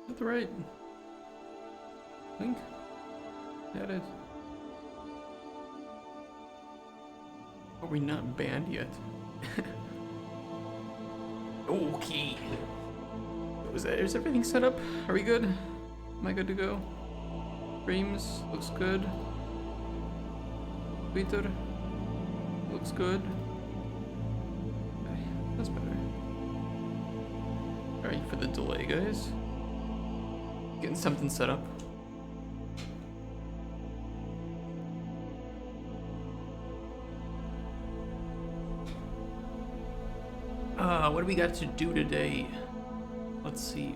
That's right. Link? Yeah, it is. Are we not banned yet? Okay. Is everything set up? Are we good? Am I good to go? Streams looks good. Twitter looks good. Okay, that's better. Sorry for the delay, guys. Getting something set up. What do we got to do today? Let's see.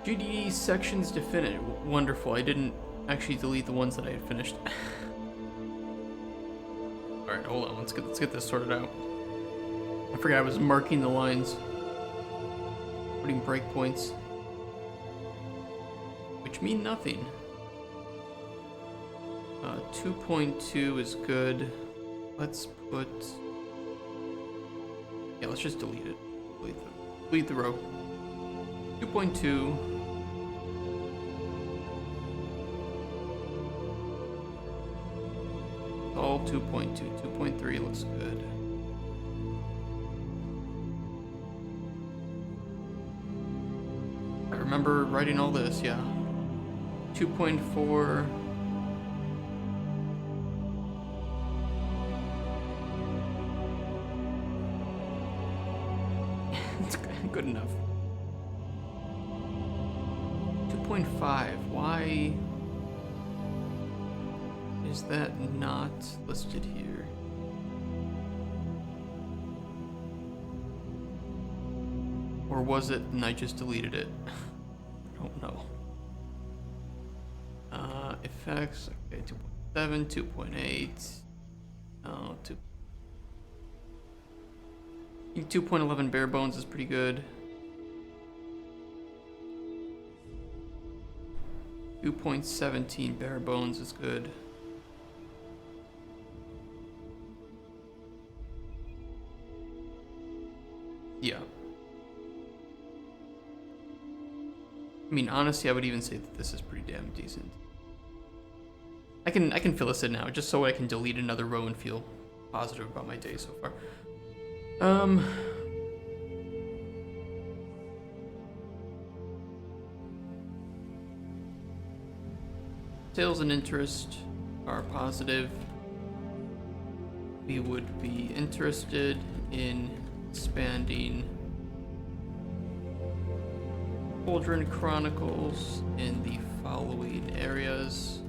GDE sections to finish. Wonderful. I didn't actually delete the ones that I had finished. Alright, hold on. Let's get this sorted out. I forgot I was marking the lines. Putting breakpoints. Which mean nothing. 2.2 is good. Let's put... Yeah, let's just delete it. Delete the row. 2.2. All 2.2. 2.3 looks good. I remember writing all this, yeah. 2.4. It's good enough. 2.5. Why is that not listed here? Or was it and I just deleted it? I don't know. Effects, okay, 2.7, 2.8. Oh, 2.11 bare bones is pretty good. 2.17 bare bones is good. Yeah. I mean, honestly, I would even say that this is pretty damn decent. I can fill this in now, just so I can delete another row and feel positive about my day so far. Sales and interest are positive. We would be interested in expanding Cauldron Chronicles in the following areas.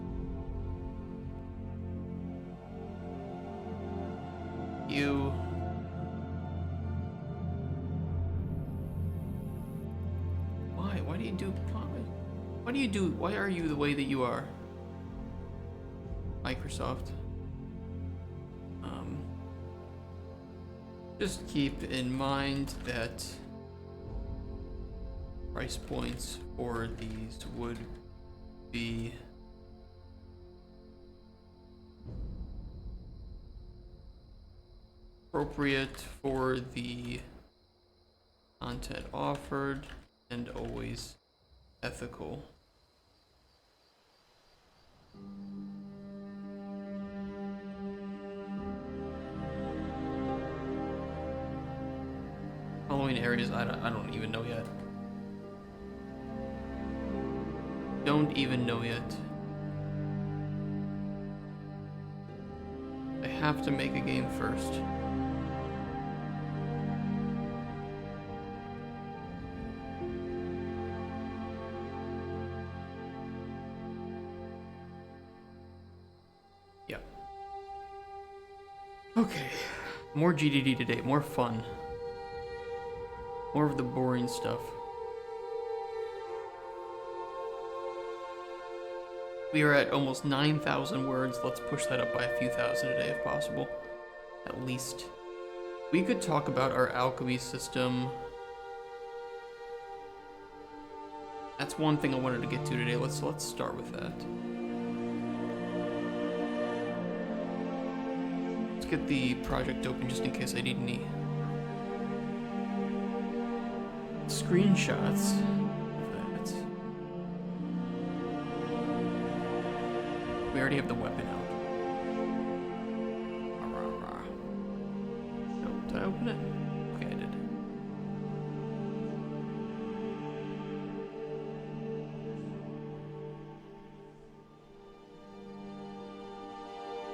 Why are you the way that you are? Microsoft. Just keep in mind that price points for these would be appropriate for the content offered and always ethical. Following areas, I don't even know yet. Don't even know yet. I have to make a game first. Okay, more GDD today, more fun. More of the boring stuff. We are at almost 9,000 words. Let's push that up by a few thousand a day if possible. At least. We could talk about our alchemy system. That's one thing I wanted to get to today. Let's start with that. Let's get the project open just in case I need any screenshots of that. We already have the weapon out. No, did I open it? Okay, I did.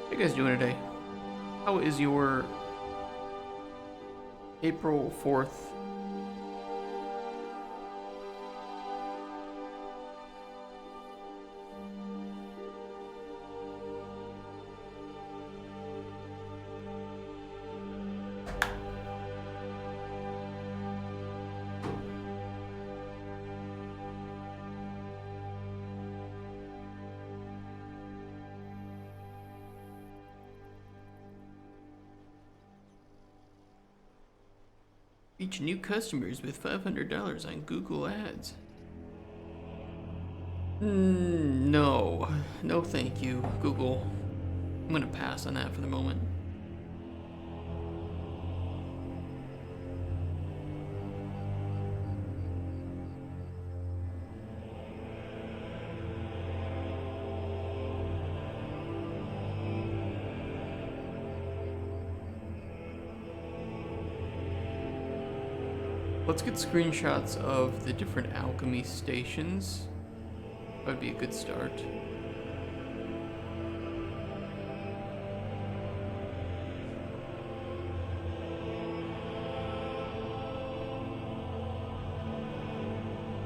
What are you guys doing today? How is your April 4th? Reach new customers with $500 on Google Ads. No. No thank you, Google. I'm gonna pass on that for the moment. Let's get screenshots of the different alchemy stations. That would be a good start.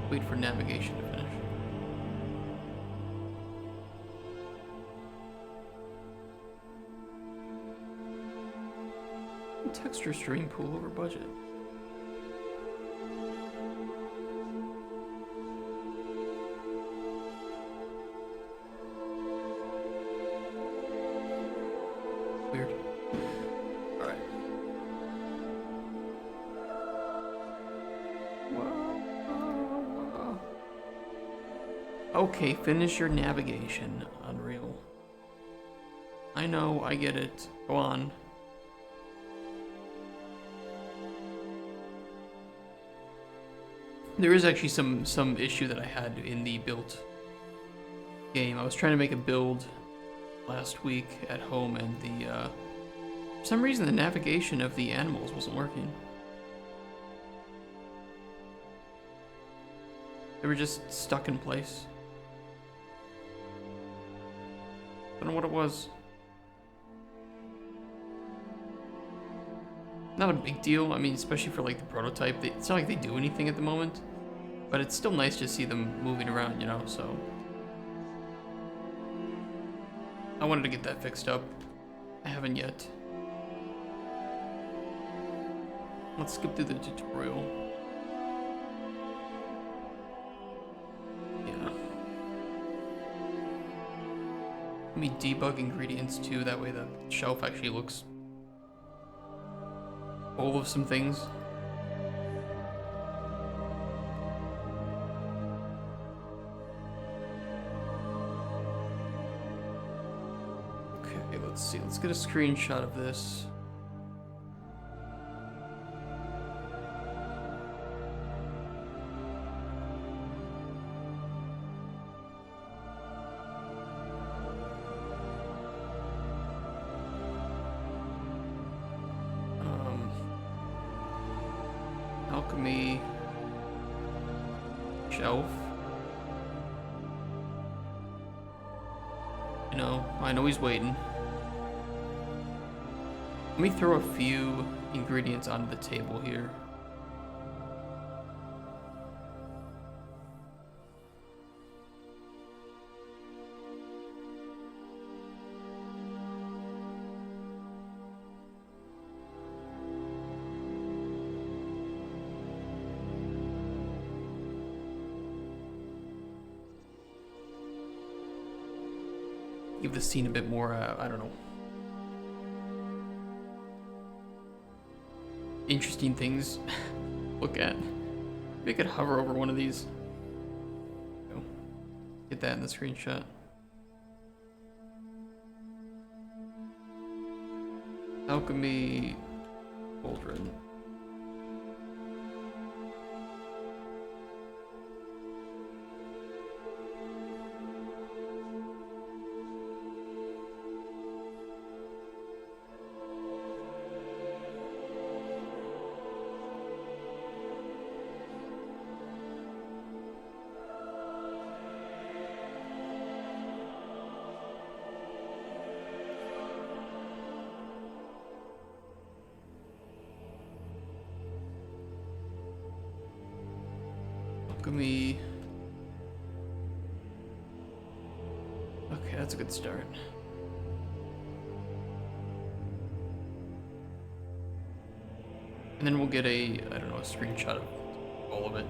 Wait for navigation to finish. Texture stream pool over budget. Weird. Alright. Okay, finish your navigation. Unreal. I know, I get it. Go on. There is actually some issue that I had in the build game. I was trying to make a build last week at home, and for some reason the navigation of the animals wasn't working. They were just stuck in place. I don't know what it was. Not a big deal. I mean, especially for like the prototype. It's not like they do anything at the moment, but it's still nice to see them moving around, you know, so. I wanted to get that fixed up. I haven't yet. Let's skip through the tutorial. Yeah. Let me debug ingredients too, that way the shelf actually looks full of some things. Okay, let's see. Let's get a screenshot of this. Alchemy shelf. I know he's waiting. Let me throw a few ingredients onto the table here. give the scene a bit more, I don't know, interesting things look at. Maybe I could hover over one of these. Go. Get that in the screenshot. Alchemy Cauldron. Alchemy. Okay, that's a good start. And then we'll get a, I don't know, a screenshot of all of it.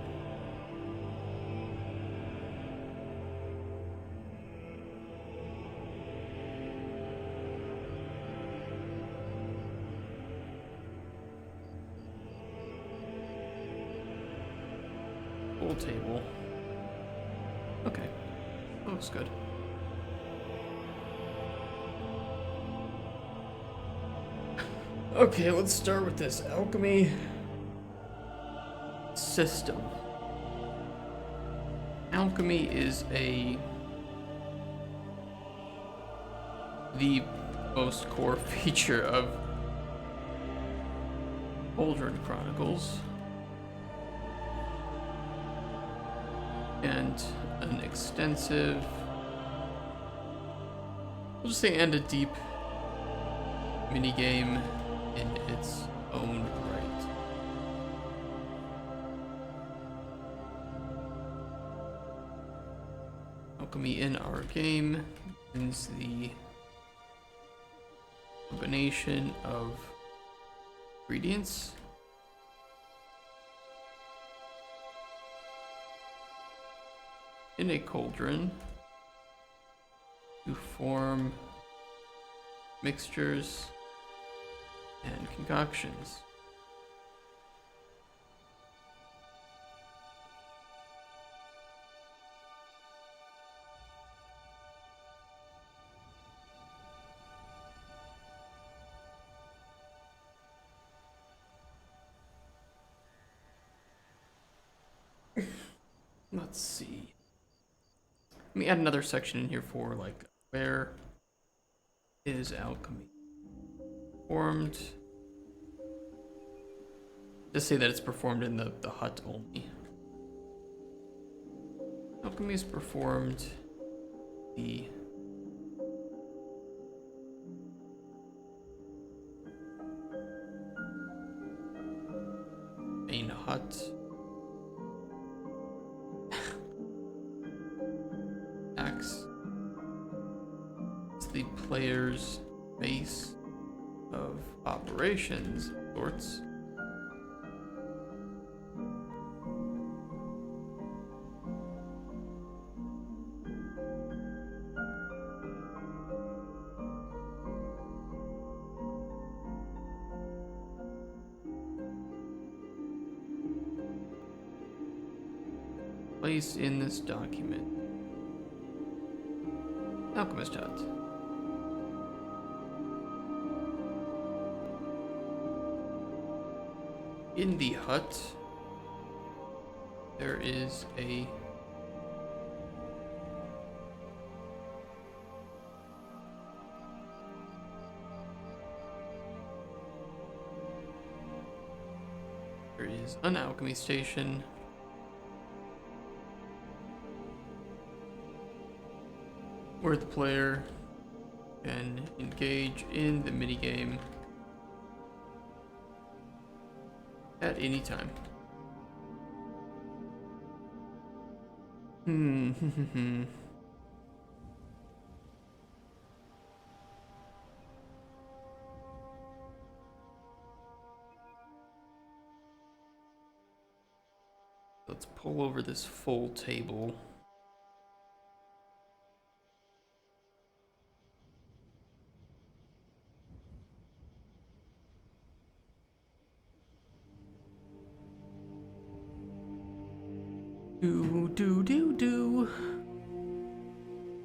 Full table. Okay, looks good. Okay, let's start with this alchemy system. Alchemy is the most core feature of Cauldron Chronicles, and an extensive, we'll just say, and a deep minigame in its own right. Alchemy in our game is the combination of ingredients in a cauldron to form mixtures and concoctions. Let's see. Let me add another section in here for, like, where is alchemy performed? Just say that it's performed in the hut only. Alchemy is performed the main hut. Axe. It's the player's base of operations of sorts. Place in this document. Alchemist hut. In the hut, there is a an alchemy station. Where the player can engage in the minigame at any time. Let's pull over this full table. Do.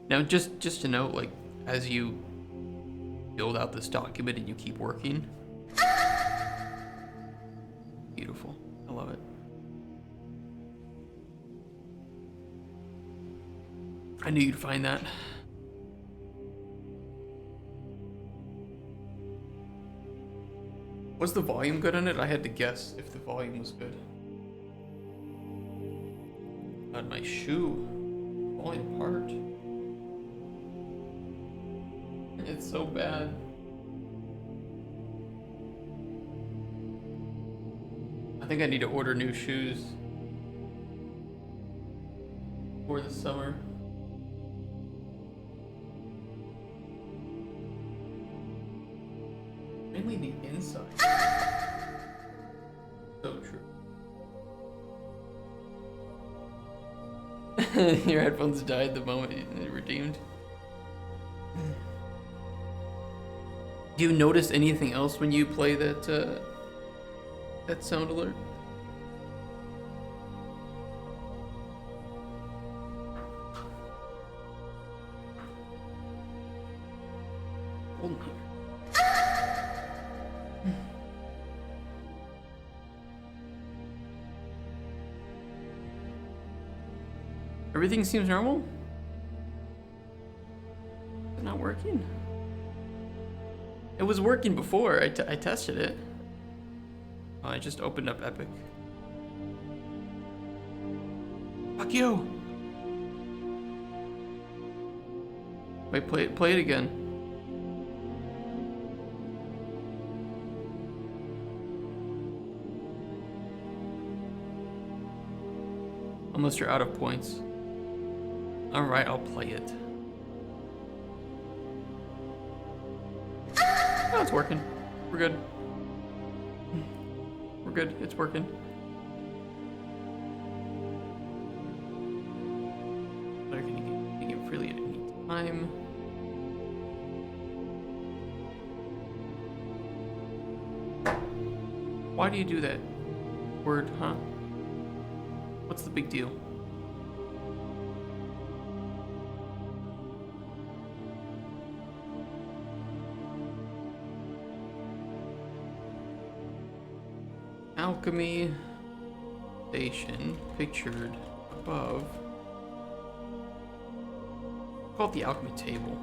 Now, just to note, like, as you build out this document and you keep working, beautiful. I love it. I knew you'd find that. Was the volume good on it? I had to guess if the volume was good. God, my shoe falling apart. It's so bad. I think I need to order new shoes for the summer. Mainly the inside. So true. Your headphones died the moment you redeemed. Do you notice anything else when you play that that sound alert? Hold on here. Everything seems normal? Is it not working? It was working before. I tested it. Oh, I just opened up Epic. Fuck you! Wait, play it again. Unless you're out of points. Alright, I'll play it. Oh, it's working. We're good. We're good. It's working. Player can get freely at any time. Why do you do that? Word, huh? What's the big deal? Alchemy station pictured above. Call it the alchemy table.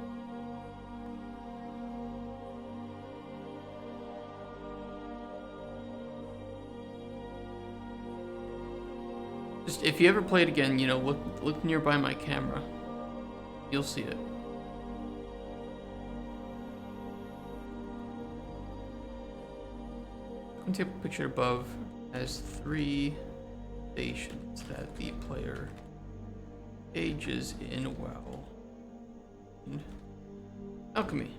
Just if you ever play it again, you know, look nearby my camera. You'll see it. Table pictured above has 3 stations that the player ages in while in alchemy.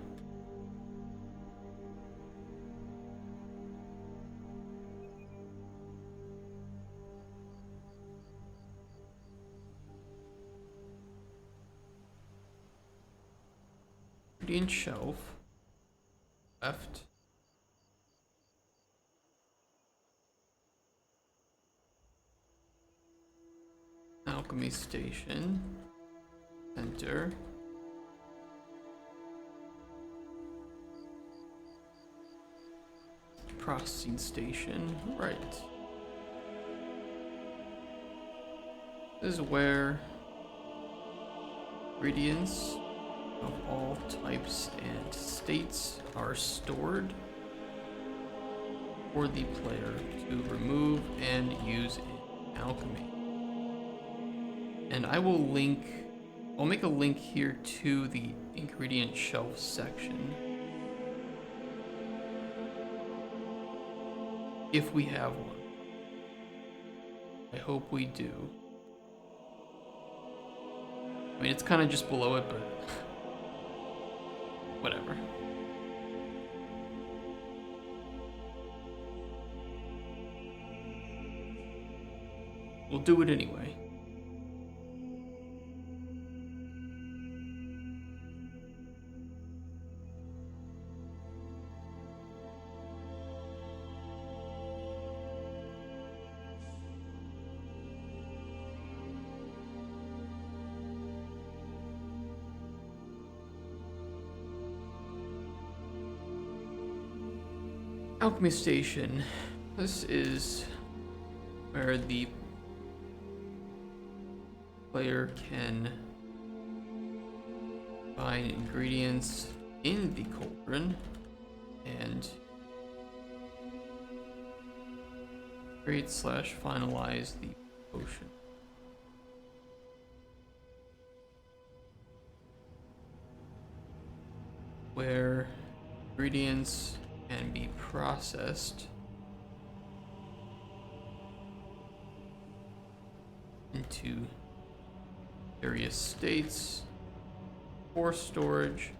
Radiant shelf left. Alchemy station, center, processing station, right. This is where ingredients of all types and states are stored for the player to remove and use in alchemy. And I'll make a link here to the ingredient shelf section. If we have one. I hope we do. I mean, it's kind of just below it, but whatever. We'll do it anyway. Alchemy Station. This is where the player can find ingredients in the cauldron and create / finalize the potion. Where ingredients can be processed into various states for storage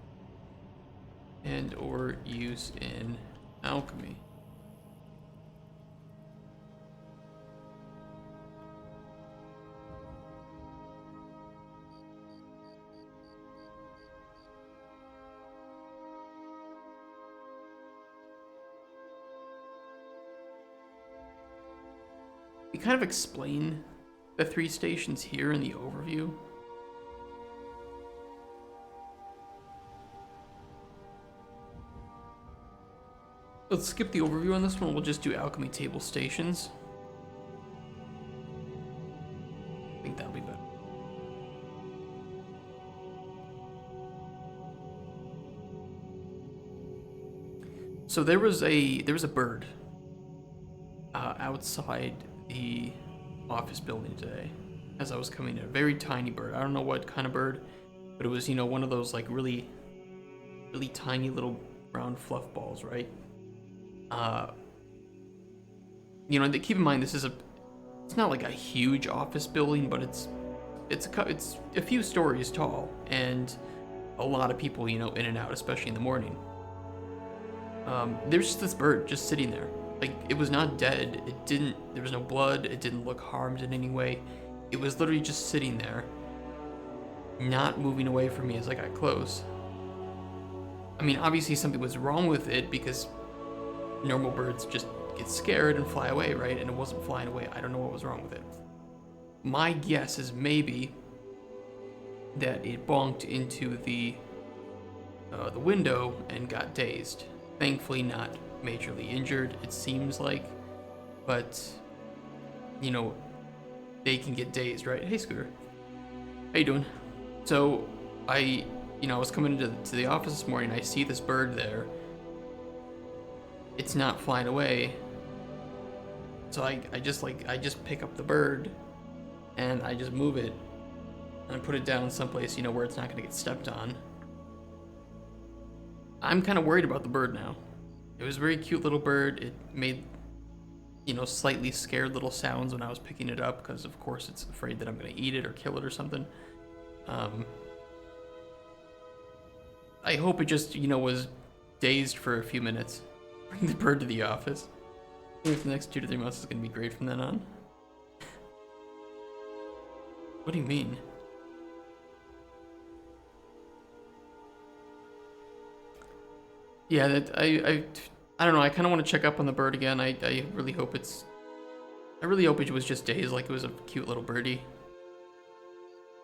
and or use in alchemy. We kind of explain the 3 stations here in the overview. Let's skip the overview on this one. We'll just do alchemy table stations. I think that'll be better. So there was a bird outside the office building today as I was coming in. A very tiny bird. I don't know what kind of bird, but it was, you know, one of those like really tiny little brown fluff balls, right? You know, keep in mind it's not like a huge office building, but it's a few stories tall and a lot of people, you know, in and out, especially in the morning. There's just this bird just sitting there. Like, it was not dead. There was no blood. It didn't look harmed in any way. It was literally just sitting there, not moving away from me as I got close. I mean, obviously something was wrong with it because normal birds just get scared and fly away, right? And it wasn't flying away. I don't know what was wrong with it. My guess is maybe that it bonked into the window and got dazed. Thankfully not majorly injured, it seems like, but you know, they can get dazed, right? Hey, Scooter, how you doing? So I was coming to the office this morning. I see this bird there. It's not flying away, so I just pick up the bird and I just move it and I put it down someplace, you know, where it's not gonna get stepped on. I'm kind of worried about the bird now. It was a very cute little bird. It made, you know, slightly scared little sounds when I was picking it up because, of course, it's afraid that I'm going to eat it or kill it or something. I hope it just, you know, was dazed for a few minutes. Bring the bird to the office. I think the next 2 to 3 months is going to be great from then on. What do you mean? Yeah, I don't know. I kind of want to check up on the bird again. I really hope it was just dazed, like it was a cute little birdie.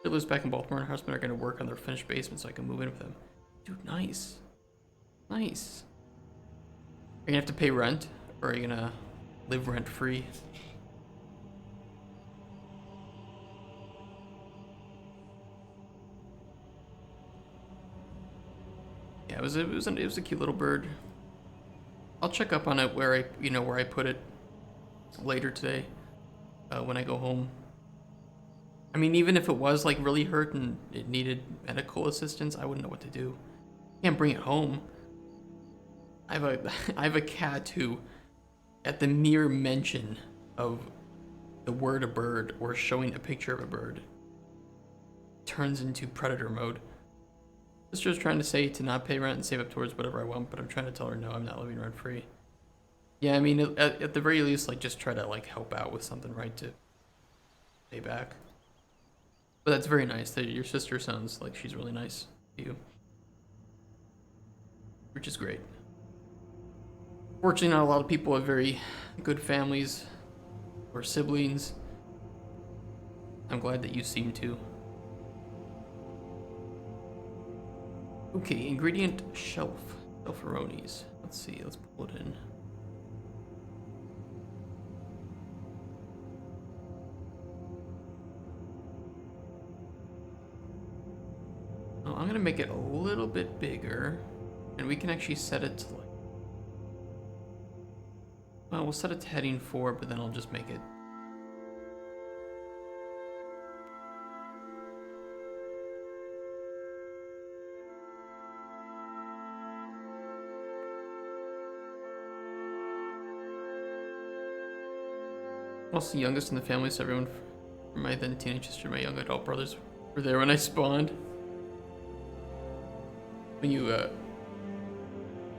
He lives back in Baltimore, and her husband are going to work on their finished basement so I can move in with them. Dude, nice. Nice. Are you going to have to pay rent, or are you going to live rent-free? Yeah, it was a cute little bird. I'll check up on it where I put it later today, when I go home. I mean, even if it was like really hurt and it needed medical assistance, I wouldn't know what to do. Can't bring it home. I have a cat who, at the mere mention of the word a bird or showing a picture of a bird, turns into predator mode. Sister's trying to say to not pay rent and save up towards whatever I want, but I'm trying to tell her no, I'm not living rent free. Yeah, I mean, at the very least, like, just try to like help out with something, right, to pay back. But that's very nice. That your sister sounds like she's really nice to you, which is great. Fortunately, not a lot of people have very good families or siblings. I'm glad that you seem to. Okay, ingredient shelf. Alfaronis. Let's see, let's pull it in. I'm gonna make it a little bit bigger, and we can actually set it to like, well, we'll set it to heading 4, but then I'll just make it. I'm also the youngest in the family, so everyone from my then teenage sister, my young adult brothers were there when I spawned. When you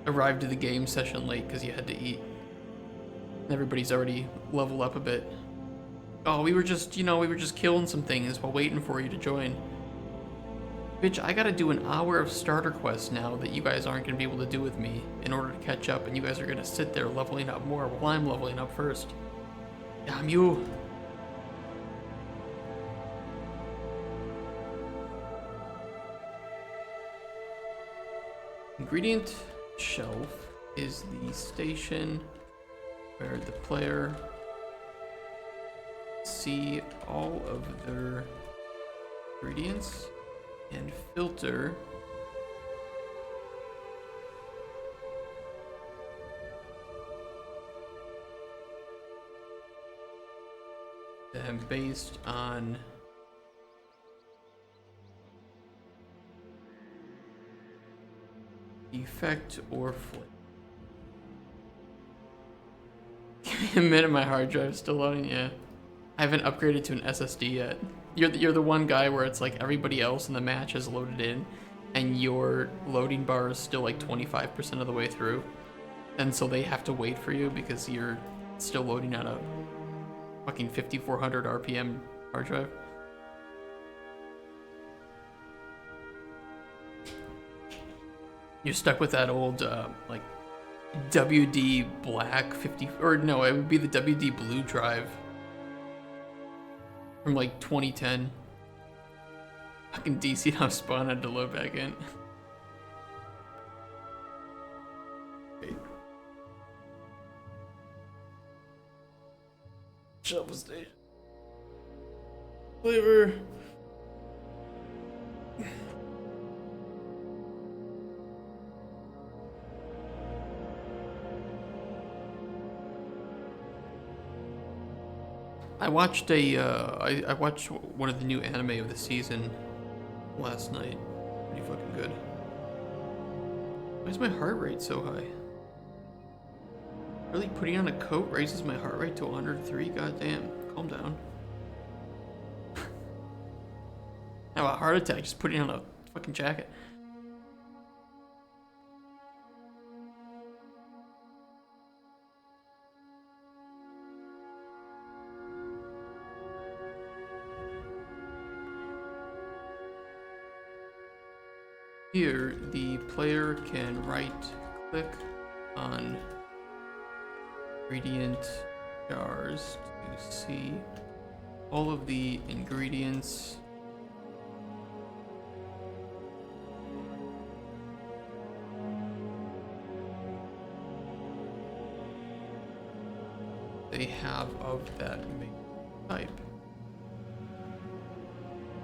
arrived to the game session late because you had to eat. Everybody's already leveled up a bit. Oh, we were just killing some things while waiting for you to join. Bitch, I gotta do an hour of starter quests now that you guys aren't gonna be able to do with me in order to catch up, and you guys are gonna sit there leveling up more while I'm leveling up first. Damn you. Ingredient shelf is the station where the player see all of their ingredients and filter them based on effect or flavor. A minute, my hard drive's still loading. Yeah, I haven't upgraded to an SSD yet. You're the one guy where it's like everybody else in the match has loaded in, and your loading bar is still like 25% of the way through, and so they have to wait for you because you're still loading on a fucking 5400 RPM hard drive. You're stuck with that old like WD black 50, or no, it would be the WD blue drive from like 2010. Fucking DC how spawn had to load back in. Wait. Shovel station. Flavor. I watched I watched one of the new anime of the season last night. Pretty fucking good. Why is my heart rate so high? Really, putting on a coat raises my heart rate to 103? Goddamn, calm down. I have a heart attack just putting on a fucking jacket. Here, the player can right-click on ingredient jars to see all of the ingredients they have of that type,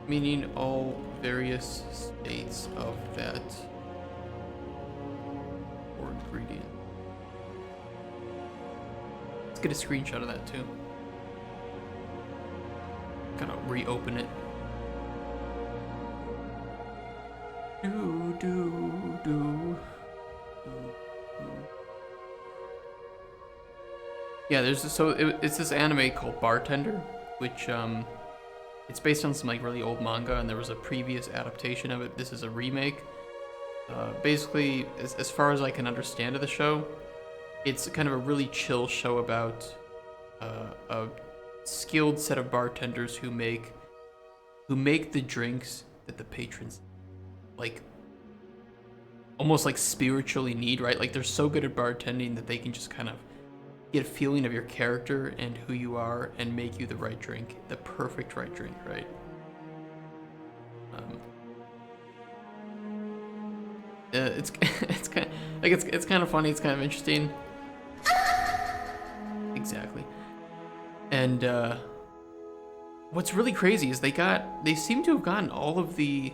meaning all various states of that or ingredient. Let's get a screenshot of that too. Gotta reopen it. Yeah, it's this anime called Bartender, which it's based on some like really old manga, and there was a previous adaptation of it. This is a remake. Basically, as far as I can understand of the show, it's kind of a really chill show about a skilled set of bartenders who make the drinks that the patrons like almost like spiritually need, right? Like they're so good at bartending that they can just kind of get a feeling of your character and who you are and make you the right drink, the perfect right drink, right? It's kind of, like it's kind of funny. It's kind of interesting. Exactly. And what's really crazy is they seem to have gotten all of the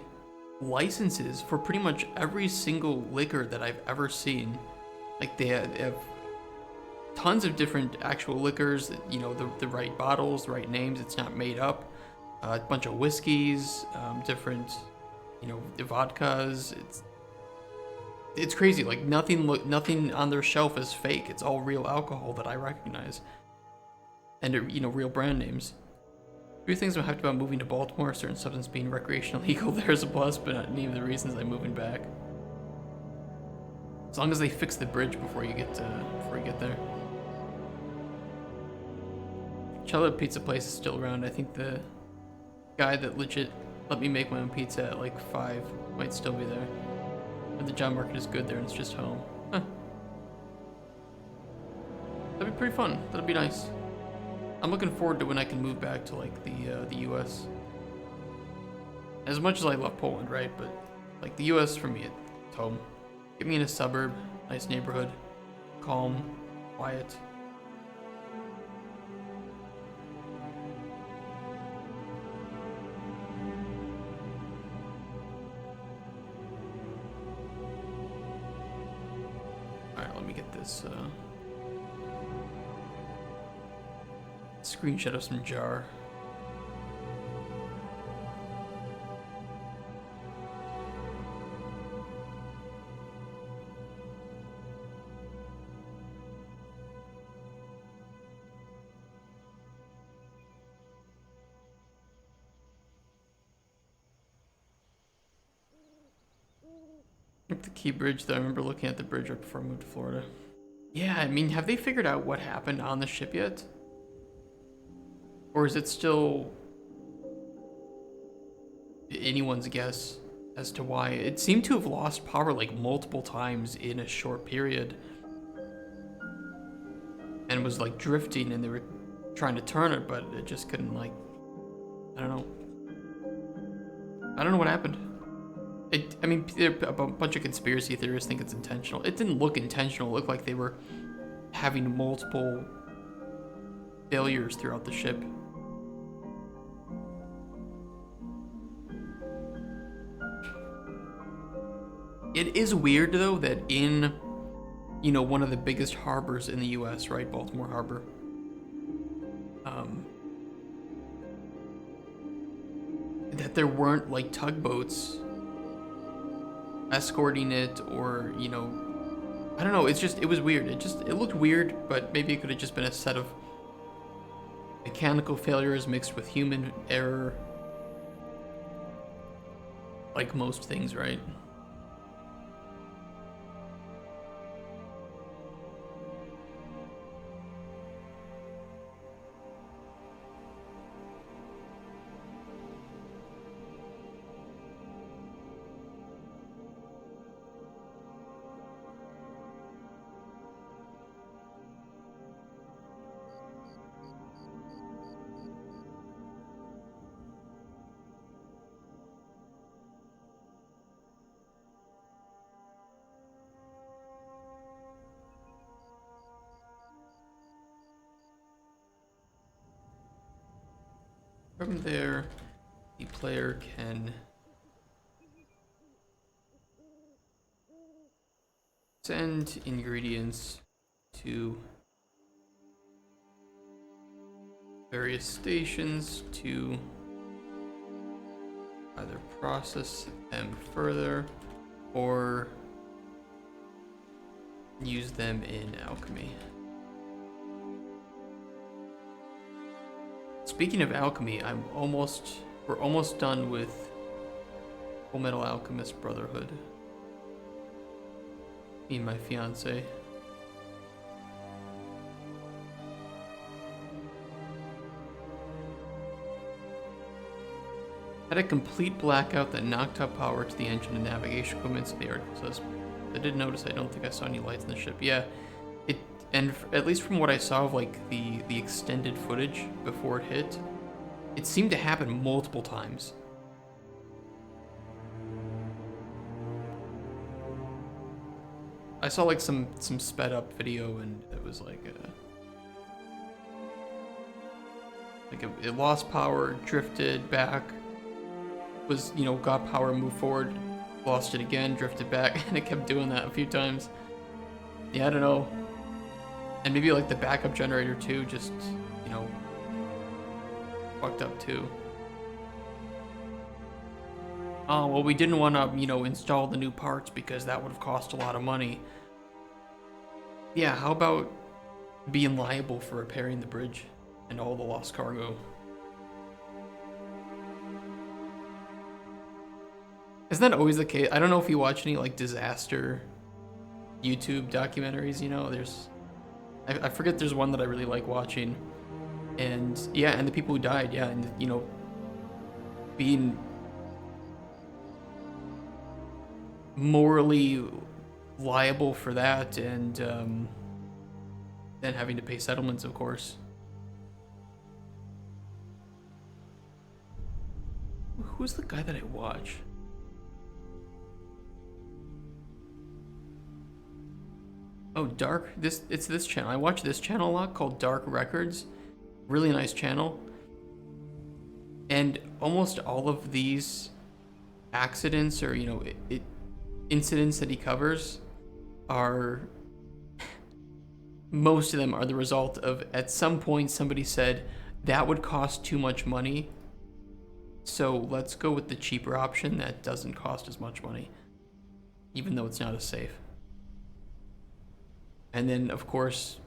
licenses for pretty much every single liquor that I've ever seen. Like they have tons of different actual liquors, you know, the right bottles, the right names, it's not made up. A bunch of whiskeys, different, you know, vodkas. It's crazy. Like nothing on their shelf is fake. It's all real alcohol that I recognize, and you know, real brand names. Few things I'm hyped about moving to Baltimore. A certain substance being recreational legal there is a plus, but not any of the reasons I'm moving back. As long as they fix the bridge before you get there. Cello Pizza place is still around. I think the guy that legit let me make my own pizza at like 5 might still be there. But the job market is good there and it's just home. Huh. That'd be pretty fun. That'd be nice. I'm looking forward to when I can move back to like the US. As much as I love Poland, right? But like the US for me, it's home. Get me in a suburb, nice neighborhood, calm, quiet. Alright, let me get this screenshot of some jar. The Key Bridge, though, I remember looking at the bridge right before I moved to Florida. Yeah, I mean, have they figured out what happened on the ship yet? Or is it still anyone's guess as to why? It seemed to have lost power like multiple times in a short period. And was like drifting and they were trying to turn it, but it just couldn't, like, I don't know. I don't know what happened. I mean, a bunch of conspiracy theorists think it's intentional. It didn't look intentional. It looked like they were having multiple failures throughout the ship. It is weird, though, that in, you know, one of the biggest harbors in the US, right, Baltimore Harbor, that there weren't, like, tugboats escorting it, or, you know, I don't know, it was weird. It looked weird, but maybe it could have just been a set of mechanical failures mixed with human error. Like most things, right? From there, the player can send ingredients to various stations to either process them further or use them in alchemy. Speaking of alchemy, we're almost done with Full Metal Alchemist Brotherhood. Me and my fiance. Had a complete blackout that knocked out power to the engine and navigation equipment, so the article says. I did notice, I don't think I saw any lights in the ship. Yeah, and at least from what I saw of like the extended footage before it hit, it seemed to happen multiple times. I saw like some sped up video and it was like it lost power, drifted back, was, you know, got power, moved forward, lost it again, drifted back, and it kept doing that a few times. Yeah, I don't know. And maybe like the backup generator too, just, you know, fucked up too. Oh, well, we didn't want to, you know, install the new parts because that would have cost a lot of money. Yeah, how about being liable for repairing the bridge and all the lost cargo? Isn't that always the case? I don't know if you watch any like disaster YouTube documentaries, you know, I forget, there's one that I really like watching. And yeah, and the people who died, yeah, and you know, being morally liable for that, and then having to pay settlements, of course. Who's the guy that I watch? Oh, it's this channel. I watch this channel a lot called Dark Records. Really nice channel. And almost all of these accidents, or, you know, incidents that he covers are, most of them are the result of, at some point somebody said that would cost too much money, so let's go with the cheaper option that doesn't cost as much money, even though it's not as safe. And then, of course,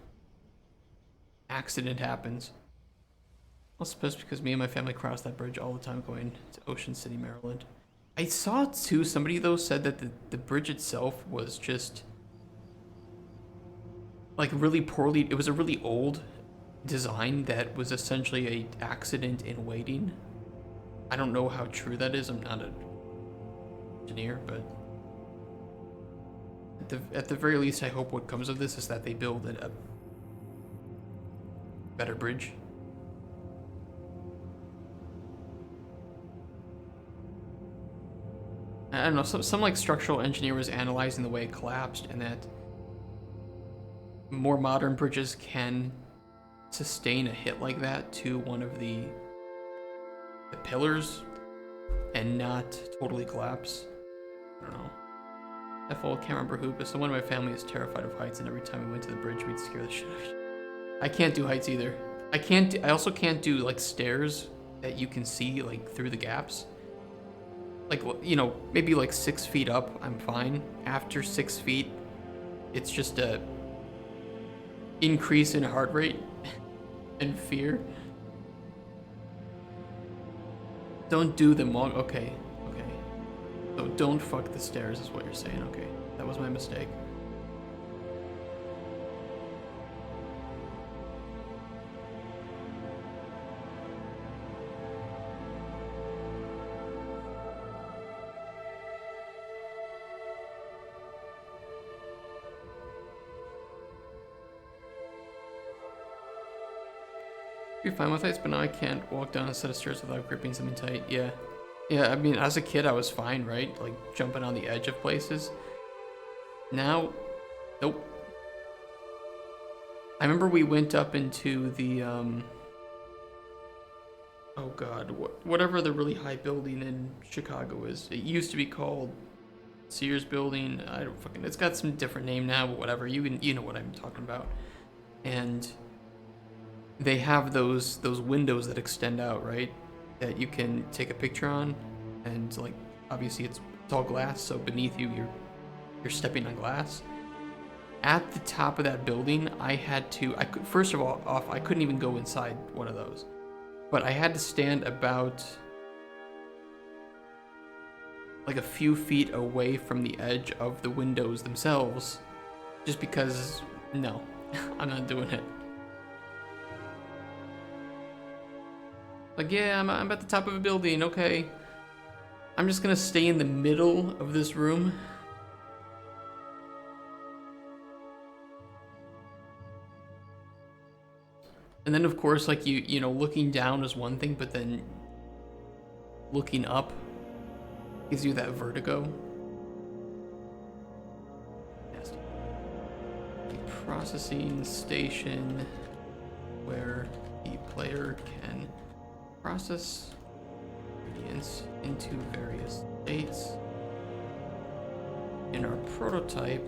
accident happens. Well, suppose because me and my family cross that bridge all the time going to Ocean City, Maryland. I saw too, somebody though said that the bridge itself was just like really poorly, it was a really old design that was essentially a accident in waiting. I don't know how true that is, I'm not an engineer, but at the very least, I hope what comes of this is that they build a better bridge. I don't know, some like structural engineer was analyzing the way it collapsed, and that more modern bridges can sustain a hit like that to one of the pillars and not totally collapse. I don't know. I can't remember who, but someone in my family is terrified of heights, and every time we went to the bridge, we'd scare the shit out of each other. I can't do heights either. I also can't do like stairs that you can see like through the gaps. Like, you know, maybe like 6 feet up, I'm fine. After 6 feet, it's just a increase in heart rate and fear. Don't do them long. Okay. So don't fuck the stairs is what you're saying. Okay, that was my mistake. You're fine with heights, but now I can't walk down a set of stairs without gripping something tight. Yeah. Yeah, I mean, as a kid, I was fine, right? Like, jumping on the edge of places. Now, nope. I remember we went up into the, oh god, whatever the really high building in Chicago is. It used to be called Sears Building. I don't fucking, it's got some different name now, but whatever. You know what I'm talking about. And they have those windows that extend out, right? That you can take a picture on, and like obviously it's all glass, so beneath you you're stepping on glass. At the top of that building, I could first of all I couldn't even go inside one of those, but I had to stand about like a few feet away from the edge of the windows themselves, just because no, I'm not doing it. Like, yeah, I'm at the top of a building, okay. I'm just gonna stay in the middle of this room. And then, of course, like, you know, looking down is one thing, but then looking up gives you that vertigo. Nasty. Processing station where the player can process ingredients into various states. In our prototype,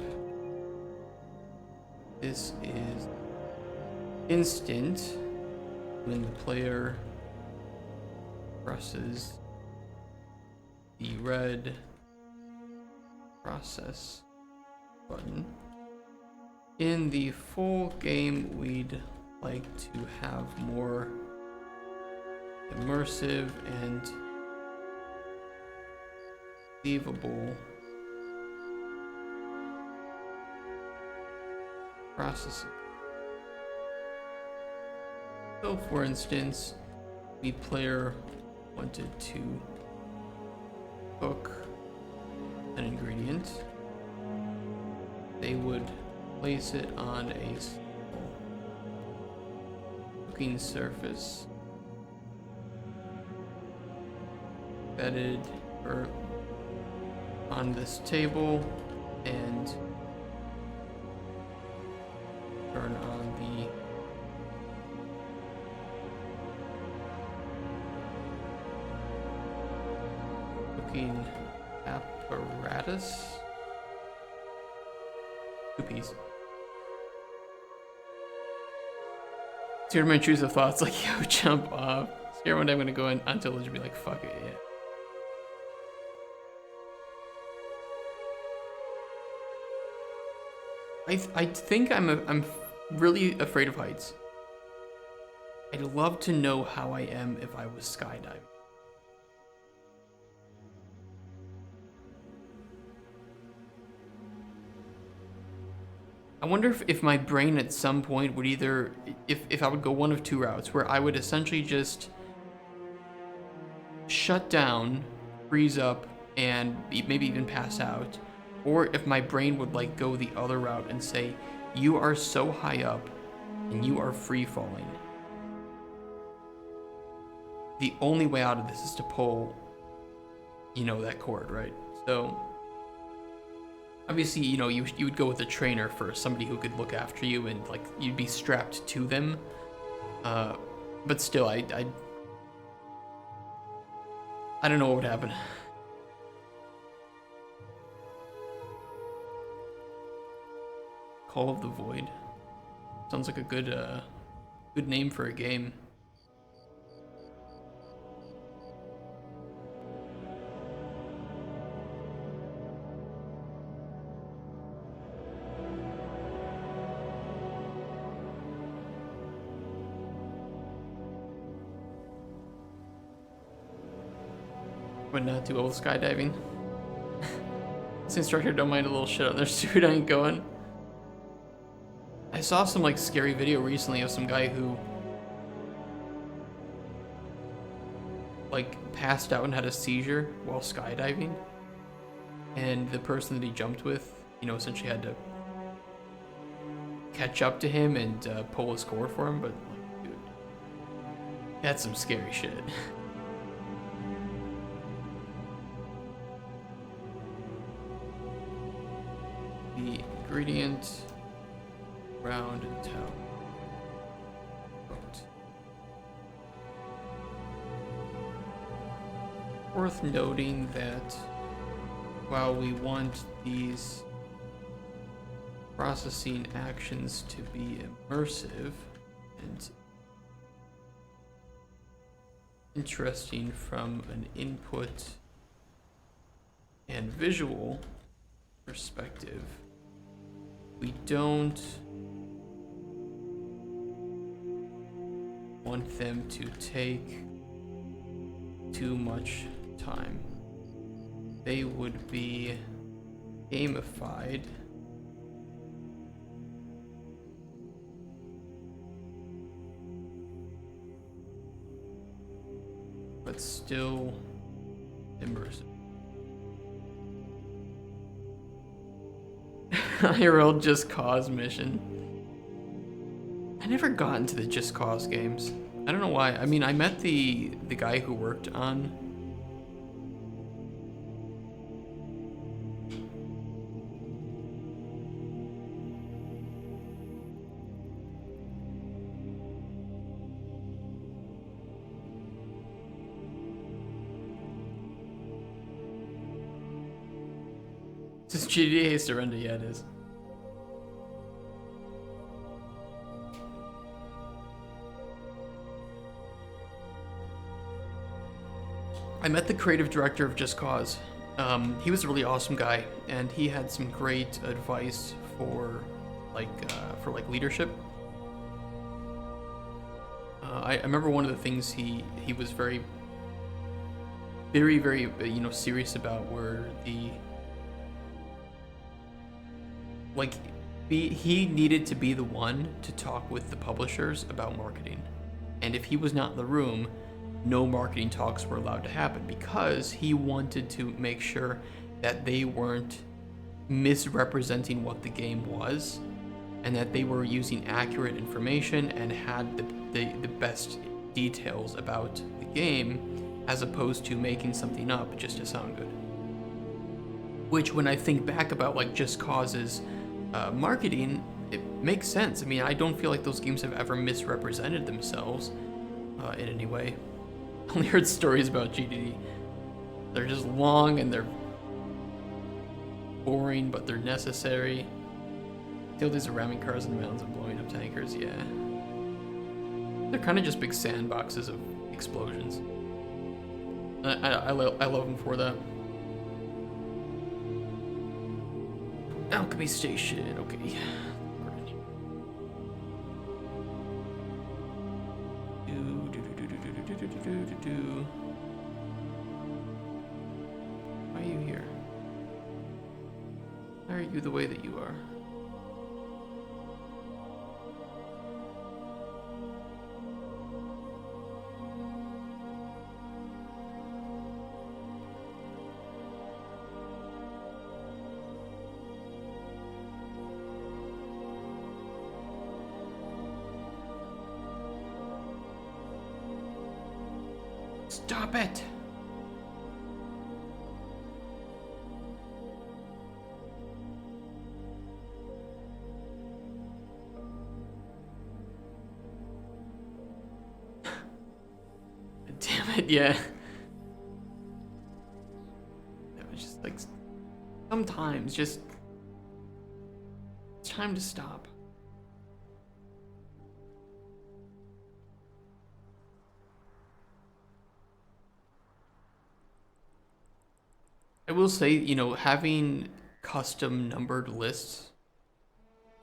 this is instant when the player presses the red process button. In the full game, we'd like to have more immersive and believable processing. So for instance, the player wanted to cook an ingredient, they would place it on a cooking surface, bedded or on this table, and turn on the cooking apparatus. 2 piece. Scared my intrusive thoughts like, yo, jump off. Scared one day I'm gonna go in until it'll just be like, fuck it, yeah. I think I'm really afraid of heights. I'd love to know how I am if I was skydiving. I wonder if my brain at some point would either, if I would go one of two routes, where I would essentially just shut down, freeze up, and maybe even pass out, or if my brain would like go the other route and say, you are so high up and you are free falling. The only way out of this is to pull, that cord, right? So obviously, you would go with a trainer first, somebody who could look after you and like you'd be strapped to them. But still, I don't know what would happen. Call of the Void. Sounds like a good name for a game. Would not do well with skydiving. This instructor don't mind a little shit on their suit. I ain't going. I saw some like scary video recently of some guy who like passed out and had a seizure while skydiving, and the person that he jumped with, essentially had to catch up to him and pull his cord for him. But like, dude, that's some scary shit. The ingredient, round and toe. Worth noting that while we want these processing actions to be immersive and interesting from an input and visual perspective, we don't want them to take too much time. They would be gamified but still immersive. I rolled Just Cause mission. I never got into the Just Cause games. I don't know why. I mean, I met the guy who worked on This is GTA Surrender, yeah, it is. I met the creative director of Just Cause. He was a really awesome guy, and he had some great advice for leadership. I remember one of the things he was very serious about were he needed to be the one to talk with the publishers about marketing, and if he was not in the room, no marketing talks were allowed to happen, because he wanted to make sure that they weren't misrepresenting what the game was, and that they were using accurate information and had the best details about the game, as opposed to making something up just to sound good. Which, when I think back about like Just Cause's marketing, it makes sense. I mean, I don't feel like those games have ever misrepresented themselves in any way. I only heard stories about GDD. They're just long and they're boring, but they're necessary. Still, these are ramming cars in the mountains and blowing up tankers, yeah. They're kind of just big sandboxes of explosions. I love them for that. Alchemy Station, okay. Why are you here? Why are you the way that you are? Stop it! Damn it, yeah. It was just like, sometimes just, it's time to stop. I will say, you know, having custom numbered lists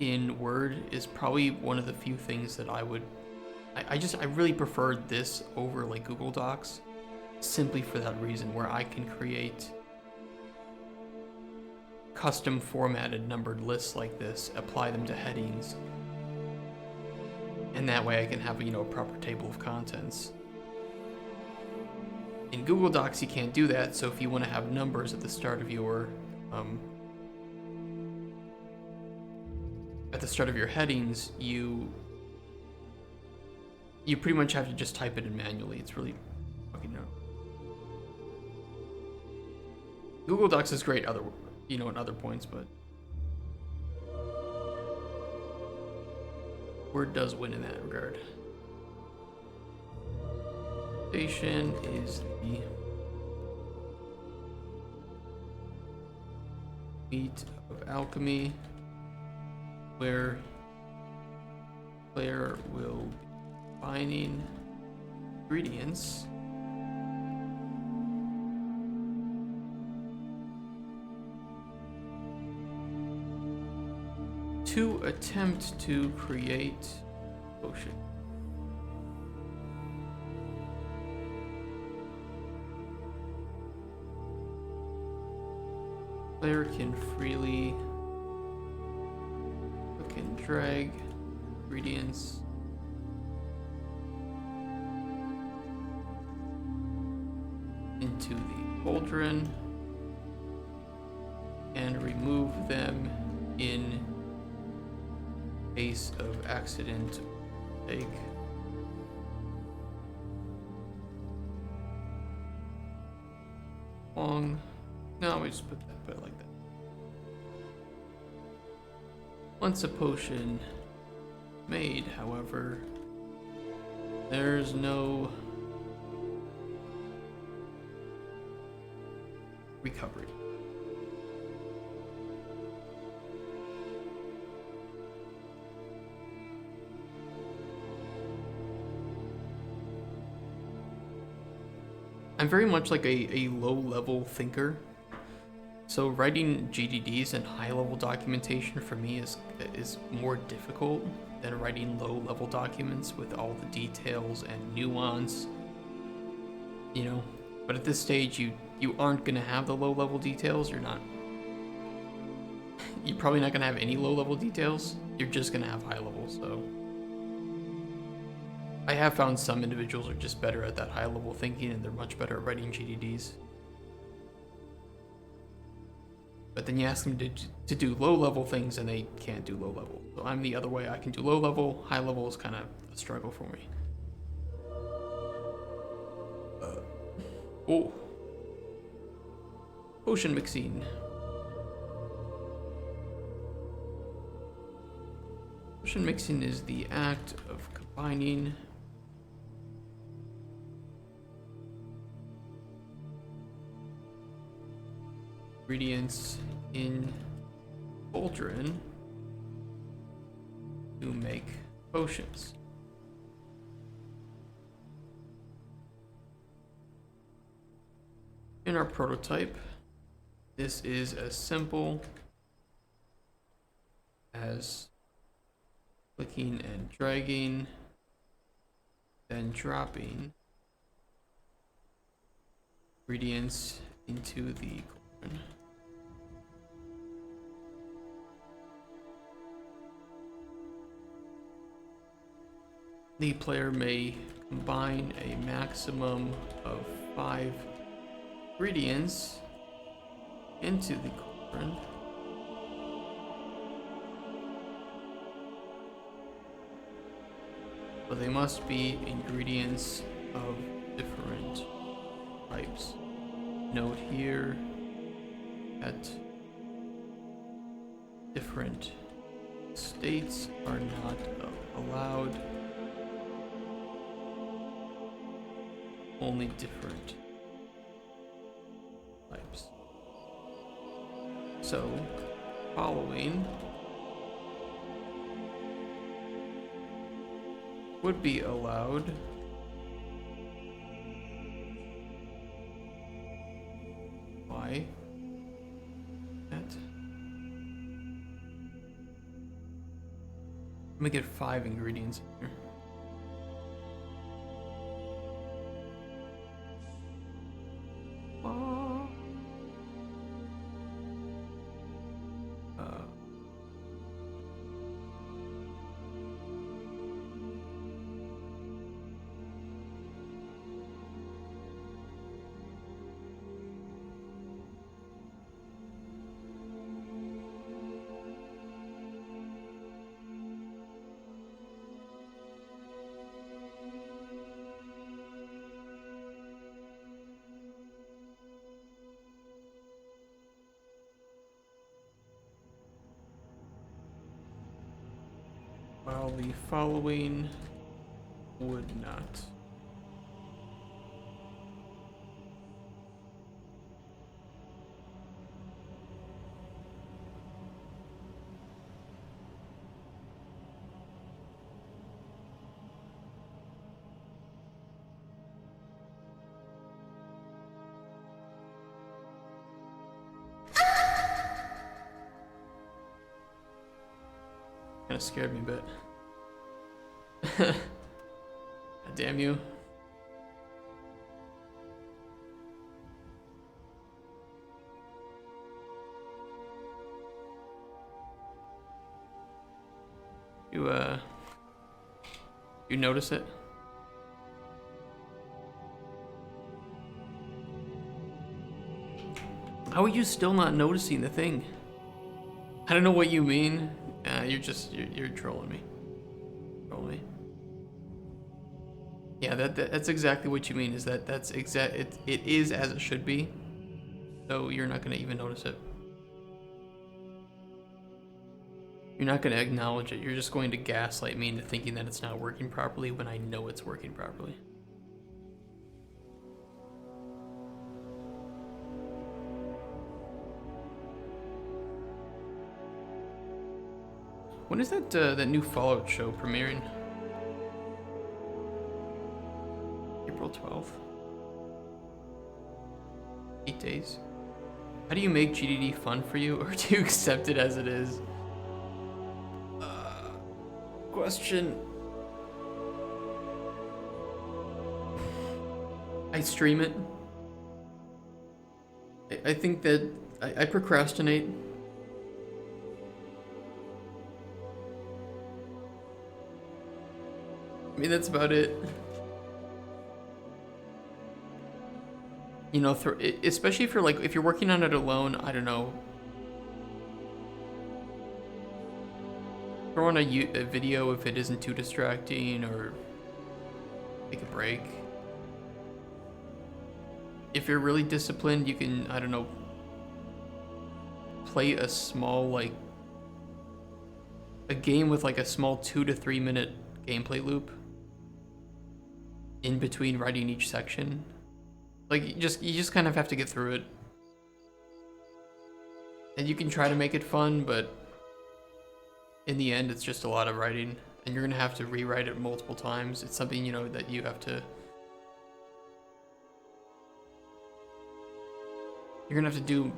in Word is probably one of the few things that I really prefer this over like Google Docs, simply for that reason, where I can create custom formatted numbered lists like this, apply them to headings, and that way I can have, you know, a proper table of contents. In Google Docs, you can't do that, so if you want to have numbers at the start of your headings, you pretty much have to just type it in manually. It's really fucking no. Google Docs is great, in other points, but Word does win in that regard. Station is the meat of alchemy, where player will be combining ingredients to attempt to create potion. Player can freely click and drag ingredients into the cauldron and remove them in case of accident mistake. Long. No, we just put it like that. Once a potion made, however, there's no recovery. I'm very much like a low-level thinker. So writing GDDs and high-level documentation for me is more difficult than writing low-level documents with all the details and nuance, you know. But at this stage, you aren't gonna have the low-level details. You're probably not gonna have any low-level details. You're just gonna have high-level. So I have found some individuals are just better at that high-level thinking, and they're much better at writing GDDs. But then you ask them to do low-level things, and they can't do low-level. So I'm the other way. I can do low-level. High-level is kind of a struggle for me. Oh. Potion mixing. Potion mixing is the act of combining ingredients in Cauldron to make potions. In our prototype, this is as simple as clicking and dragging, then dropping ingredients into the Cauldron. The player may combine a maximum of 5 ingredients into the Cauldron. But they must be ingredients of different types. Note here that different states are not allowed. Only different types. So, following would be allowed. Why? That. Let me get 5 ingredients in here. While the following would not. Kind of scared me a bit. God damn you. You notice it? How are you still not noticing the thing? I don't know what you mean. You're trolling me. Troll me. Yeah, that's exactly what you mean. Is that's exact? It is as it should be. So you're not gonna even notice it. You're not gonna acknowledge it. You're just going to gaslight me into thinking that it's not working properly when I know it's working properly. When is that new Fallout show premiering? April 12th. 8 days. How do you make GDD fun for you, or do you accept it as it is? Question. I stream it. I think that I procrastinate. I mean, that's about it. You know, especially if you're like, if you're working on it alone, I don't know. Throw on a video if it isn't too distracting, or take a break. If you're really disciplined, you can, I don't know, play a small, like, a game with like a small 2 to 3 minute gameplay loop in between writing each section. Like, you just kind of have to get through it. And you can try to make it fun, but in the end, it's just a lot of writing, and you're gonna have to rewrite it multiple times. It's something, you know, that you have to... You're gonna have to do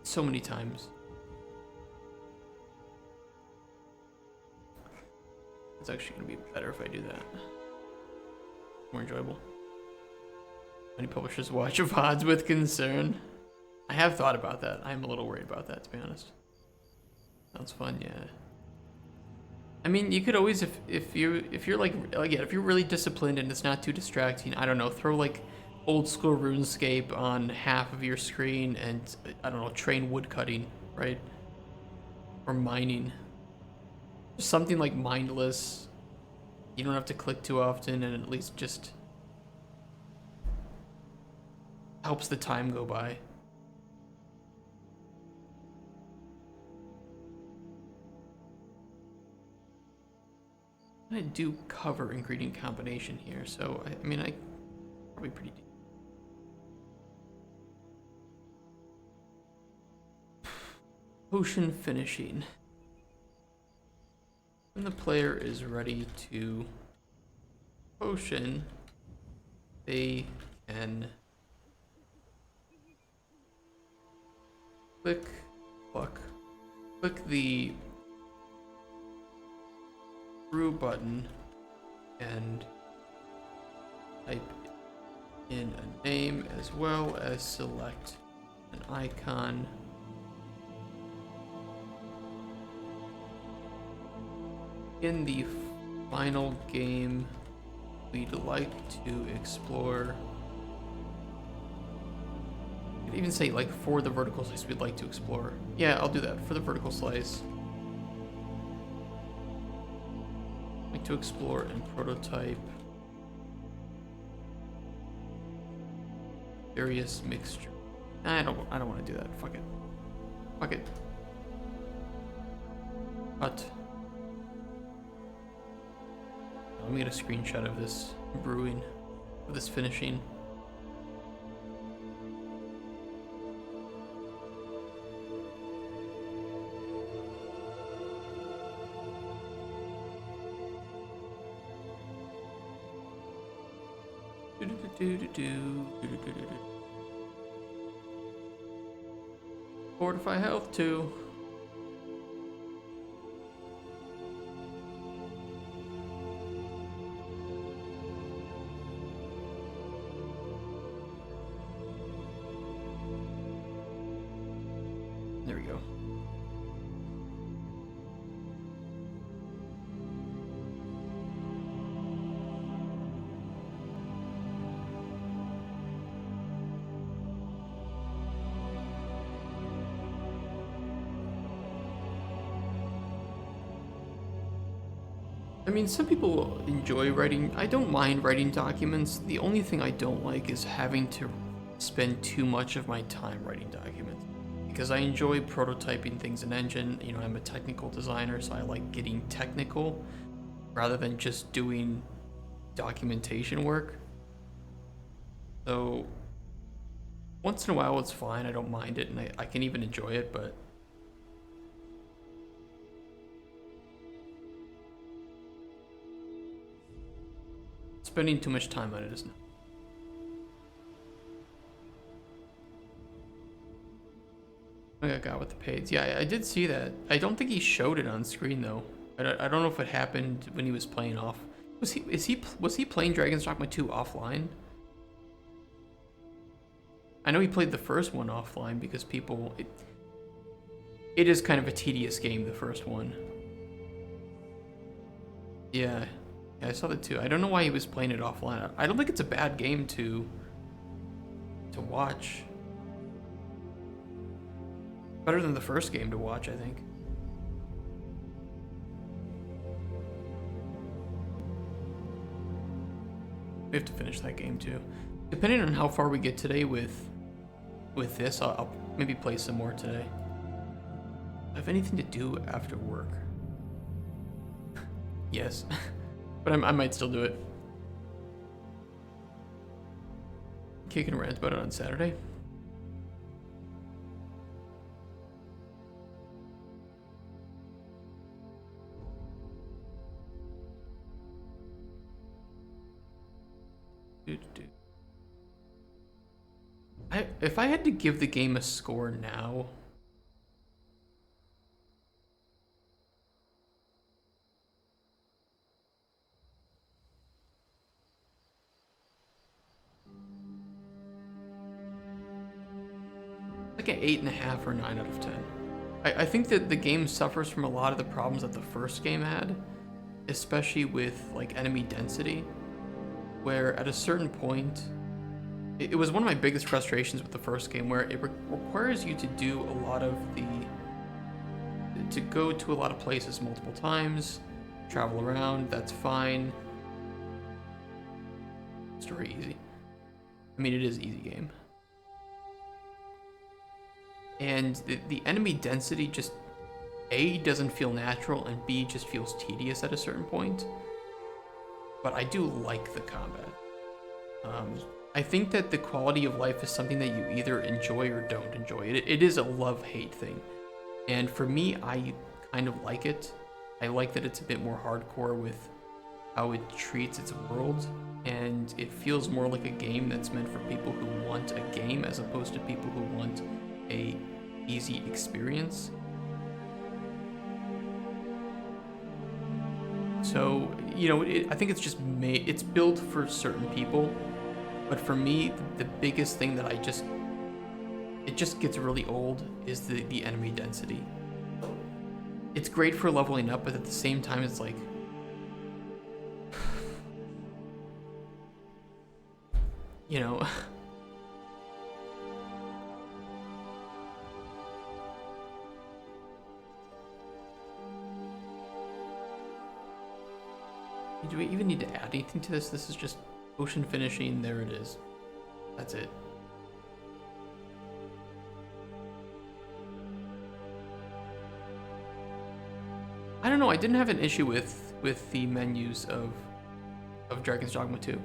so many times. It's actually gonna be better if I do that. More enjoyable. Many publishers watch VODs with concern. I have thought about that. I'm a little worried about that, to be honest. Sounds fun, yeah. I mean, you could always, if you're like yeah, if you're really disciplined and it's not too distracting, I don't know, throw like old school RuneScape on half of your screen and, I don't know, train woodcutting, right? Or mining. Just something like mindless. You don't have to click too often, and at least just helps the time go by. I do cover ingredient combination here, so I mean, I probably pretty deep. Potion finishing. When the player is ready to potion, they can click the brew button and type in a name, as well as select an icon. In the final game, we'd like to explore. You could even say, like, for the vertical slice, we'd like to explore. Yeah, I'll do that for the vertical slice. Like to explore and prototype various mixture. I don't want to do that. Fuck it. Fuck it. But let me get a screenshot of this brewing, of this finishing. Fortify health too. There we go. I mean, some people enjoy writing. I don't mind writing documents. The only thing I don't like is having to spend too much of my time writing documents. Because I enjoy prototyping things in Engine. You know, I'm a technical designer, so I like getting technical rather than just doing documentation work. So once in a while it's fine. I don't mind it, and I can even enjoy it, but spending too much time on it is not. I got with the paids. Yeah, I did see that. I don't think he showed it on screen though. I don't know if it happened when he was playing off. Was he playing Dragon's Dogma 2 offline? I know he played the first one offline because it is kind of a tedious game, the first one. Yeah, I saw that too. I don't know why he was playing it offline. I don't think it's a bad game to watch. Better than the first game to watch, I think. We have to finish that game too. Depending on how far we get today with this, I'll maybe play some more today. I have anything to do after work? Yes, but I might still do it. Kick and rant about it on Saturday. If I had to give the game a score now, like an 8.5 or 9 out of 10. I think that the game suffers from a lot of the problems that the first game had, especially with like enemy density, where at a certain point, it was one of my biggest frustrations with the first game, where it requires you to do a lot of to go to a lot of places multiple times, travel around, that's fine. Story easy. I mean, it is easy game. And the enemy density just, A, doesn't feel natural, and B, just feels tedious at a certain point. But I do like the combat. I think that the quality of life is something that you either enjoy or don't enjoy. It is a love-hate thing. And for me, I kind of like it. I like that it's a bit more hardcore with how it treats its world. And it feels more like a game that's meant for people who want a game as opposed to people who want a easy experience. So, you know, I think it's just it's built for certain people. But for me, the biggest thing that it just gets really old is the enemy density. It's great for leveling up, but at the same time, it's like, you know, do we even need to add anything to this? This is just potion finishing, there it is. That's it. I don't know, I didn't have an issue with the menus of Dragon's Dogma 2.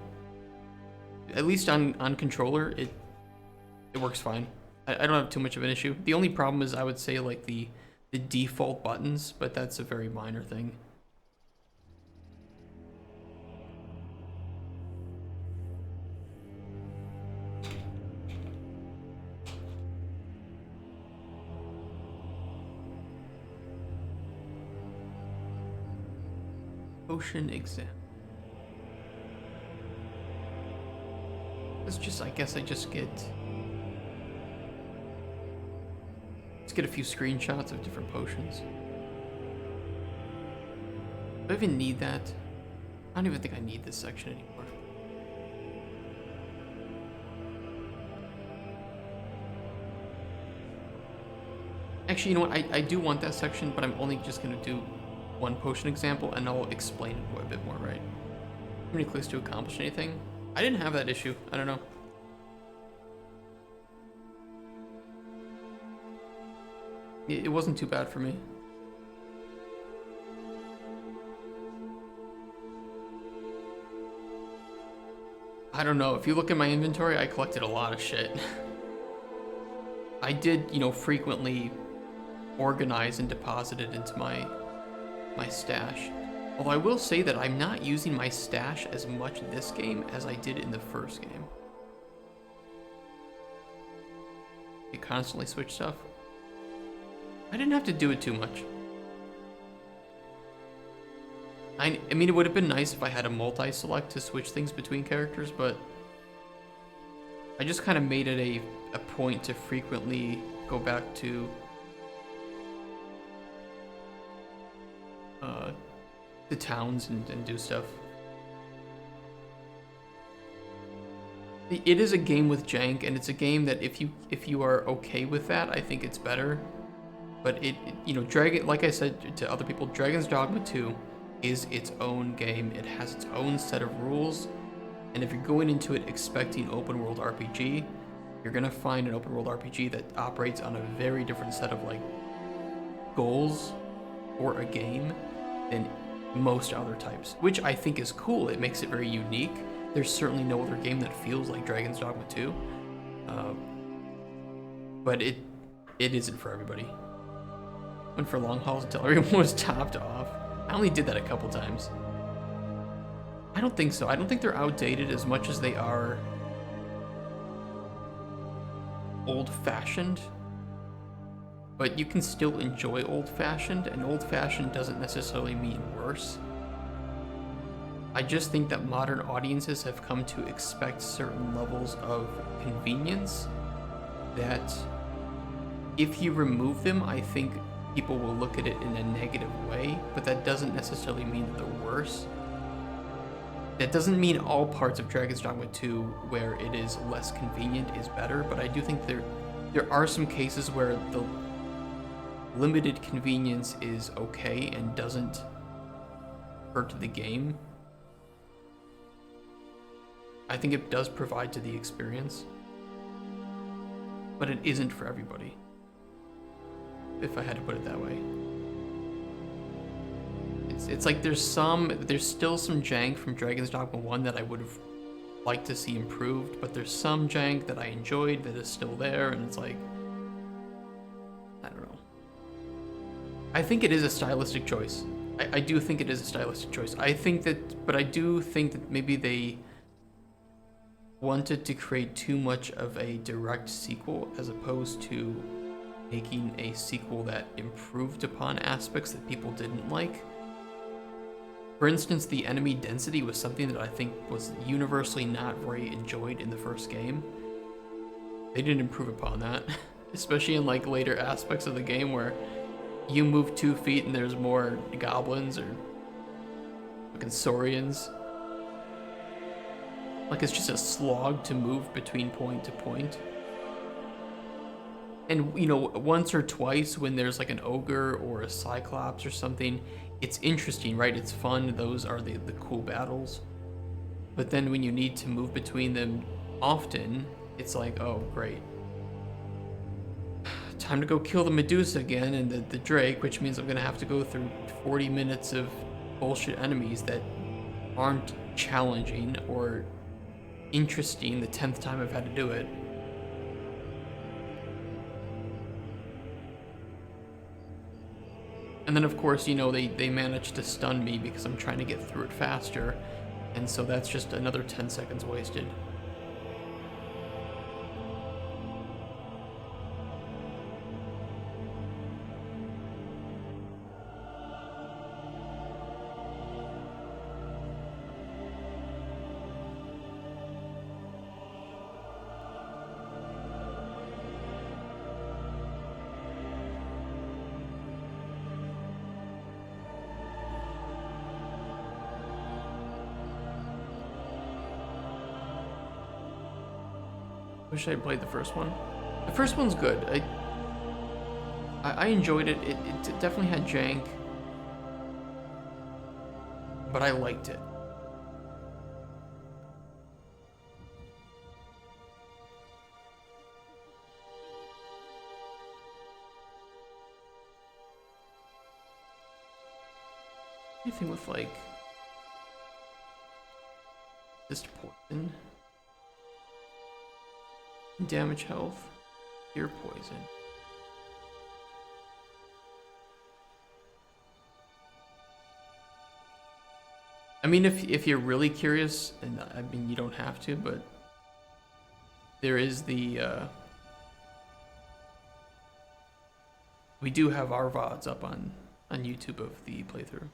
At least on controller, it works fine. I don't have too much of an issue. The only problem is, I would say, like the default buttons, but that's a very minor thing. Potion exam. It's just, I guess I just get a few screenshots of different potions. Do I even need that? I don't even think I need this section anymore. Actually, you know what? I do want that section, but I'm only just gonna do one potion example, and I'll explain it a bit more, right? How many clicks to accomplish anything? I didn't have that issue. I don't know. It wasn't too bad for me. I don't know. If you look at my inventory, I collected a lot of shit. I did, you know, frequently organize and deposit it into my stash. Although I will say that I'm not using my stash as much this game as I did in the first game. You constantly switch stuff. I didn't have to do it too much. I mean, it would have been nice if I had a multi-select to switch things between characters, but I just kind of made it a point to frequently go back to the towns and do stuff. It is a game with jank, and it's a game that if you are okay with that, I think it's better. But you know, like I said to other people, Dragon's Dogma 2 is its own game. It has its own set of rules, and if you're going into it expecting open world RPG, you're gonna find an open world RPG that operates on a very different set of like goals for a game than most other types, which I think is cool. It makes it very unique. There's certainly no other game that feels like Dragon's Dogma 2, but it isn't for everybody. Went for long hauls until everyone was topped off. I only did that a couple times. I don't think so. I don't think they're outdated as much as they are old-fashioned, but you can still enjoy old-fashioned, and old-fashioned doesn't necessarily mean worse. I just think that modern audiences have come to expect certain levels of convenience that if you remove them, I think people will look at it in a negative way, but that doesn't necessarily mean that they're worse. That doesn't mean all parts of Dragon's Dogma 2 where it is less convenient is better, but I do think there are some cases where the limited convenience is okay and doesn't hurt the game. I think it does provide to the experience, but it isn't for everybody, if I had to put it that way. It's like there's still some jank from Dragon's Dogma 1 that I would have liked to see improved, but there's some jank that I enjoyed that is still there, and it's like, I don't know. I think it is a stylistic choice. I do think it is a stylistic choice. I do think that maybe they wanted to create too much of a direct sequel as opposed to making a sequel that improved upon aspects that people didn't like. For instance, the enemy density was something that I think was universally not very enjoyed in the first game. They didn't improve upon that, especially in like later aspects of the game where you move 2 feet and there's more goblins or fucking saurians. Like it's just a slog to move between point to point. And you know, once or twice when there's like an ogre or a cyclops or something, it's interesting, right? It's fun. Those are the cool battles. But then when you need to move between them often, it's like, oh, great. Time to go kill the Medusa again and the Drake, which means I'm gonna have to go through 40 minutes of bullshit enemies that aren't challenging or interesting the 10th time I've had to do it. And then of course, you know, they managed to stun me because I'm trying to get through it faster, and so that's just another 10 seconds wasted. Wish I played the first one. The first one's good. I enjoyed it. It definitely had jank, but I liked it. Anything with like just poison. Damage health, ear poison. I mean, if you're really curious, and I mean you don't have to, but there is the We do have our VODs up on YouTube of the playthrough.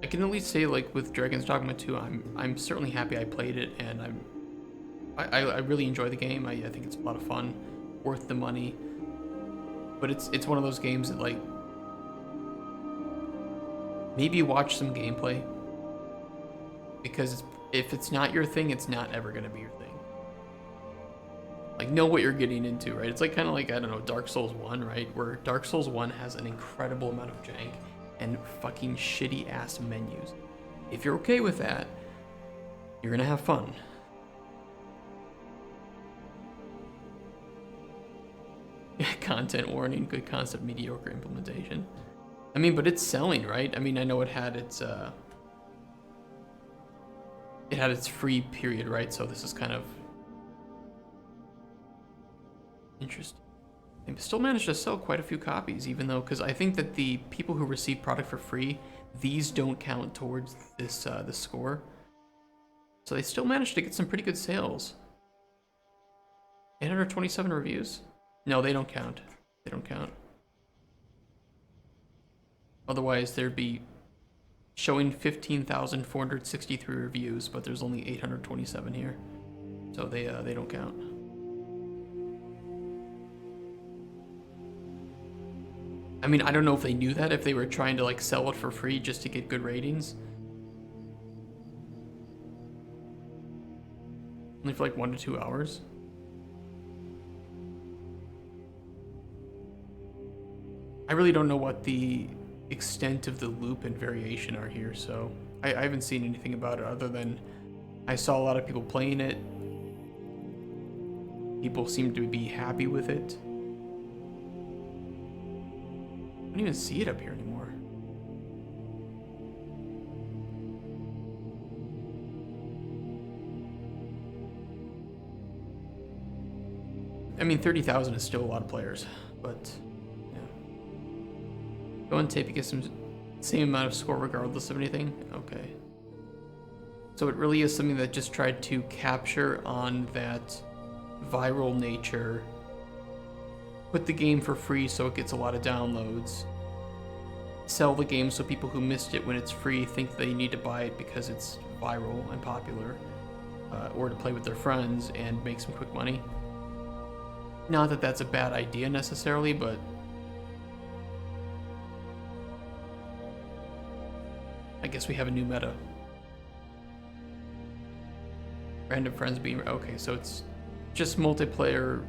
I can at least say, like, with Dragon's Dogma 2, I'm certainly happy I played it, and I really enjoy the game. I think it's a lot of fun, worth the money. But it's one of those games that, like, maybe watch some gameplay, because if it's not your thing, it's not ever gonna be your thing. Like, know what you're getting into, right? It's like kind of like, I don't know, Dark Souls 1, right? Where Dark Souls 1 has an incredible amount of jank and fucking shitty ass menus. If you're okay with that, you're gonna have fun. Content warning, good concept, mediocre implementation. I mean, but it's selling, right? I mean, I know it had its free period, right? So this is kind of interesting. They still managed to sell quite a few copies, even though, because I think that the people who receive product for free, these don't count towards this this score. So they still managed to get some pretty good sales. 827 reviews? No, they don't count. They don't count. Otherwise, there'd be showing 15,463 reviews, but there's only 827 here. So they don't count. I mean, I don't know if they knew that, if they were trying to, like, sell it for free just to get good ratings. Only for like 1 to 2 hours. I really don't know what the extent of the loop and variation are here, so I haven't seen anything about it other than I saw a lot of people playing it. People seem to be happy with it. I don't even see it up here anymore. I mean, 30,000 is still a lot of players, but yeah. Go and tape, you get some same amount of score regardless of anything. Okay. So it really is something that just tried to capture on that viral nature. Put the game for free so it gets a lot of downloads. Sell the game so people who missed it when it's free think they need to buy it because it's viral and popular, or to play with their friends and make some quick money. Not that that's a bad idea necessarily, but I guess we have a new meta. Random friends being okay, so it's just multiplayer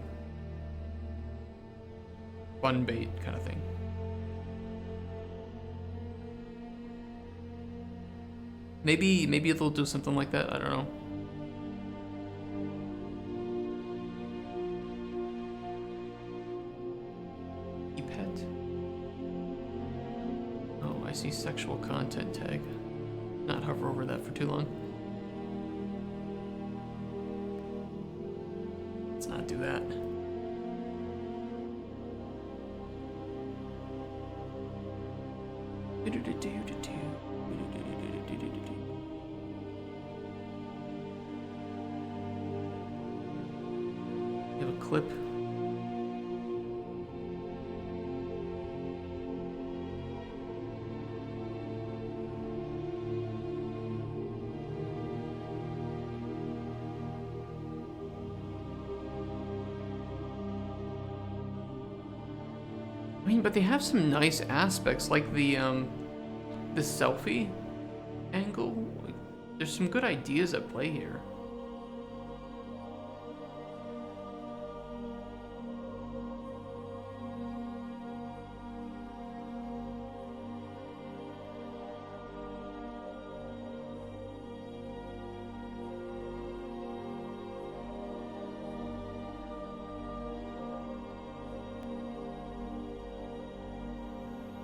fun bait kind of thing. Maybe they'll do something like that, I don't know. E-pet. Oh, I see sexual content tag. Not hover over that for too long. Let's not do that. You have a clip. I mean, but they have some nice aspects, like the selfie. angle. Like, there's some good ideas at play here.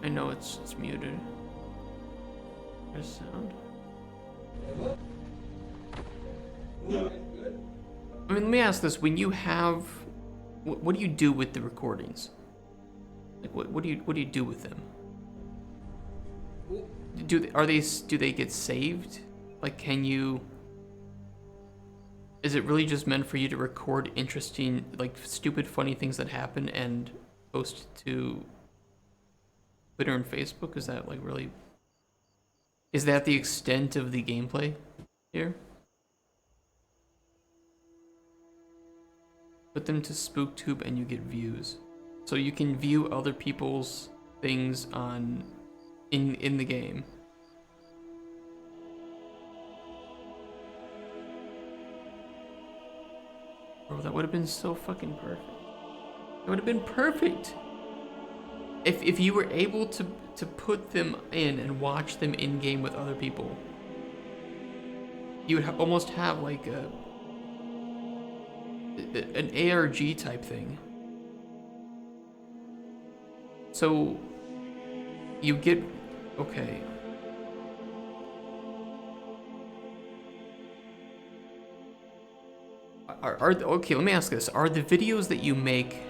I know it's muted. There's sound. I mean, let me ask this: when you have, what do you do with the recordings? Like, what do you do with them? Do they get saved? Like, can you? Is it really just meant for you to record interesting, like, stupid, funny things that happen and post to Twitter and Facebook? Is that, like, really? Is that the extent of the gameplay here? Put them to SpookTube and you get views. So you can view other people's things in the game. Bro, that would have been so fucking perfect. It would have been perfect. If you were able to put them in and watch them in game with other people, you would almost have like an ARG type thing. So you get, okay. Okay, let me ask this. Are the videos that you make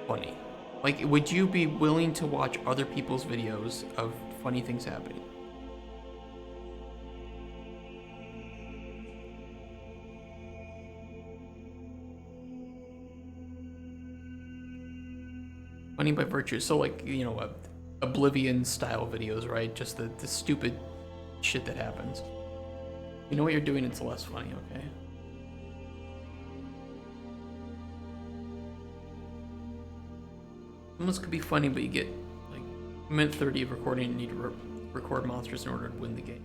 funny? Like, would you be willing to watch other people's videos of funny things happening? Funny by virtue, so like, you know, Oblivion style videos, right? Just the stupid shit that happens. You know what you're doing, it's less funny, okay? Almost could be funny, but you get like a minute 30 of recording and you need to record monsters in order to win the game.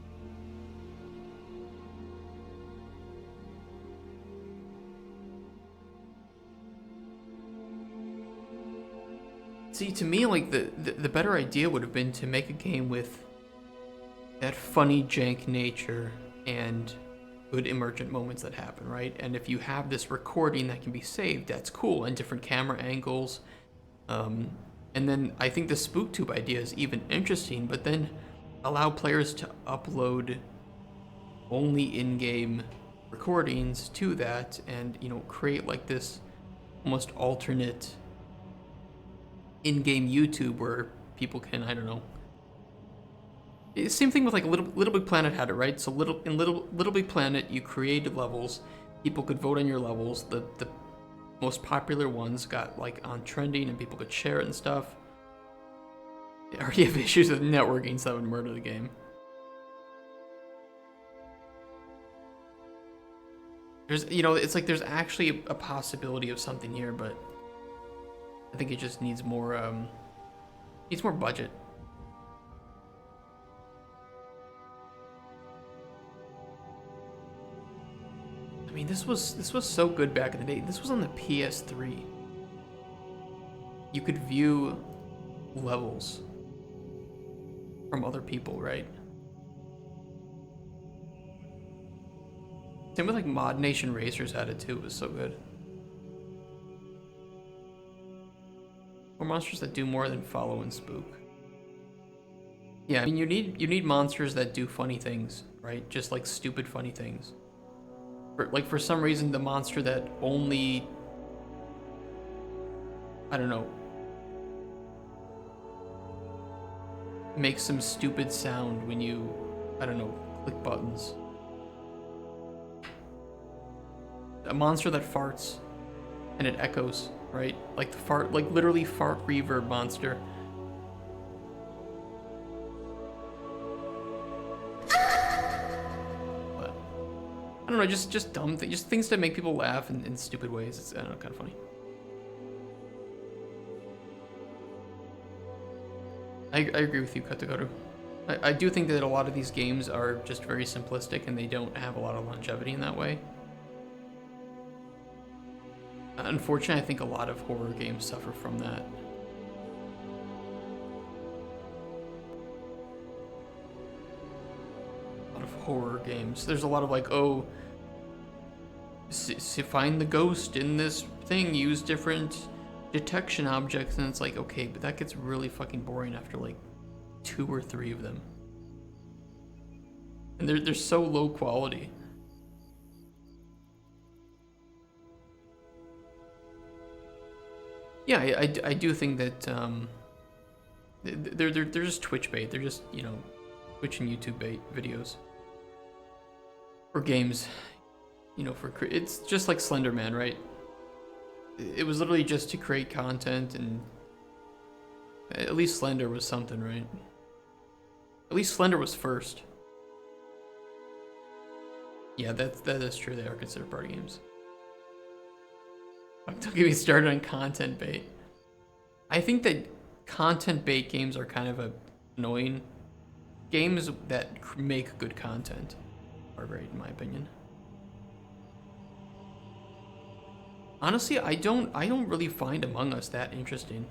See, to me, like, the better idea would have been to make a game with that funny jank nature and good emergent moments that happen, right? And if you have this recording that can be saved, that's cool, and different camera angles. And then I think the SpookTube idea is even interesting, but then allow players to upload only in-game recordings to that and, you know, create like this almost alternate in-game YouTube where people can, I don't know. Same thing with like Little Big Planet had it, right? So Little Big Planet, you created levels, people could vote on your levels, the most popular ones got like on trending and people could share it and stuff. They already have issues with networking, so that would murder the game. There's, you know, it's like there's actually a possibility of something here, but I think it just needs more budget. I mean, this was so good back in the day. This was on the PS3. You could view levels from other people, right? Same with like Mod Nation Racers had it too. It was so good. Or monsters that do more than follow and spook. Yeah, I mean, you need monsters that do funny things, right? Just like stupid funny things. For some reason, the monster that only, I don't know, makes some stupid sound when you, I don't know, click buttons. A monster that farts and it echoes, right? Like the fart, like literally fart reverb monster. I don't know, just dumb things, just things that make people laugh in stupid ways. It's, I don't know, kind of funny. I agree with you, Katagoru. I do think that a lot of these games are just very simplistic and they don't have a lot of longevity in that way. Unfortunately, I think a lot of horror games suffer from that. A lot of horror games. There's a lot of like, oh, find the ghost in this thing, use different detection objects, and it's like, okay, but that gets really fucking boring after like 2 or 3 of them. And they're so low quality. Yeah, I do think that they're just Twitch bait. They're just, you know, Twitch and YouTube bait videos or games. You know, it's just like Slender Man, right? It was literally just to create content, and at least Slender was something, right? At least Slender was first. Yeah, that is true. They are considered party games. Don't get me started on content bait. I think that content bait games are kind of annoying. Games that make good content are great, in my opinion. Honestly, I don't really find Among Us that interesting.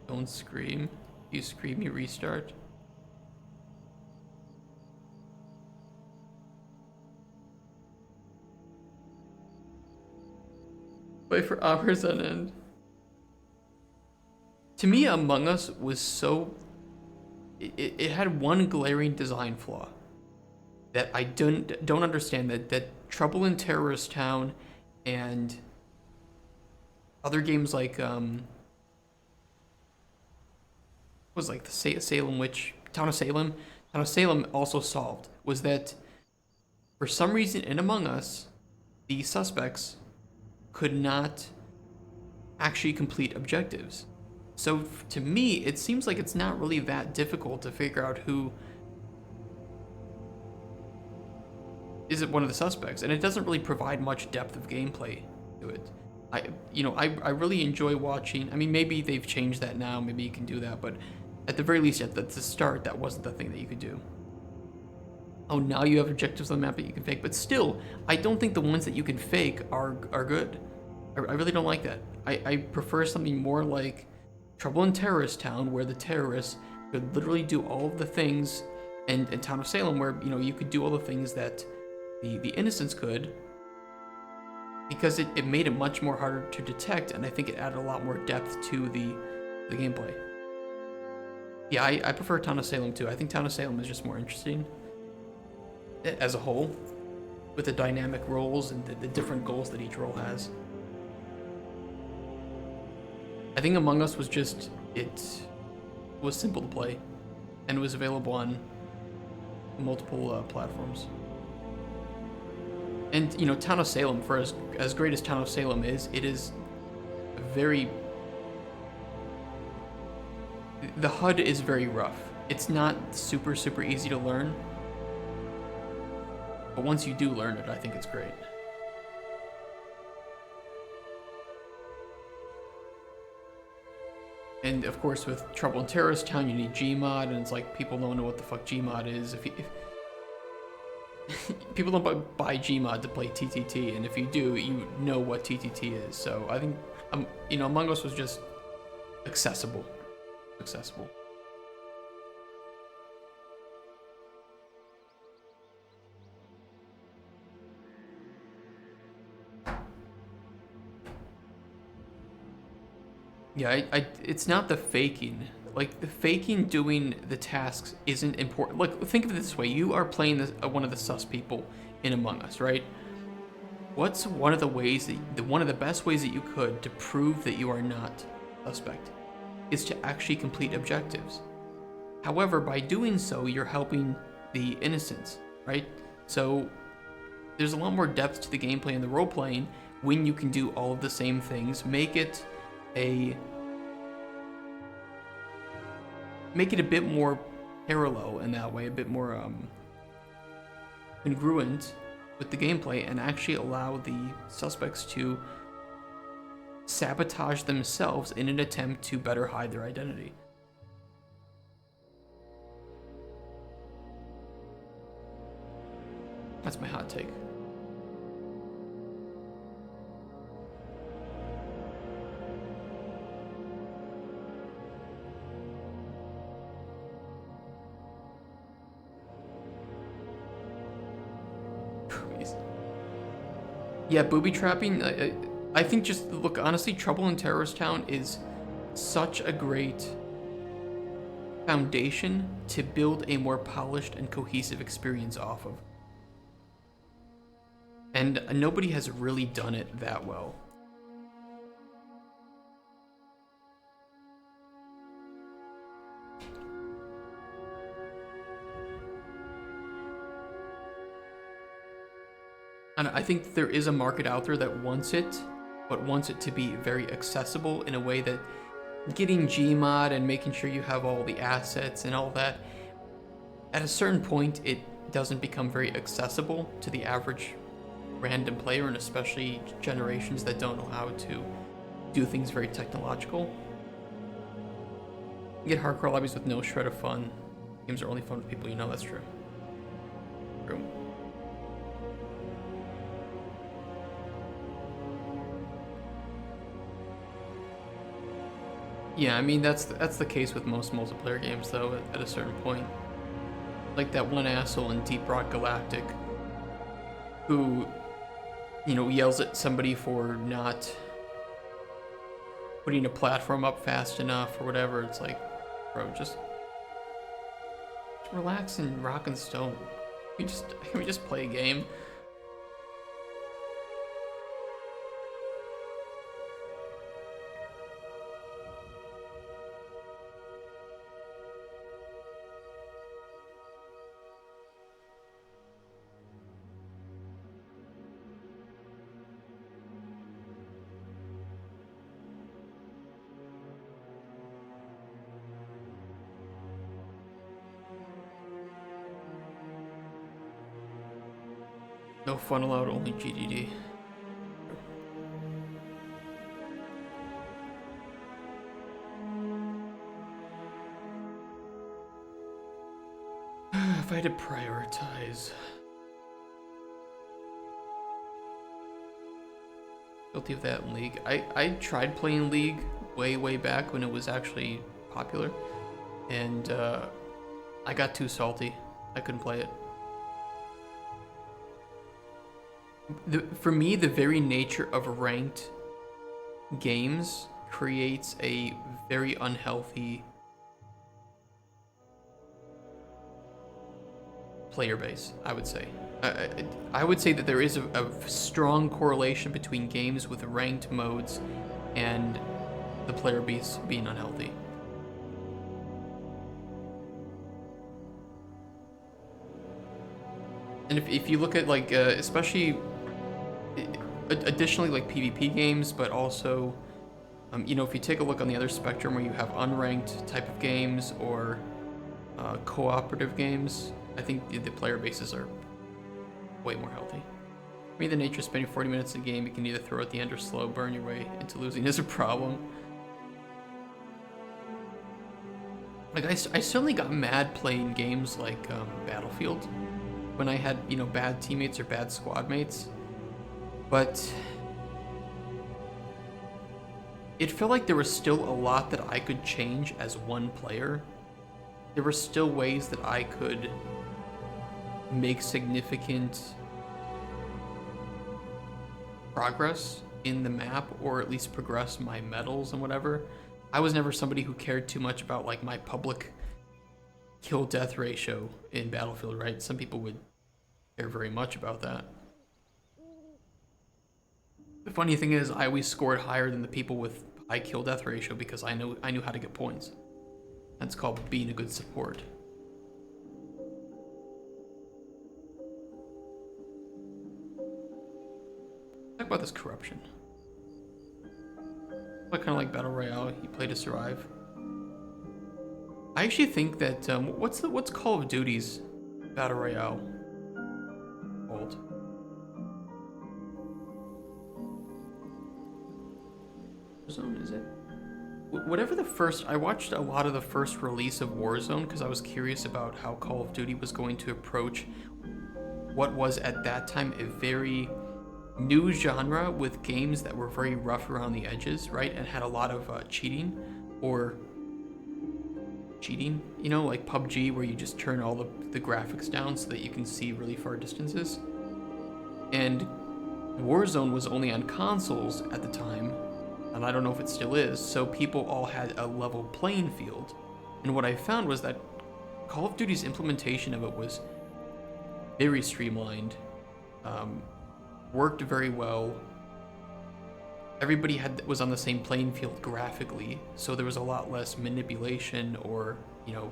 Don't scream. If you scream, you restart. Play for hours on end. To me, Among Us was so... It had one glaring design flaw that I don't understand, that Trouble in Terrorist Town and other games like was like the Salem Witch, Town of Salem also solved, was that for some reason in Among Us, the suspects could not actually complete objectives. So to me, it seems like it's not really that difficult to figure out who is one of the suspects, and it doesn't really provide much depth of gameplay to it. I really enjoy watching. I mean, maybe they've changed that now. Maybe you can do that, but at the very least, at the start, that wasn't the thing that you could do. Oh, now you have objectives on the map that you can fake, but still, I don't think the ones that you can fake are good. I really don't like that. I prefer something more like Trouble in Terrorist Town, where the terrorists could literally do all of the things, and Town of Salem, where, you know, you could do all the things that the innocents could, because it made it much more harder to detect, and I think it added a lot more depth to the gameplay. Yeah, I prefer Town of Salem too. I think Town of Salem is just more interesting as a whole, with the dynamic roles and the different goals that each role has. I think Among Us was just, it was simple to play, and it was available on multiple platforms. And, you know, Town of Salem, for as great as Town of Salem is, it is very... The HUD is very rough. It's not super easy to learn. But once you do learn it, I think it's great. And of course, with Trouble in Terrorist Town, you need Gmod, and it's like people don't know what the fuck Gmod is. If people don't buy Gmod to play TTT, and if you do, you know what TTT is. So I think, you know, Among Us was just accessible. Yeah, it's not the faking. Like, the faking doing the tasks isn't important. Like, think of it this way. You are playing one of the sus people in Among Us, right? What's one of the ways one of the best ways that you could to prove that you are not suspect is to actually complete objectives. However, by doing so, you're helping the innocents, right? So there's a lot more depth to the gameplay and the role-playing when you can do all of the same things. Make it a bit more parallel in that way, a bit more congruent with the gameplay, and actually allow the suspects to sabotage themselves in an attempt to better hide their identity. That's my hot take. Yeah, booby trapping, I think just, look, honestly, Trouble in Terrorist Town is such a great foundation to build a more polished and cohesive experience off of. And nobody has really done it that well. And I think there is a market out there that wants it, but wants it to be very accessible in a way that getting Gmod and making sure you have all the assets and all that, at a certain point it doesn't become very accessible to the average random player, and especially generations that don't know how to do things very technological. You get hardcore lobbies with no shred of fun. Games are only fun with people you know. That's true. True. Yeah, I mean, that's the case with most multiplayer games, though, at a certain point. Like that one asshole in Deep Rock Galactic who, you know, yells at somebody for not putting a platform up fast enough or whatever. It's like, bro, just relax and rock and stone. Can we just play a game? No fun allowed, only GDD. If I had to prioritize... Guilty of that in League. I tried playing League way back when it was actually popular, and I got too salty. I couldn't play it. For me, the very nature of ranked games creates a very unhealthy player base, I would say. I would say that there is a strong correlation between games with ranked modes and the player base being unhealthy. And if you look at, like, especially, additionally, like PvP games, but also, you know, if you take a look on the other spectrum where you have unranked type of games or cooperative games, I think the player bases are way more healthy. For me, the nature of spending 40 minutes in a game you can either throw at the end or slow burn your way into losing is a problem. Like, I certainly got mad playing games like Battlefield when I had, you know, bad teammates or bad squad mates, but it felt like there was still a lot that I could change as one player. There were still ways that I could make significant progress in the map, or at least progress my medals and whatever. I was never somebody who cared too much about, like, my public kill death ratio in Battlefield, right? Some people would care very much about that. The funny thing is, I always scored higher than the people with high kill death ratio because I knew how to get points. That's called being a good support. Talk about this corruption. But kind of like Battle Royale, you play to survive. I actually think that what's Call of Duty's Battle Royale called? Warzone, is it? Whatever the first, I watched a lot of the first release of Warzone because I was curious about how Call of Duty was going to approach what was at that time a very new genre with games that were very rough around the edges, right? And had a lot of cheating, you know, like PUBG, where you just turn all the graphics down so that you can see really far distances. And Warzone was only on consoles at the time, and I don't know if it still is, so people all had a level playing field. And what I found was that Call of Duty's implementation of it was very streamlined, worked very well. Everybody was on the same playing field graphically, so there was a lot less manipulation or, you know,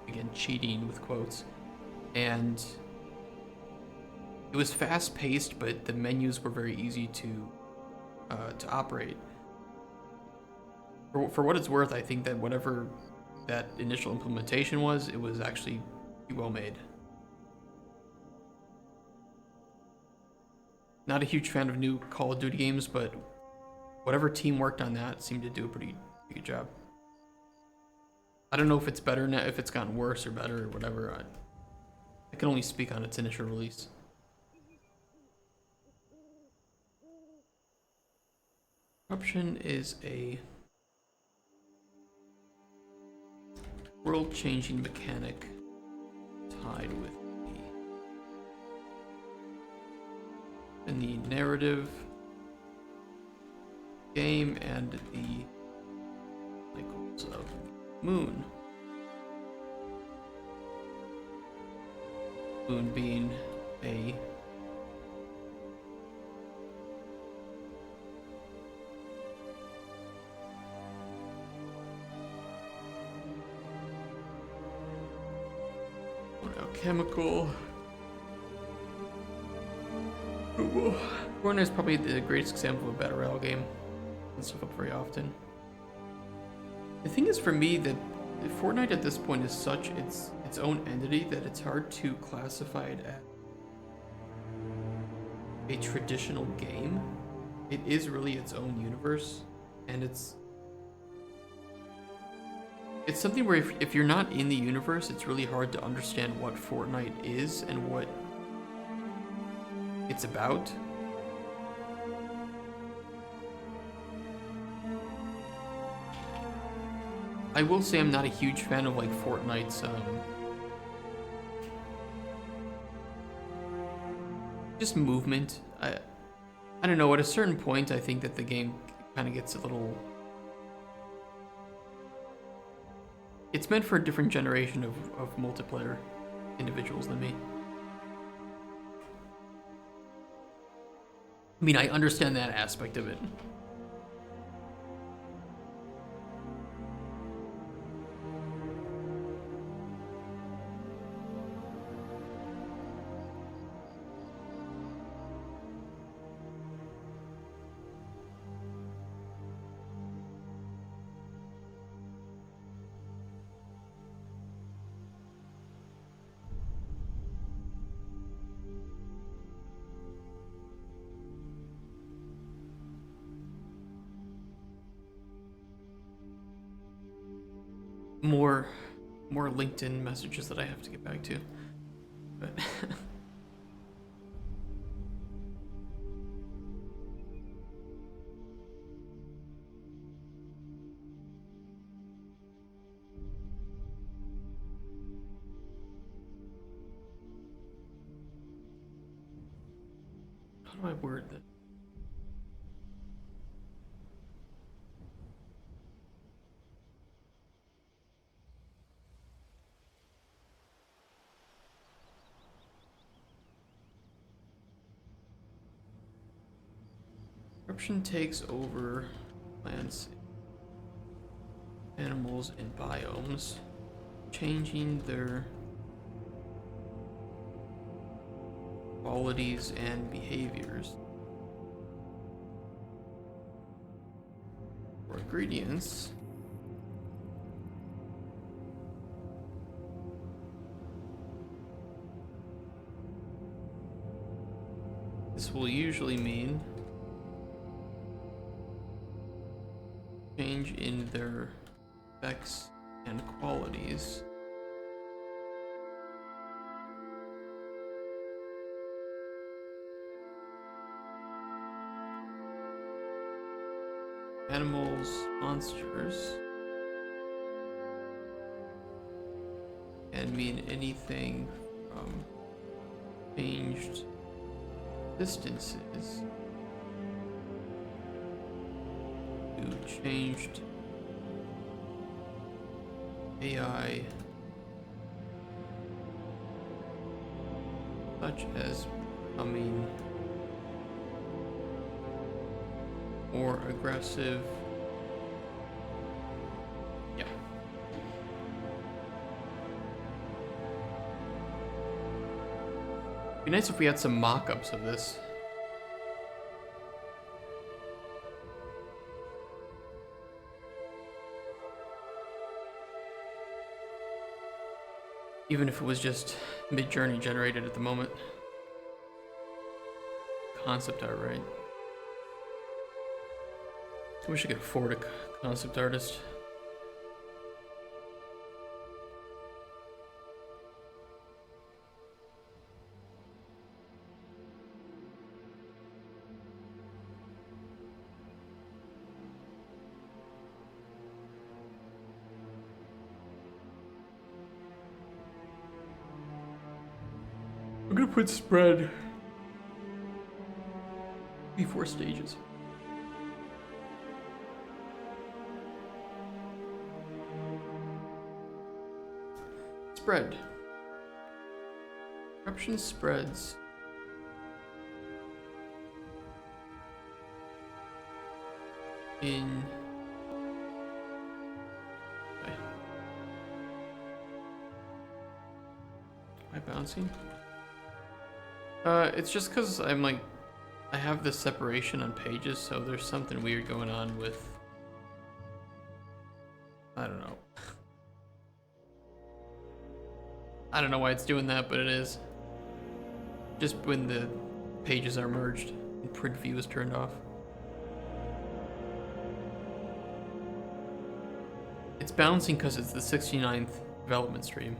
again, cheating with quotes. And it was fast-paced, but the menus were very easy to operate. For what it's worth, I think that whatever that initial implementation was, it was actually pretty well made. Not a huge fan of new Call of Duty games, but whatever team worked on that seemed to do a pretty good job. I don't know if it's better now, if it's gotten worse or better or whatever. I can only speak on its initial release. Corruption is a world-changing mechanic tied with in the narrative game and the cycles of Moon. Moon being a chemical. Fortnite is probably the greatest example of a battle royale game. And stuff up very often. The thing is, for me, that Fortnite at this point is such its own entity that it's hard to classify it as a traditional game. It is really its own universe, and it's something where if you're not in the universe, it's really hard to understand what Fortnite is and what it's about. I will say I'm not a huge fan of like Fortnite's just movement. I don't know, at a certain point I think that the game kind of gets a little, it's meant for a different generation of multiplayer individuals than me. I mean, I understand that aspect of it. More LinkedIn messages that I have to get back to, but how do I word that? Corruption takes over plants, animals, and biomes, changing their qualities and behaviors. For ingredients, this will usually mean change in their specs and qualities. Animals, monsters, can mean anything from changed distances to changed AI, such as becoming more aggressive. Yeah. Be nice if we had some mock-ups of this. Even if it was just mid-journey generated at the moment. Concept art, right? I wish I could afford a concept artist. I'm gonna put spread before stages. Spread. Corruption spreads. In... Okay. Am I bouncing? It's just because I'm like, I have this separation on pages, so there's something weird going on with, I don't know. I don't know why it's doing that, but it is. Just when the pages are merged and print view is turned off. It's bouncing because it's the 69th development stream.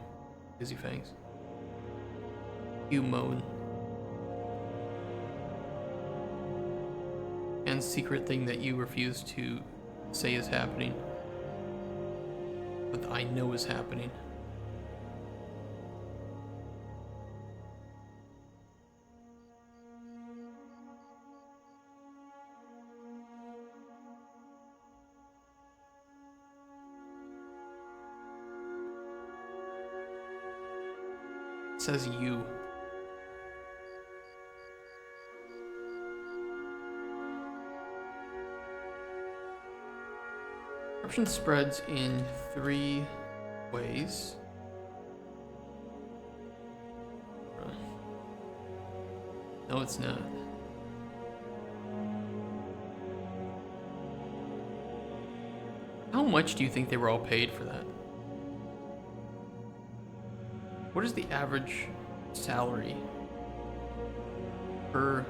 Busy Fangs. You moan. And secret thing that you refuse to say is happening, but I know is happening. It says you. Corruption spreads in 3 ways. No, it's not. How much do you think they were all paid for that? What is the average salary per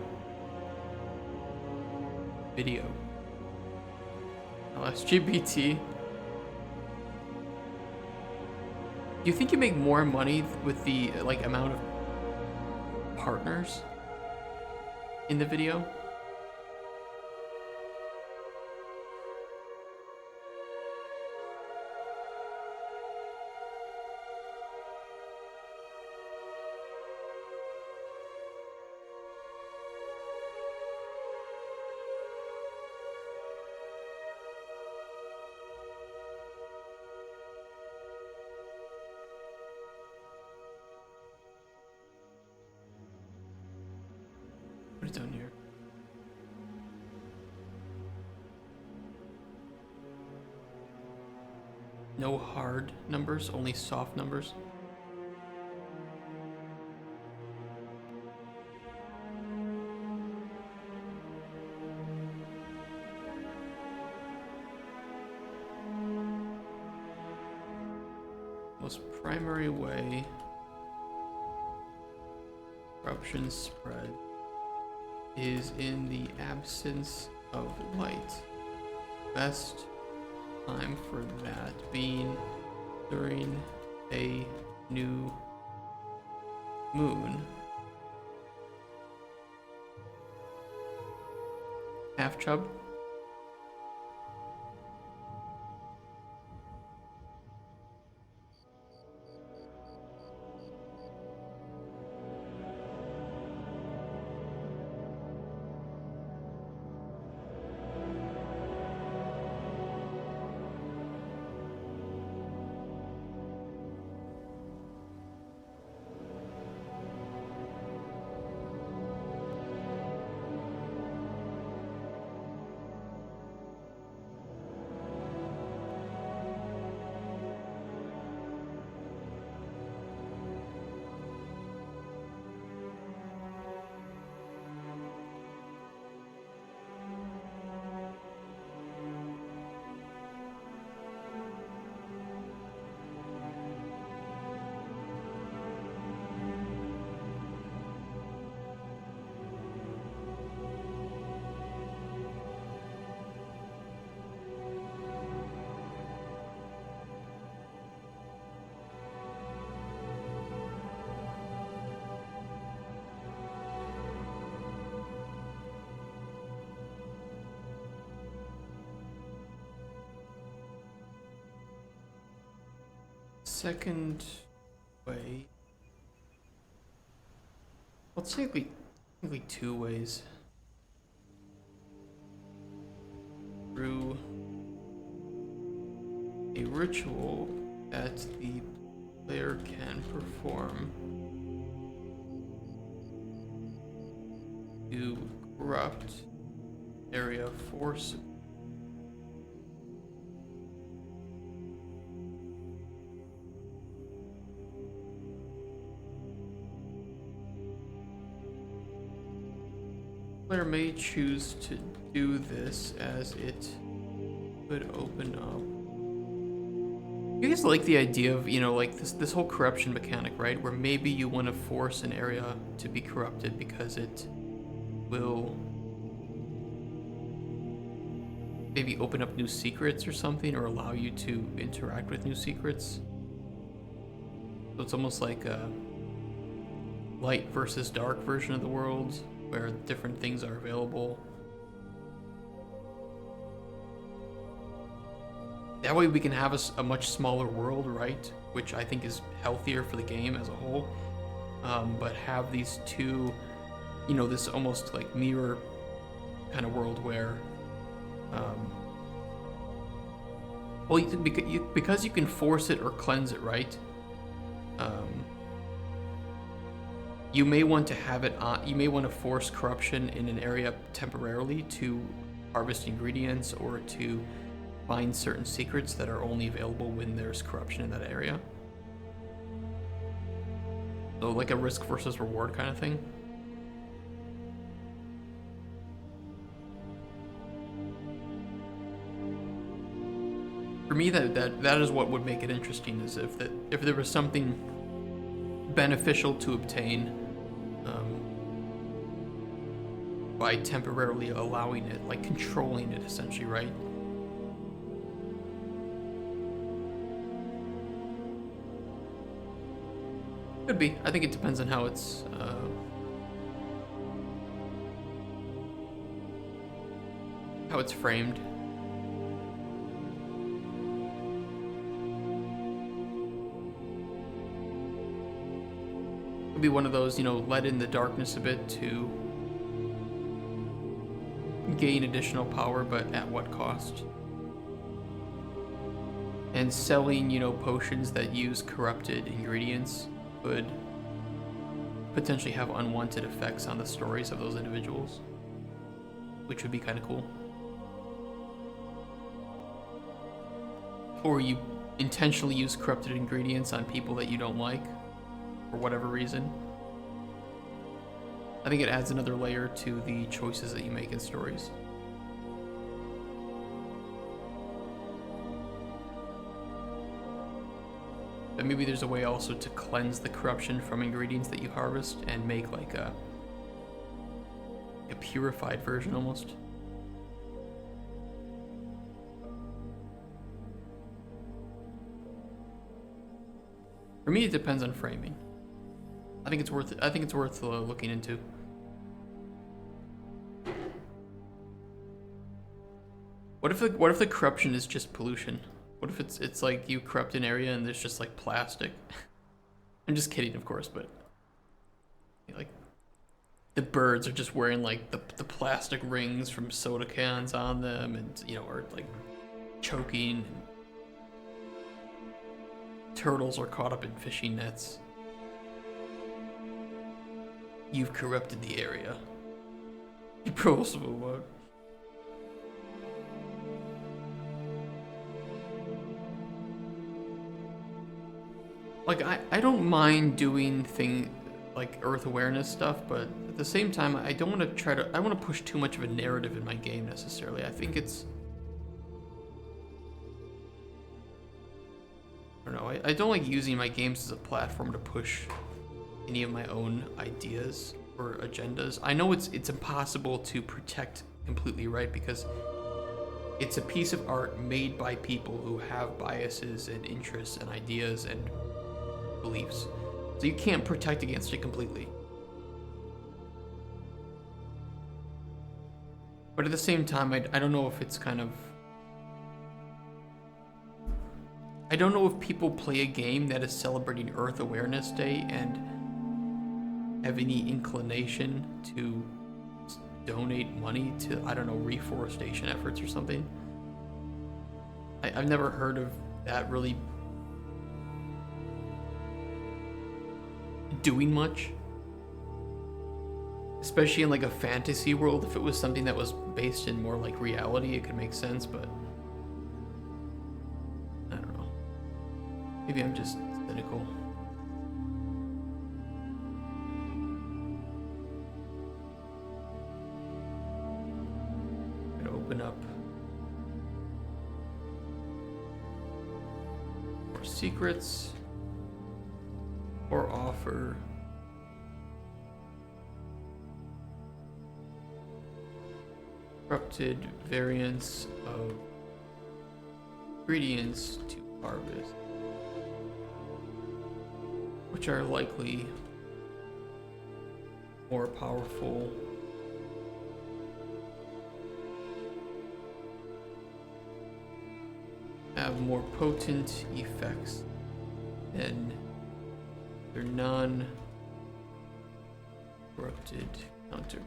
video? LGBT. Do you think you make more money with the like amount of partners in the video? Put it down here. No hard numbers, only soft numbers. Most primary way corruption spread is in the absence of light. Best time for that being during a new moon. Half chub. Second way. Well, it's technically two ways. Through a ritual that the player can perform to corrupt area force. Player may choose to do this as it could open up. You guys like the idea of, like this whole corruption mechanic, right? Where maybe you want to force an area to be corrupted because it will maybe open up new secrets or something, or allow you to interact with new secrets. So it's almost like a light versus dark version of the world, where different things are available. That way we can have a much smaller world, right? Which I think is healthier for the game as a whole. But have these two, this almost like mirror kind of world where, because you can force it or cleanse it, right? You may want to have it on, you may want to force corruption in an area temporarily to harvest ingredients or to find certain secrets that are only available when there's corruption in that area. So like a risk versus reward kind of thing. For me, that is what would make it interesting, is if there was something beneficial to obtain by temporarily allowing it, like controlling it essentially, right? Could be. I think it depends on how it's framed. Could be one of those, let in the darkness a bit to gain additional power, but at what cost? And selling, potions that use corrupted ingredients could potentially have unwanted effects on the stories of those individuals, which would be kind of cool. Or you intentionally use corrupted ingredients on people that you don't like for whatever reason. I think it adds another layer to the choices that you make in stories. But maybe there's a way also to cleanse the corruption from ingredients that you harvest and make like a purified version almost. For me, it depends on framing. I think it's worth it. I think it's worth looking into. What if the corruption is just pollution? What if it's like you corrupt an area and there's just like plastic? I'm just kidding, of course, but like the birds are just wearing like the plastic rings from soda cans on them, and you know, or like choking. And turtles are caught up in fishing nets. You've corrupted the area. You possible mode. Like I don't mind doing like Earth awareness stuff, but at the same time I don't want to I want to push too much of a narrative in my game necessarily. I think it's I don't know, I don't like using my games as a platform to push any of my own ideas or agendas. I know it's impossible to protect completely, right? Because it's a piece of art made by people who have biases and interests and ideas and beliefs. So you can't protect against it completely. But at the same time, I don't know if it's kind of... I don't know if people play a game that is celebrating Earth Awareness Day and have any inclination to donate money to, I don't know, reforestation efforts or something. I've never heard of that really doing much. Especially in like a fantasy world. If it was something that was based in more like reality, it could make sense, but I don't know. Maybe I'm just cynical. I'm gonna open up more secrets or offer corrupted variants of ingredients to harvest, which are likely more powerful have more potent effects than their non-corrupted counter.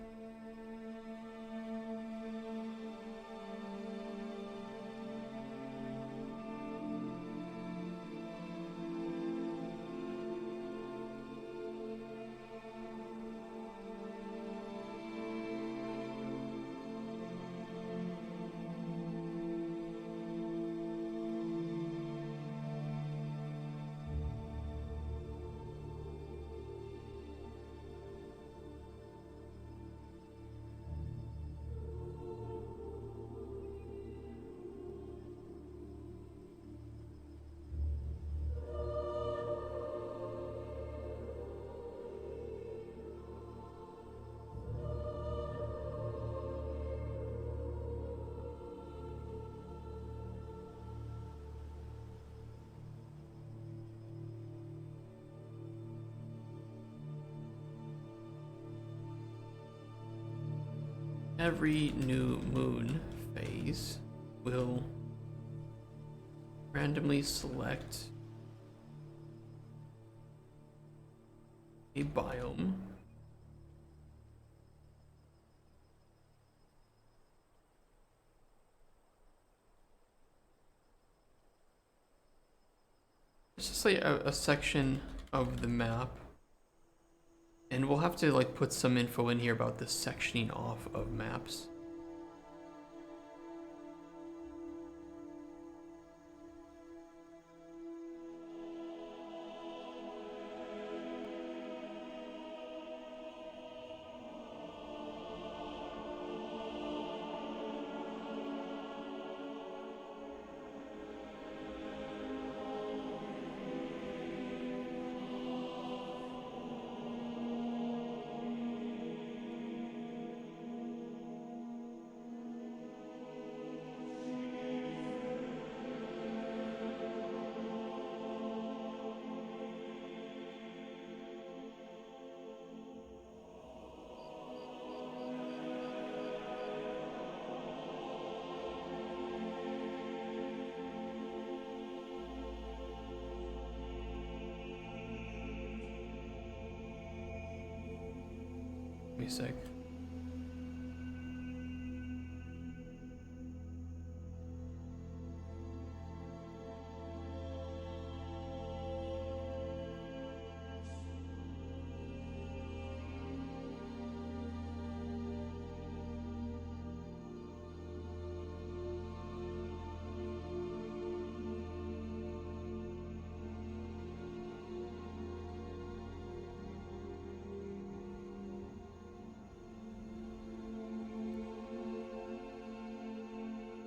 Every new moon phase will randomly select a biome it's just like a section of the map. And we'll have to like put some info in here about the sectioning off of maps. me sick.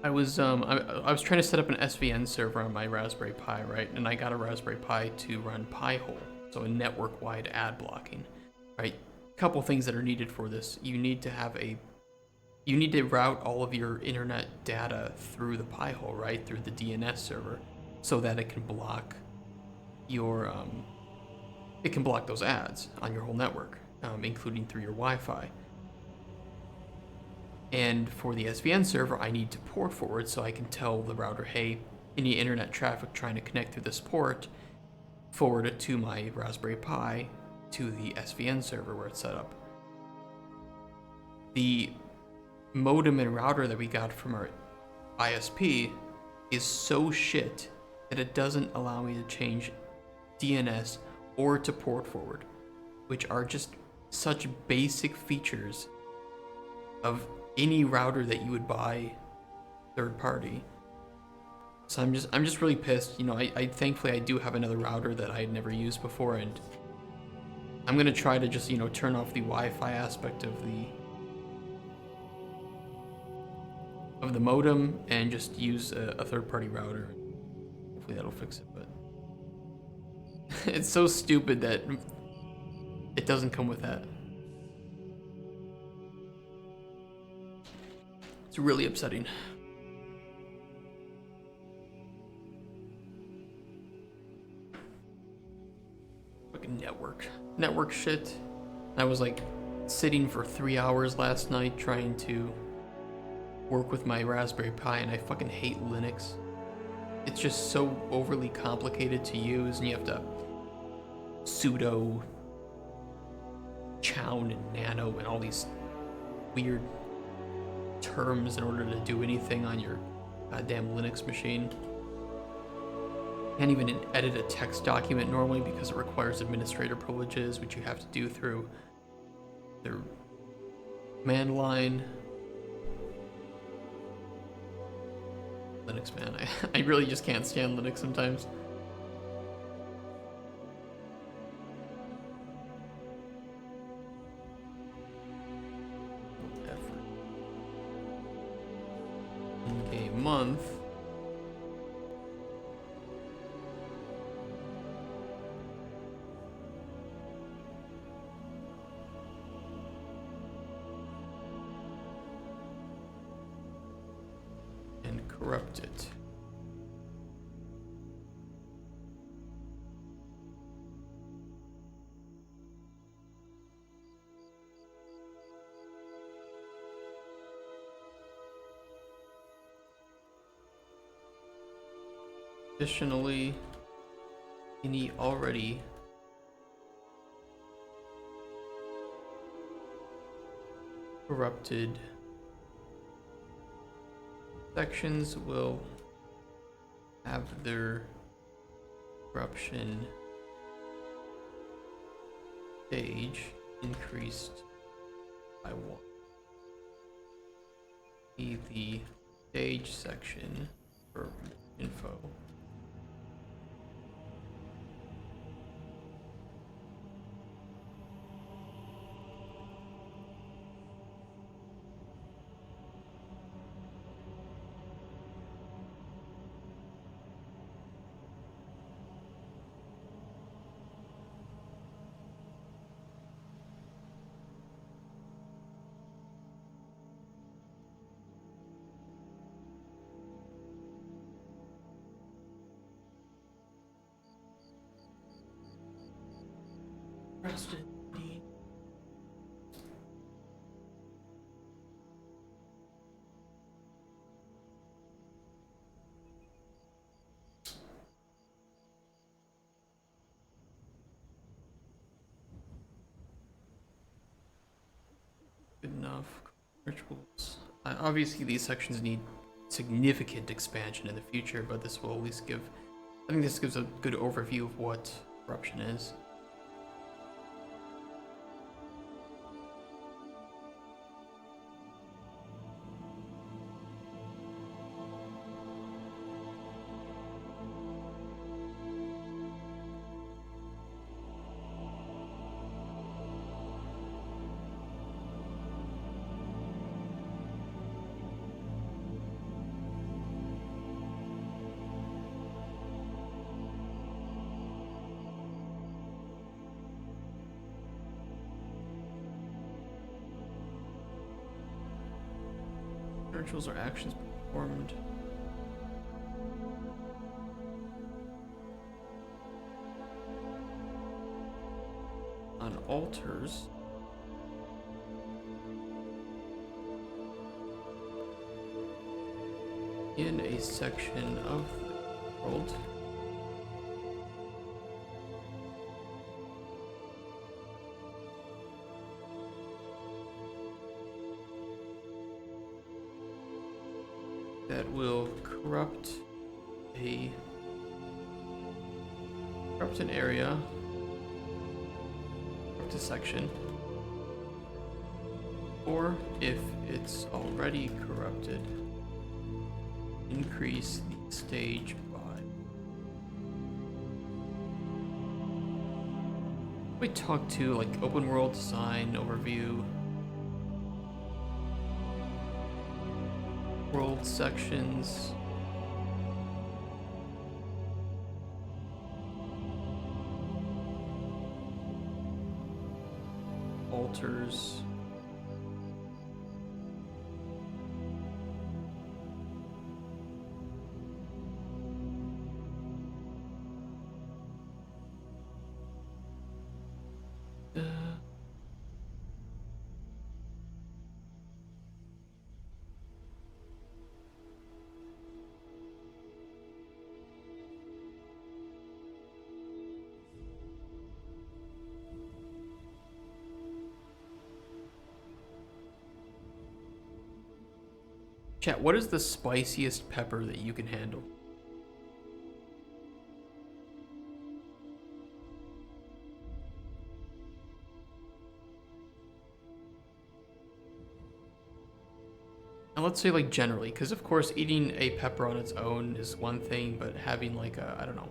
I was trying to set up an SVN server on my Raspberry Pi, right? And I got a Raspberry Pi to run Pi-hole, so a network-wide ad blocking, right? Couple things that are needed for this. You need to route all of your internet data through the Pi-hole, right? Through the DNS server, so that it can block your it can block those ads on your whole network, including through your Wi-Fi. And for the SVN server, I need to port forward so I can tell the router, hey, any internet traffic trying to connect through this port, forward it to my Raspberry Pi to the SVN server where it's set up. The modem and router that we got from our ISP is so shit that it doesn't allow me to change DNS or to port forward, which are just such basic features of any router that you would buy third party. So I'm just really pissed. You know, I thankfully I do have another router that I had never used before, and I'm gonna try to just, you know, turn off the Wi-Fi aspect of the modem and just use a third-party router. Hopefully that'll fix it, but it's so stupid that it doesn't come with that. It's really upsetting. Fucking network shit. I was like sitting for 3 hours last night trying to work with my Raspberry Pi, and I fucking hate Linux. It's just so overly complicated to use, and you have to sudo chown and nano and all these weird terms in order to do anything on your goddamn Linux machine. Can't even edit a text document normally because it requires administrator privileges, which you have to do through their command line. Linux, man, I really just can't stand Linux sometimes. In-game month. And corrupt it. Additionally, any already corrupted sections will have their corruption stage increased by 1. See the stage section for info. Rusted. of rituals. Obviously, these sections need significant expansion in the future, but this will at least give. I think this gives a good overview of what corruption is. Rituals are actions performed on altars in a section of the world that will corrupt an area, corrupt a section, or if it's already corrupted, increase the stage by. We talk to like open world design overview, world sections, altars, Chat, what is the spiciest pepper that you can handle? And let's say like generally, because of course eating a pepper on its own is one thing, but having like a, I don't know,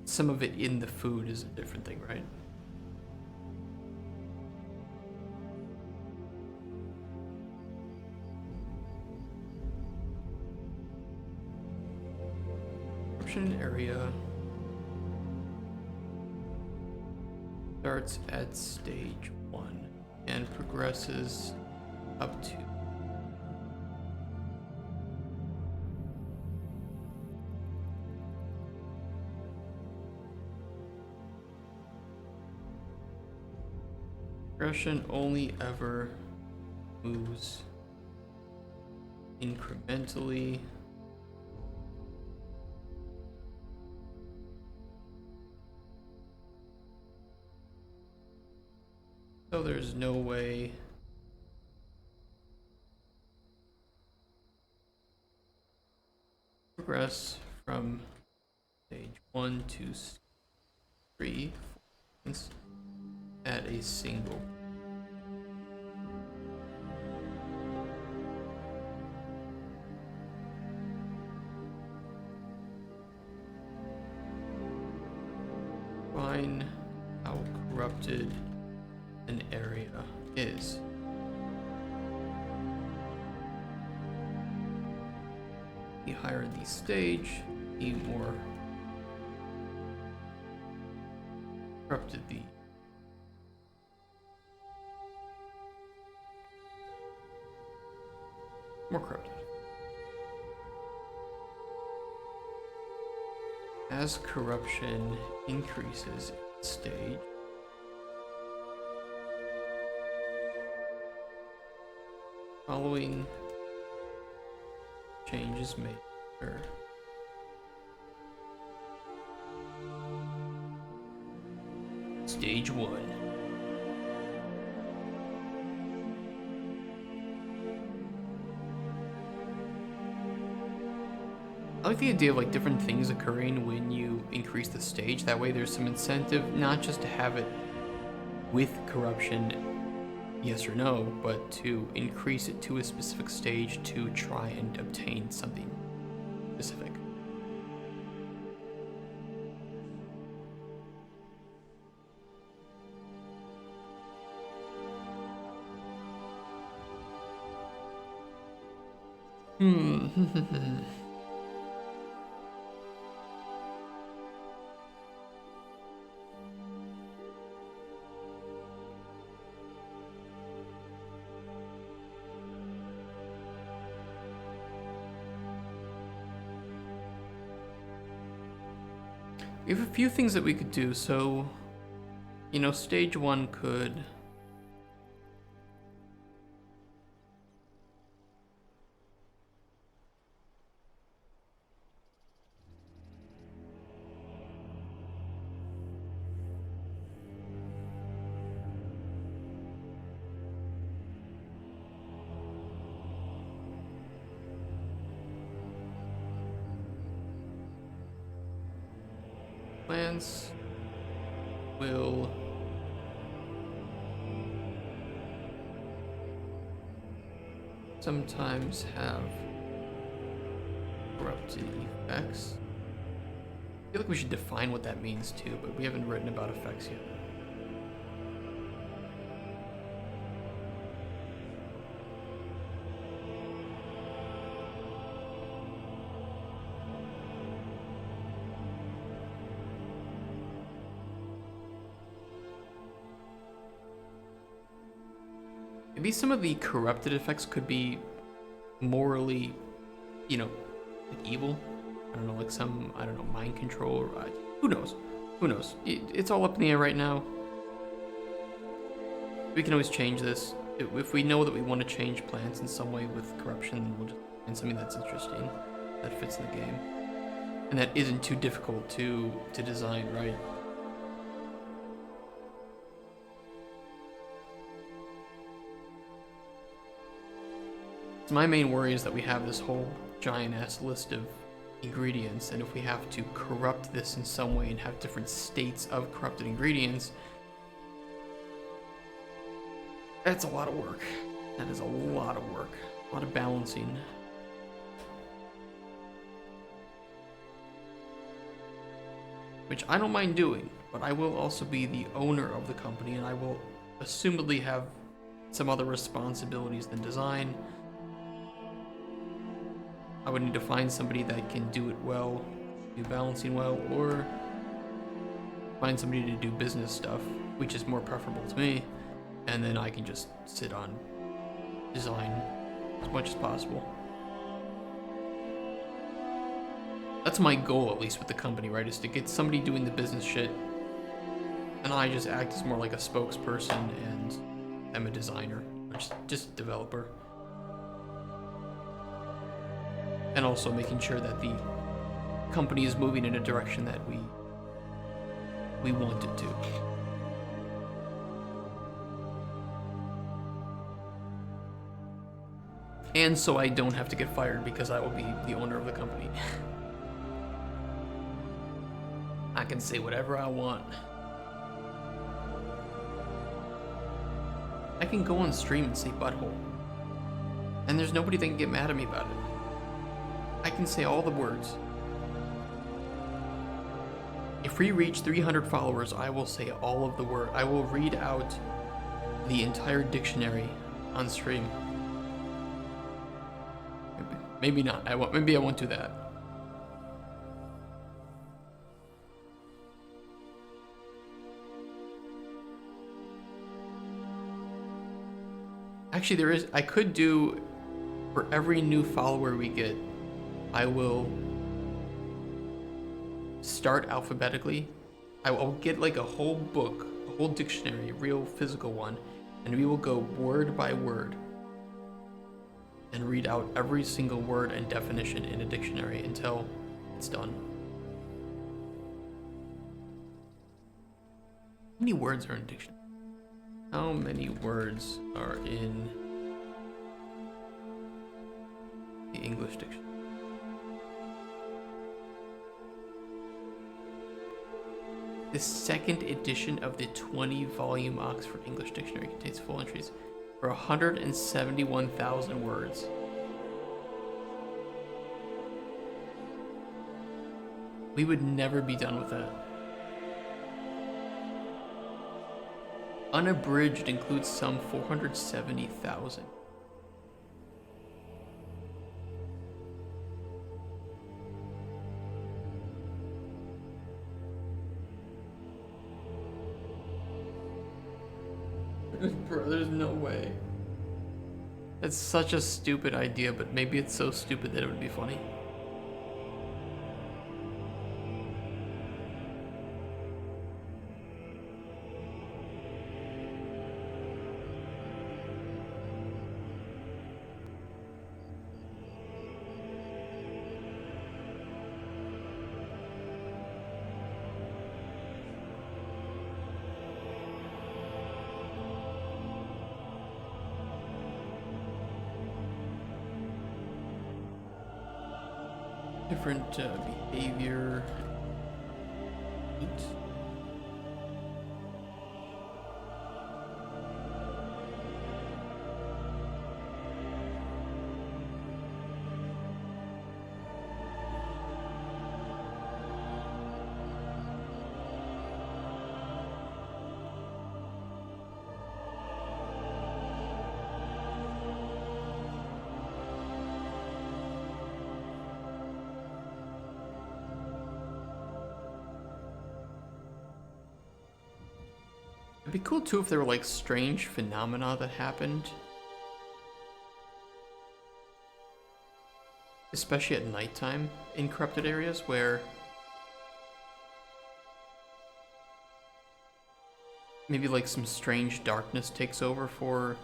some of it in the food is a different thing, right? Area starts at stage 1 and progresses up to progression only ever moves incrementally. So there's no way to progress from stage 1 to 3 at a single. Find how corrupted an area is. The higher the stage, the more corrupted the more corrupted. As corruption increases in stage, following changes made occur. Stage 1. I like the idea of like different things occurring when you increase the stage. That way there's some incentive not just to have it with corruption, yes or no, but to increase it to a specific stage to try and obtain something specific. We have a few things that we could do. So, you know, stage 1 could... plans will sometimes have corrupted effects. I feel like we should define what that means too, but we haven't written about effects yet. Maybe some of the corrupted effects could be morally, you know, like evil. I don't know, like some, I don't know, mind control. Or, who knows? Who knows? It's all up in the air right now. We can always change this. If we know that we want to change plans in some way with corruption, then we'll just find something that's interesting, that fits in the game. And that isn't too difficult to design, right? My main worry is that we have this whole giant-ass list of ingredients, and if we have to corrupt this in some way and have different states of corrupted ingredients, that's a lot of work. That is a lot of work. A lot of balancing. Which I don't mind doing, but I will also be the owner of the company, and I will assumedly have some other responsibilities than design. I would need to find somebody that can do it well, do balancing well, or find somebody to do business stuff, which is more preferable to me, and then I can just sit on design as much as possible. That's my goal, at least with the company, right, is to get somebody doing the business shit, and I just act as more like a spokesperson, and I'm a designer, or just a developer. And also making sure that the company is moving in a direction that we want it to. And so I don't have to get fired because I will be the owner of the company. I can say whatever I want. I can go on stream and say butthole. And there's nobody that can get mad at me about it. I can say all the words. If we reach 300 followers, I will say all of the words. I will read out the entire dictionary on stream. Maybe not. Maybe I won't do that. Actually, I could do, for every new follower we get, I will start alphabetically. I will get like a whole book, a whole dictionary, a real physical one, and we will go word by word and read out every single word and definition in a dictionary until it's done. How many words are in a dictionary? How many words are in the English dictionary? The second edition of the 20-volume Oxford English Dictionary contains full entries for 171,000 words. We would never be done with that. Unabridged includes some 470,000. Bro, there's no way. That's such a stupid idea, but maybe it's so stupid that it would be funny. Different behavior. Eat. It'd be cool too if there were like strange phenomena that happened. Especially at nighttime in corrupted areas where maybe like some strange darkness takes over for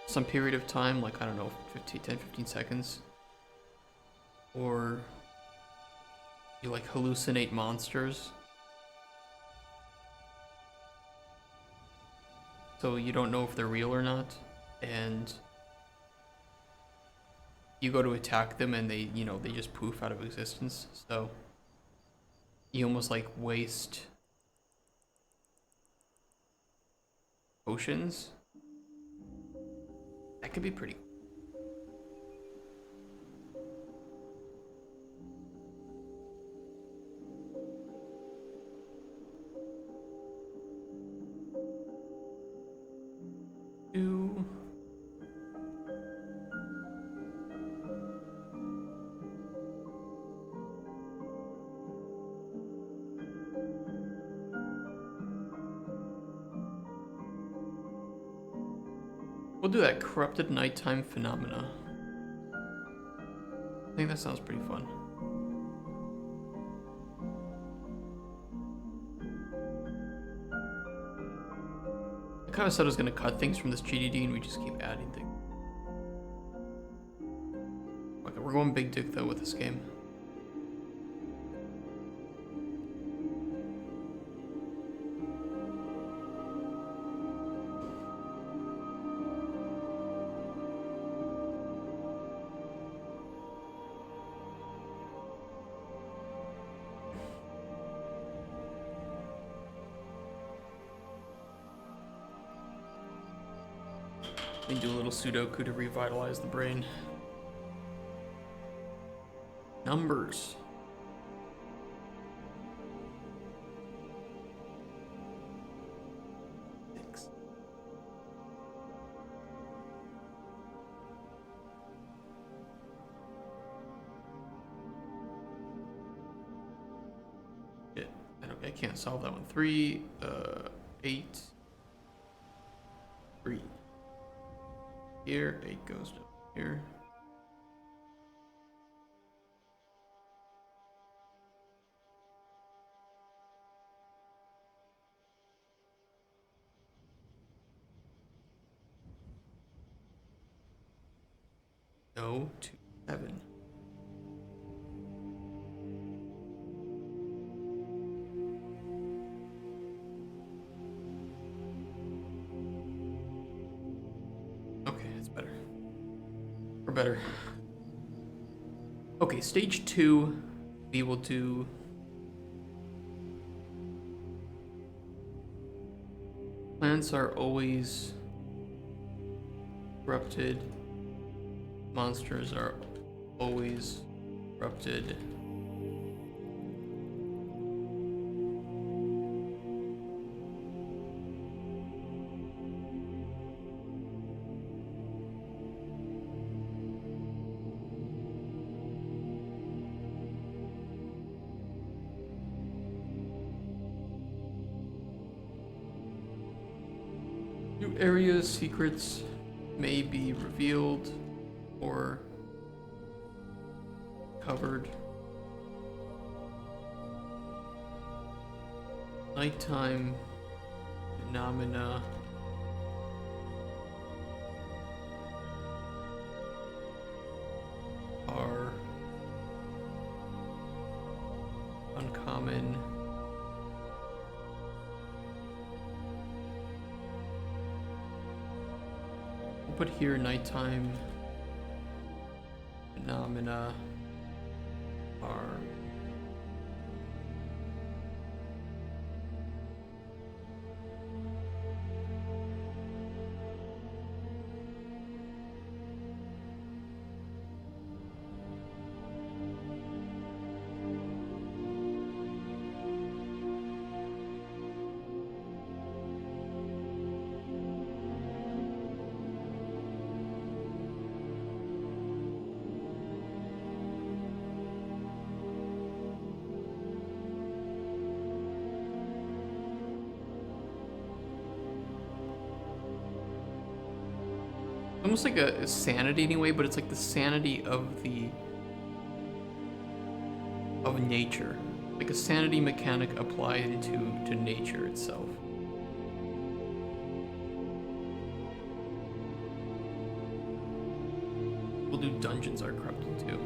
some period of time, like I don't know, 10-15 seconds. Or you like hallucinate monsters. So you don't know if they're real or not, and you go to attack them and they, they just poof out of existence. So you almost like waste potions. That could be pretty cool. We'll do that corrupted nighttime phenomena. I think that sounds pretty fun. I kind of said I was going to cut things from this GDD and we just keep adding things. Okay, we're going big dick though with this game. Let me do a little Sudoku to revitalize the brain. Numbers. Six. Shit. I can't solve that one. 3, 8, 3. Here, 8 goes to here. No to 7. Okay, it's better. Or better. Okay, stage 2, we will do Plants are always corrupted. Monsters are always corrupted. New area secrets may be revealed or covered. Nighttime phenomena are uncommon. We'll put here nighttime phenomena are almost like a sanity anyway, but it's like the sanity of nature, like a sanity mechanic applied to nature itself. We'll do dungeons are corrupted too.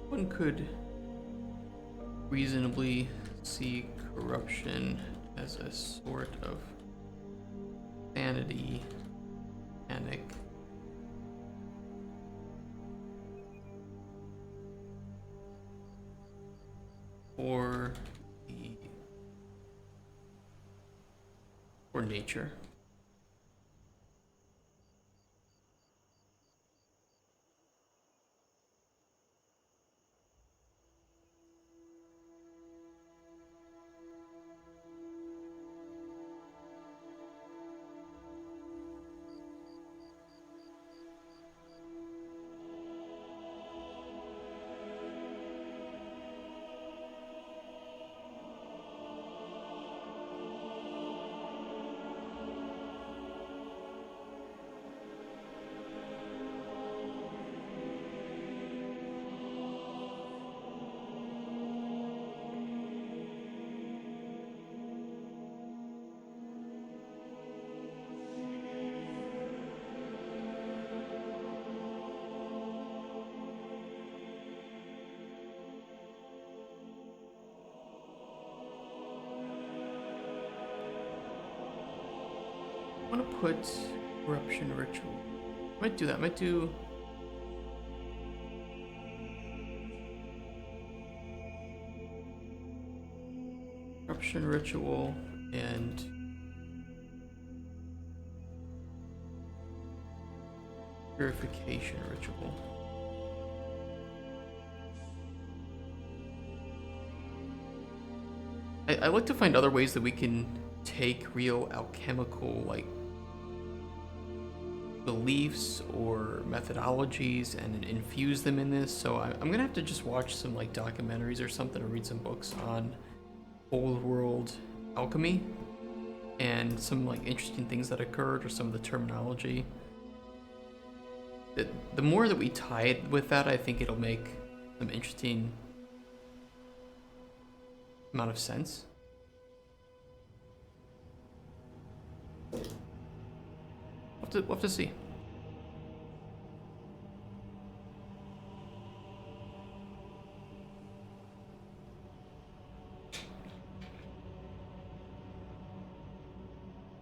One could reasonably see corruption as a sort of sanity mechanic. Or nature. I want to put corruption ritual. Might do that. Might do corruption ritual and purification ritual. I like to find other ways that we can take real alchemical like beliefs or methodologies and infuse them in this. So I'm gonna have to just watch some like documentaries or something or read some books on old world alchemy and some like interesting things that occurred or some of the terminology. The more that we tie it with that, I think it'll make some interesting amount of sense. We'll have to see.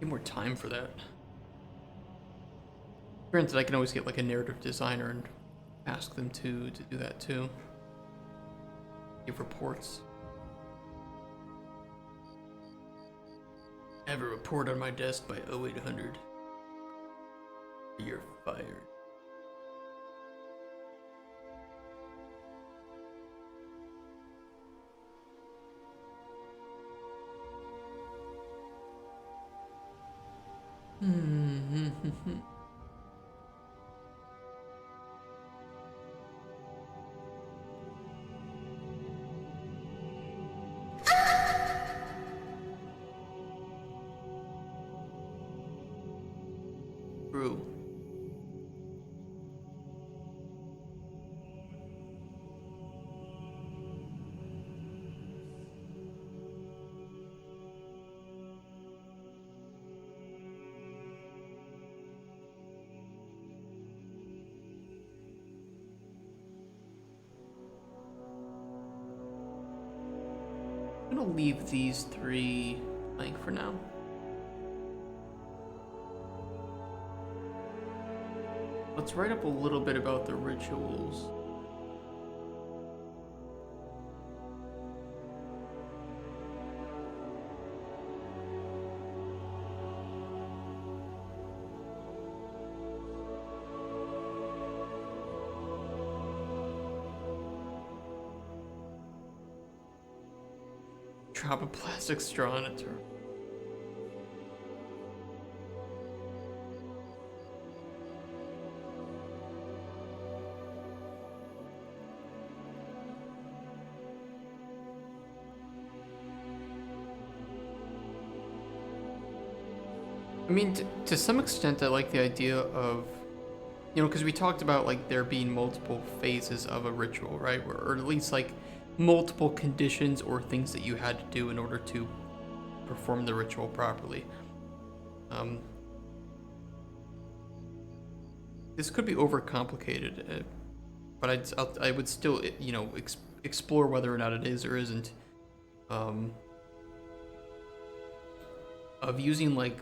Need more time for that. Granted, I can always get like a narrative designer and ask them to do that too. Give reports. I have a report on my desk by 0800. You're fired. True. I'm gonna leave these three blank for now. Let's write up a little bit about the rituals. Drop a plastic straw in a turn. I mean, to some extent, I like the idea of, you know, because we talked about like there being multiple phases of a ritual, right? Or at least like multiple conditions or things that you had to do in order to perform the ritual properly. This could be overcomplicated, but I would still, you know, explore whether or not it is or isn't. Of using like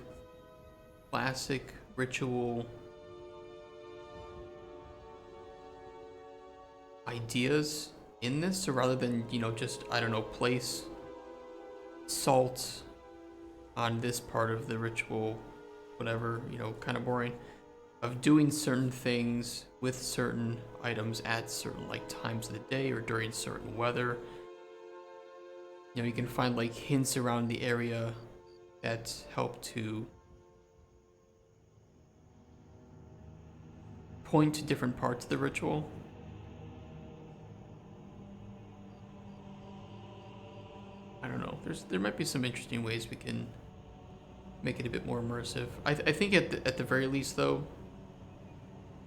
classic ritual ideas in this, so rather than, you know, just, I don't know, place salt on this part of the ritual, whatever, you know, kind of boring, of doing certain things with certain items at certain like times of the day or during certain weather. You know, you can find like hints around the area that help to point to different parts of the ritual. I don't know. There might be some interesting ways we can make it a bit more immersive. I think at the very least, though,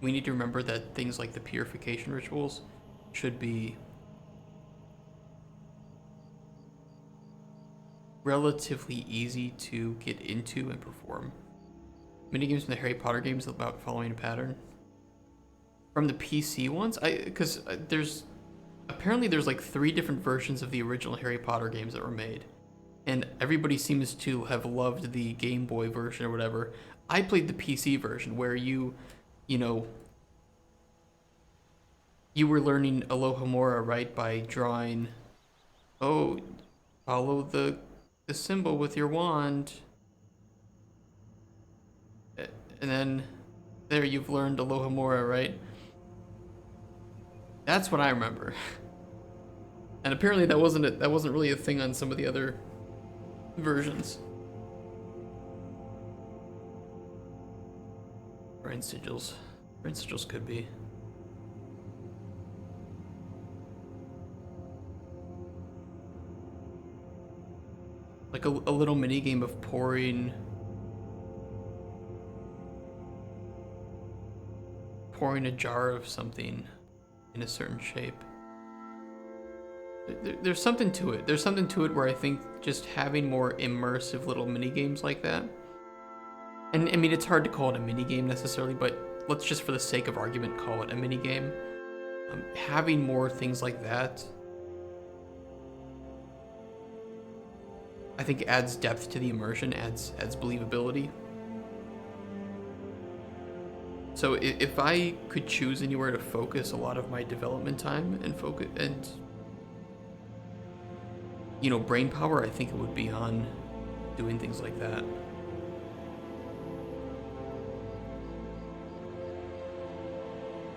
we need to remember that things like the purification rituals should be relatively easy to get into and perform. Minigames from the Harry Potter games about following a pattern. From the PC ones, because there's like 3 different versions of the original Harry Potter games that were made, and everybody seems to have loved the Game Boy version or whatever. I played the PC version where you know, you were learning Alohomora, right, by drawing, oh, follow the symbol with your wand, and then there you've learned Alohomora, right? That's what I remember. And apparently that wasn't really a thing on some of the other versions. Brain sigils. Brain sigils could be. Like a little mini game of pouring a jar of something in a certain shape. There's something to it. There's something to it where I think just having more immersive little mini games like that. And I mean, it's hard to call it a mini game necessarily, but let's just, for the sake of argument, call it a mini game. Having more things like that, I think, adds depth to the immersion, adds believability. So if I could choose anywhere to focus a lot of my development time and focus and brain power, I think it would be on doing things like that.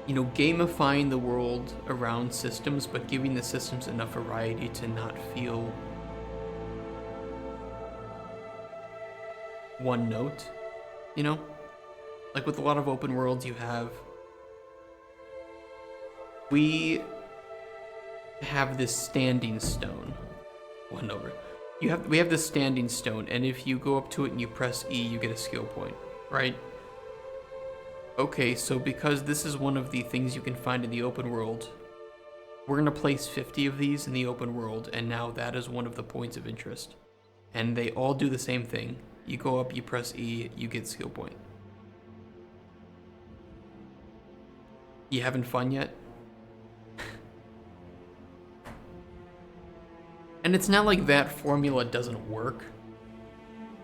Gamifying the world around systems, but giving the systems enough variety to not feel one note, Like with a lot of open worlds, we have this standing stone. One over. We have this standing stone, and if you go up to it and you press E, you get a skill point, right? Okay, so because this is one of the things you can find in the open world, we're gonna place 50 of these in the open world, and now that is one of the points of interest. And they all do the same thing. You go up, you press E, you get skill point. You having fun yet? And it's not like that formula doesn't work,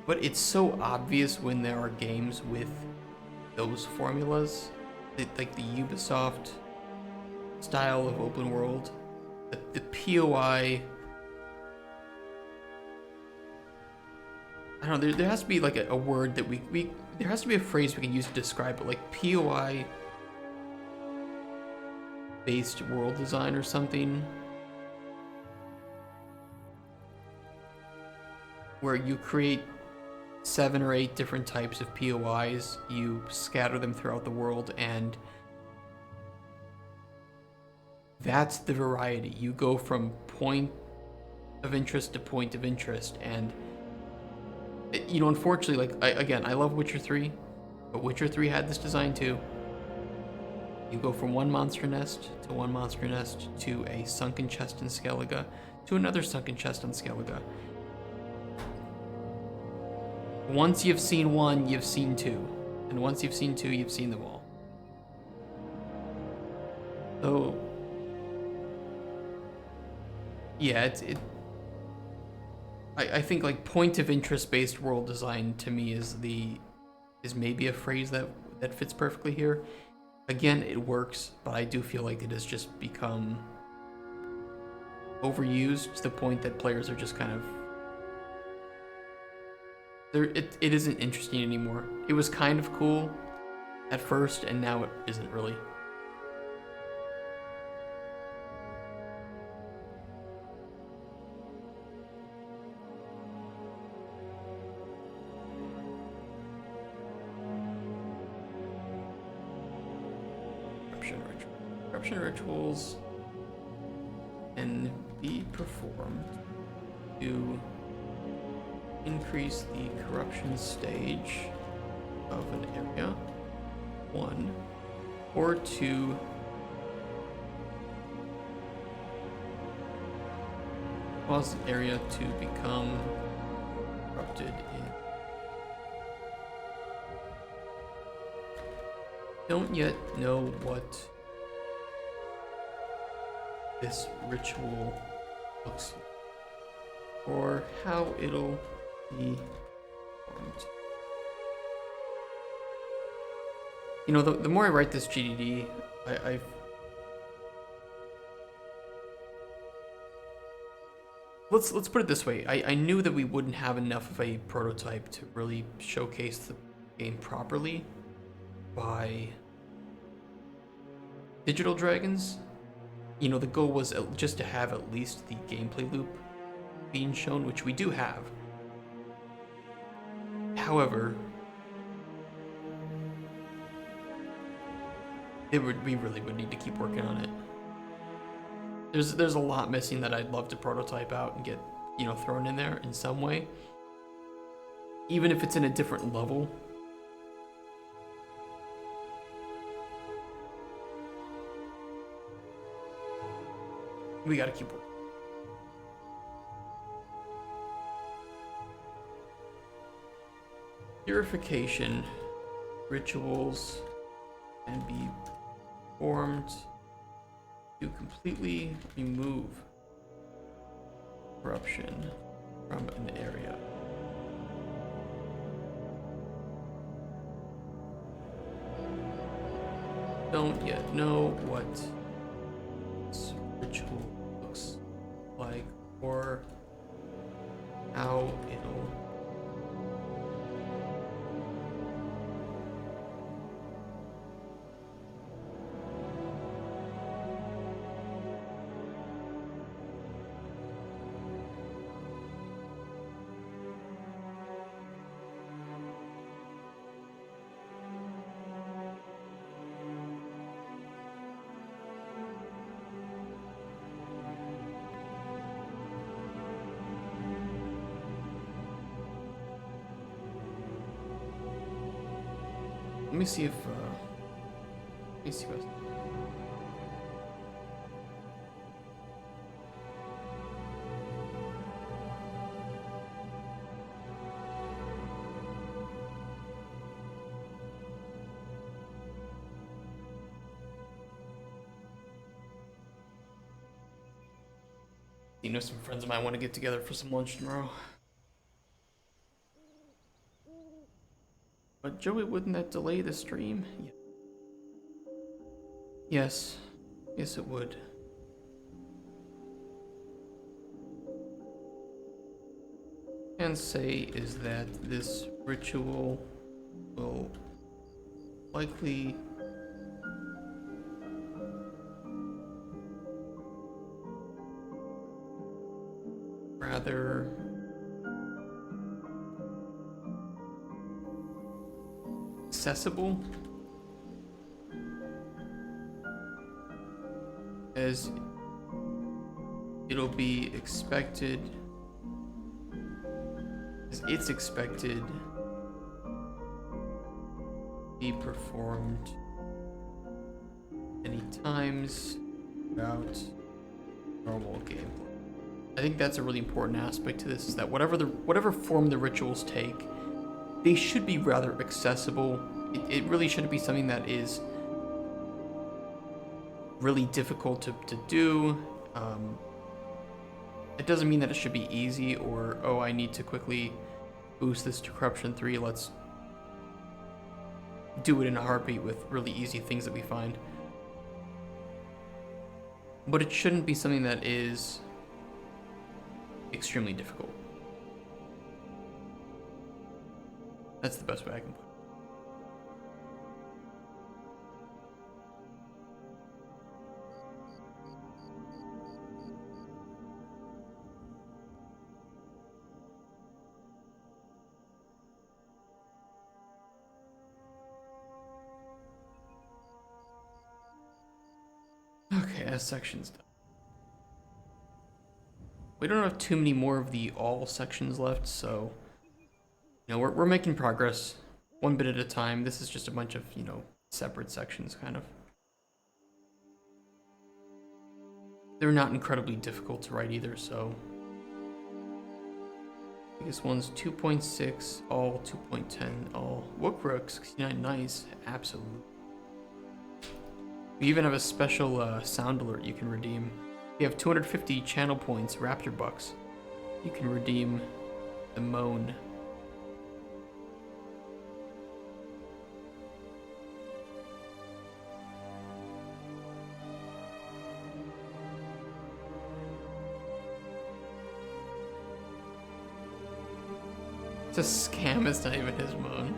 but it's so obvious when there are games with those formulas, like the Ubisoft style of open world, the POI. I don't know, there has to be like a word that there has to be a phrase we can use to describe it, like POI based world design or something, where you create 7 or 8 different types of POIs, you scatter them throughout the world, and that's the variety. You go from point of interest to point of interest, and unfortunately, I love Witcher 3, but Witcher 3 had this design too. You go from one monster nest to one monster nest to a sunken chest in Skellige to another sunken chest in Skellige. Once you've seen one, you've seen two. And once you've seen two, you've seen them all. So, yeah, I think like point of interest based world design to me is maybe a phrase that fits perfectly here. Again, it works, but I do feel like it has just become overused to the point that players are just kind of it isn't interesting anymore. It was kind of cool at first, and now it isn't really. Corruption rituals can be performed to increase the corruption stage of an area, 1, or 2, cause the area to become corrupted in. Don't yet know what this ritual looks like, or how it'll be formed. The more I write this GDD, let's put it this way. I knew that we wouldn't have enough of a prototype to really showcase the game properly by Digital Dragons. The goal was just to have at least the gameplay loop being shown, which we do have. However, we really would need to keep working on it. There's a lot missing that I'd love to prototype out and get, you know, thrown in there in some way, even if it's in a different level. We gotta keep working. Purification rituals can be performed to completely remove corruption from an area. Don't yet know what this ritual looks like or how it'll Let me see if, let me see what. You know, some friends of mine want to get together for some lunch tomorrow. But Joey, wouldn't that delay the stream? Yeah. Yes. Yes, it would. What I can say is that this ritual will likely rather accessible, as it'll be expected, as it's expected to be performed many times throughout normal gameplay. I think that's a really important aspect to this, is that whatever form the rituals take, they should be rather accessible. It really shouldn't be something that is really difficult to do. It doesn't mean that it should be easy, or, oh, I need to quickly boost this to Corruption 3, let's do it in a heartbeat with really easy things that we find. But it shouldn't be something that is extremely difficult. That's the best way I can put it. Okay, that section's done. We don't have too many more of the all sections left, so you know, we're making progress one bit at a time. This is just a bunch of, you know, separate sections, kind of. They're not incredibly difficult to write either, so. Biggest one's 2.6, all 2.10, all. Wookrook 69, nice, absolutely. We even have a special sound alert you can redeem. You have 250 channel points, Raptor Bucks. You can redeem the moan. It's a scam, it's not even his moan.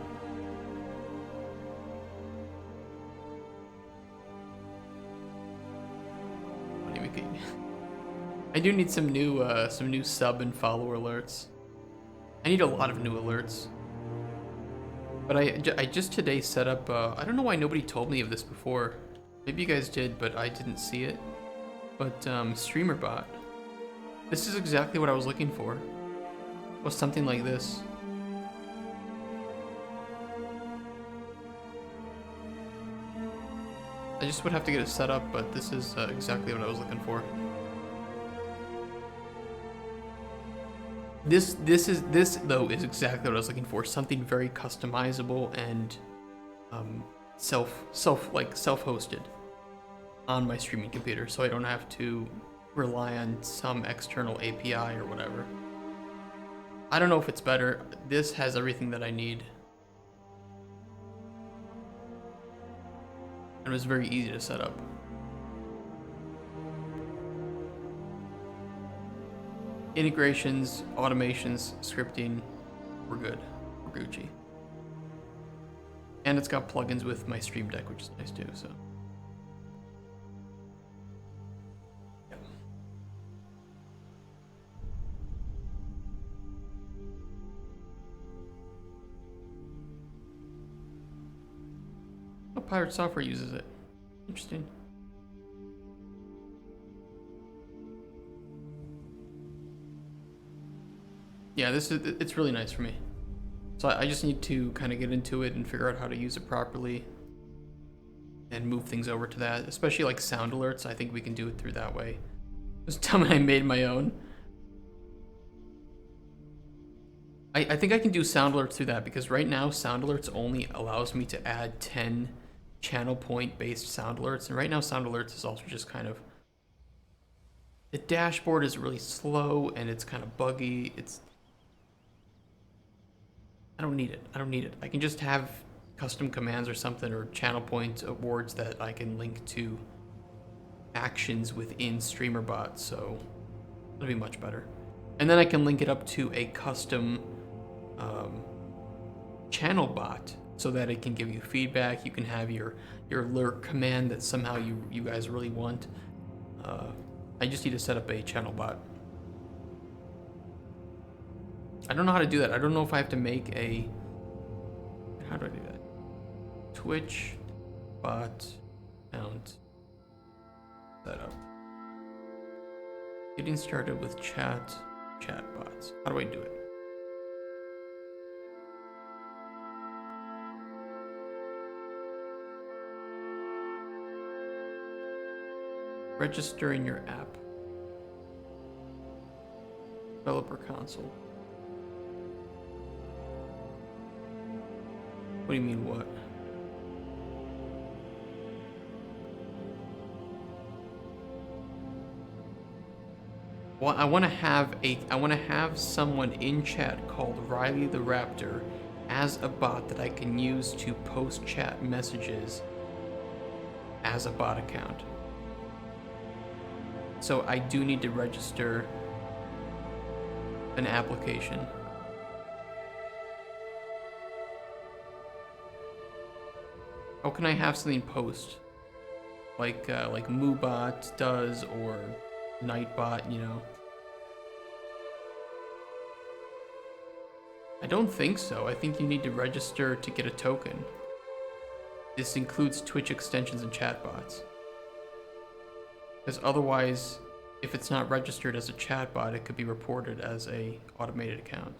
I do need some new sub and follower alerts. I need a lot of new alerts. But I just today set up, I don't know why nobody told me of this before. Maybe you guys did, but I didn't see it. But StreamerBot. This is exactly what I was looking for. Was something like this. I just would have to get it set up, but this is exactly what I was looking for. This though is exactly what I was looking for. Something very customizable and self-hosted on my streaming computer, so I don't have to rely on some external API or whatever. I don't know if it's better. This has everything that I need. And it was very easy to set up. Integrations, automations, scripting, we're good. We're Gucci. And it's got plugins with my Stream Deck, which is nice too, so. Yep. Oh, Pirate Software uses it. Interesting. Yeah, it's really nice for me. So I just need to kind of get into it and figure out how to use it properly and move things over to that, especially like sound alerts. I think we can do it through that way. Just tell me I made my own. I think I can do sound alerts through that because right now sound alerts only allows me to add 10 channel point based sound alerts, and right now sound alerts is also just kind of, the dashboard is really slow and it's kind of buggy. I don't need it. I don't need it. I can just have custom commands or something, or channel point awards that I can link to actions within StreamerBot, so it'll be much better. And then I can link it up to a custom channel bot so that it can give you feedback. You can have your alert command that somehow you guys really want. I just need to set up a channel bot. I don't know how to do that. I don't know if I have to make a... How do I do that? Twitch bot account setup. Getting started with chat bots. How do I do it? Register in your app. Developer console. What do you mean what? Well, I want to have someone in chat called Riley the Raptor as a bot that I can use to post chat messages as a bot account. So I do need to register an application. How can I have something post? Like MooBot does, or Nightbot, you know? I don't think so. I think you need to register to get a token. This includes Twitch extensions and chatbots. Because otherwise, if it's not registered as a chatbot, it could be reported as a automated account.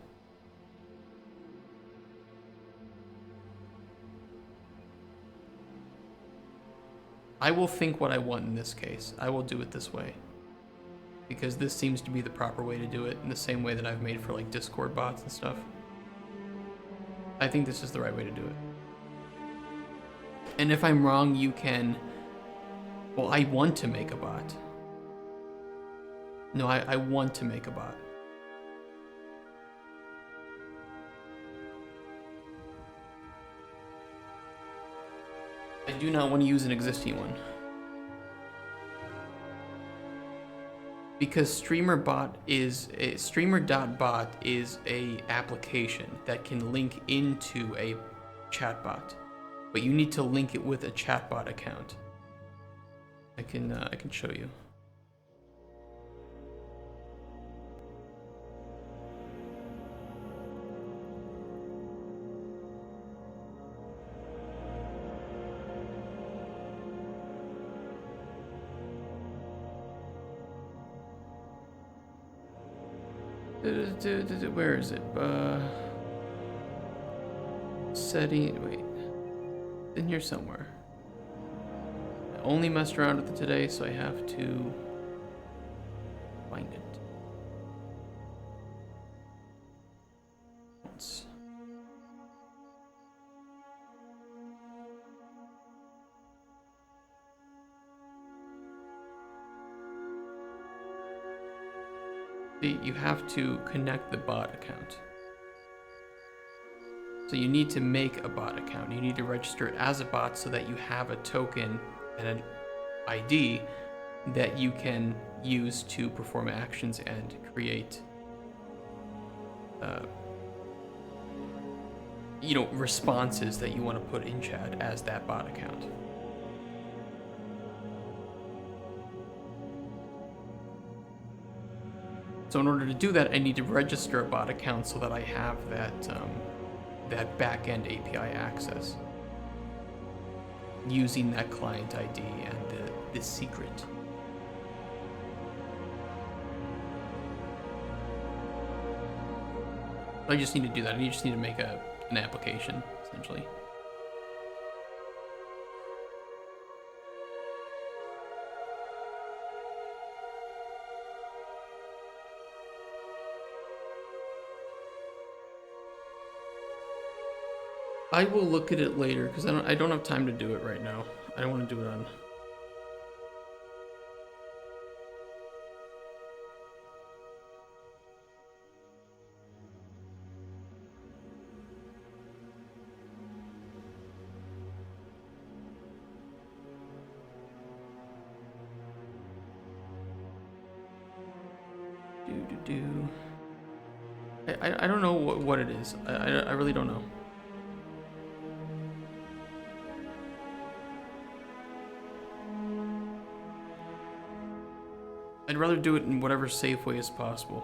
I will think what I want in this case. I will do it this way. Because this seems to be the proper way to do it, in the same way that I've made for like Discord bots and stuff. I think this is the right way to do it. And if I'm wrong, you can... Well, I want to make a bot. No, I want to make a bot. I do not want to use an existing one. Because streamer.bot is a application that can link into a chatbot, but you need to link it with a chatbot account. I can show you. Where is it? Setting. Wait. In here somewhere. I only messed around with it today, so I have to find it. Once. See, you have to connect the bot account. So you need to make a bot account. You need to register it as a bot so that you have a token and an ID that you can use to perform actions and create, responses that you want to put in chat as that bot account. So in order to do that, I need to register a bot account so that I have that back-end API access using that client ID and the secret. I just need to do that. I just need to make an application, essentially. I will look at it later because I don't have time to do it right now. I don't want to do it on. I don't know what it is. I really don't know. I'd rather do it in whatever safe way as possible.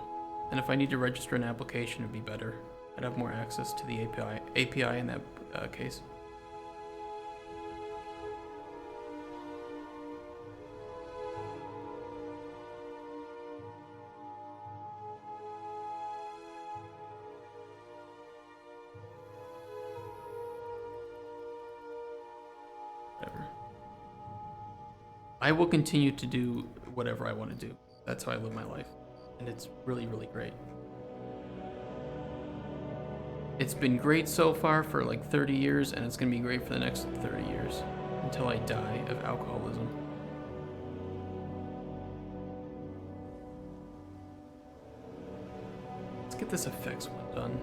And if I need to register an application, it'd be better. I'd have more access to the API in that case. Whatever. I will continue to do whatever I want to do. That's how I live my life. And it's really, really great. It's been great so far for like 30 years, and it's going to be great for the next 30 years until I die of alcoholism. Let's get this effects one done.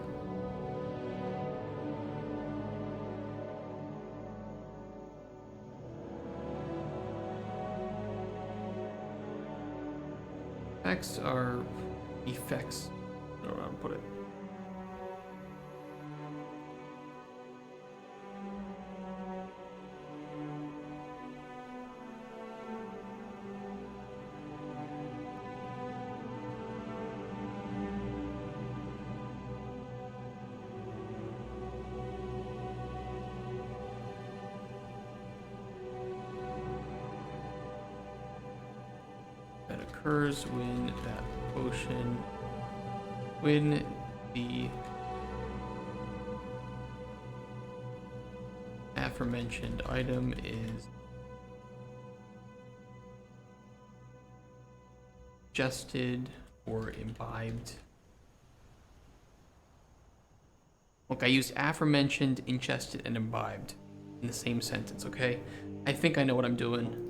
Effects are effects. I don't know how to put it. Occurs when that potion, when the aforementioned item is ingested or imbibed. Look, I used aforementioned, ingested, and imbibed in the same sentence, okay? I think I know what I'm doing.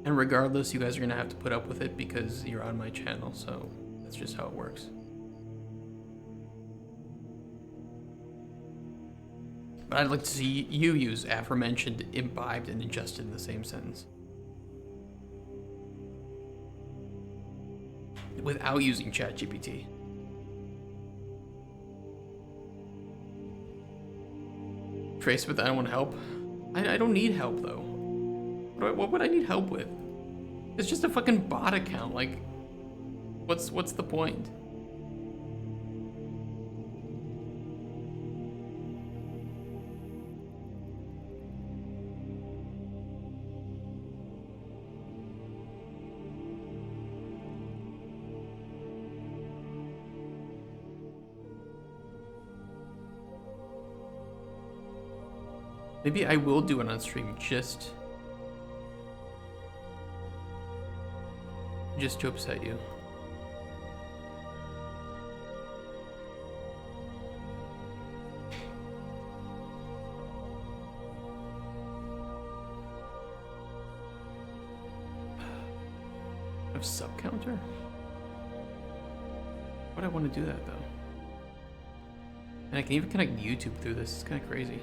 And regardless, you guys are gonna have to put up with it because you're on my channel, so that's just how it works. But I'd like to see you use aforementioned, imbibed, and ingested in the same sentence. Without using ChatGPT. Trace, but I don't want help. I don't need help though. What would I need help with? It's just a fucking bot account. Like, what's the point? Maybe I will do it on stream just to upset you. Have sub counter? Why would I want to do that though? And I can even connect YouTube through this. It's kind of crazy.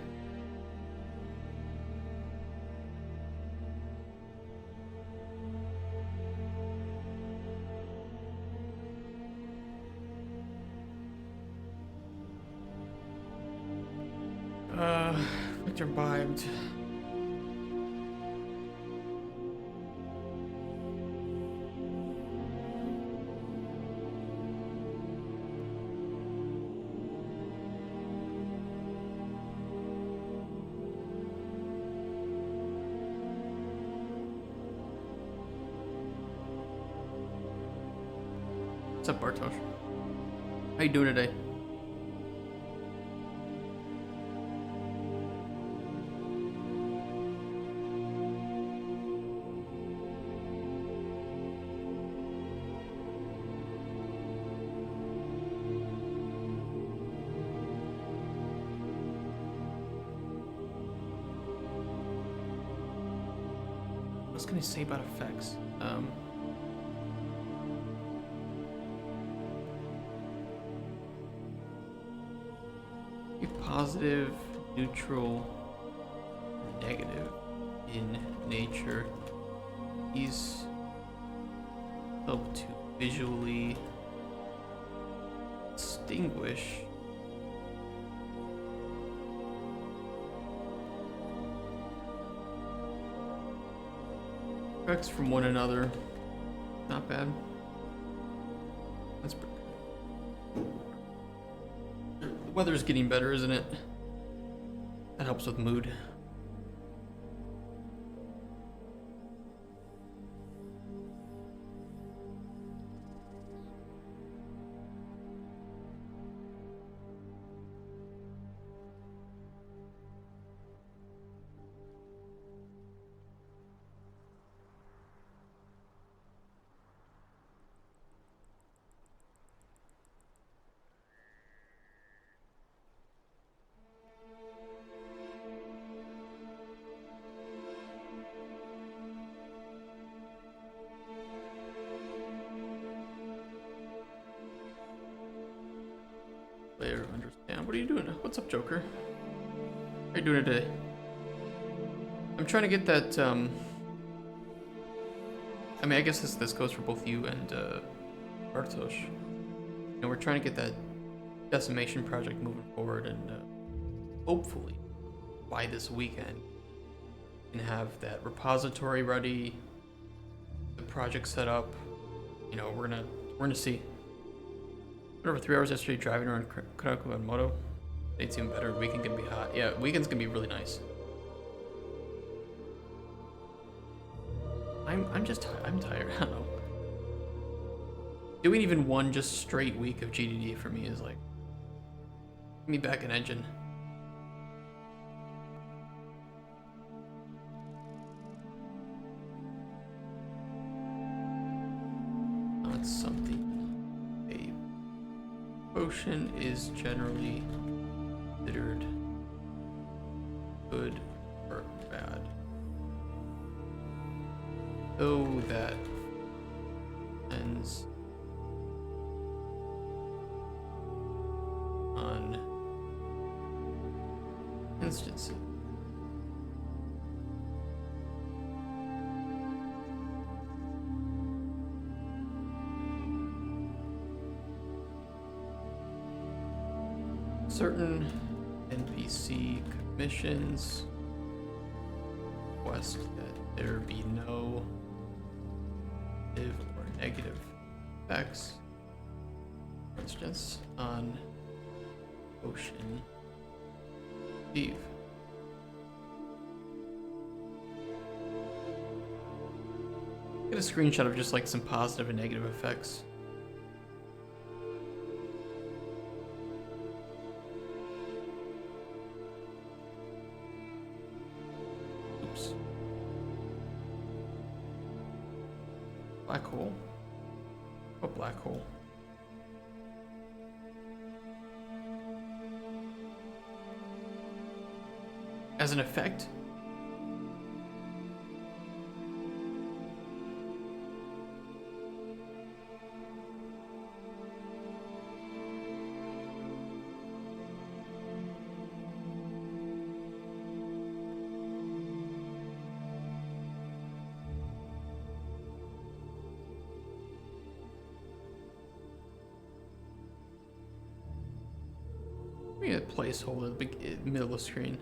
Victor vibed. What's up, Bartosz? How you doing today? What was gonna say about effects? Positive, neutral, negative in nature. These help to visually distinguish effects from one another. Not bad. That's pretty good. The weather's getting better, isn't it? That helps with mood. Player understand. What are you doing? What's up, Joker? How you doing today? I'm trying to get that. I mean, I guess this goes for both you and Bartosz. You know, we're trying to get that decimation project moving forward, and hopefully by this weekend, we can have that repository ready, the project set up. You know, we're gonna see. Over 3 hours yesterday driving around Chronicles on moto. It's even better. Weekend gonna be hot. Yeah, weekend's gonna be really nice. I'm tired. I don't know. Doing even one just straight week of GDD for me is like, give me back an engine. Not something. Potion is generally considered good or bad, though that depends on instances. Certain NPC commissions request that there be no positive or negative effects. For instance, on Ocean Eve. Get a screenshot of just like some positive and negative effects. Black hole? What black hole? As an effect? Give me a placeholder at the middle of the screen.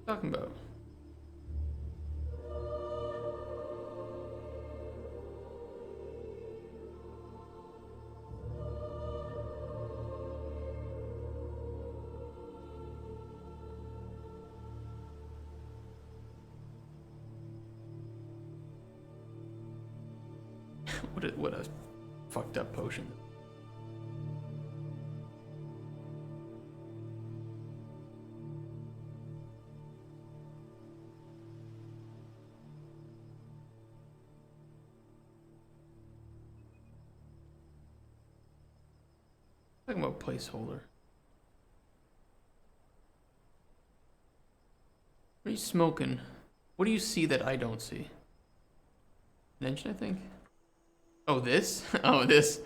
What are you talking about? What a fucked up potion. Talking about placeholder. What are you smoking? What do you see that I don't see? An engine, I think. Oh, this? Oh, this.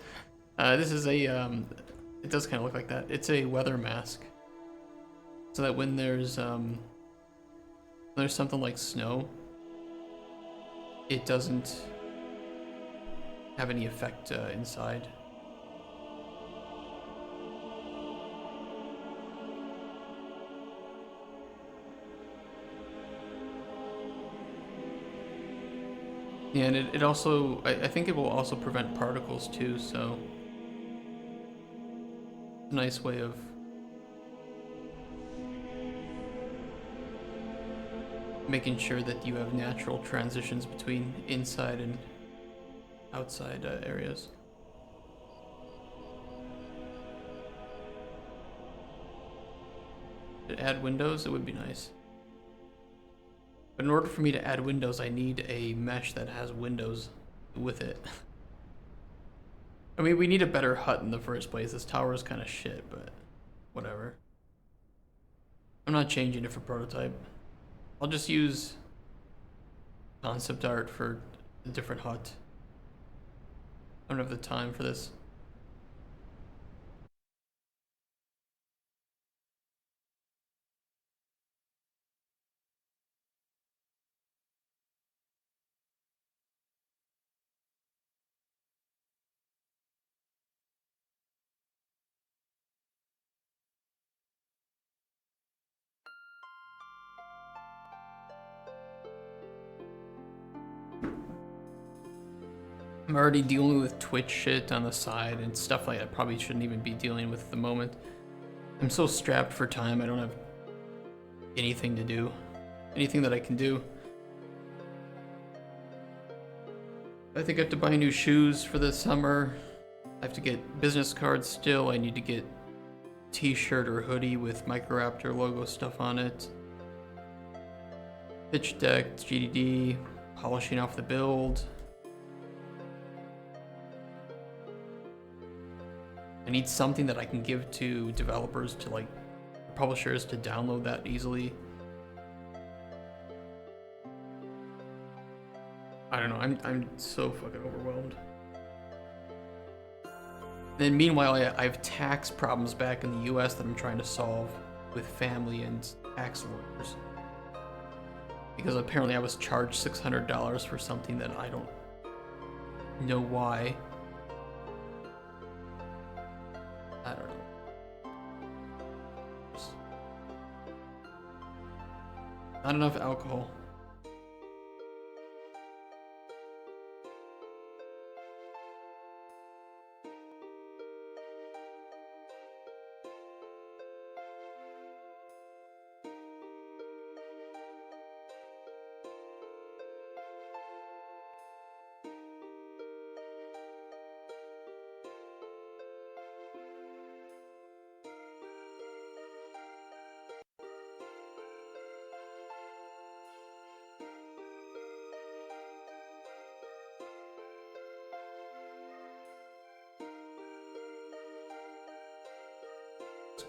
This is a, it does kind of look like that. It's a weather mask. So that when there's something like snow, it doesn't have any effect inside. Yeah, and it also, I think it will also prevent particles too, so it's a nice way of making sure that you have natural transitions between inside and outside areas. To add windows, it would be nice. But in order for me to add windows, I need a mesh that has windows with it. I mean, we need a better hut in the first place. This tower is kind of shit, but whatever. I'm not changing it for prototype. I'll just use concept art for a different hut. I don't have the time for this. I'm already dealing with Twitch shit on the side and stuff like I probably shouldn't even be dealing with at the moment. I'm so strapped for time, I don't have anything to do. Anything that I can do. I think I have to buy new shoes for the summer. I have to get business cards still. I need to get t-shirt or hoodie with Microraptor logo stuff on it. Pitch deck, GDD, polishing off the build. I need something that I can give to developers, to like publishers, to download that easily. I don't know, I'm so fucking overwhelmed. Then meanwhile, I have tax problems back in the US that I'm trying to solve with family and tax lawyers. Because apparently I was charged $600 for something that I don't know why. I don't know. Not enough alcohol.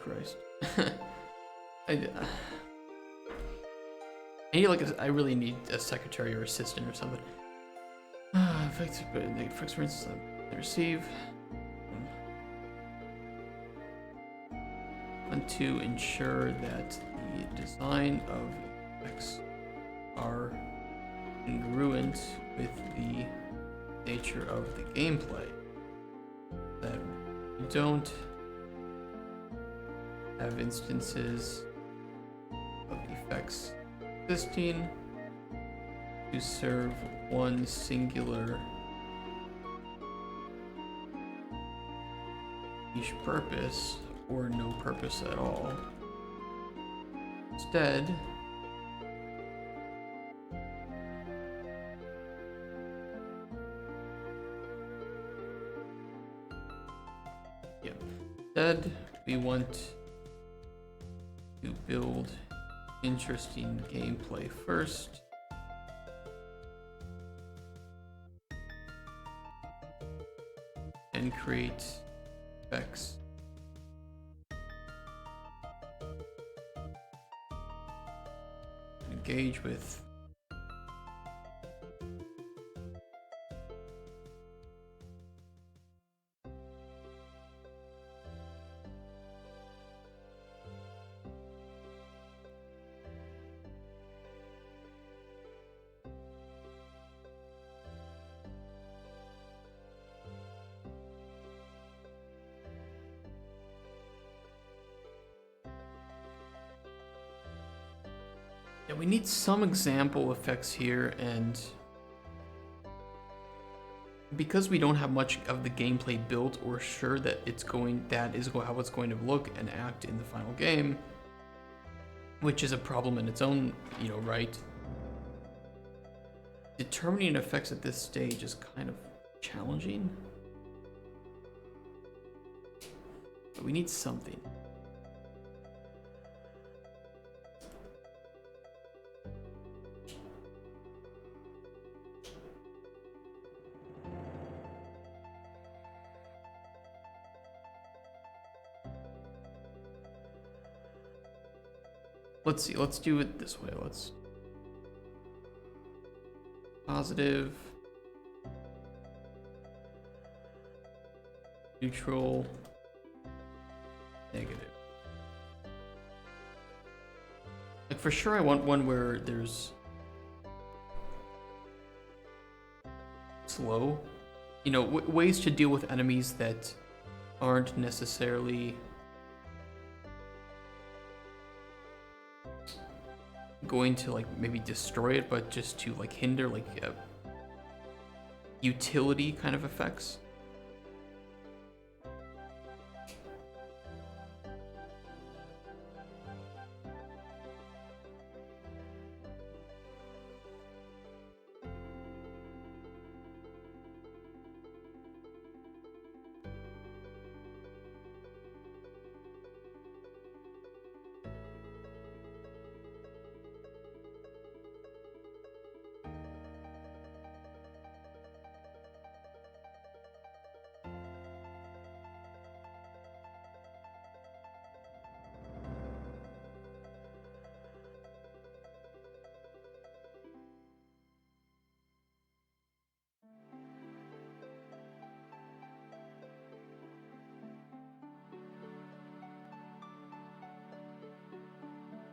Christ. I need like I really need a secretary or assistant or something. Effects, for instance, receive. Want to ensure that the design of effects are congruent with the nature of the gameplay. That we don't have instances of effects existing to serve one singular niche purpose or no purpose at all. Instead, we want to build interesting gameplay first, and create effects engage with we need some example effects here, and because we don't have much of the gameplay built or sure that how it's going to look and act in the final game, which is a problem in its own, right. Determining effects at this stage is kind of challenging, but we need something. Let's see, let's do it this way. Let's positive, neutral, negative. Like for sure I want one where there's slow, ways to deal with enemies that aren't necessarily going to like maybe destroy it, but just to like hinder, like utility kind of effects.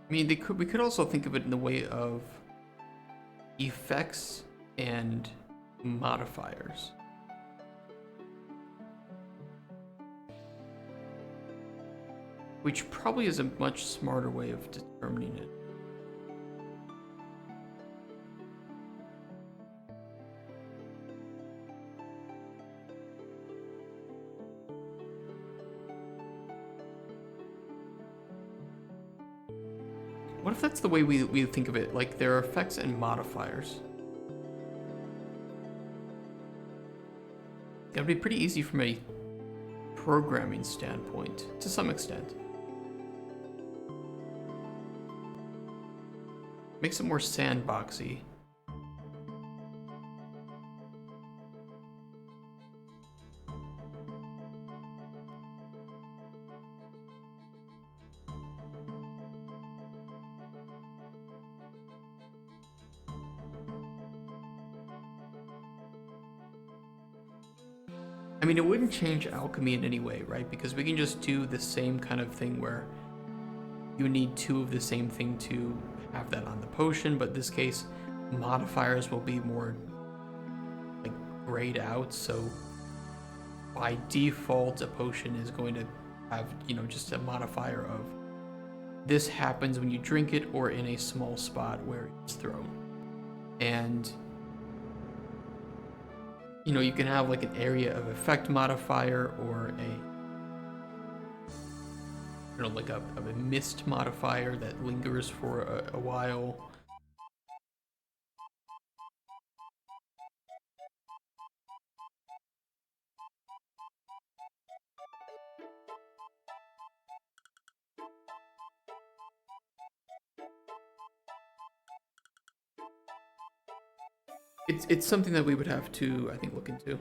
I mean, we could also think of it in the way of effects and modifiers. Which probably is a much smarter way of determining it. What if that's the way we think of it? Like there are effects and modifiers. That'd be pretty easy from a programming standpoint, to some extent. Makes it more sandboxy. I mean, it wouldn't change alchemy in any way, right? Because we can just do the same kind of thing where you need 2 of the same thing to have that on the potion, but in this case, modifiers will be more like grayed out, so by default, a potion is going to have, just a modifier of this happens when you drink it or in a small spot where it's thrown. And you can have like an area of effect modifier or like a mist modifier that lingers for a while. It's something that we would have to, I think, look into.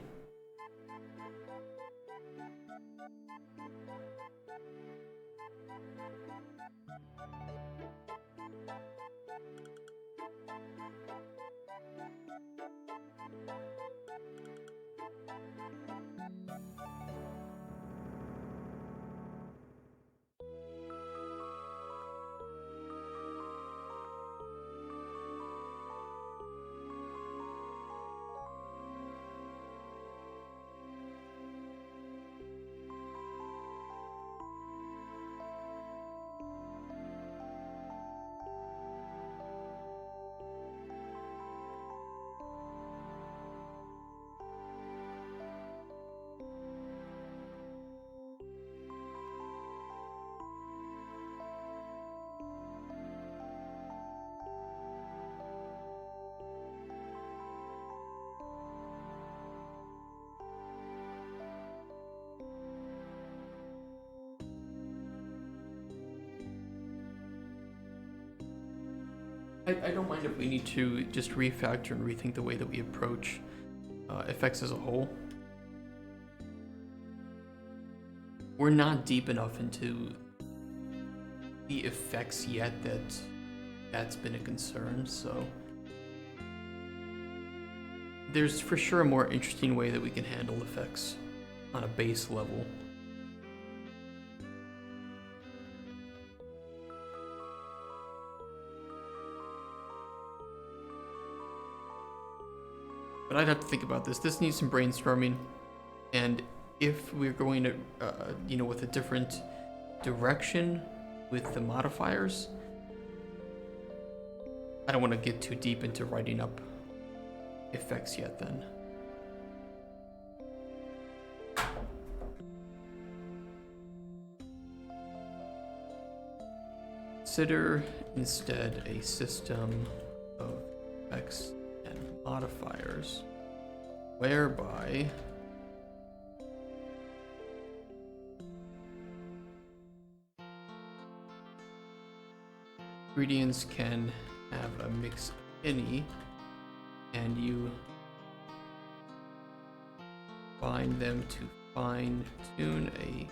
I don't mind if we need to just refactor and rethink the way that we approach effects as a whole. We're not deep enough into the effects yet that's been a concern, so there's for sure a more interesting way that we can handle effects on a base level. But I'd have to think about this. This needs some brainstorming, and if we're going to, with a different direction with the modifiers, I don't want to get too deep into writing up effects yet then. Consider instead a system of effects and modifiers whereby ingredients can have a mix of any, and you bind them to fine-tune a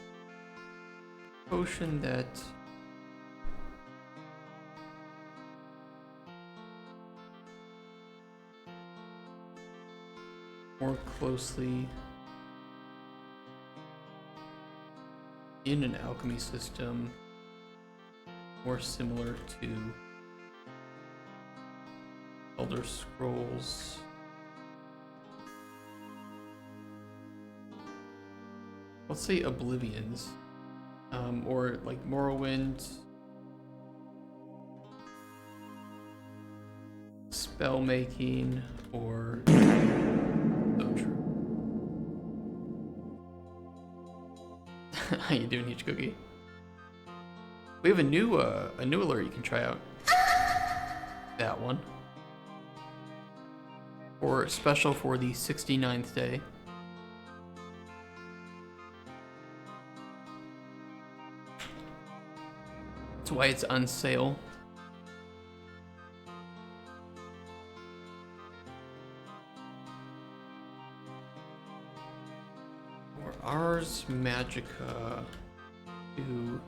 potion that more closely in an alchemy system, more similar to Elder Scrolls. Let's say Oblivions, or like Morrowind, spell making, or so true. How you doing, Each Cookie? We have a new alert you can try out. That one. Or special for the 69th day. That's why it's on sale. Or Ars Magica to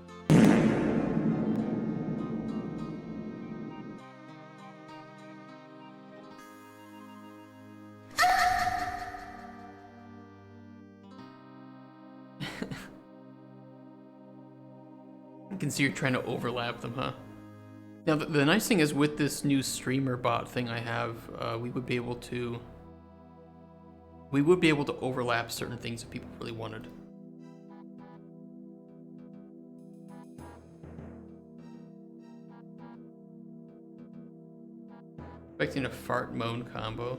I can see you're trying to overlap them, huh? Now, the nice thing is with this new streamer bot thing I have, we would be able to overlap certain things that people really wanted. Expecting a fart moan combo.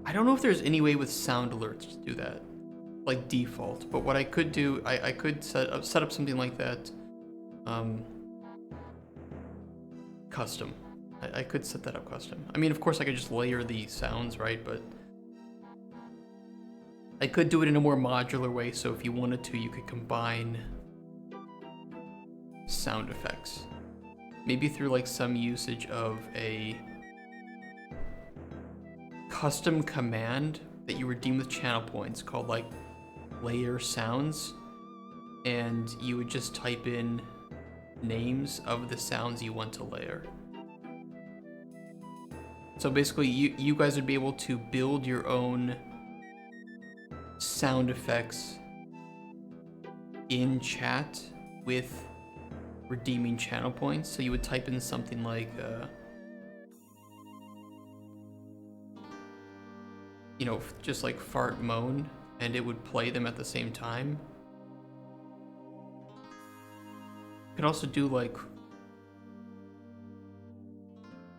I don't know if there's any way with sound alerts to do that, like default. But what I could do, I could set up something like that, custom. I could set that up custom. I mean, of course, I could just layer the sounds, right? But I could do it in a more modular way. So if you wanted to, you could combine sound effects, maybe through like some usage of a custom command that you redeem with channel points called like layer sounds, and you would just type in names of the sounds you want to layer. So basically you guys would be able to build your own sound effects in chat with redeeming channel points. So you would type in something like you know, just like fart moan, and it would play them at the same time. You could also do like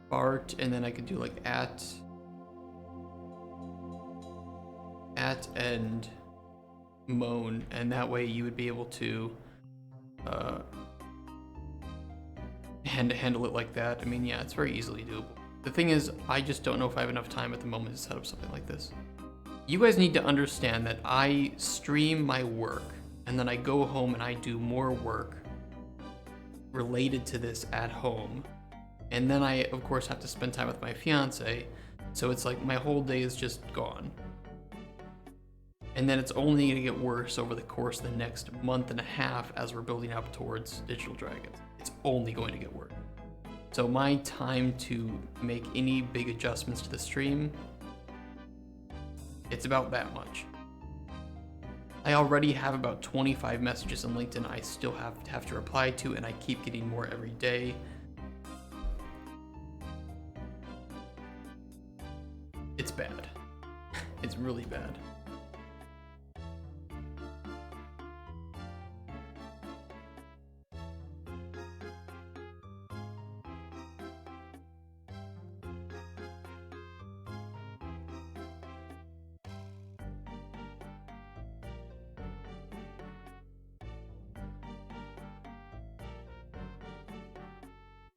fart, and then I could do like at and moan, and that way you would be able to handle it like that. I mean, yeah, it's very easily doable. The thing is, I just don't know if I have enough time at the moment to set up something like this. You guys need to understand that I stream my work, and then I go home and I do more work related to this at home. And then I, of course, have to spend time with my fiance. So it's like my whole day is just gone. And then it's only going to get worse over the course of the next month and a half as we're building up towards Digital Dragons. It's only going to get worse. So my time to make any big adjustments to the stream, it's about that much. I already have about 25 messages on LinkedIn I still have to reply to, and I keep getting more every day. It's bad. It's really bad.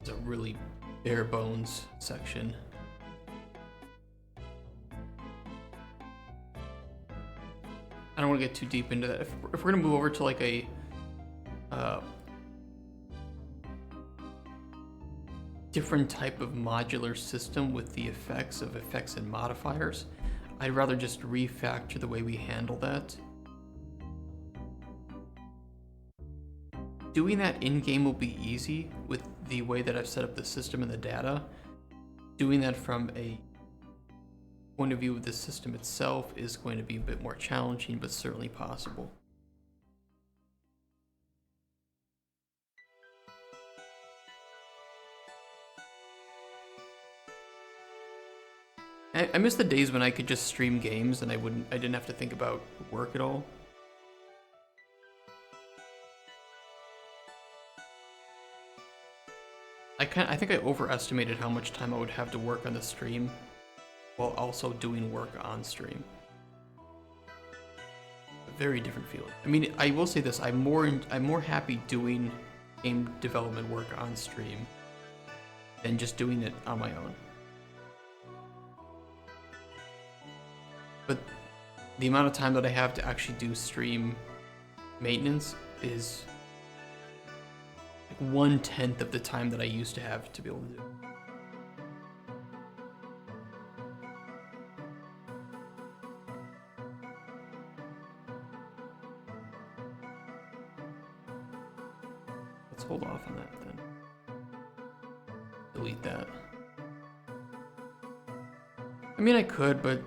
It's a really bare bones section. I don't want to get too deep into that. If we're gonna move over to like a different type of modular system with the effects and modifiers, I'd rather just refactor the way we handle that. Doing that in-game will be easy with the way that I've set up the system and the data. Doing that from a point of view of the system itself is going to be a bit more challenging, but certainly possible. I miss the days when I could just stream games and I didn't have to think about work at all. I think I overestimated how much time I would have to work on the stream while also doing work on stream. A very different feeling. I mean, I will say this, I'm more happy doing game development work on stream than just doing it on my own. But the amount of time that I have to actually do stream maintenance is like 1/10 of the time that I used to have to be able to do. Let's hold off on that then. Delete that. I mean, I could, but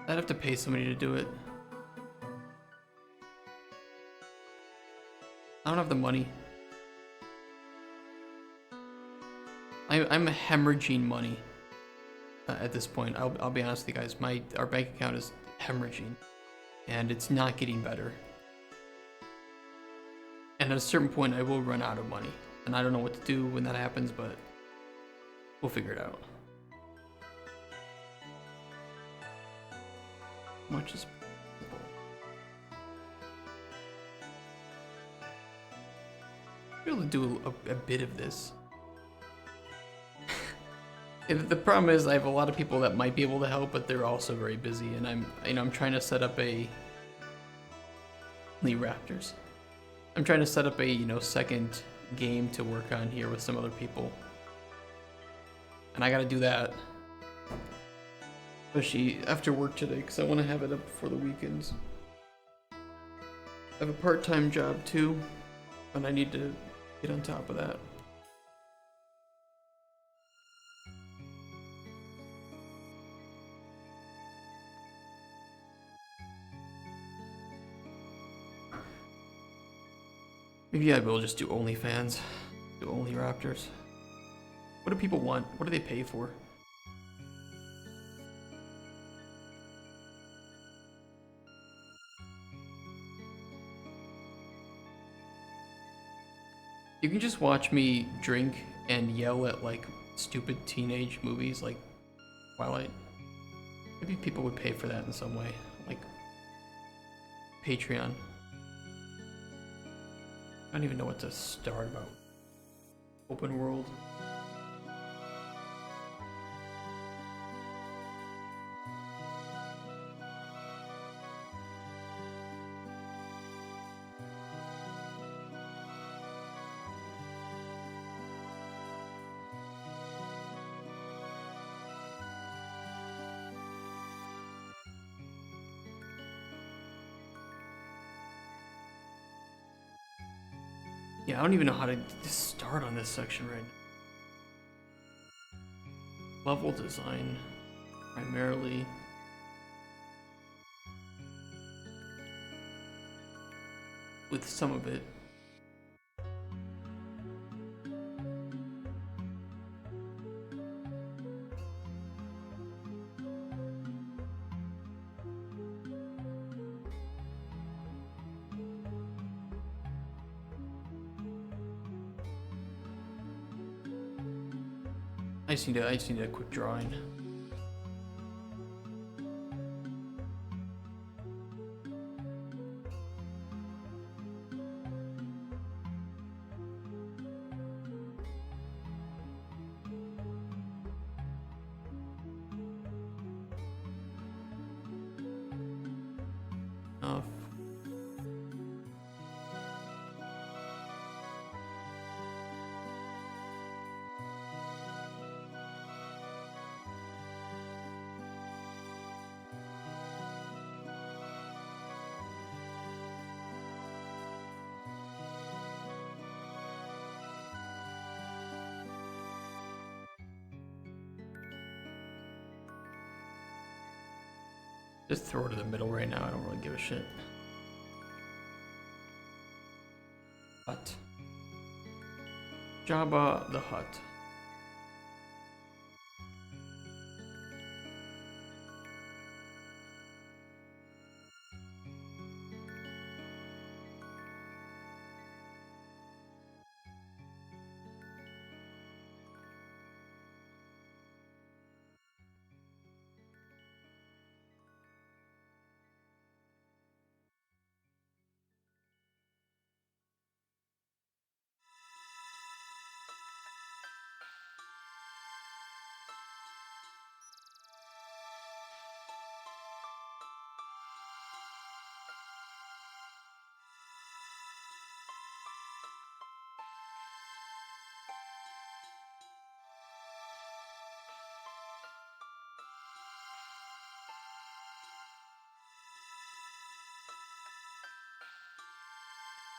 I'd have to pay somebody to do it. I don't have the money. I'm hemorrhaging money at this point. I'll be honest with you guys. Our bank account is hemorrhaging, and it's not getting better. And at a certain point, I will run out of money, and I don't know what to do when that happens, but we'll figure it out. How much is be able to do a bit of this. The problem is I have a lot of people that might be able to help, but they're also very busy, and I'm trying to set up a Raptors. I'm trying to set up a second game to work on here with some other people, and I got to do that, especially after work today, because I want to have it up before the weekends. I have a part-time job too, and I need to get on top of that. Maybe I will just do OnlyFans. Do only Raptors. What do people want? What do they pay for? You can just watch me drink and yell at like stupid teenage movies like Twilight. Maybe people would pay for that in some way, like Patreon. I don't even know what to start about. Open world. Yeah, I don't even know how to start on this section right now. Level design, primarily. With some of it. I just need a quick drawing. Just throw it in the middle right now, I don't really give a shit. Hut. Jabba the Hutt.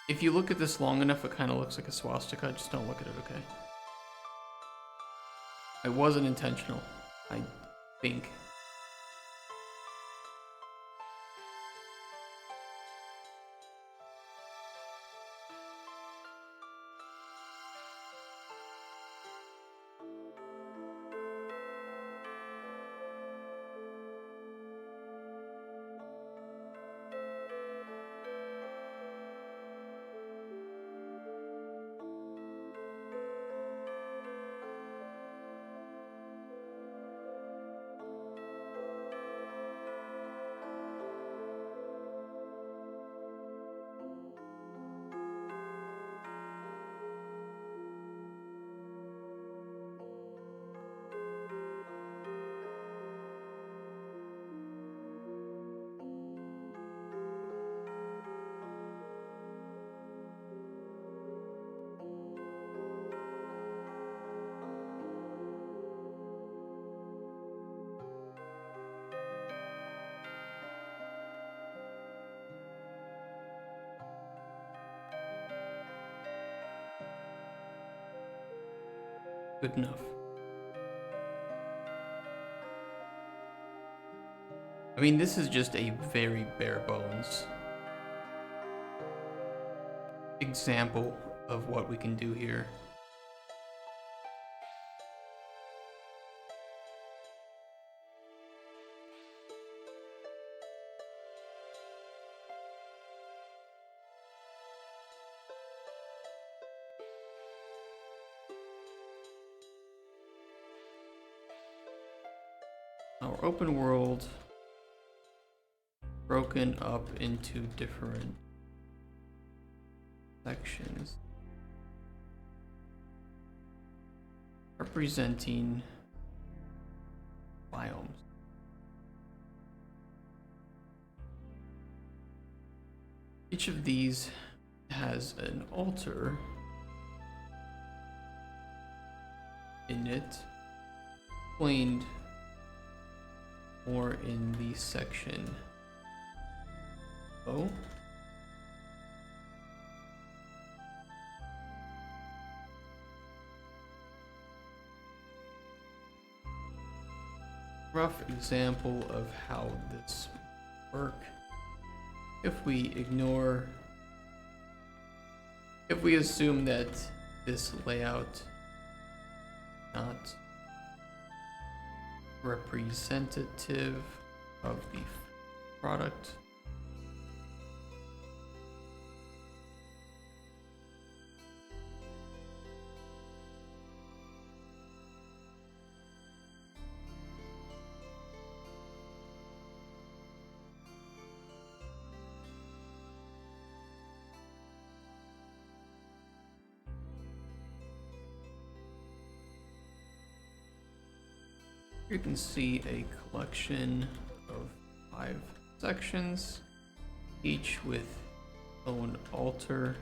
If you look at this long enough, it kind of looks like a swastika. Just don't look at it, okay? It wasn't intentional. I think. Good enough. I mean, this is just a very bare bones example of what we can do here. Our open world broken up into different sections representing biomes. Each of these has an altar in it, explained more in the section. Oh. Rough example of how this work. If we assume that this layout not representative of the product, you can see a collection of 5 sections, each with own altar.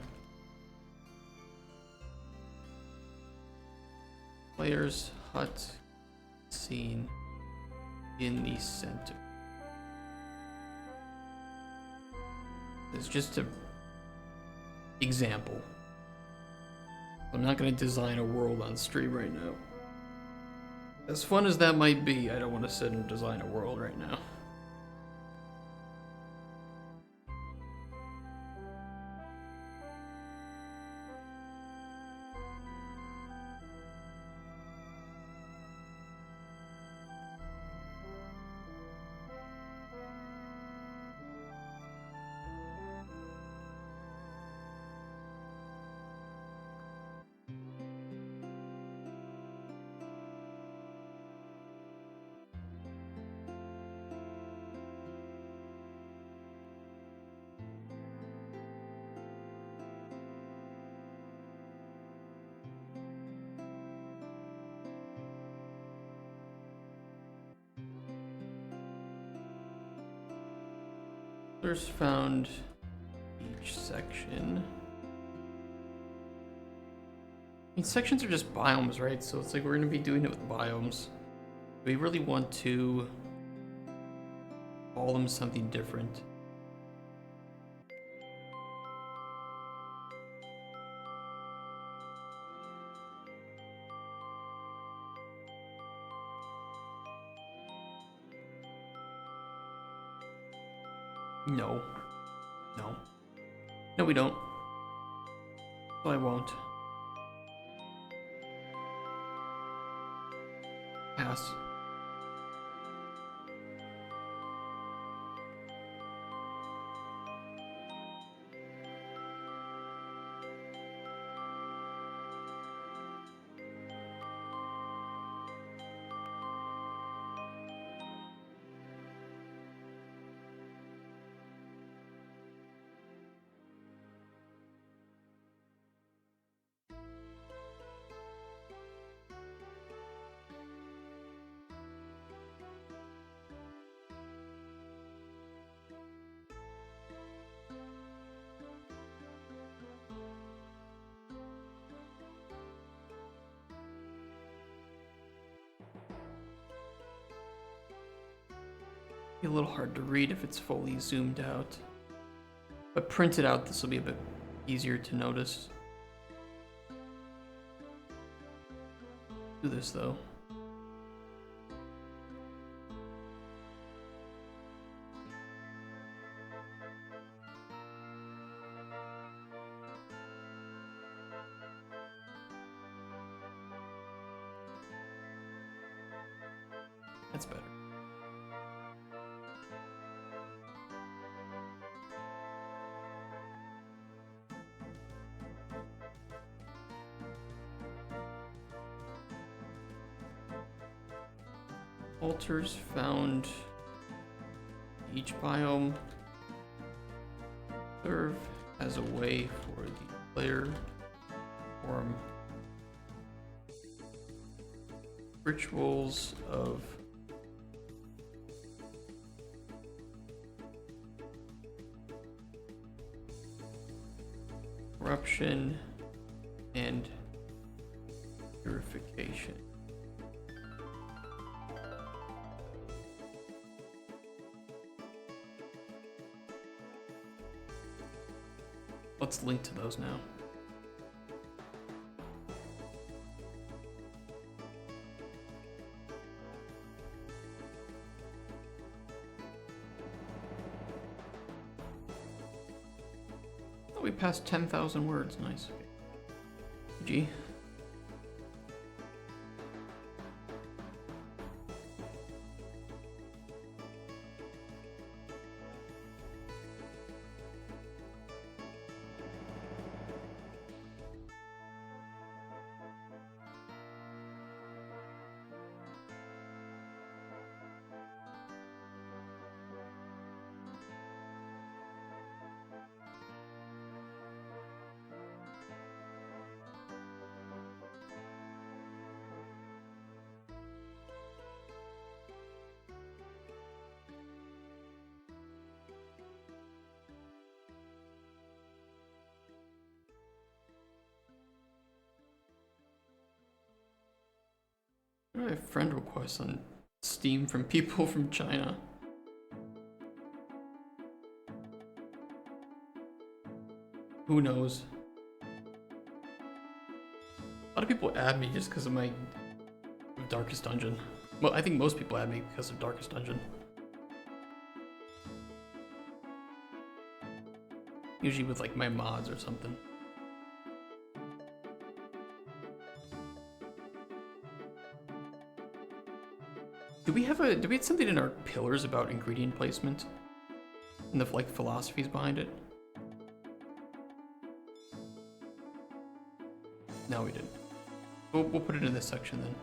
Player's hut seen in the center. It's just an example. I'm not going to design a world on stream right now. As fun as that might be, I don't want to sit and design a world right now. There's found each section. I mean, sections are just biomes, right? So it's like we're gonna be doing it with biomes. We really want to call them something different. No. No. No, we don't. Well, I won't. Pass. Be a little hard to read if it's fully zoomed out. But printed out, this will be a bit easier to notice. Do this though. That's better. Altars found each biome serve as a way for the player to perform rituals of corruption and purification. Let's link to those now. Oh, we passed 10,000 words. Nice. G. I have friend requests on Steam from people from China. Who knows? A lot of people add me just because of my Darkest Dungeon. Well, I think most people add me because of Darkest Dungeon. Usually with like my mods or something. Do we have something in our pillars about ingredient placement? And the like philosophies behind it? No, we didn't. We'll put it in this section then.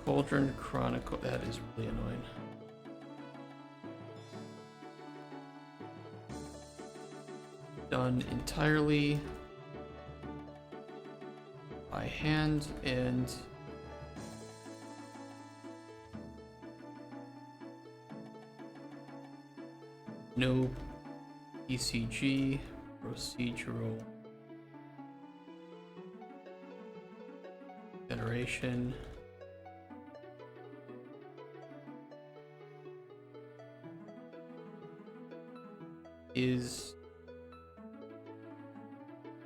Cauldron Chronicle, that is really annoying. Done entirely by hand and no PCG, procedural generation. Is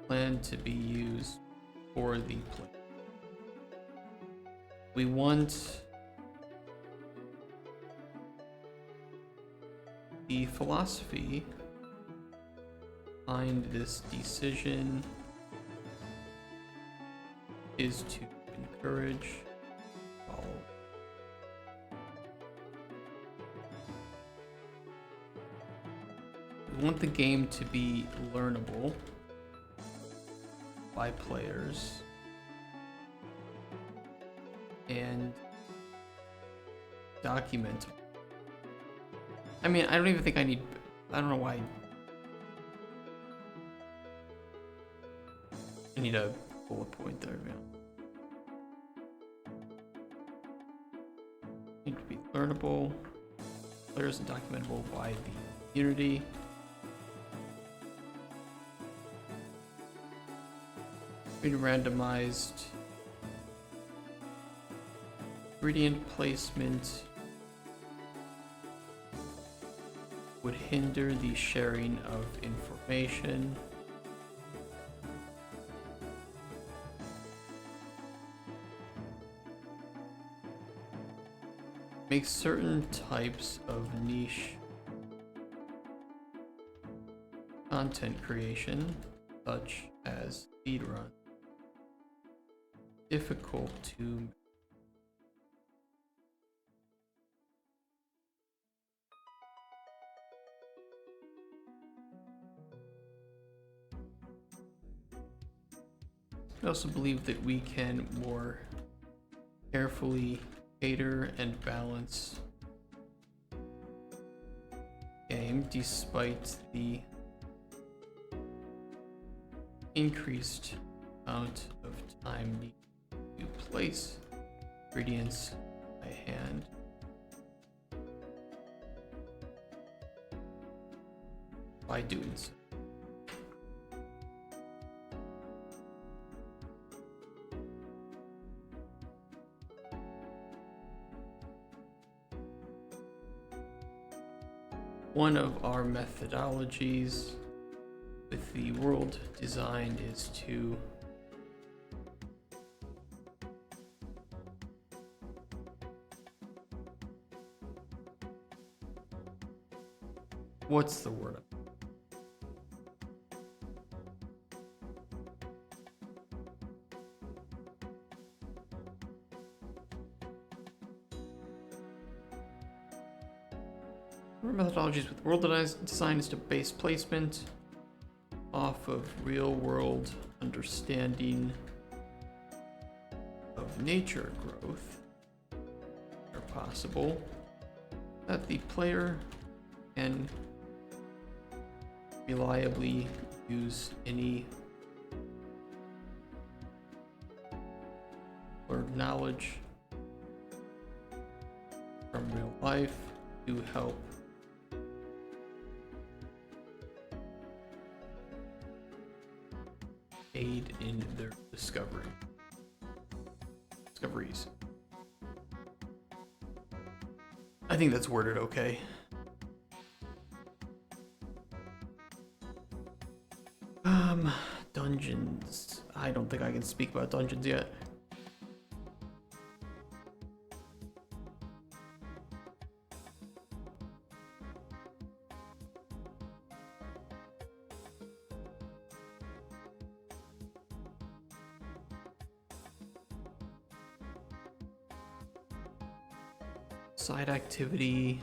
planned to be used for the play. We want the philosophy behind this decision is to encourage follow. We want the game to be learnable by players and documentable. I mean, I don't even think I need, I don't know why I need a bullet point there, man. Need to be learnable, players and documentable by the community. Being randomized ingredient placement would hinder the sharing of information. Make certain types of niche content creation, such as speedrun, difficult to I also believe that we can more carefully cater and balance game despite the increased amount of time needed to place ingredients by hand. By doing so. One of our methodologies with the world design is to what's the word? Our methodologies with world design is to base placement off of real world understanding of nature growth where possible, that the player can reliably use any learned knowledge from real life to help aid in their discoveries. I think that's worded okay. Dungeons. I don't think I can speak about dungeons yet. Side activity.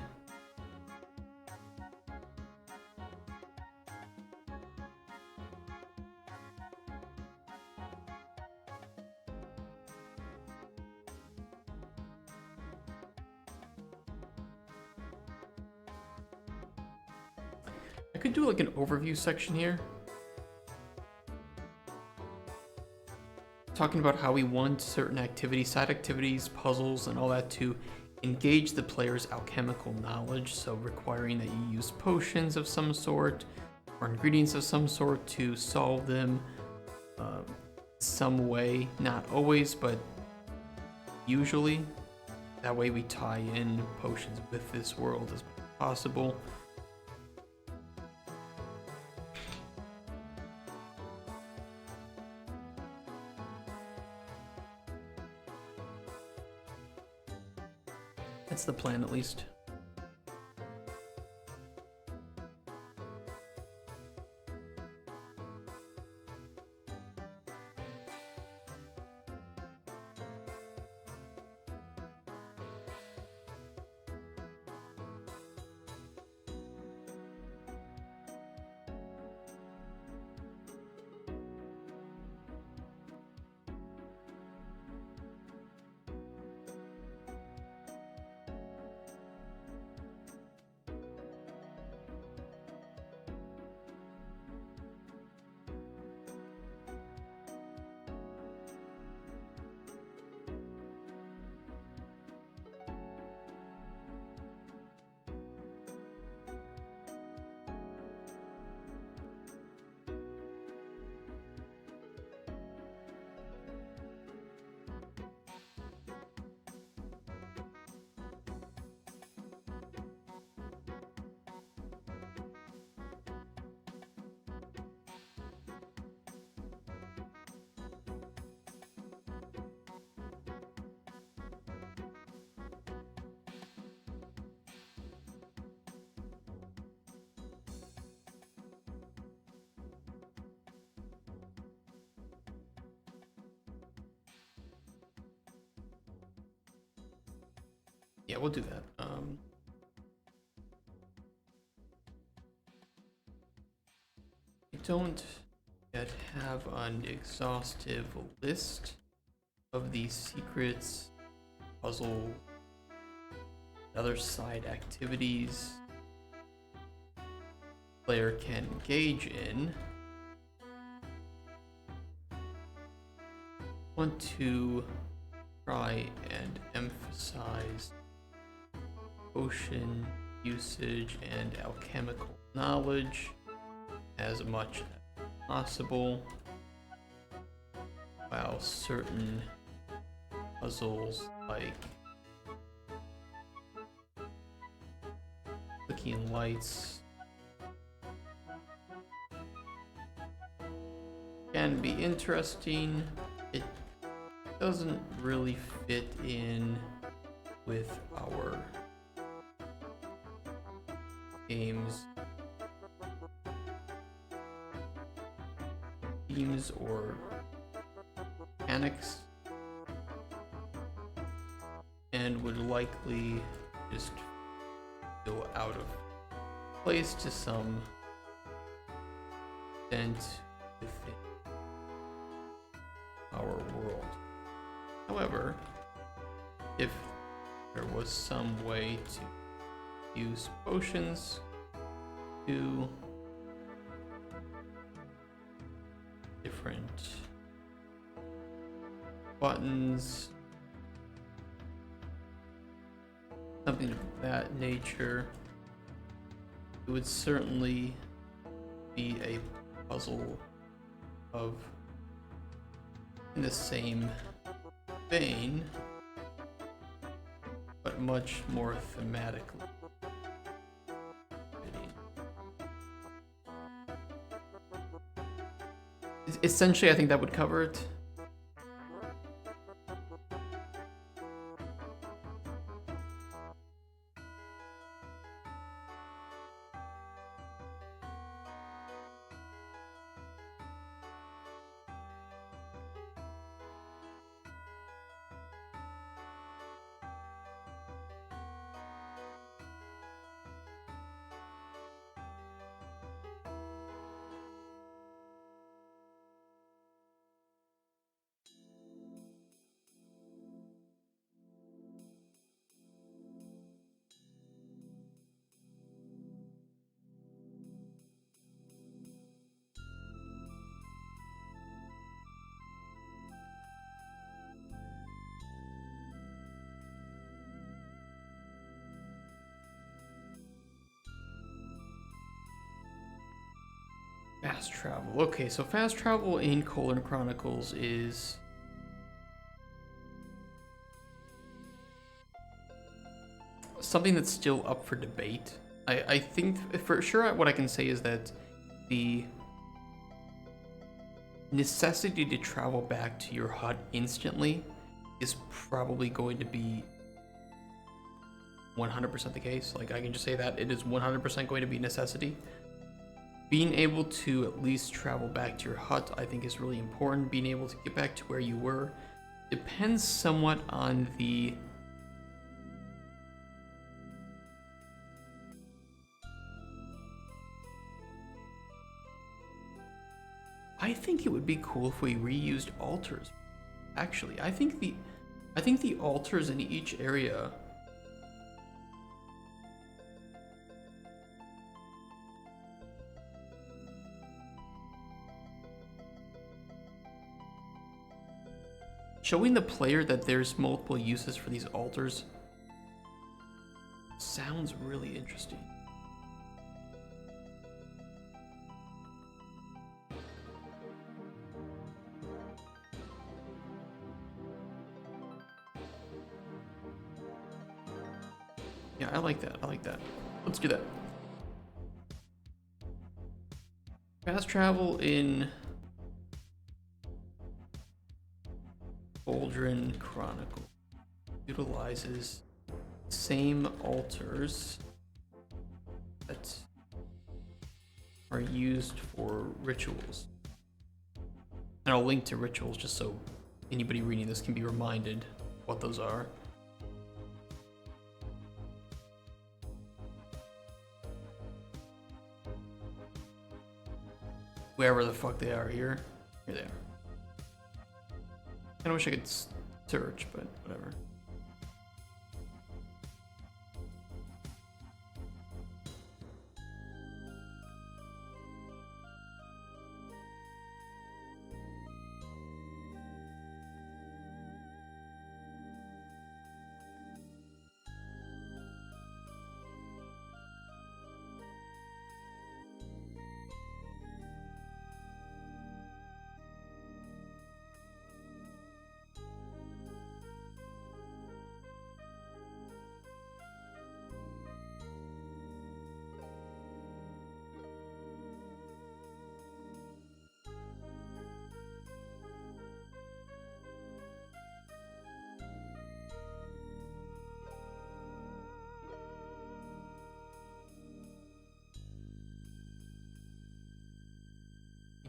I could do like an overview section here, talking about how we want certain activities, side activities, puzzles, and all that to engage the player's alchemical knowledge, so requiring that you use potions of some sort or ingredients of some sort to solve them some way, not always, but usually. That way we tie in potions with this world as much as possible. That's the plan, at least. Yeah, we'll do that. I don't yet have an exhaustive list of these secrets, puzzle, other side activities player can engage in. Want to try and emphasize potion usage and alchemical knowledge as much as possible, while certain puzzles like clicking lights can be interesting. It doesn't really fit in with our game's themes or mechanics, and would likely just go out of place to some extent within our world. However, if there was some way to use potions to different buttons, something of that nature, it would certainly be a puzzle of in the same vein, but much more thematically. Essentially, I think that would cover it. Fast travel. Okay, so fast travel in Cauldron Chronicles is something that's still up for debate. I think for sure what I can say is that the necessity to travel back to your hut instantly is probably going to be 100% the case. Like, I can just say that it is 100% going to be a necessity. Being able to at least travel back to your hut, I think, is really important. Being able to get back to where you were depends somewhat on the... I think it would be cool if we reused altars. Actually, I think the altars in each area showing the player that there's multiple uses for these altars sounds really interesting. Yeah, I like that. I like that. Let's do that. Fast travel in Cauldron Chronicles utilizes same altars that are used for rituals. And I'll link to rituals just so anybody reading this can be reminded what those are. Wherever the fuck they are here. Here they are. I wish I could search, but whatever.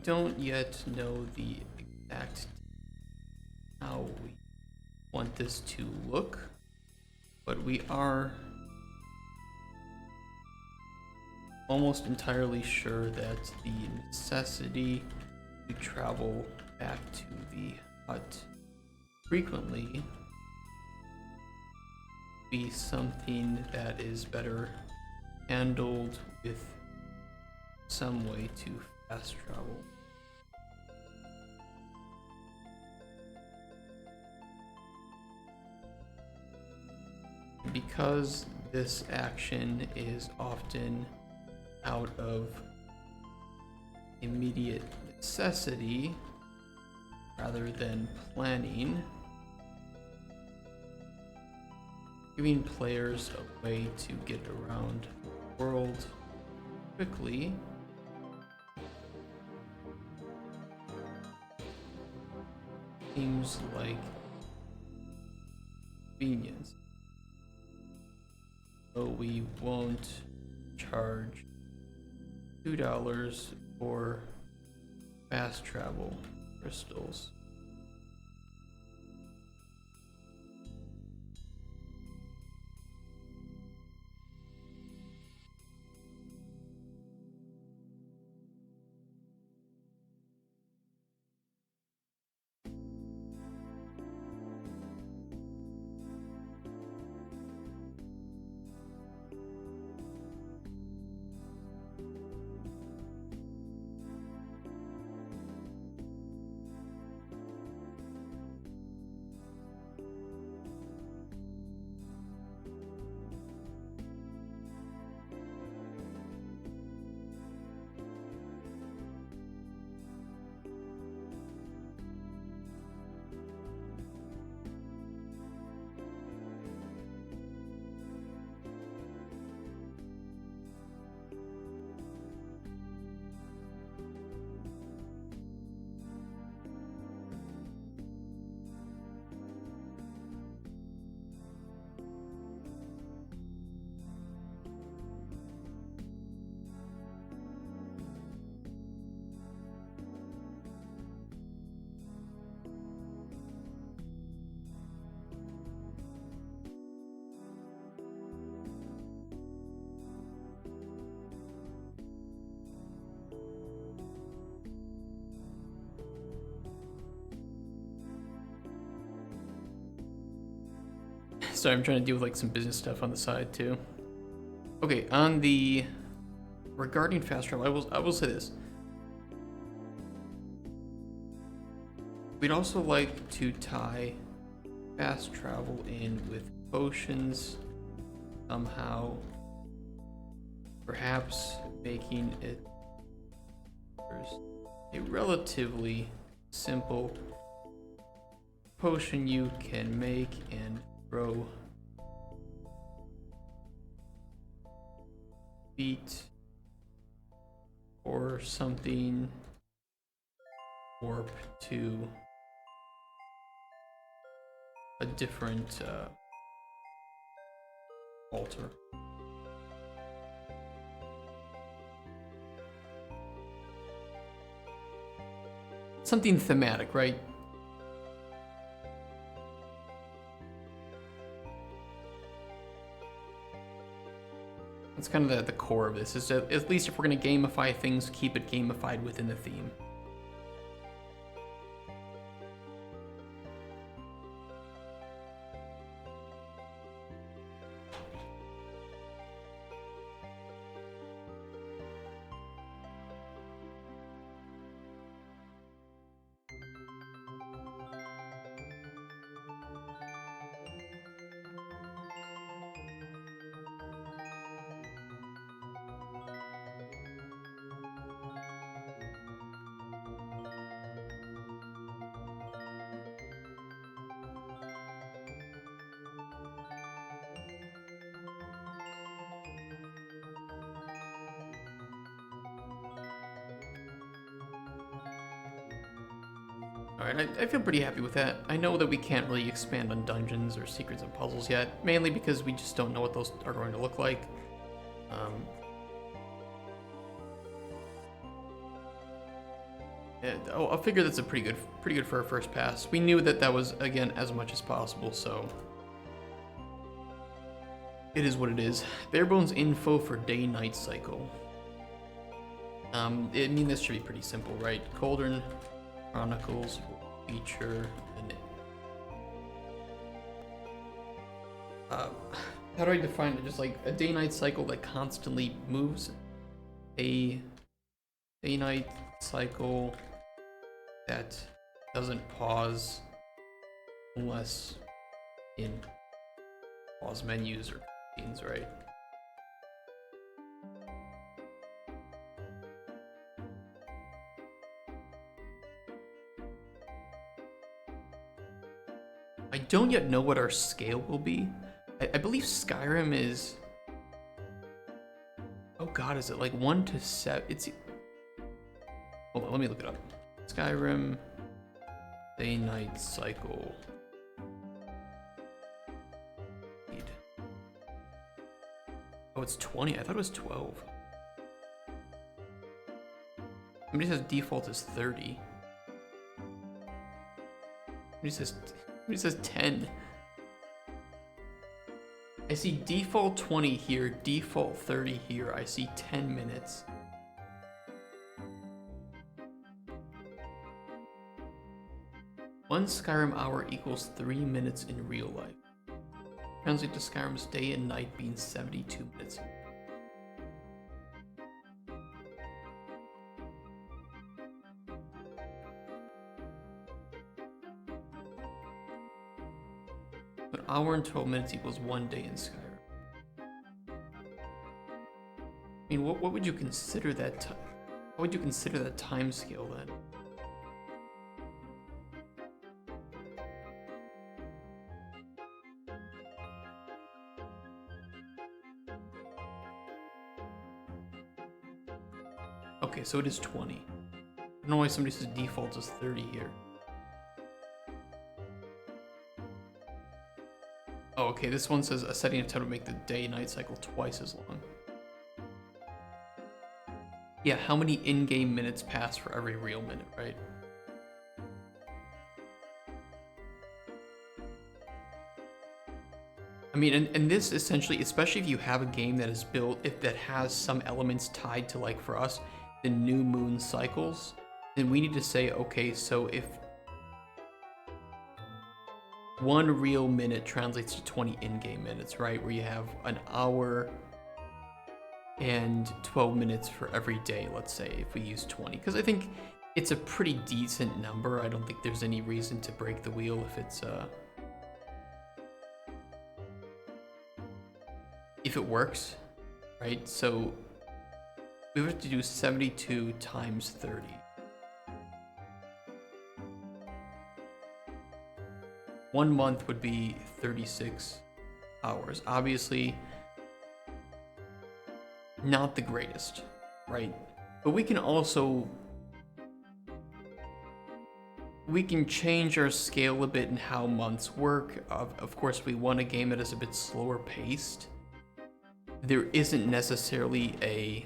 Don't yet know the exact how we want this to look, but we are almost entirely sure that the necessity to travel back to the hut frequently be something that is better handled with some way to fast travel. Because this action is often out of immediate necessity rather than planning, giving players a way to get around the world quickly seems like convenience. So we won't charge $2 for fast travel crystals. sorry, I'm trying to deal with like some business stuff on the side too. Okay, on the regarding fast travel, I will say this. We'd also like to tie fast travel in with potions somehow, perhaps making it a relatively simple potion you can make and throw feet or something, warp to a different altar. Something thematic, right? That's kind of the core of this, is that at least if we're going to gamify things, keep it gamified within the theme. Alright, I feel pretty happy with that. I know that we can't really expand on dungeons or secrets and puzzles yet, mainly because we just don't know what those are going to look like. I figure that's a pretty good for our first pass. We knew that was, again, as much as possible, so it is what it is. Barebones info for day-night cycle. I mean, this should be pretty simple, right? Cauldron, Chronicles will feature an... how do I define it? Just like a day-night cycle that constantly moves. A day-night cycle that doesn't pause unless in pause menus or scenes, right? I don't yet know what our scale will be. I believe Skyrim is... Oh god, is it like 1 to 7? It's... Hold on, let me look it up. Skyrim day-night cycle. Oh, it's 20. I thought it was 12. Somebody says default is 30. Somebody says 10. I see default 20 here, default 30 here. I see 10 minutes. One Skyrim hour equals 3 minutes in real life. Translate to Skyrim's day and night being 72 minutes. An hour and 12 minutes equals 1 day in Skyrim. I mean, what would you consider that time? How would you consider that time scale then? Okay, so it is 20. I don't know why somebody says default is 30 here. Oh, okay, this one says a setting of time to make the day-night cycle twice as long. Yeah, how many in-game minutes pass for every real minute, right? I mean, and this essentially, especially if you have a game that is built, that has some elements tied to, like for us, the new moon cycles, then we need to say, okay, so if 1 real minute translates to 20 in-game minutes, right? Where you have an hour and 12 minutes for every day, let's say, if we use 20. Because I think it's a pretty decent number. I don't think there's any reason to break the wheel if it works, right? So we have to do 72 times 30. One month would be 36 hours. Obviously, not the greatest, right? But we can also, we can change our scale a bit in how months work. Of course, we want a game that is a bit slower paced. There isn't necessarily a,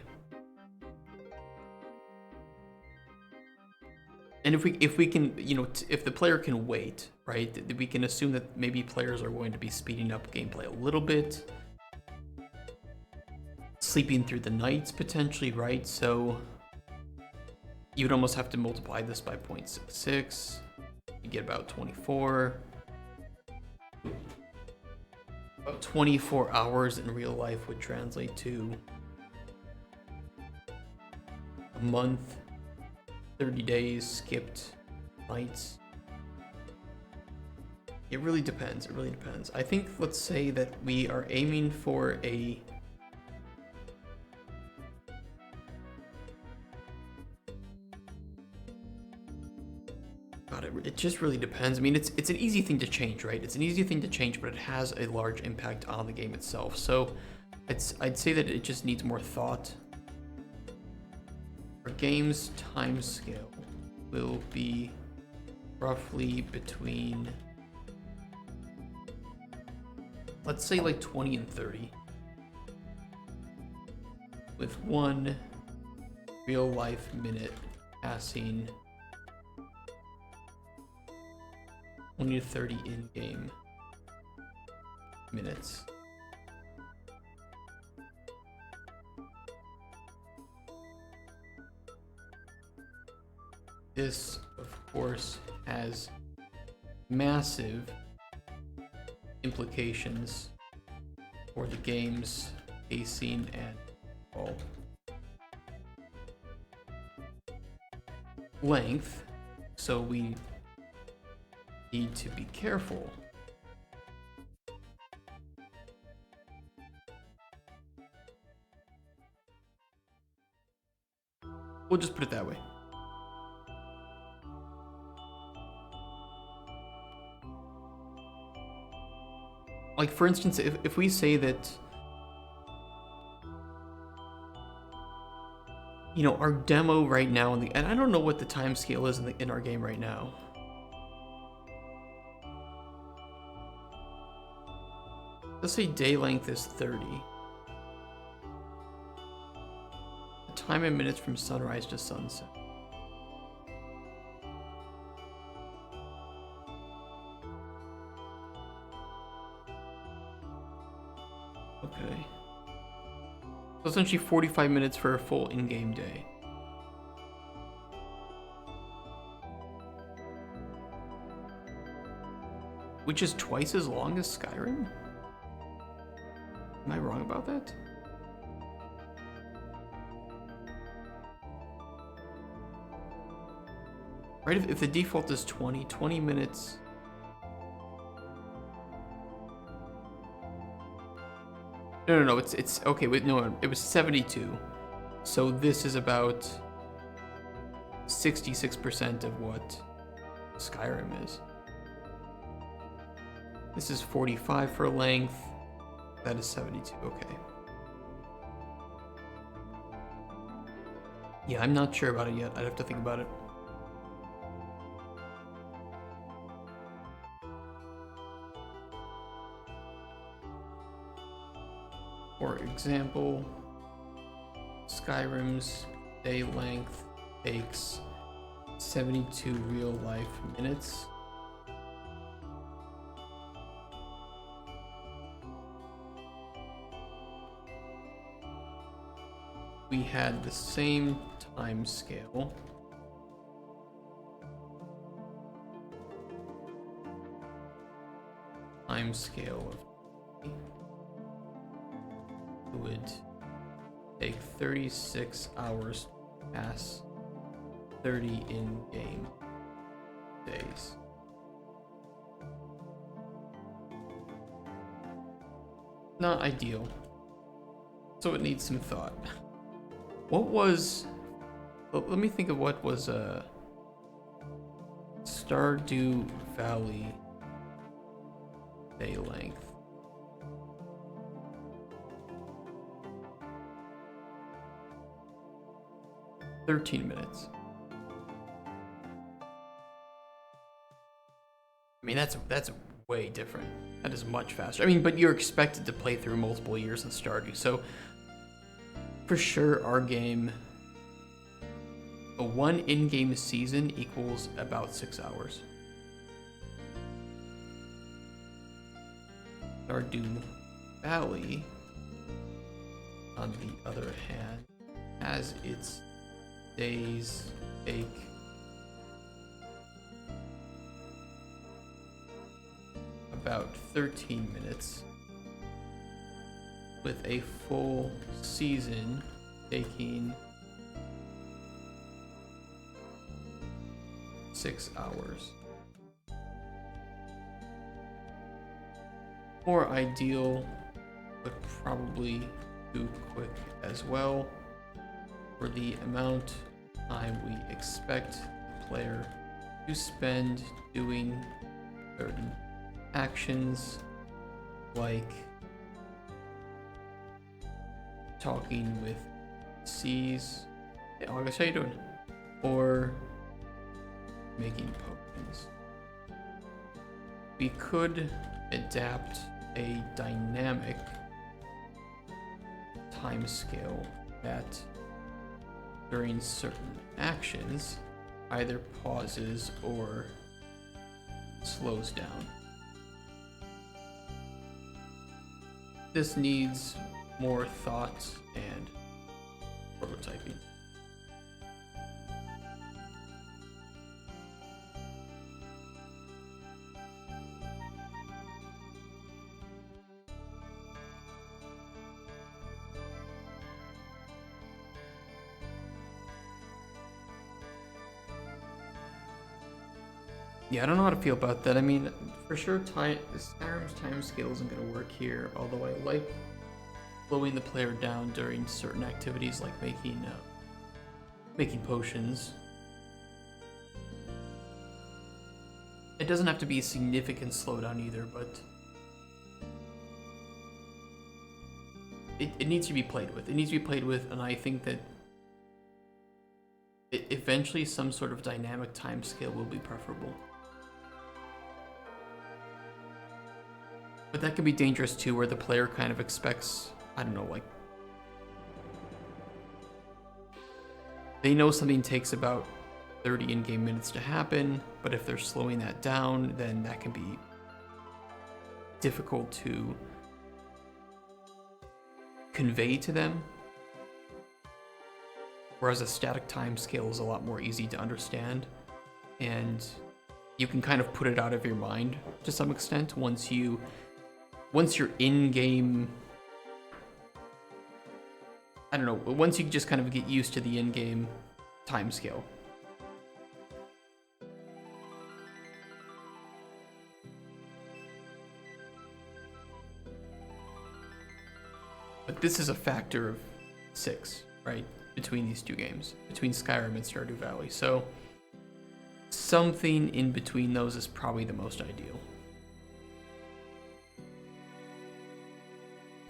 and if we can, you know, if the player can wait, right, we can assume that maybe players are going to be speeding up gameplay a little bit, sleeping through the nights potentially, right? So you would almost have to multiply this by 0.66. You get about 24. About 24 hours in real life would translate to a month, 30 days, skipped nights. It really depends. It really depends. I think, let's say that we are aiming for a it just really depends. I mean, it's an easy thing to change, right? It's an easy thing to change, but it has a large impact on the game itself. So I'd say that it just needs more thought. Our game's time scale will be roughly between, let's say, like 20 and 30, with 1 real life minute passing 20 to 30 in-game minutes. This, of course, has massive implications for the game's pacing and all length, so we need to be careful. We'll just put it that way. Like, for instance, if we say that, you know, our demo right now, and I don't know what the time scale is in our game right now. Let's say day length is 30. The time in minutes from sunrise to sunset. Okay. So essentially 45 minutes for a full in-game day. Which is twice as long as Skyrim? Am I wrong about that? Right, if the default is 20 minutes. No, it's okay, wait, no, it was 72. So this is about 66% of what Skyrim is. This is 45 for length. That is 72, okay. Yeah, I'm not sure about it yet. I'd have to think about it. For example, Skyrim's day length takes 72 real life minutes. We had the same time scale. time scale of it would take 36 hours to pass 30 in-game days. Not ideal. So it needs some thought. What was... Let me think of what was Stardew Valley day length. "13 minutes. I mean, that's way different. That is much faster. I mean, but you're expected to play through multiple years in Stardew, so for sure our game, a one in-game season equals about 6 hours. Stardew Valley, on the other hand, has its days take about 13 minutes, with a full season taking 6 hours. More ideal, but probably too quick as well for the amount of time we expect the player to spend doing certain actions, like talking with C's. Hey August, how you doing? Or making potions. We could adapt a dynamic time scale that during certain actions either pauses or slows down. This needs more thought and prototyping. Yeah, I don't know how to feel about that. I mean, for sure, Skyrim's time scale isn't going to work here, although I like slowing the player down during certain activities like making potions. It doesn't have to be a significant slowdown either, but it needs to be played with. It needs to be played with, and I think that eventually some sort of dynamic time scale will be preferable. But that can be dangerous too, where the player kind of expects, I don't know, like, they know something takes about 30 in-game minutes to happen, but if they're slowing that down, then that can be difficult to convey to them. Whereas a static time scale is a lot more easy to understand, and you can kind of put it out of your mind to some extent once you're in-game, I don't know, once you just kind of get used to the in-game time scale. But this is a factor of 6, right? Between these two games, between Skyrim and Stardew Valley. So something in between those is probably the most ideal.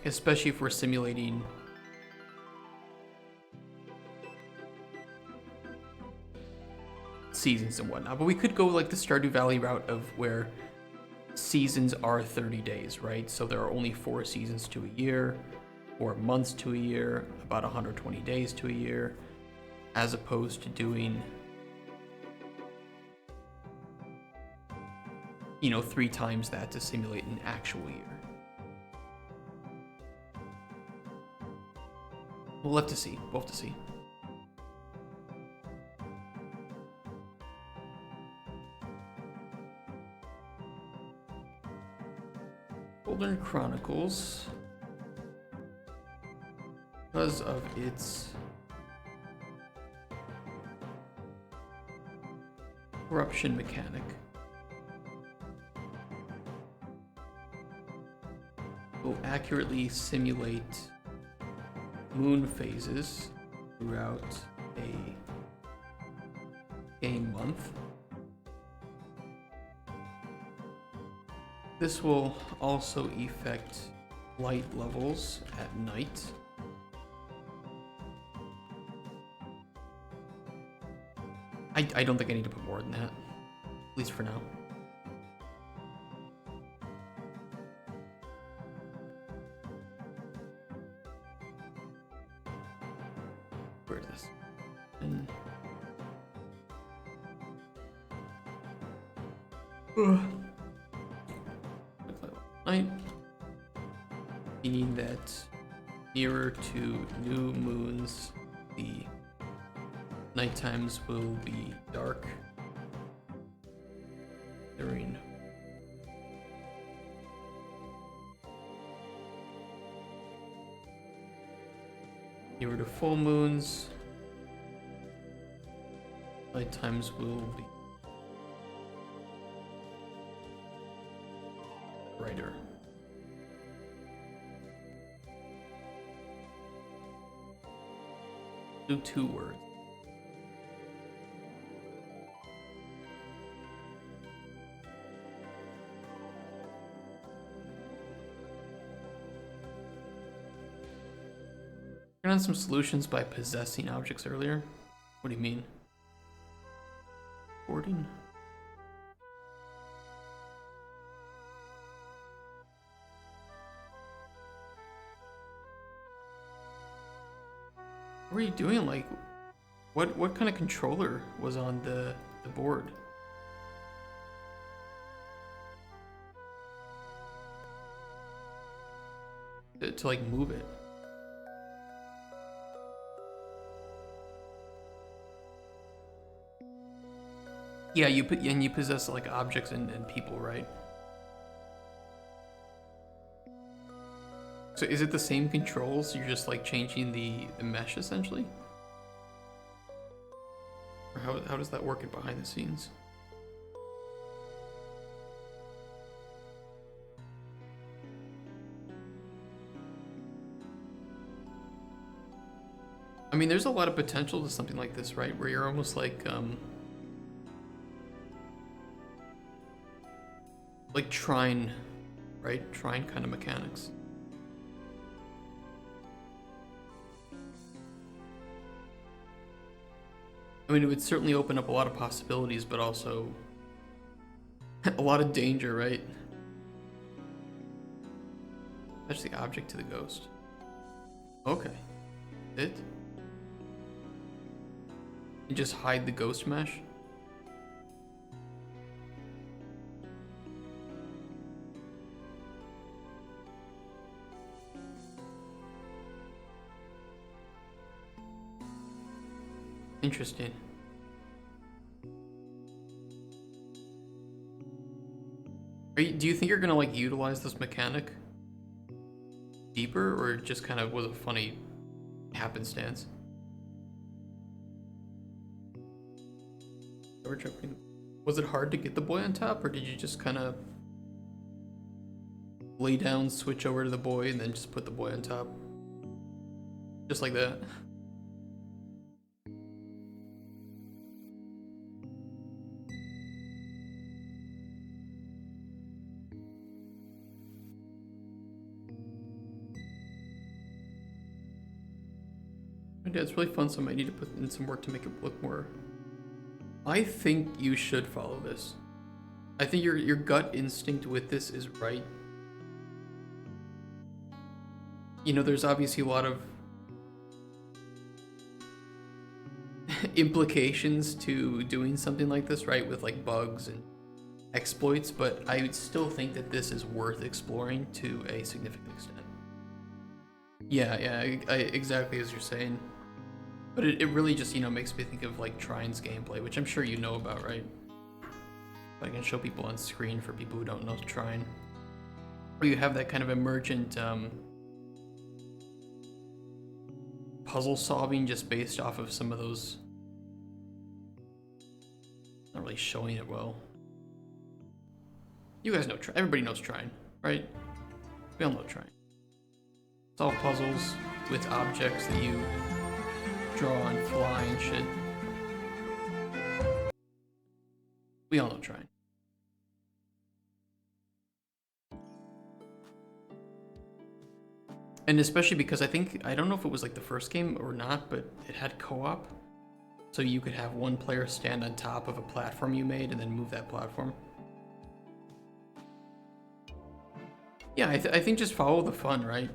Especially if we're simulating seasons and whatnot. But we could go like the Stardew Valley route of where seasons are 30 days, right? So there are only 4 seasons to a year, 4 months to a year, about 120 days to a year, as opposed to doing, 3 times that to simulate an actual year. We'll have to see. We'll have to see. Cauldron Chronicles, because of its corruption mechanic, will accurately simulate moon phases throughout a game month. This will also affect light levels at night. I don't think I need to put more than that, at least for now. Where is this? And night, meaning that nearer to new moons, the night times will be dark during nearer to full moons, night times will be brighter. Do 2 words. Turn on some solutions by possessing objects earlier. What do you mean? Hoarding? What were you doing? Like, what kind of controller was on the board? To like move it. Yeah, you possess like objects and people, right? So is it the same controls? You're just like changing the mesh essentially? Or how does that work behind the scenes? I mean, there's a lot of potential to something like this, right? Where you're almost like Trine, right? Trine kind of mechanics. I mean, it would certainly open up a lot of possibilities, but also a lot of danger, right? Fetch the object to the ghost. Okay. It? You just hide the ghost mesh? Interesting. Do you think you're gonna like utilize this mechanic deeper, or it just kind of was a funny happenstance? Was it hard to get the boy on top, or did you just kind of lay down, switch over to the boy, and then just put the boy on top? Just like that? Yeah, it's really fun, so I might need to put in some work to make it look more... I think you should follow this. I think your gut instinct with this is right. You know, there's obviously a lot of implications to doing something like this, right? With like bugs and exploits, but I would still think that this is worth exploring to a significant extent. Yeah, exactly as you're saying. But it really just, you know, makes me think of like Trine's gameplay, which I'm sure you know about, right? I can show people on screen for people who don't know Trine. where you have that kind of emergent puzzle solving just based off of some of those. Not really showing it well. You guys know, everybody knows trying, right? We all know trying. Solve puzzles with objects that you draw and fly and shit. We all know trying. And especially because I don't know if it was like the first game or not, but it had co-op. So you could have one player stand on top of a platform you made and then move that platform. Yeah, I think just follow the fun, right?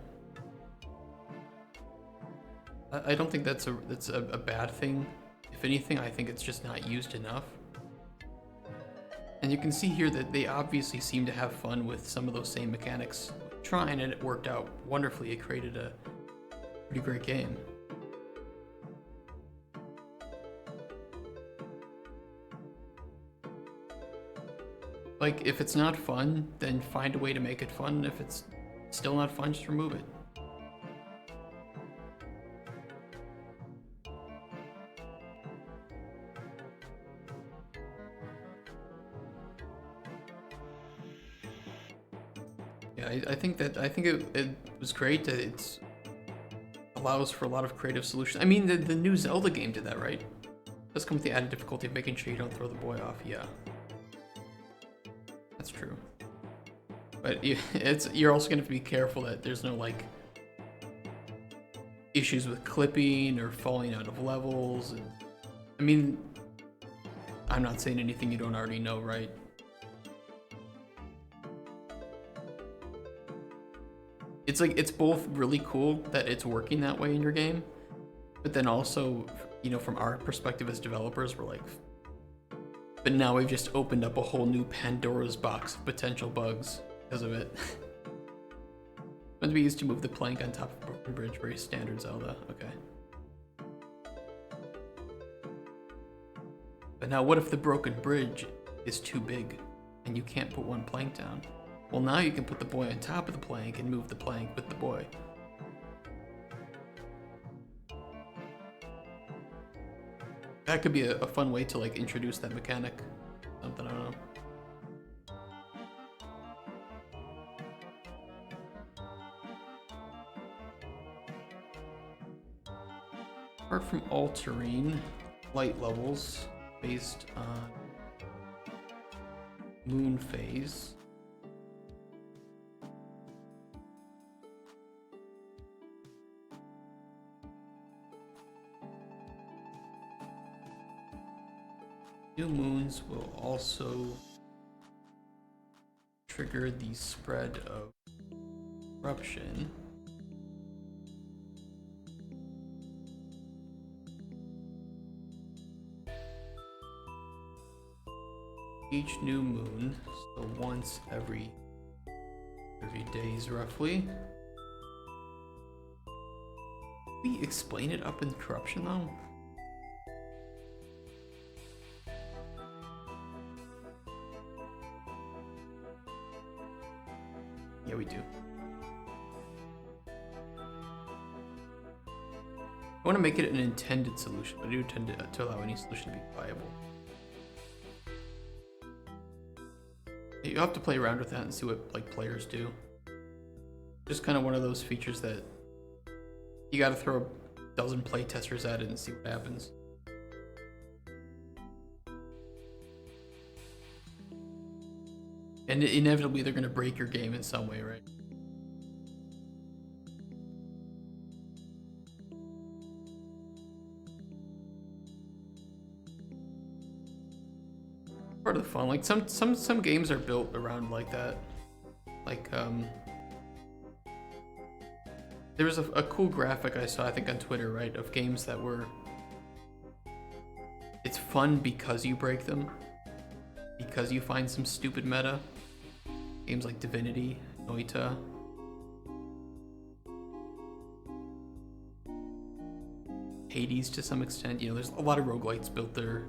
I don't think that's a bad thing. If anything, I think it's just not used enough. And you can see here that they obviously seem to have fun with some of those same mechanics. Trying, and it worked out wonderfully. It created a pretty great game. Like, if it's not fun, then find a way to make it fun. If it's still not fun, just remove it. Yeah, I think it was great that it allows for a lot of creative solutions. I mean, the new Zelda game did that, right? It does come with the added difficulty of making sure you don't throw the boy off. Yeah. That's true. But you're also going to have to be careful that there's no, like, issues with clipping or falling out of levels. And I mean, I'm not saying anything you don't already know, right? It's like, it's both really cool that it's working that way in your game, but then also, you know, from our perspective as developers, we're like, but now we've just opened up a whole new Pandora's box of potential bugs because of it. Meant to be used to move the plank on top of a broken bridge, very standard Zelda. Okay. But now what if the broken bridge is too big and you can't put one plank down? Well, now you can put the boy on top of the plank and move the plank with the boy. That could be a fun way to, like, introduce that mechanic. Something, I don't know. Apart from all terrain, light levels based on moon phase. New moons will also trigger the spread of corruption. Each new moon, so once every 30 days roughly. Did we explain it up in corruption though? Yeah, we do. I want to make it an intended solution, but I do tend to allow any solution to be viable. You have to play around with that and see what, like, players do. Just kind of one of those features that you got to throw a dozen playtesters at it and see what happens. And inevitably they're going to break your game in some way, right? Part of the fun. Like some games are built around like that. Like there was a cool graphic I saw, I think on Twitter, right, of games that were, it's fun because you break them, because you find some stupid meta. Games like Divinity, Noita. Hades to some extent. You know, there's a lot of roguelites build their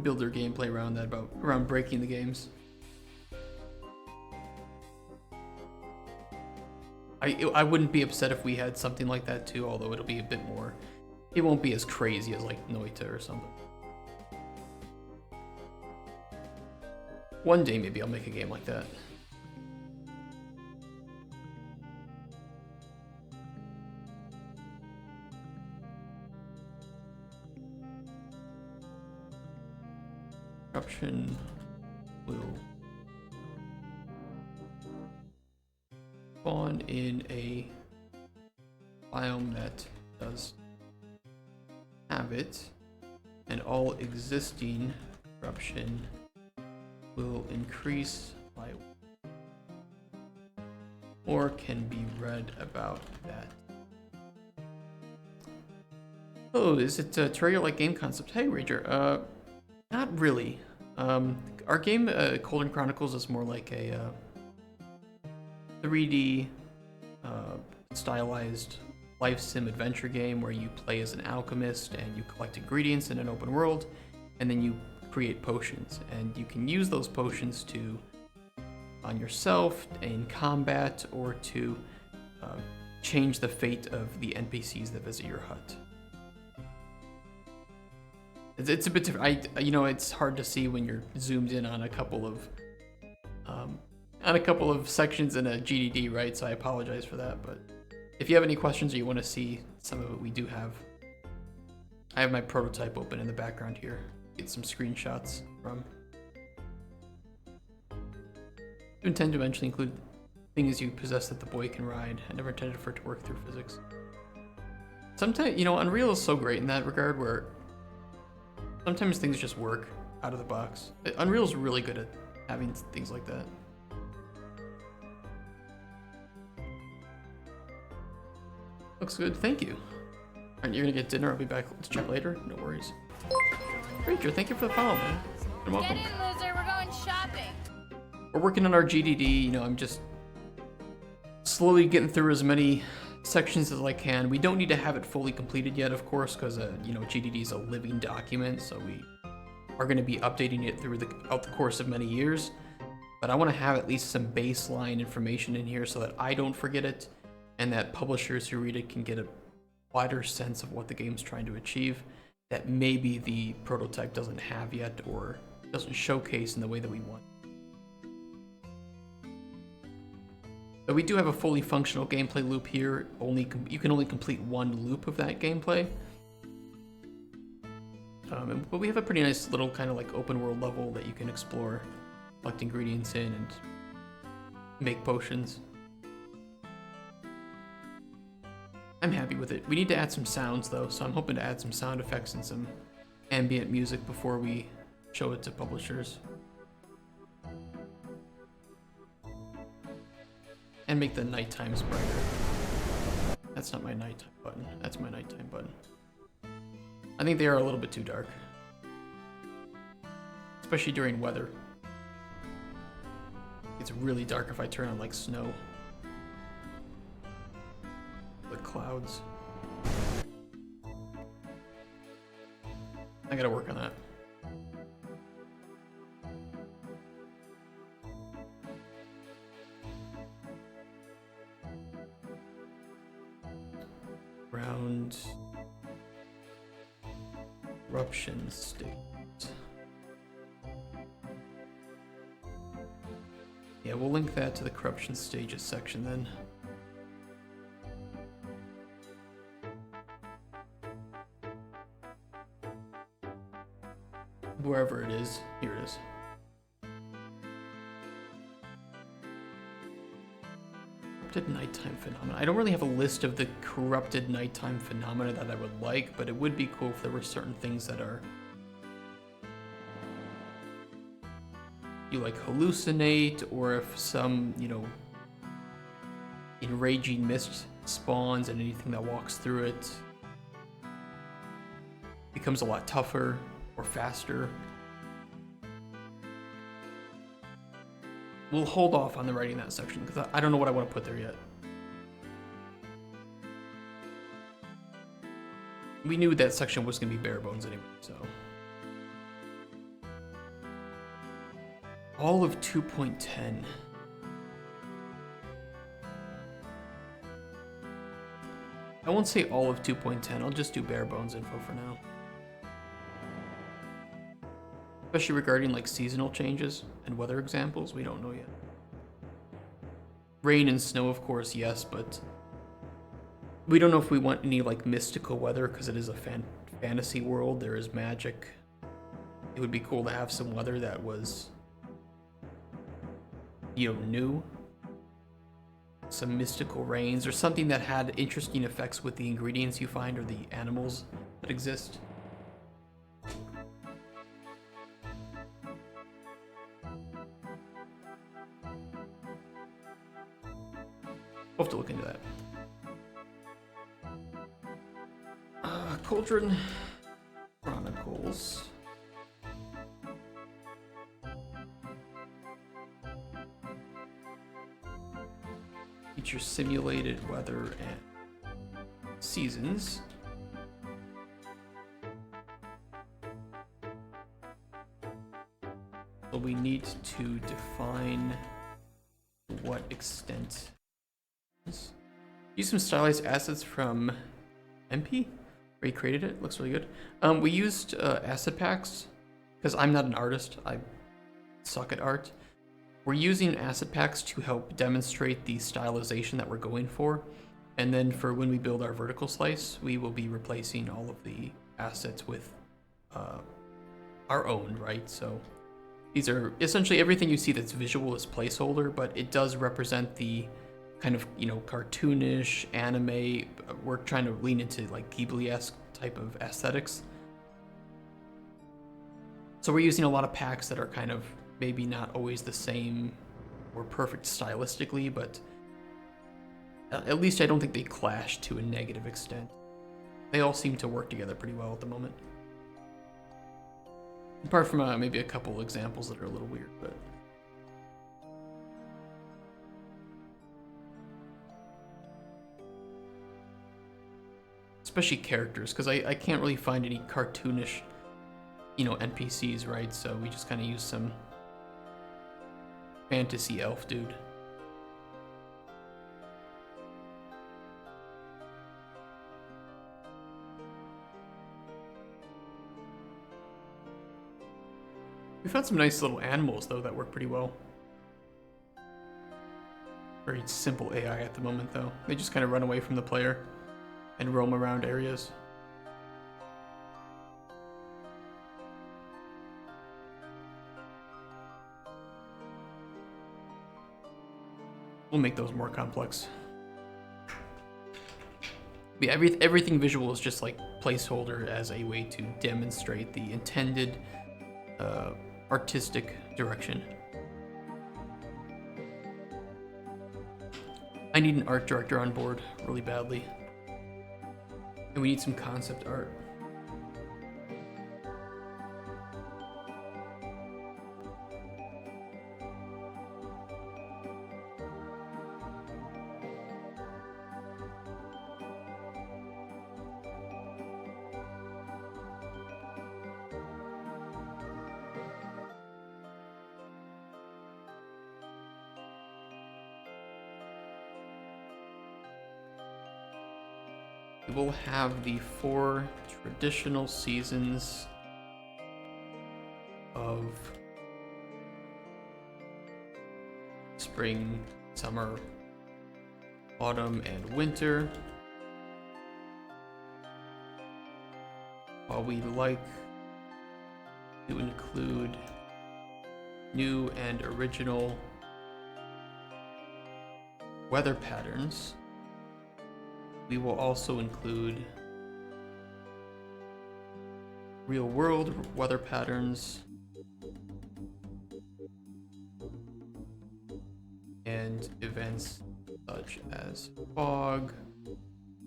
gameplay around that, around breaking the games. I wouldn't be upset if we had something like that too, although it'll be a bit more. It won't be as crazy as like Noita or something. One day maybe I'll make a game like that. Corruption will spawn in a biome that does have it, and all existing corruption will increase by or can be read about that. Oh, is it a Terraria-like game concept? Hey, Rager. Not really. Our game, Cauldron Chronicles, is more like a 3D stylized life sim adventure game where you play as an alchemist and you collect ingredients in an open world, and then you create potions, and you can use those potions to on yourself in combat or to change the fate of the NPCs that visit your hut. It's a bit different. You know, it's hard to see when you're zoomed in on a couple of sections in a GDD, right? So I apologize for that. But if you have any questions or you want to see some of it, we do have. I have my prototype open in the background here. Get some screenshots from. You intend to eventually include things you possess that the boy can ride. I never intended for it to work through physics. Sometimes, you know, Unreal is so great in that regard where sometimes things just work out of the box. Unreal's really good at having things like that. Looks good, thank you. Alright, you're gonna get dinner, I'll be back to check later. No worries. Ranger, thank you for the follow, man. You're welcome. Get in, loser, we're going shopping. We're working on our GDD, you know, I'm just slowly getting through as many sections as I can. We don't need to have it fully completed yet, of course, because you know, GDD is a living document, so we are going to be updating it throughout the course of many years. But I want to have at least some baseline information in here so that I don't forget it, and that publishers who read it can get a wider sense of what the game's trying to achieve that maybe the prototype doesn't have yet or doesn't showcase in the way that we want. But we do have a fully functional gameplay loop here. You can only complete one loop of that gameplay. But we have a pretty nice little kind of like open world level that you can explore, collect ingredients in, and make potions. I'm happy with it. We need to add some sounds though, so I'm hoping to add some sound effects and some ambient music before we show it to publishers. And make the nighttimes brighter. That's not my nighttime button. That's my nighttime button. I think they are a little bit too dark. Especially during weather. It's really dark if I turn on like snow. The clouds. I gotta work on that. Round eruption state. Yeah, we'll link that to the corruption stages section then. Wherever it is, here it is. Corrupted nighttime phenomena. I don't really have a list of the corrupted nighttime phenomena that I would like, but it would be cool if there were certain things that are you like hallucinate, or if some, you know, enraging mist spawns and anything that walks through it becomes a lot tougher or faster. We'll hold off on the writing that section because I don't know what I want to put there yet. We knew that section was going to be bare bones anyway, so. All of 2.10. I won't say all of 2.10, I'll just do bare bones info for now. Especially regarding like seasonal changes and weather examples, we don't know yet. Rain and snow, of course, yes, but we don't know if we want any like mystical weather because it is a fantasy world. There is magic. It would be cool to have some weather that was, you know, new. Some mystical rains or something that had interesting effects with the ingredients you find or the animals that exist. We'll have to look into that. Cauldron Chronicles. Feature simulated weather and seasons. So we need to define to what extent. Use some stylized assets from MP. Where you created it. Looks really good. We used asset packs because I'm not an artist. I suck at art. We're using asset packs to help demonstrate the stylization that we're going for. And then for when we build our vertical slice, we will be replacing all of the assets with our own, right? So these are essentially everything you see that's visual is placeholder, but it does represent the kind of, you know, cartoonish anime. We're trying to lean into like Ghibli-esque type of aesthetics. So we're using a lot of packs that are kind of maybe not always the same or perfect stylistically, but at least I don't think they clash to a negative extent. They all seem to work together pretty well at the moment. Apart from maybe a couple examples that are a little weird, but especially characters, because I can't really find any cartoonish, you know, NPCs, right? So we just kind of use some fantasy elf dude. We found some nice little animals, though, that work pretty well. Very simple AI at the moment, though. They just kind of run away from the player and roam around areas. We'll make those more complex. But yeah, everything visual is just like placeholder as a way to demonstrate the intended artistic direction. I need an art director on board really badly. And we need some concept art. We will have the 4 traditional seasons of spring, summer, autumn, and winter. While we like to include new and original weather patterns, we will also include real-world weather patterns and events such as fog,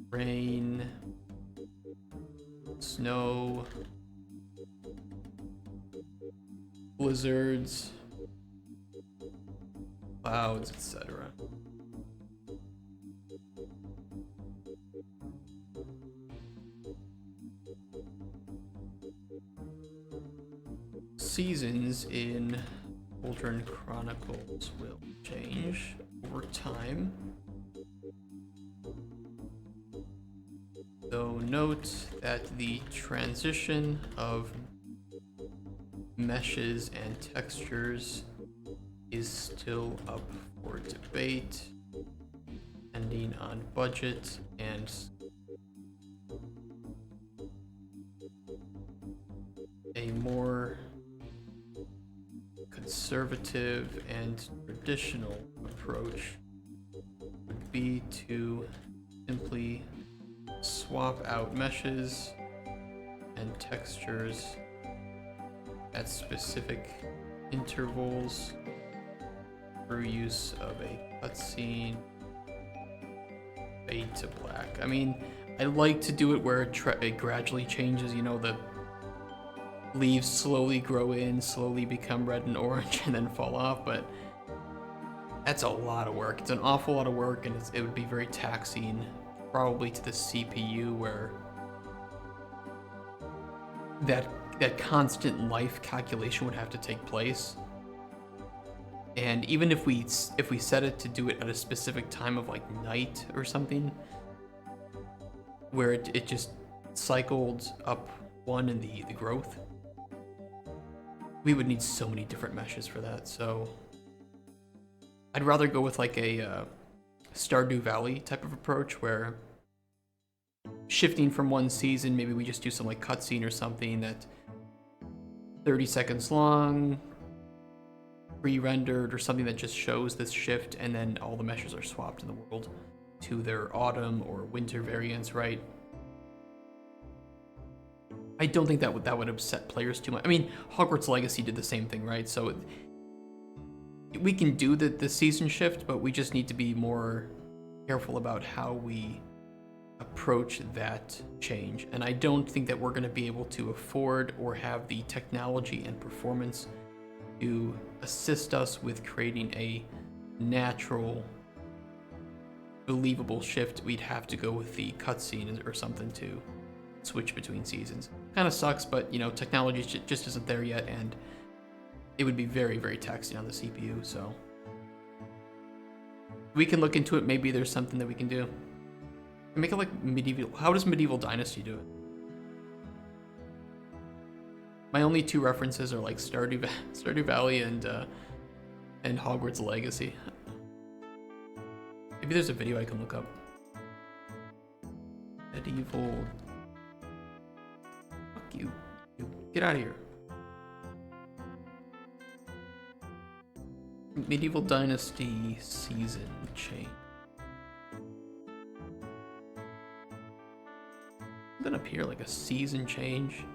rain, snow, blizzards, clouds, etc. Seasons in Cauldron Chronicles will change over time. So note that the transition of meshes and textures is still up for debate, depending on budget and a more conservative and traditional approach would be to simply swap out meshes and textures at specific intervals through use of a cutscene, fade to black. I mean, I like to do it where it gradually changes, you know, the leaves slowly grow in, slowly become red and orange, and then fall off, but that's a lot of work. It's an awful lot of work, and it would be very taxing, probably to the CPU, where that constant life calculation would have to take place. And even if we set it to do it at a specific time of like night or something, where it just cycled up one in the growth, we would need so many different meshes for that. So I'd rather go with like a Stardew Valley type of approach, where shifting from one season, maybe we just do some like cutscene or something that 30 seconds long, pre-rendered, or something that just shows this shift, and then all the meshes are swapped in the world to their autumn or winter variants, right? I don't think that would upset players too much. I mean, Hogwarts Legacy did the same thing, right? So we can do the season shift, but we just need to be more careful about how we approach that change. And I don't think that we're going to be able to afford or have the technology and performance to assist us with creating a natural, believable shift. We'd have to go with the cutscene or something to switch between seasons. Kind of sucks, but you know, technology just isn't there yet, and it would be very, very taxing on the CPU. So we can look into it. Maybe there's something that we can do. Make it like medieval. How does Medieval Dynasty do it? My only two references are like Stardew Valley and Hogwarts Legacy. Maybe there's a video I can look up. Medieval. Fuck you. Get out of here. Medieval Dynasty season change. Then up here, like a season change.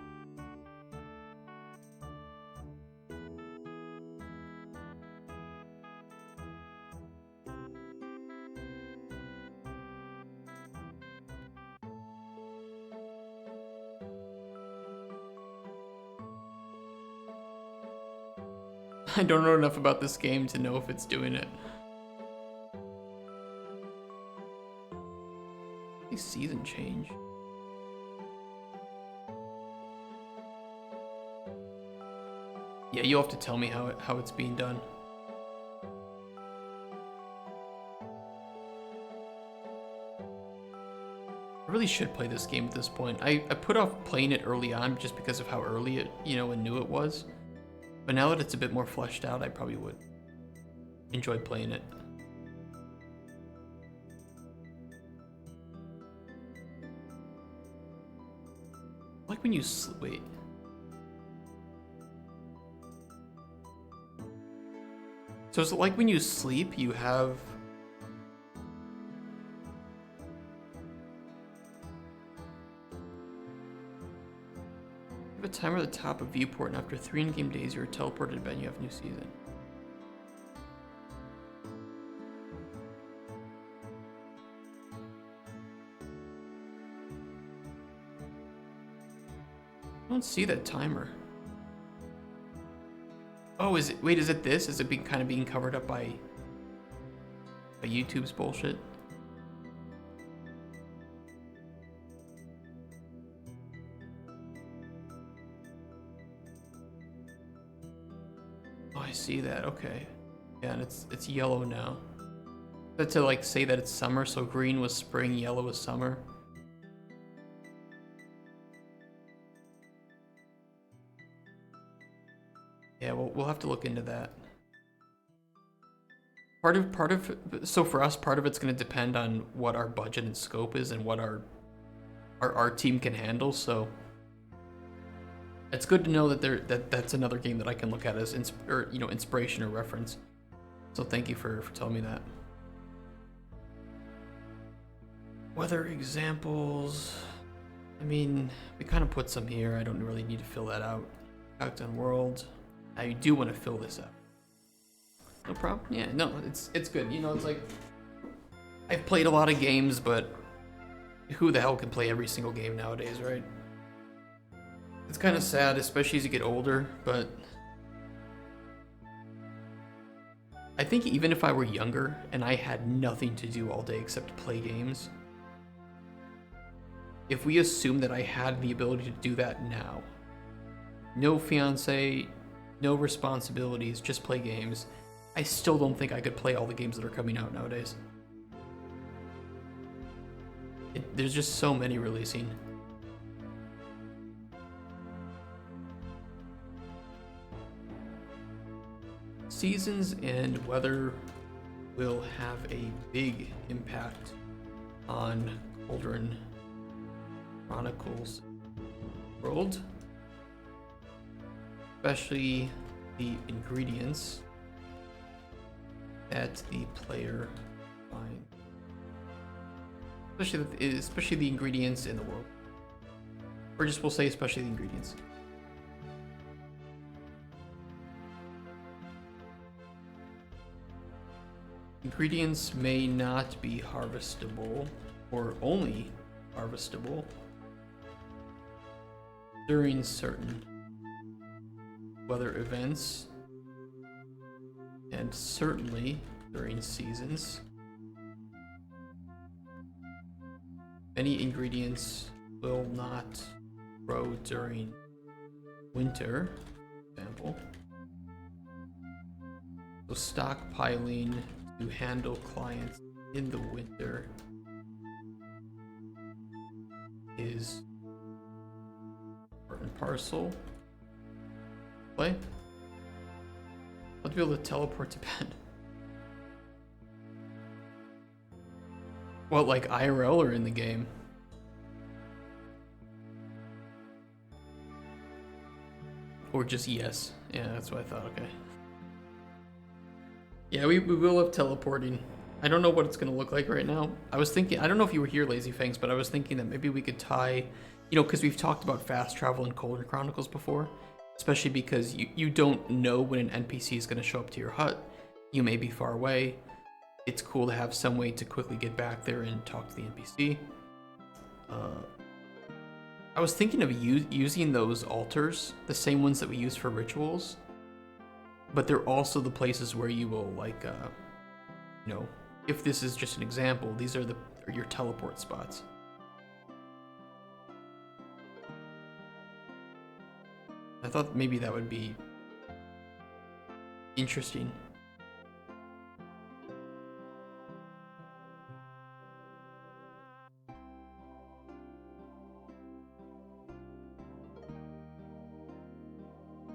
I don't know enough about this game to know if it's doing it. Season change. Yeah, you'll have to tell me how it's being done. I really should play this game at this point. I put off playing it early on just because of how early it, you know, and new it was. But now that it's a bit more fleshed out, I probably would enjoy playing it. Like when you wait. So is it like when you sleep, you have a timer at the top of viewport, and after 3 in-game days, you're teleported to bed and you have a new season. I don't see that timer. Oh, is it? Wait, is it this? Is it kind of being covered up by YouTube's bullshit? Oh, I see that. Okay. Yeah, and it's yellow now. But to like say that it's summer, so green was spring, yellow was summer. Yeah, we'll have to look into that. So for us, part of it's going to depend on what our budget and scope is and what our art team can handle. So it's good to know that that's another game that I can look at as inspiration or reference. So thank you for telling me that. Weather examples. I mean, we kind of put some here. I don't really need to fill that out. Impact on world. I do want to fill this out. No problem. Yeah, no, it's good. You know, it's like I've played a lot of games, but who the hell can play every single game nowadays, right? It's kind of sad, especially as you get older, but I think even if I were younger and I had nothing to do all day except play games, if we assume that I had the ability to do that now, no fiance, no responsibilities, just play games, I still don't think I could play all the games that are coming out nowadays. There's just so many releasing. Seasons and weather will have a big impact on Cauldron Chronicles world, especially the ingredients that the player finds. Especially the ingredients in the world. Or just we'll say especially the ingredients. Ingredients may not be harvestable or only harvestable during certain weather events and certainly during seasons. Many ingredients will not grow during winter, for example. So stockpiling to handle clients in the winter is part and parcel. Play. I'll be able to teleport to bed. What, like IRL or in the game? Or just yes? Yeah, that's what I thought, okay. Yeah, we will have teleporting. I don't know what it's going to look like right now. I was thinking, I don't know if you were here, Lazy Fangs, but I was thinking that maybe we could tie, you know, because we've talked about fast travel in Cauldron Chronicles before, especially because you don't know when an NPC is going to show up to your hut. You may be far away. It's cool to have some way to quickly get back there and talk to the NPC. I was thinking of using those altars, the same ones that we use for rituals, but they're also the places where you will, like, you know, if this is just an example, these are your teleport spots. I thought maybe that would be interesting.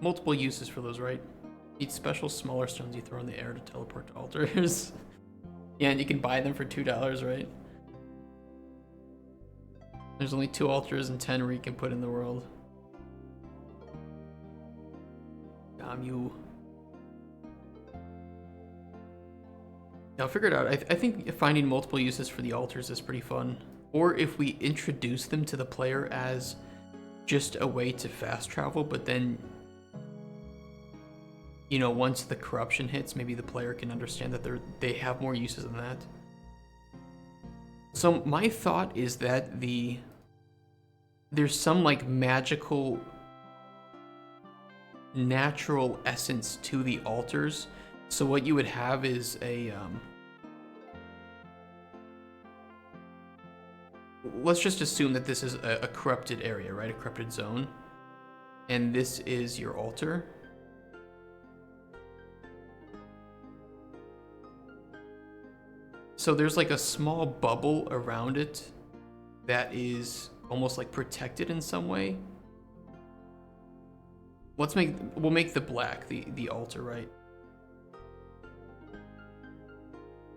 Multiple uses for those, right? Need special smaller stones you throw in the air to teleport to altars. Yeah, and you can buy them for $2, right? There's only 2 altars and 10 where you can put in the world. Damn you. I'll figure it out. I think finding multiple uses for the altars is pretty fun. Or if we introduce them to the player as just a way to fast travel, but then, you know, once the corruption hits, maybe the player can understand that they have more uses than that. So my thought is that there's some like magical natural essence to the altars. So what you would have is a let's just assume that this is a corrupted area, right? A corrupted zone. And this is your altar. So there's like a small bubble around it that is almost like protected in some way. we'll make the black the altar, right?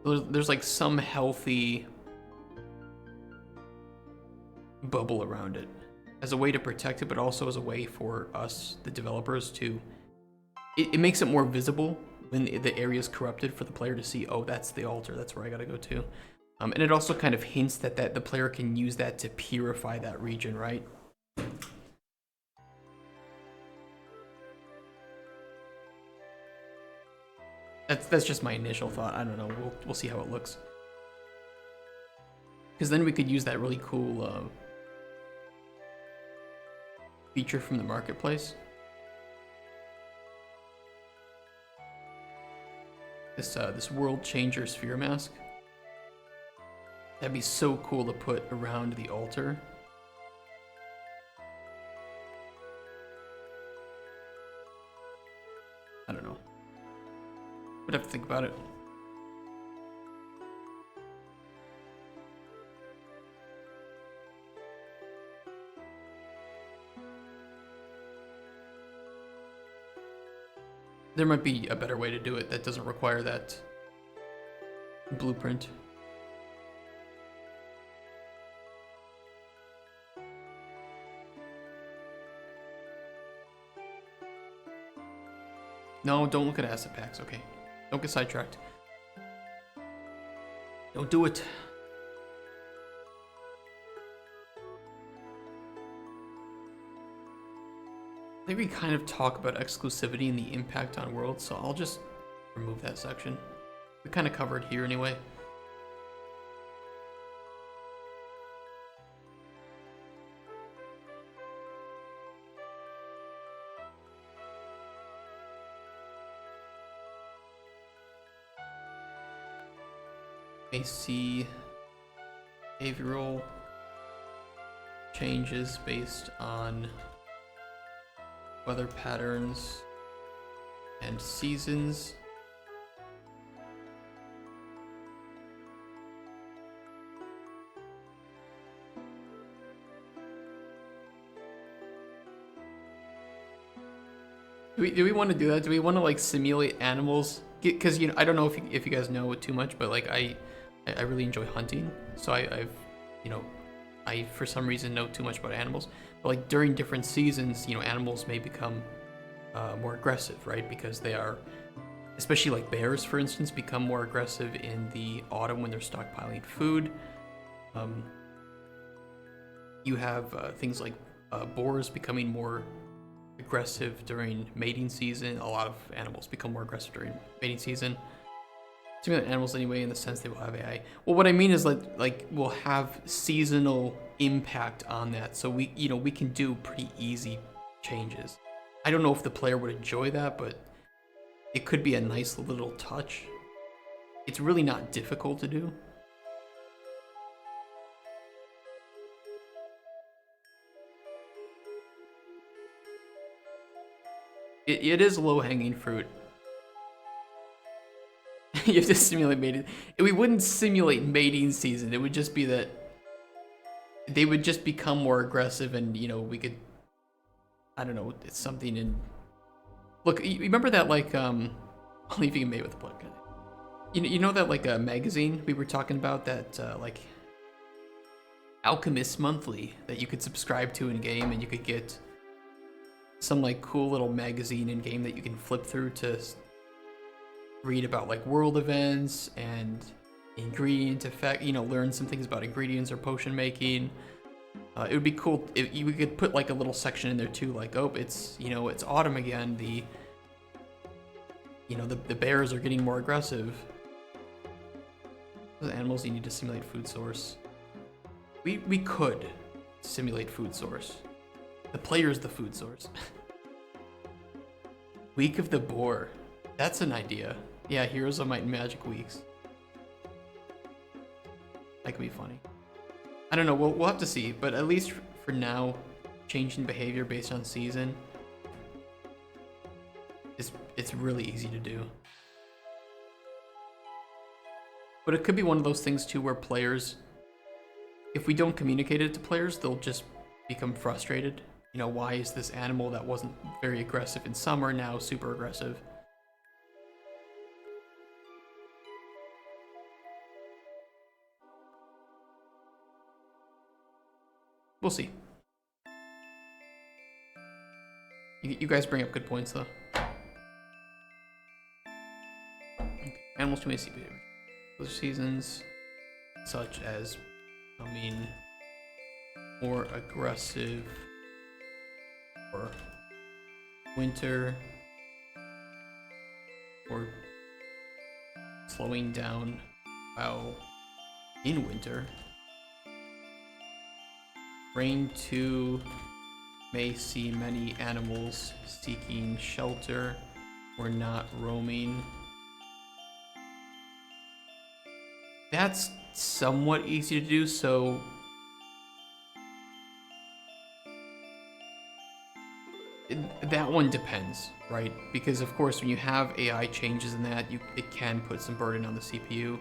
There's like some healthy bubble around it as a way to protect it, but also as a way for us, the developers, to it makes it more visible when the area is corrupted for the player to see, oh, that's the altar, that's where I gotta go to. And it also kind of hints that the player can use that to purify that region, right? That's just my initial thought. I don't know. We'll see how it looks. Because then we could use that really cool feature from the marketplace. This world changer sphere mask. That'd be so cool to put around the altar. I don't know. Would have to think about it. There might be a better way to do it that doesn't require that blueprint. No, don't look at asset packs, okay. Don't get sidetracked. Don't do it. I think we kind of talk about exclusivity and the impact on worlds, so I'll just remove that section. We kind of covered here anyway. AC behavioral changes based on weather patterns and seasons. Do we want to do that? Do we want to like simulate animals? Because I don't know if you guys know too much, but like I really enjoy hunting, so I for some reason know too much about animals. But like during different seasons, animals may become more aggressive, right? Because they are, especially like bears, for instance, become more aggressive in the autumn when they're stockpiling food. You have things like boars becoming more aggressive during mating season. A lot of animals become more aggressive during mating season. Simulate animals anyway, in the sense they will have AI. Well, what I mean is like we'll have seasonal impact on that, so we can do pretty easy changes. I don't know if the player would enjoy that, but it could be a nice little touch. It's really not difficult to do. It is low-hanging fruit. You have to simulate mating. We wouldn't simulate mating season. It would just be that they would just become more aggressive, and we could, I don't know, it's something in. Look, you remember that like I'll leave you mate with the plug. You know that like a magazine we were talking about, that like Alchemist Monthly that you could subscribe to in game, and you could get some like cool little magazine in game that you can flip through to read about like world events and ingredient effect, learn some things about ingredients or potion making. It would be cool if we could put like a little section in there too, like, oh, it's it's autumn again, the bears are getting more aggressive. Those animals, you need to simulate food source. We could simulate food source. The player's the food source. Week of the Boar. That's an idea. Yeah, Heroes of Might and Magic weeks. That could be funny. I don't know, we'll have to see, but at least for now, changing behavior based on season it's really easy to do. But it could be one of those things too where players, if we don't communicate it to players, they'll just become frustrated. You know, why is this animal that wasn't very aggressive in summer now super aggressive? We'll see. You guys bring up good points, though. Okay. Animals too many CPU. Those seasons, such as, I mean, more aggressive or winter or slowing down while in winter. Rain 2 may see many animals seeking shelter or not roaming. That's somewhat easy to do, so that one depends, right? Because of course when you have AI changes in that, it can put some burden on the CPU.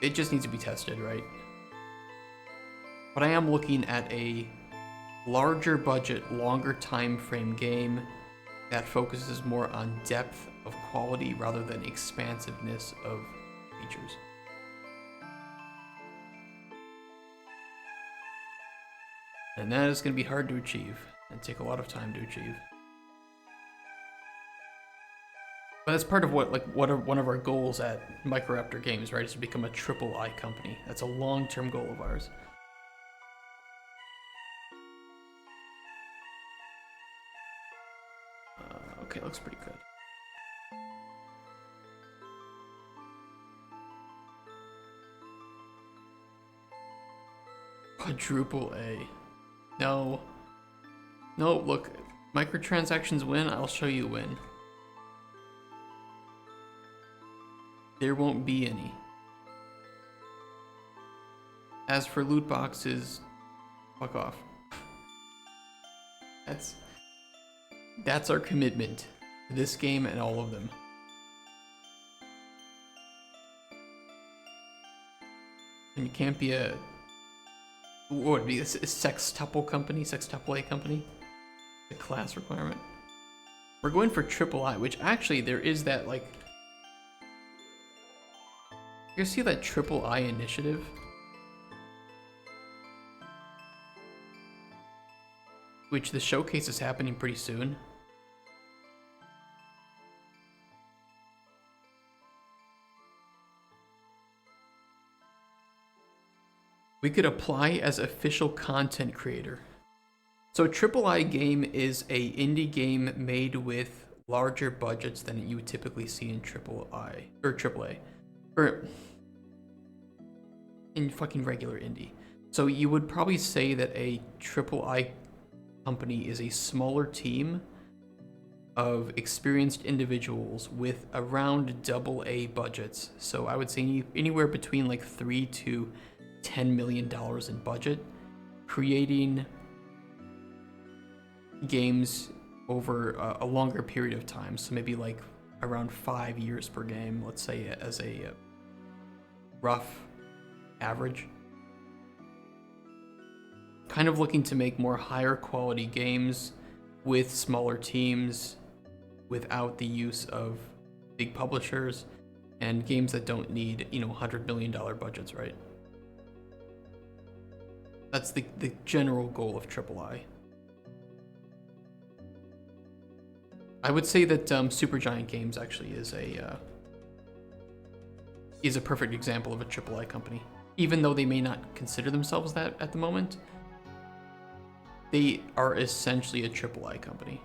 It just needs to be tested, right? But I am looking at a larger budget, longer time frame game that focuses more on depth of quality rather than expansiveness of features. And that is going to be hard to achieve and take a lot of time to achieve. But that's part of one of our goals at Microraptor Games, right? Is to become a AAA company. That's a long-term goal of ours. Okay, looks pretty good. Quadruple A. No. No, look. Microtransactions win, I'll show you win. There won't be any. As for loot boxes, fuck off. That's our commitment to this game and all of them. And you can't be a... What would it be? A sextuple company? Sextuple A company? The class requirement. We're going for AAA, which actually there is that, like... You see that AAA initiative? Which the showcase is happening pretty soon. We could apply as official content creator. So a AAA game is a indie game made with larger budgets than you would typically see in AAA. Or in fucking regular indie. So you would probably say that a AAA company is a smaller team of experienced individuals with around AA budgets. So I would say anywhere between like $3 to $10 million in budget, creating games over a longer period of time. So maybe like around 5 years per game, let's say, as a rough average. Kind of looking to make more higher quality games with smaller teams without the use of big publishers and games that don't need, $100 million budgets, right? That's the general goal of AAA. I would say that Supergiant Games actually is a perfect example of a AAA company. Even though they may not consider themselves that at the moment, they are essentially a AAA company.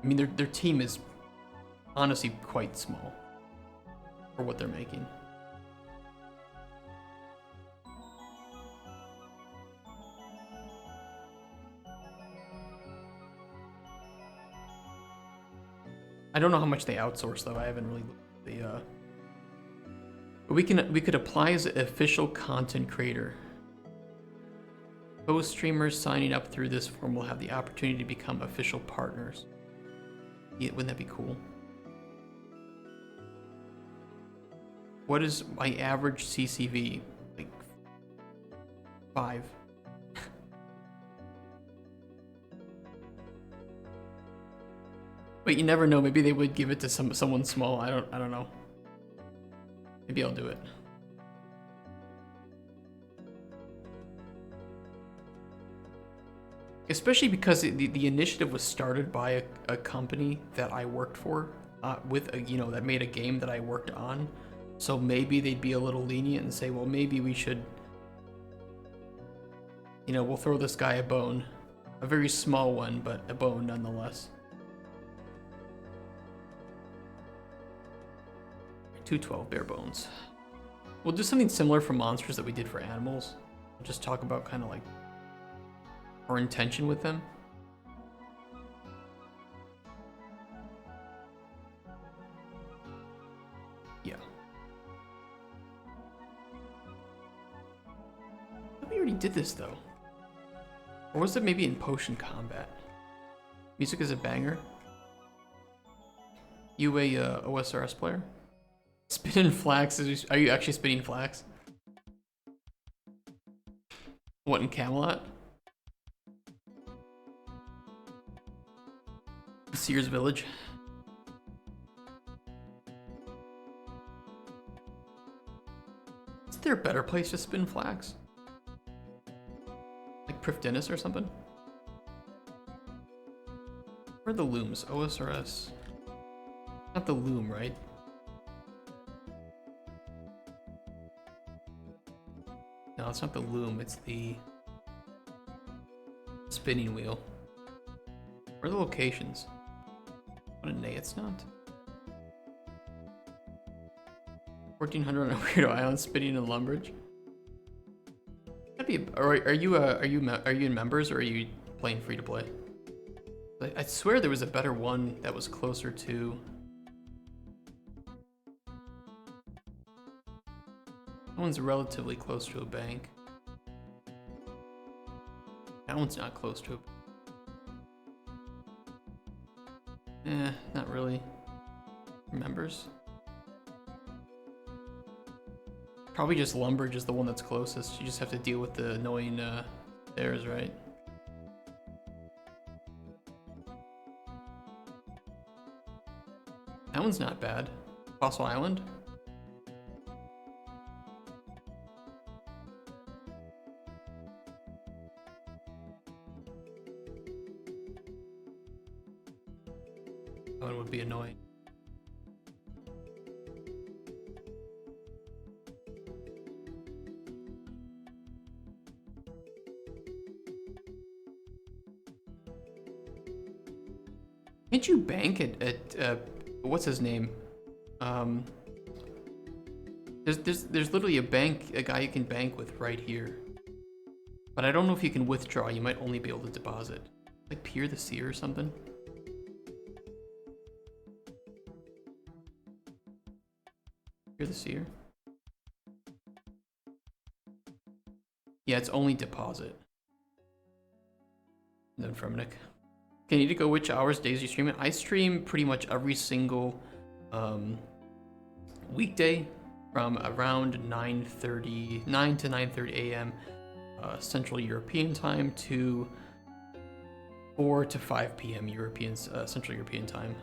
I mean, their team is honestly quite small for what they're making. I don't know how much they outsource though. I haven't really looked at the but we could apply as an official content creator. Those streamers signing up through this form will have the opportunity to become official partners. Yeah, wouldn't that be cool? what is my average CCV? Like 5. But you never know. Maybe they would give it to someone small. I don't know. Maybe I'll do it. Especially because the initiative was started by a company that I worked for, with a, that made a game that I worked on. So maybe they'd be a little lenient and say, well, maybe we should, we'll throw this guy a bone. A very small one, but a bone nonetheless. 212 bare bones. We'll do something similar for monsters that we did for animals. We'll just talk about kind of like our intention with them. Yeah. We already did this though. Or was it maybe in potion combat? Music is a banger. You a OSRS player? Spinning flax? Are you actually spinning flax? What, in Camelot? Sears Village. Is there a better place to spin flax? Like Prif Dennis or something? Where are the looms? OSRS. Not the loom, right? No, it's not the loom, it's the spinning wheel. Where are the locations? What a nay, it's not. 1400 on a weirdo island spinning in Lumbridge. That'd be. Are you in members or are you playing free to play? I swear there was a better one that was closer to. That one's relatively close to a bank. That one's not close to a bank. Not really. Members? Probably just Lumbridge is the one that's closest. You just have to deal with the annoying stairs, right? That one's not bad. Fossil Island? That one would be annoying. Can't you bank at what's his name? There's literally a guy you can bank with right here. But I don't know if you can withdraw. You might only be able to deposit. Like Pier the Seer or something. Pier the Seer. Yeah, it's only deposit. And then from Nick. Okay, need to go which hours, days you stream it? I stream pretty much every single weekday from around 9 to 9:30 a.m. Central European time to 4 to 5 p.m. Central European time.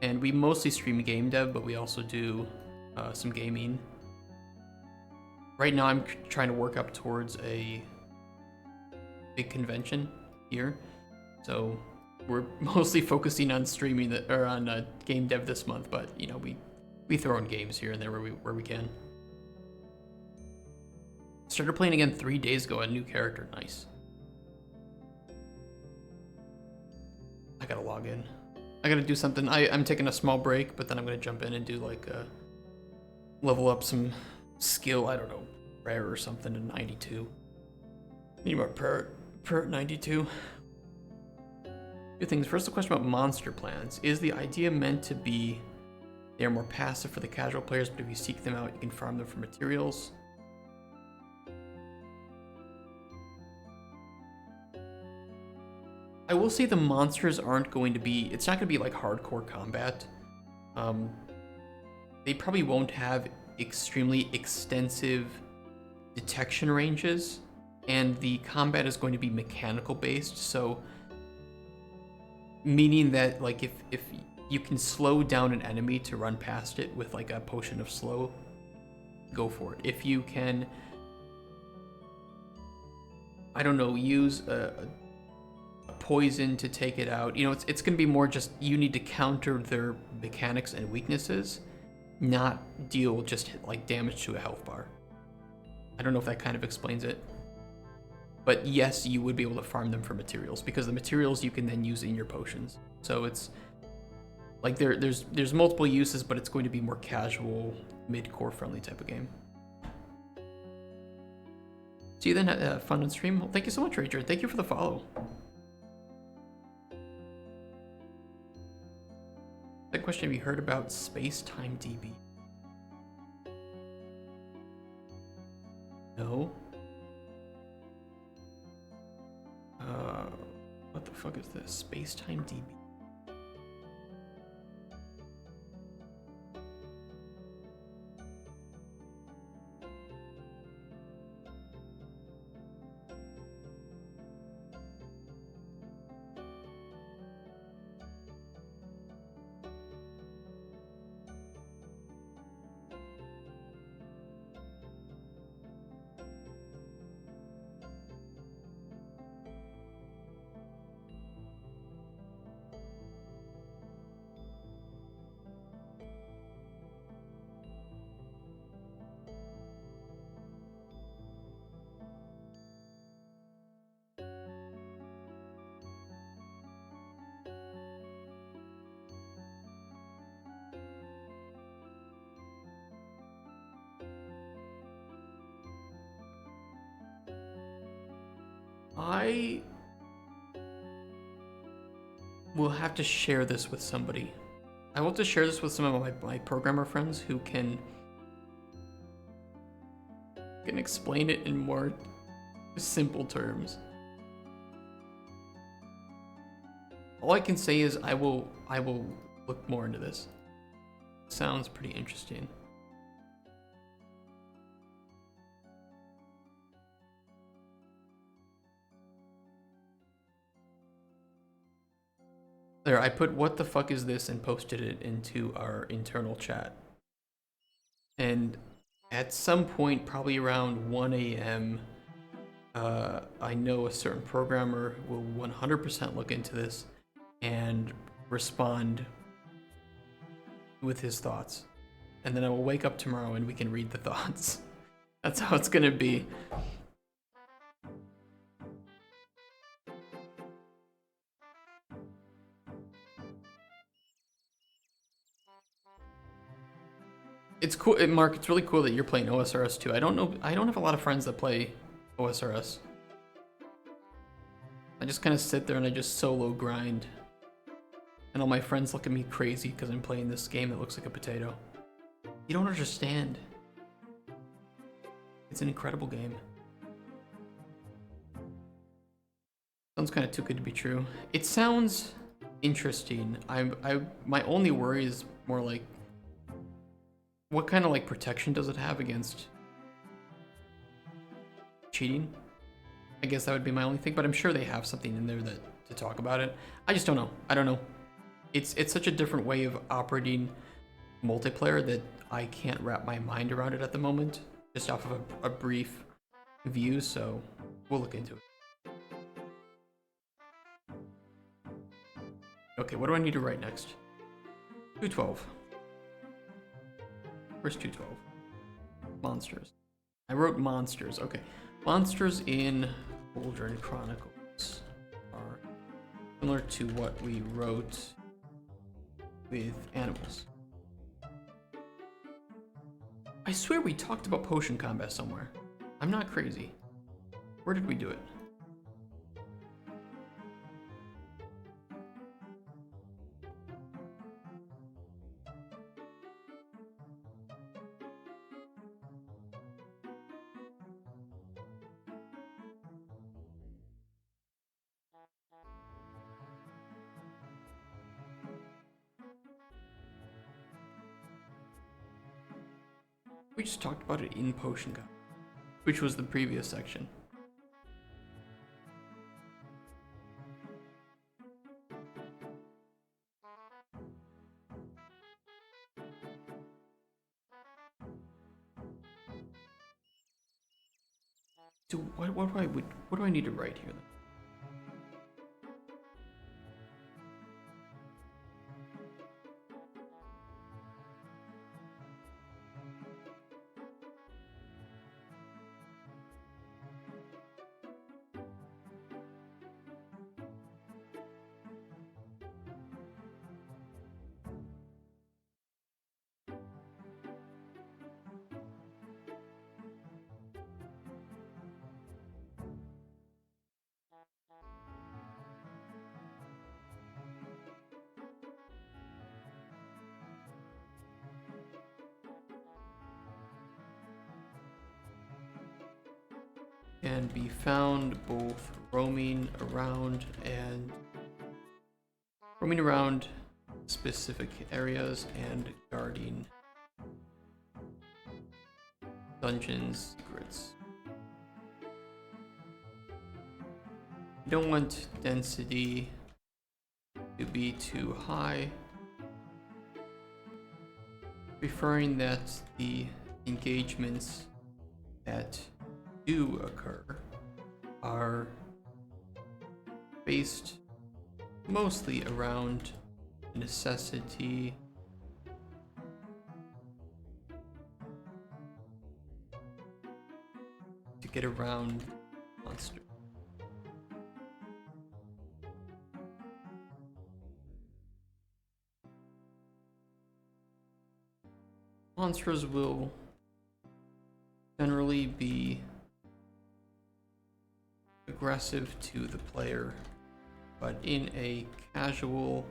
And we mostly stream game dev, but we also do some gaming. Right now I'm trying to work up towards a big convention here. So we're mostly focusing on streaming or on game dev this month, but we throw in games here and there where we can. Started playing again 3 days ago. A new character, nice. I gotta log in. I gotta do something. I'm taking a small break, but then I'm gonna jump in and do like level up some skill. I don't know, prayer or something to 92. Need more prayer at 92. Two things. First, a question about monster plans. Is the idea meant to be they are more passive for the casual players, but if you seek them out, you can farm them for materials? I will say the monsters aren't going to be, it's not going to be like hardcore combat. They probably won't have extremely extensive detection ranges, and the combat is going to be mechanical based, so meaning that like if you can slow down an enemy to run past it with like a potion of slow, go for it. If you can, I don't know, use a poison to take it out, you know, it's going to be more just you need to counter their mechanics and weaknesses, not deal just like damage to a health bar. I don't know if that kind of explains it. But yes, you would be able to farm them for materials, because the materials you can then use in your potions. So it's like there's multiple uses, but it's going to be more casual, mid-core friendly type of game. See you then at fun on stream. Well, thank you so much, Rager. Thank you for the follow. That question, have you heard about Space-Time DB? No. What the fuck is this? Space-Time DB. I will have to share this with somebody. I will have to share this with some of my programmer friends who can explain it in more simple terms. All I can say is I will look more into this. Sounds pretty interesting. There, I put what the fuck is this and posted it into our internal chat. And at some point, probably around 1 a.m., I know a certain programmer will 100% look into this and respond with his thoughts. And then I will wake up tomorrow and we can read the thoughts. That's how it's gonna be. It's cool, Mark, it's really cool that you're playing OSRS too. I don't have a lot of friends that play OSRS. I just kind of sit there and I just solo grind. And all my friends look at me crazy because I'm playing this game that looks like a potato. You don't understand. It's an incredible game. Sounds kind of too good to be true. It sounds interesting. My only worry is more like, what kind of like protection does it have against cheating? I guess that would be my only thing, but I'm sure they have something in there to talk about it. I just don't know. I don't know. It's such a different way of operating multiplayer that I can't wrap my mind around it at the moment, just off of a brief view, so we'll look into it. Okay, what do I need to write next? 212. Where's 212? Monsters. I wrote monsters. Okay. Monsters in Cauldron Chronicles are similar to what we wrote with animals. I swear we talked about potion combat somewhere. I'm not crazy. Where did we do it? We just talked about it in Potion Guide, which was the previous section. So what do I need to write here then? Can be found both roaming around specific areas and guarding dungeons secrets. You don't want density to be too high, preferring that the engagements that do occur are based mostly around necessity to get around monsters. Monsters will generally be aggressive to the player, but in a casual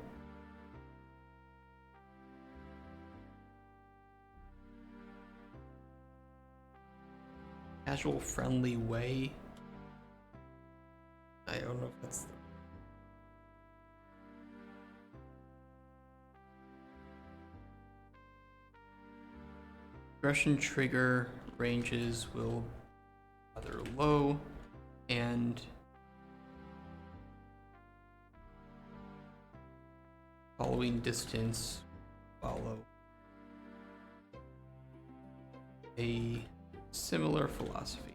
friendly way. I don't know if that's the aggression trigger ranges will be rather low, and following distance follow a similar philosophy.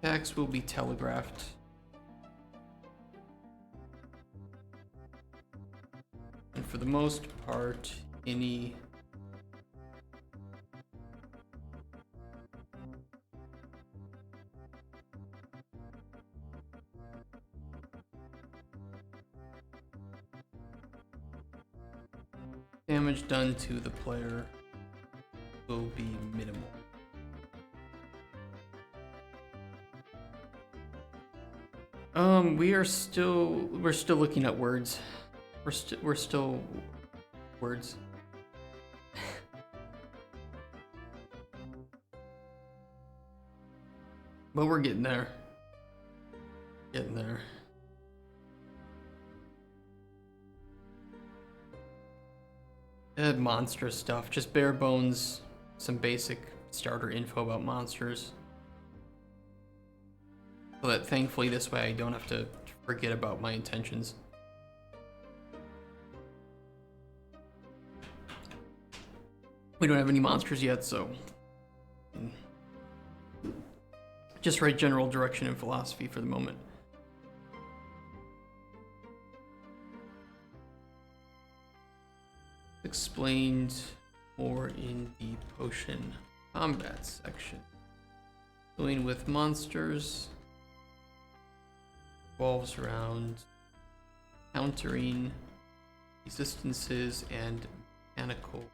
Attacks will be telegraphed. And for the most part, any damage done to the player will be minimal. We're still looking at words. We're still words. But we're getting there. Getting there. Monster stuff, just bare bones, some basic starter info about monsters. So that thankfully this way I don't have to forget about my intentions. We don't have any monsters yet, so just write general direction and philosophy for the moment. Explained more in the potion combat section. Dealing with monsters revolves around countering resistances and mechanical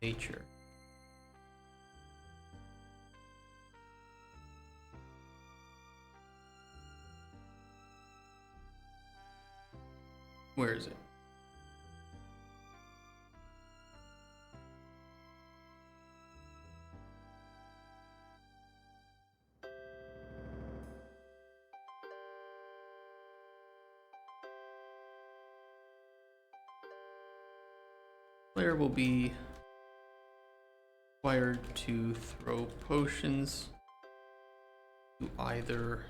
nature. Where is it? Player will be required to throw potions to either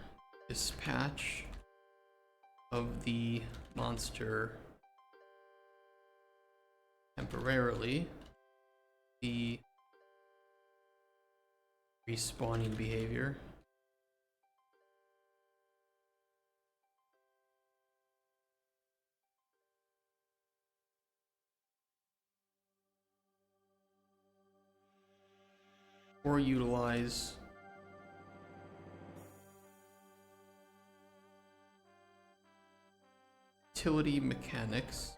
dispatch of the monster temporarily, the respawning behavior, or utilize utility mechanics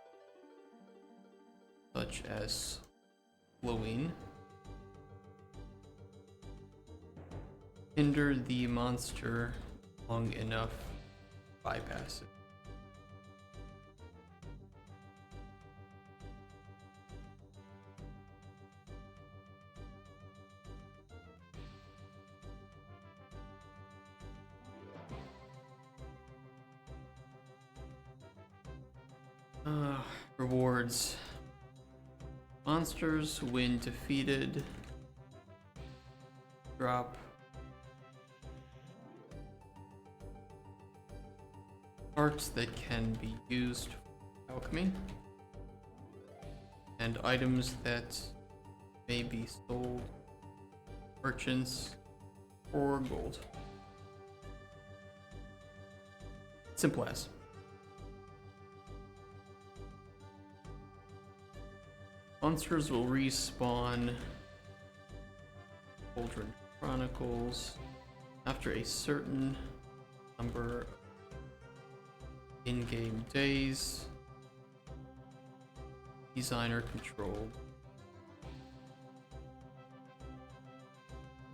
such as slowing, hinder the monster long enough to bypass it. Rewards. Monsters, when defeated, drop parts that can be used for alchemy, and items that may be sold to merchants for gold. Simple as. Monsters will respawn Cauldron Chronicles after a certain number of in-game days. Designer controlled.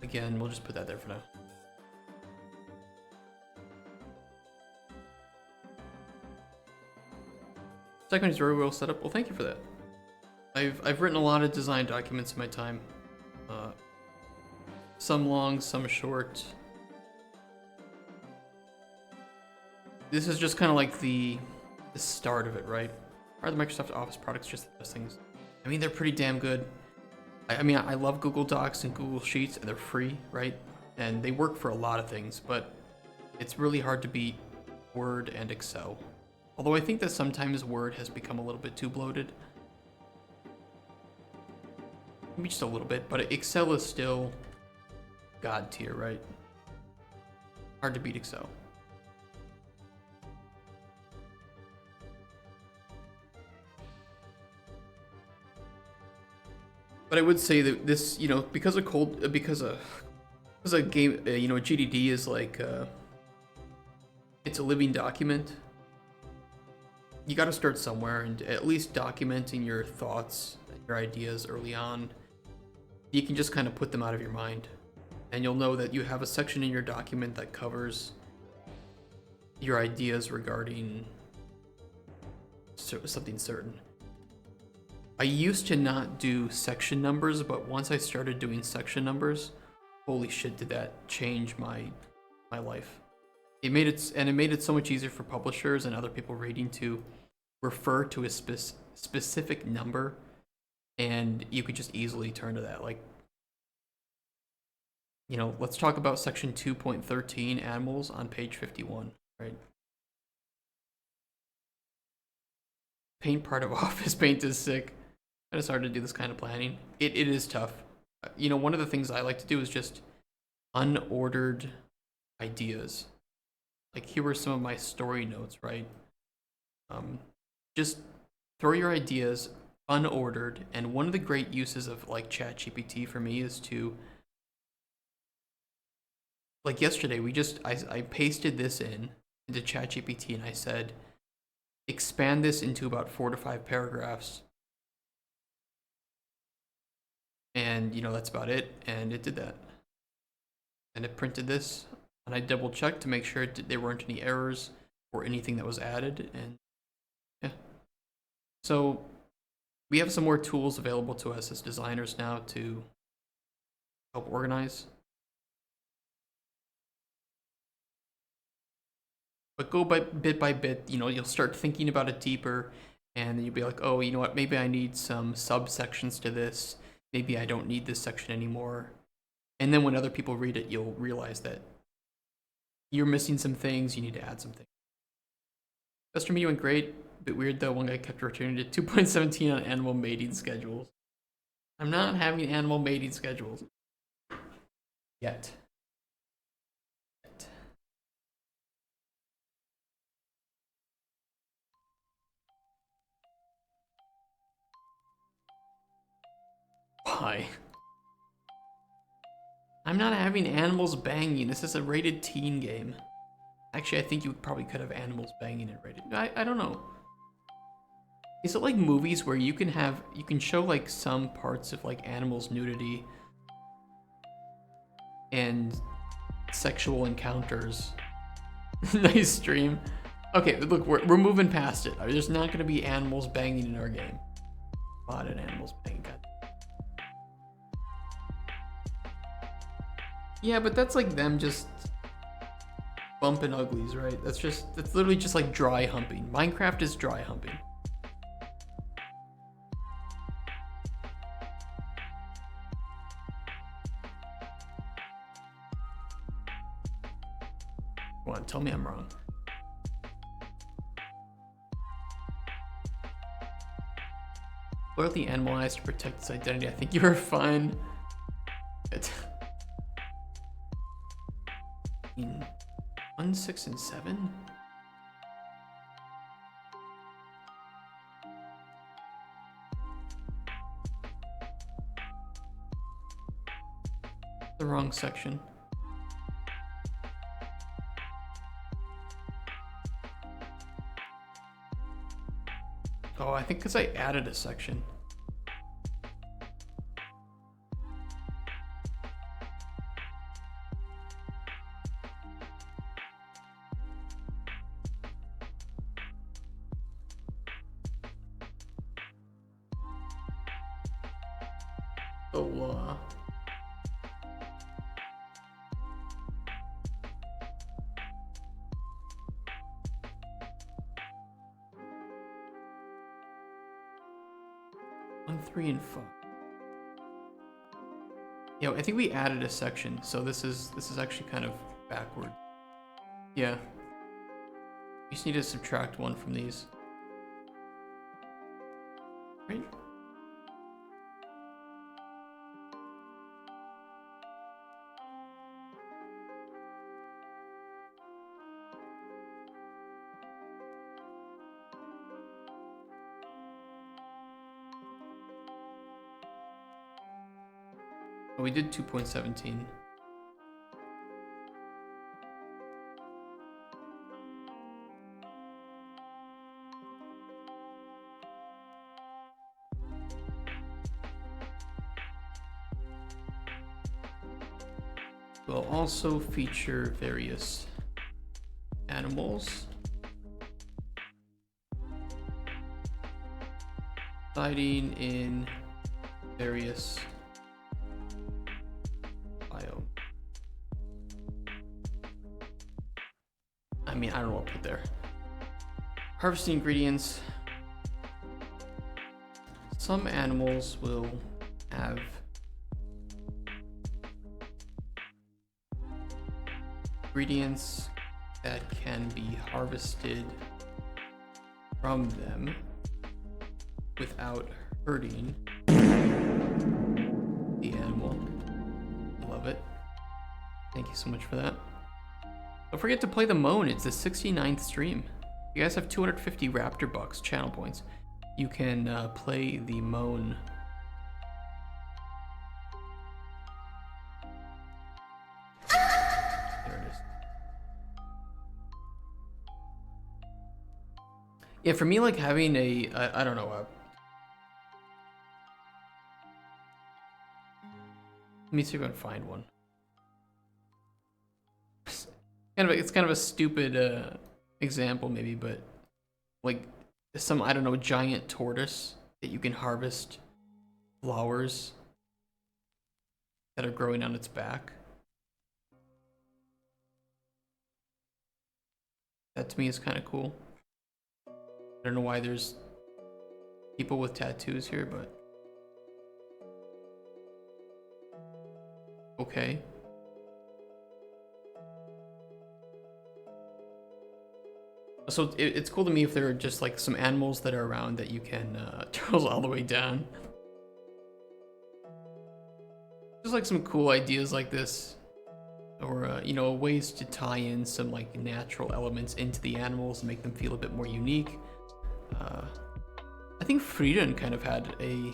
Again, we'll just put that there for now. Segment is very well set up. Well, thank you for that. I've written a lot of design documents in my time. Some long, some short. This is just kind of like the start of it, right? Are the Microsoft Office products just the best things? I mean, they're pretty damn good. I mean, I love Google Docs and Google Sheets, and they're free, right? And they work for a lot of things, but it's really hard to beat Word and Excel. Although I think that sometimes Word has become a little bit too bloated. Maybe just a little bit, but Excel is still God tier, right? Hard to beat Excel. But I would say that this, you know, because a game, you know, a GDD is like, it's a living document. You got to start somewhere, and at least documenting your thoughts, your ideas early on. You can just kind of put them out of your mind, and you'll know that you have a section in your document that covers your ideas regarding something certain. I used to not do section numbers, but once I started doing section numbers, holy shit, did that change my life. It made it so much easier for publishers and other people reading to refer to a specific number, and you could just easily turn to that. Like, you know, let's talk about section 2.13 animals on page 51, right? Paint part of Office Paint is sick. I just started to do this kind of planning. It is tough. You know, one of the things I like to do is just unordered ideas. Like, here were some of my story notes, right? Just throw your ideas unordered, and one of the great uses of like ChatGPT for me is to, like yesterday, I pasted this into ChatGPT, and I said, expand this into about 4 to 5 paragraphs. And, you know, that's about it. And it did that. And it printed this. And I double checked to make sure there weren't any errors or anything that was added. And yeah. So we have some more tools available to us as designers now to help organize. But go bit by bit, you know, you'll start thinking about it deeper, and then you'll be like, oh, you know what, maybe I need some subsections to this, maybe I don't need this section anymore. And then when other people read it, you'll realize that you're missing some things, you need to add some things. Best for me went great, bit weird though, one guy kept returning to 2.17 on animal mating schedules. I'm not having animal mating schedules. Yet. Why? I'm not having animals banging. This is a rated teen game. Actually, I think you probably could have animals banging and rated. I don't know. Is it like movies where you can show like some parts of like animals' nudity and sexual encounters? Nice stream. Okay, look, we're moving past it. There's not gonna be animals banging in our game. Spotted animals banging. God. Yeah, but that's like them just bumping uglies, right? That's literally just like dry humping. Minecraft is dry humping. Come on, tell me I'm wrong. Loyalty animalized to protect its identity. I think you are fine. In 1, 6, and 7? The wrong section. Oh, I think because I added a section. So, on 3 and 5. Yeah, I think we added a section, so this is actually kind of backward. Yeah. You just need to subtract 1 from these. Right? Oh, we did 2.17. We'll also feature various animals. Hiding in various biomes. I mean, I don't know what to put there. Harvesting ingredients. Some animals will have ingredients that can be harvested from them without hurting the animal. Love it. Thank you so much for that. Don't forget to play the Moan. It's the 69th stream. You guys have 250 Raptor Bucks channel points. You can play the Moan. There it is. Yeah, for me, like having I don't know, let me see if I can find one. It's kind of a stupid example maybe, but like some, I don't know, giant tortoise that you can harvest flowers that are growing on its back. That to me is kind of cool. I don't know why there's people with tattoos here, but okay. So it's cool to me if there are just like some animals that are around that you can turtles all the way down. Just like some cool ideas like this, or you know, ways to tie in some like natural elements into the animals and make them feel a bit more unique. I think Frieden kind of had a,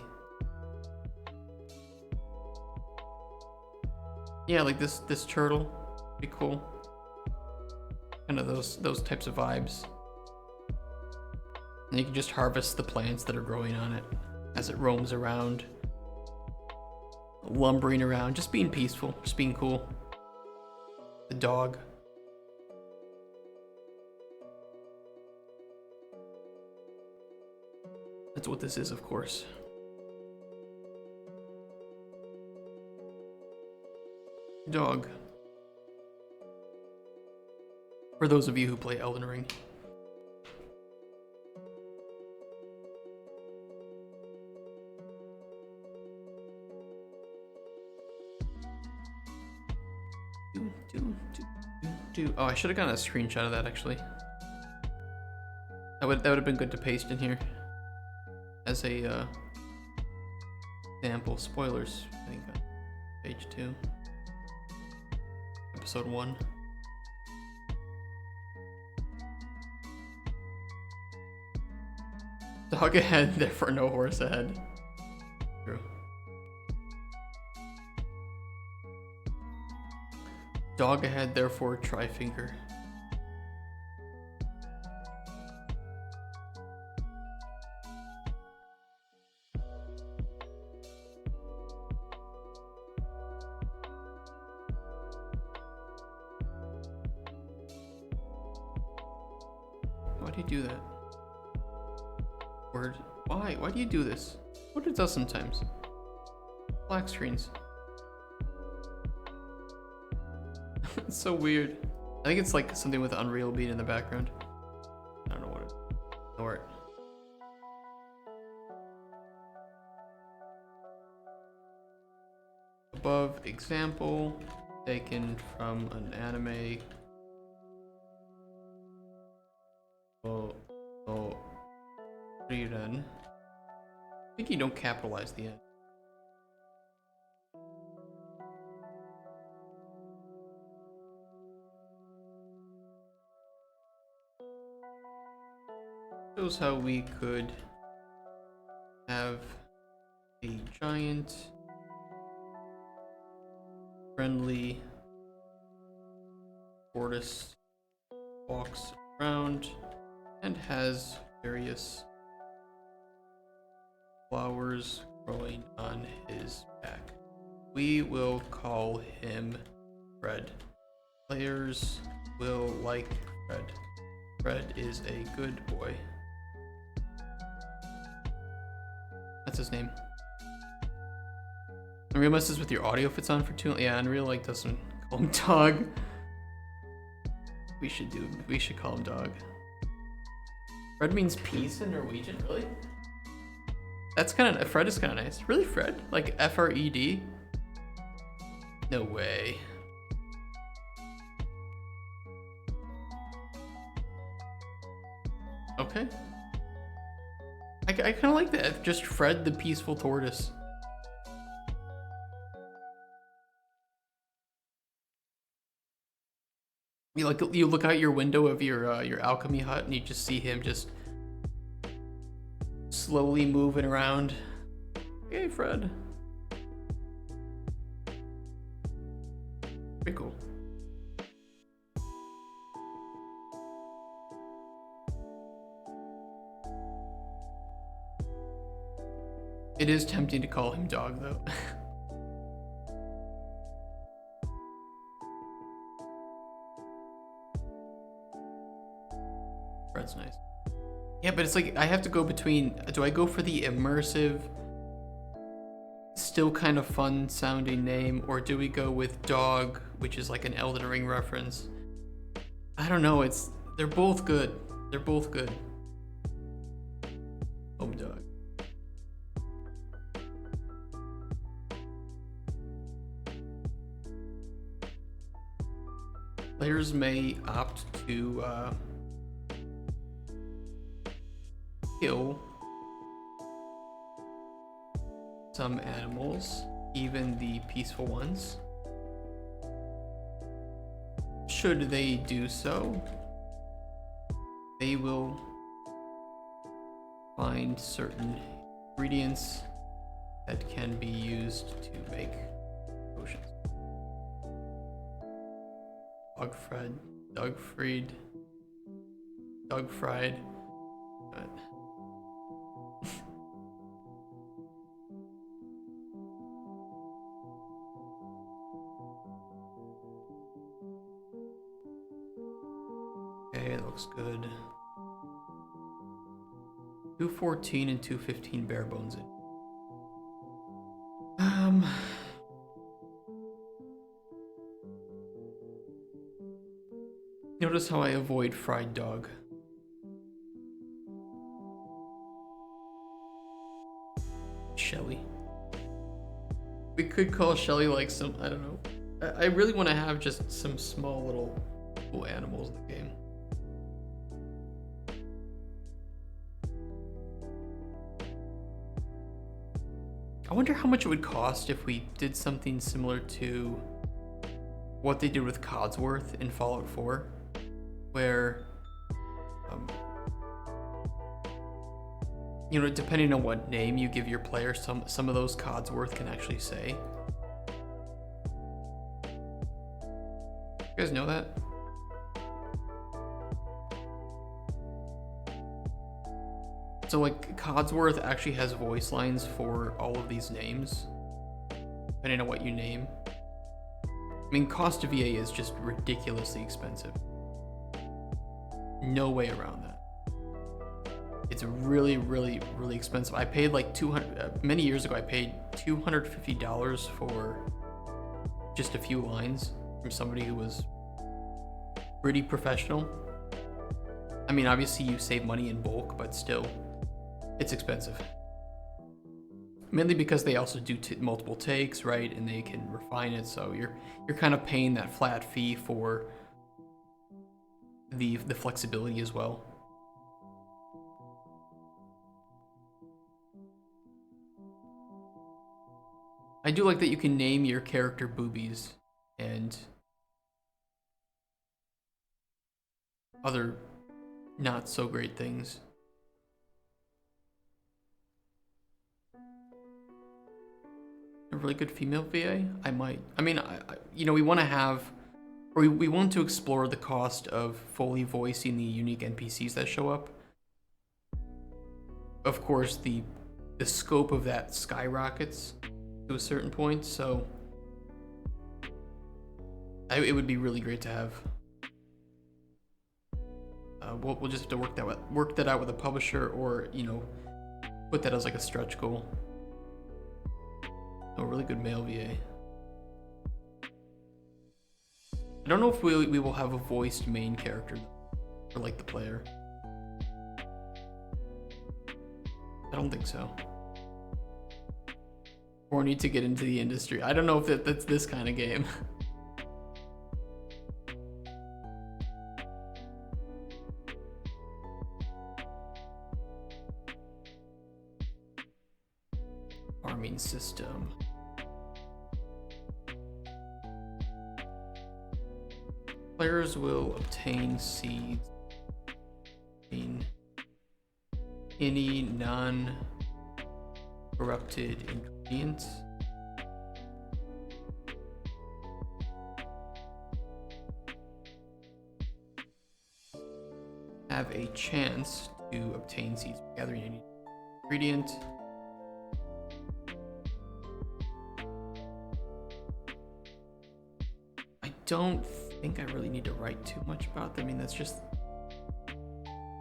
yeah, like this turtle, pretty cool. Kind of those types of vibes. And you can just harvest the plants that are growing on it as it roams around, lumbering around, just being peaceful, just being cool. The dog. That's what this is, of course. Dog. For those of you who play Elden Ring. Oh, I should have gotten a screenshot of that actually. That would have been good to paste in here as a example. Spoilers, I think, on page 2, episode 1. Dog ahead, therefore no horse ahead. True. Dog ahead, therefore try finger. Why do you do that? Word. Why? Why do you do this? What it does sometimes. Black screens. It's so weird. I think it's like something with Unreal being in the background. I don't know what it is. Ignore it. Above example taken from an anime. Oh, Frieden. I think you don't capitalize the end. Shows how we could have a giant friendly tortoise walks around and has various flowers growing on his back. We will call him Fred. Players will like Fred. Fred is a good boy. That's his name. Unreal messes with your audio if it's on for too long. Yeah, Unreal like doesn't call him dog. We should call him dog. Fred means peace in Norwegian, really? That's kind of, Fred is kind of nice. Really, Fred? Like F-R-E-D? No way. Okay. I kind of like that. Just Fred the peaceful tortoise. You look out your window of your alchemy hut and you just see him just slowly moving around. Hey, Fred. Pretty cool. It is tempting to call him dog, though. Fred's nice. Yeah, but it's like I have to go between, do I go for the immersive, still kind of fun sounding name, or do we go with dog, which is like an Elden Ring reference? I don't know, they're both good. They're both good. Home dog. Players may opt to kill some animals, even the peaceful ones. Should they do so, they will find certain ingredients that can be used to make potions. Doug fried. Okay, it looks good. 214 and 215 bare bones in. Notice how I avoid fried dog. Shelly. We could call Shelly like some, I don't know. I really want to have just some small little cool animals in the game. I wonder how much it would cost if we did something similar to what they did with Codsworth in Fallout 4, where, you know, depending on what name you give your player, some of those Codsworth can actually say. You guys know that? So like Codsworth actually has voice lines for all of these names, depending on what you name. I mean, cost of VA is just ridiculously expensive. No way around that. It's really, really, really expensive. I paid like many years ago, I paid $250 for just a few lines from somebody who was pretty professional. I mean, obviously you save money in bulk, but still, it's expensive. Mainly because they also do multiple takes, right? And they can refine it, so you're kind of paying that flat fee for the flexibility as well. I do like that you can name your character boobies and other not so great things. A really good female VA? I might. I mean, you know, we want to have, or we want to explore the cost of fully voicing the unique NPCs that show up. Of course, the scope of that skyrockets to a certain point, so it would be really great to have. We'll just have to work that out with a publisher, or, you know, put that as like a stretch goal. A really good male VA. I don't know if we will have a voiced main character for like the player. I don't think so. Or need to get into the industry. I don't know if that's this kind of game. Farming system. Players will obtain seeds in any non-corrupted ingredients. Have a chance to obtain seeds by gathering any ingredient. I don't think I really need to write too much about them. I mean, that's just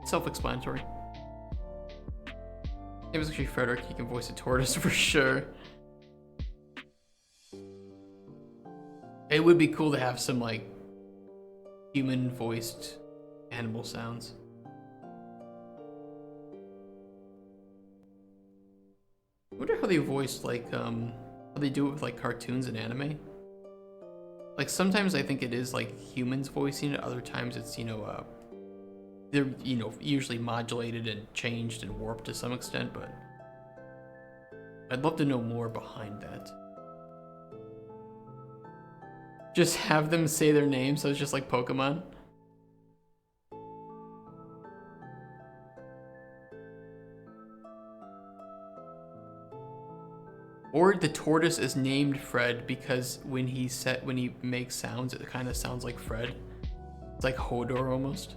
self-explanatory. It was actually Frederick. You can voice a tortoise for sure. It would be cool to have some like human-voiced animal sounds. I wonder how they voiced like how they do it with like cartoons and anime. Like sometimes I think it is like humans voicing it. Other times it's they're usually modulated and changed and warped to some extent. But I'd love to know more behind that. Just have them say their name, so it's just like Pokemon. Or the tortoise is named Fred because when he makes sounds, it kind of sounds like Fred. It's like Hodor almost.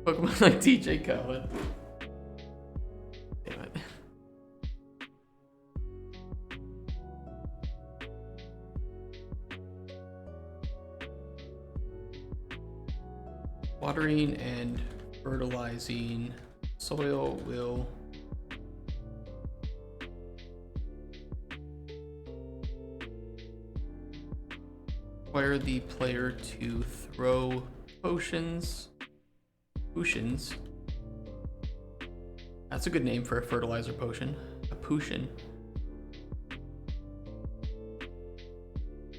Pokemon like TJ Khaled. Damn it. Watering and fertilizing soil will require the player to throw potions. That's a good name for a fertilizer potion. A potion.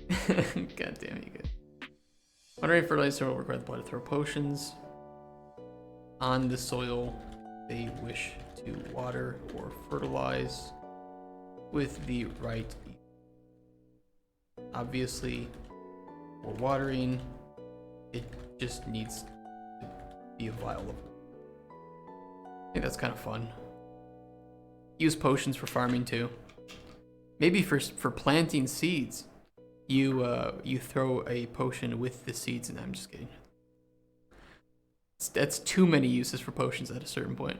God damn it, you good. Watering fertilizer will require the player to throw potions on the soil they wish to water or fertilize with the right. Obviously, for watering, it just needs to be a vial of. I think that's kind of fun. Use potions for farming too. Maybe for planting seeds, you throw a potion with the seeds, and I'm just kidding. That's too many uses for potions at a certain point.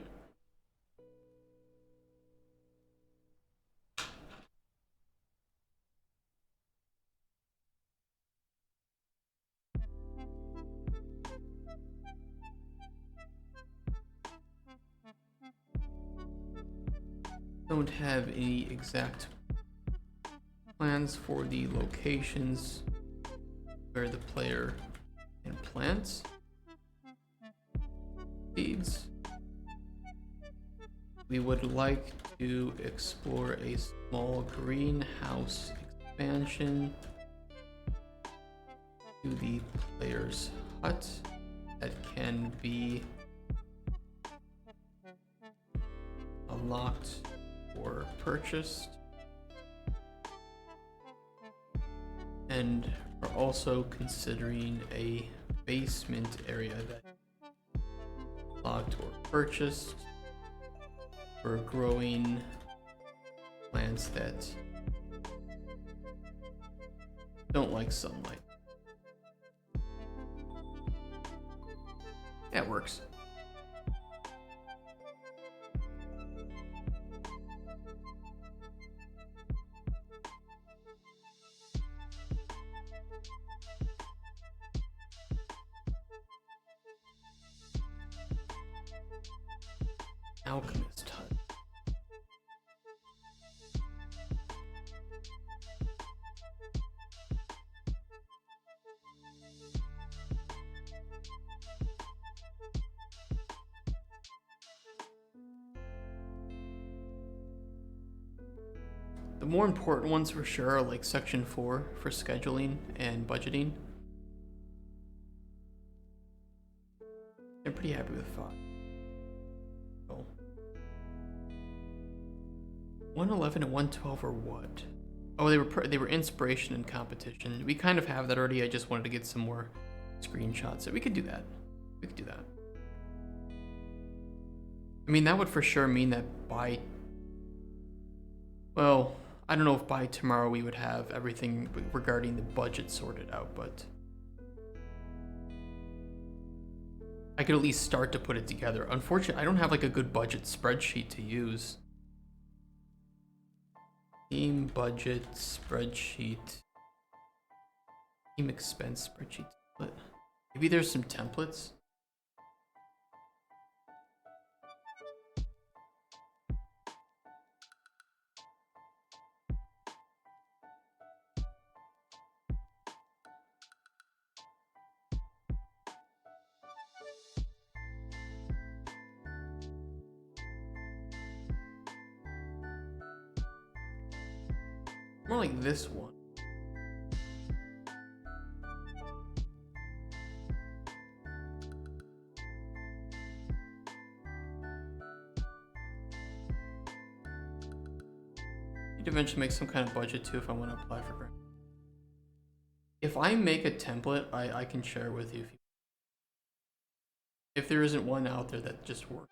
Don't have any exact plans for the locations where the player can plant seeds. We would like to explore a small greenhouse expansion to the player's hut that can be unlocked or purchased, and are also considering a basement area that unlocked or purchased for growing plants that don't like sunlight. That works. Alchemist hut. The more important ones for sure are like section 4 for scheduling and budgeting. I'm pretty happy with 5. 111 and 112 are what? Oh, they were inspiration and competition. We kind of have that already. I just wanted to get some more screenshots. So we could do that. We could do that. I mean, that would for sure mean that by, well, I don't know if by tomorrow we would have everything regarding the budget sorted out, but I could at least start to put it together. Unfortunately, I don't have like a good budget spreadsheet to use. Team budget spreadsheet. Team expense spreadsheet template. Maybe there's some templates. More like this one. Need to eventually make some kind of budget too if I want to apply for grant. If I make a template, I can share with you if there isn't one out there that just works.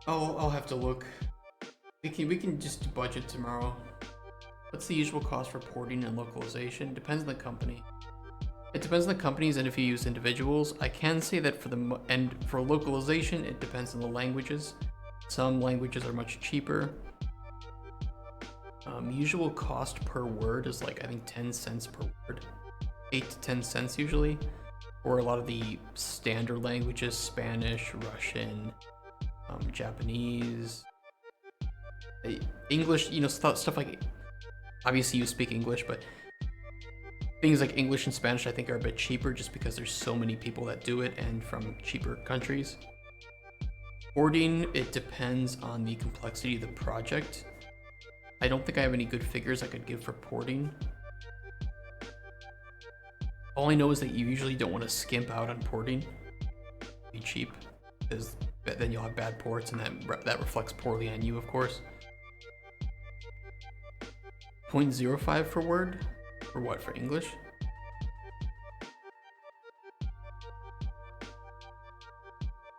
I'll have to look. We can just budget tomorrow. What's the usual cost for porting and localization? Depends on the company. It depends on the companies and if you use individuals. I can say that for localization, it depends on the languages. Some languages are much cheaper. Usual cost per word is like, I think 10 cents per word. 8 to 10 cents usually. For a lot of the standard languages, Spanish, Russian, Japanese, English, you know, stuff like, obviously you speak English, but things like English and Spanish I think are a bit cheaper just because there's so many people that do it and from cheaper countries. Porting, it depends on the complexity of the project. I don't think I have any good figures I could give for porting. All I know is that you usually don't want to skimp out on porting. Be cheap, because then you'll have bad ports and that reflects poorly on you, of course. 0.05 for word? For what, for English?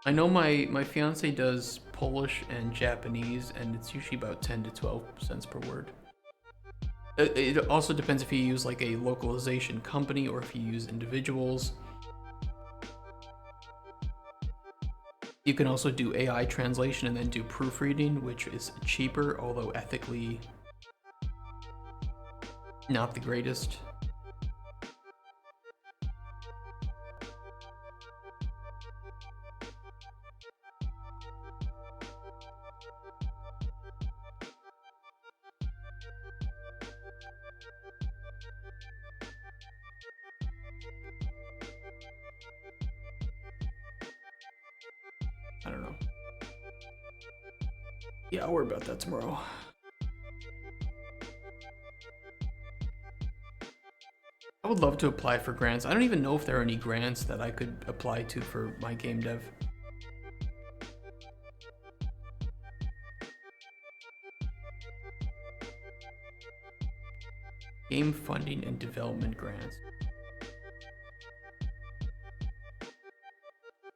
I know my fiance does Polish and Japanese, and it's usually about 10 to 12 cents per word. It also depends if you use like a localization company or if you use individuals. You can also do AI translation and then do proofreading, which is cheaper, although ethically not the greatest. I don't know. Yeah, I'll worry about that tomorrow. I would love to apply for grants. I don't even know if there are any grants that I could apply to for my game dev. Game funding and development grants.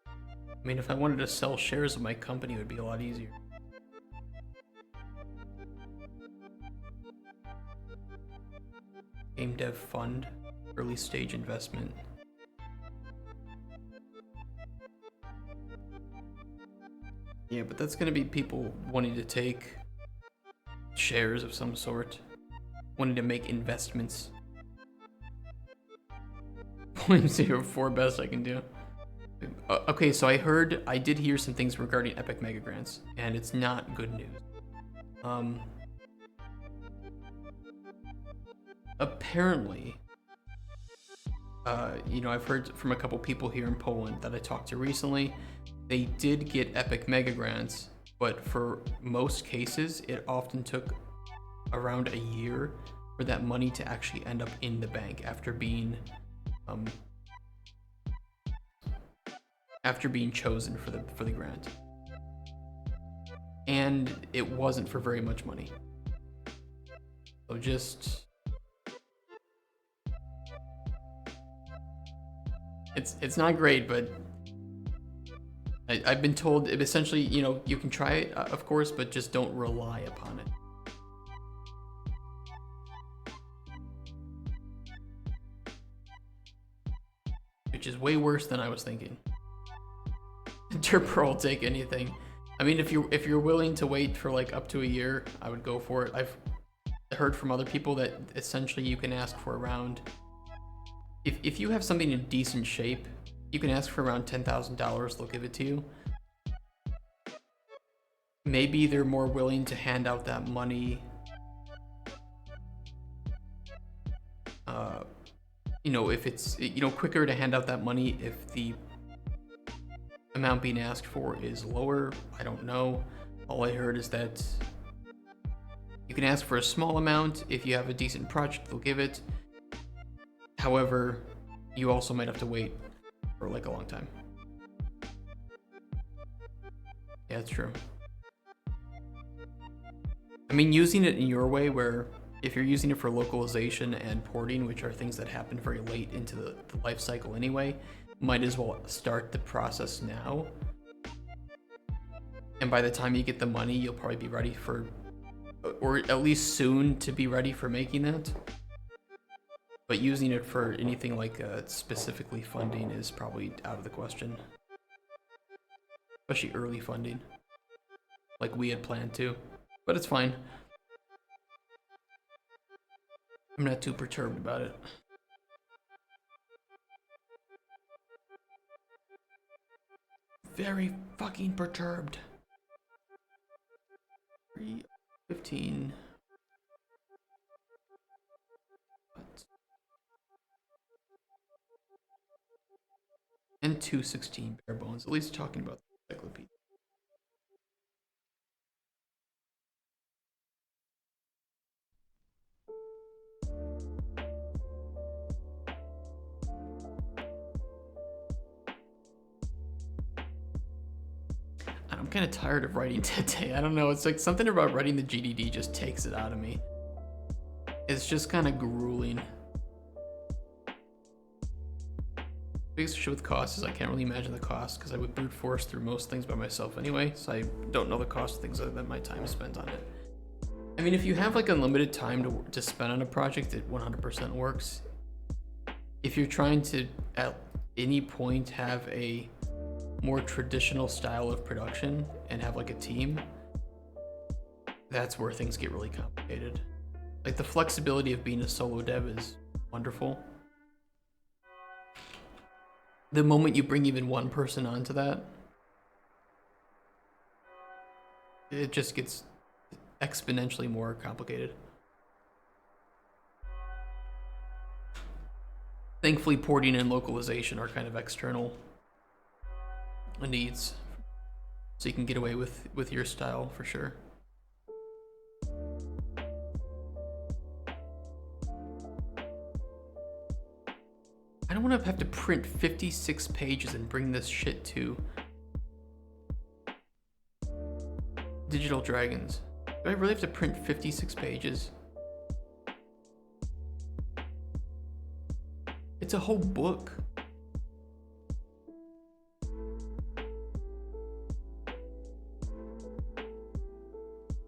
I mean, if I wanted to sell shares of my company, it would be a lot easier. Game dev fund, early stage investment. Yeah, but that's gonna be people wanting to take shares of some sort, wanting to make investments. 0.04 best I can do. Okay, so I did hear some things regarding Epic Mega Grants, and it's not good news. Apparently, you know, I've heard from a couple people here in Poland that I talked to recently, they did get Epic Mega Grants, but for most cases, it often took around a year for that money to actually end up in the bank after being chosen for the grant. And it wasn't for very much money. So just it's not great, but I've been told essentially, you know, you can try it, of course, but just don't rely upon it. Which is way worse than I was thinking. Interper will take anything. I mean, if you're willing to wait for like up to a year, I would go for it. I've heard from other people that essentially you can ask for around, if you have something in decent shape, you can ask for around $10,000, they'll give it to you. Maybe they're more willing to hand out that money you know, if it's, you know, quicker to hand out that money if the amount being asked for is lower. I don't know. All I heard is that you can ask for a small amount. If you have a decent project, they'll give it. However, you also might have to wait for like a long time. Yeah, it's true. I mean, using it in your way, where if you're using it for localization and porting, which are things that happen very late into the life cycle anyway, might as well start the process now. And by the time you get the money, you'll probably be ready for, or at least soon to be ready for making that. But using it for anything like specifically funding is probably out of the question. Especially early funding, like we had planned to. But it's fine. I'm not too perturbed about it. Very fucking perturbed. 3:15. And 2:16 bare bones. At least talking about the encyclopedia. I'm kind of tired of writing today. I don't know. It's like something about writing the GDD just takes it out of me. It's just kind of grueling. Biggest issue with cost is I can't really imagine the cost because I would brute force through most things by myself anyway, so I don't know the cost of things other than my time spent on it. I mean, if you have like unlimited time to spend on a project, it 100% works. If you're trying to at any point have a more traditional style of production and have like a team, that's where things get really complicated. Like the flexibility of being a solo dev is wonderful. The moment you bring even one person onto that, it just gets exponentially more complicated. Thankfully, porting and localization are kind of external needs, so you can get away with your style for sure. I don't want to have to print 56 pages and bring this shit to Digital Dragons. Do I really have to print 56 pages? It's a whole book.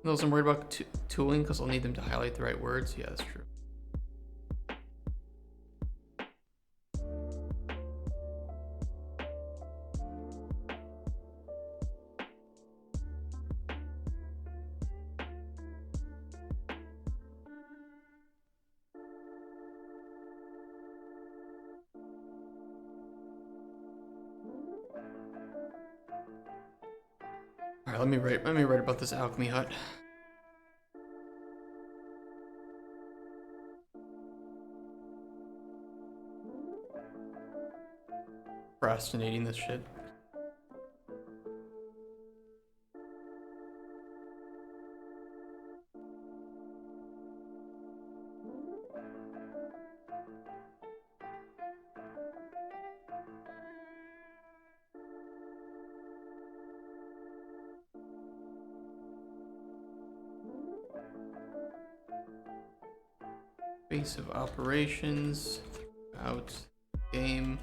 Those I'm worried about tooling because I'll need them to highlight the right words. Yeah, that's true. All right, let me write about this alchemy hut. Procrastinating this shit. Base of operations throughout game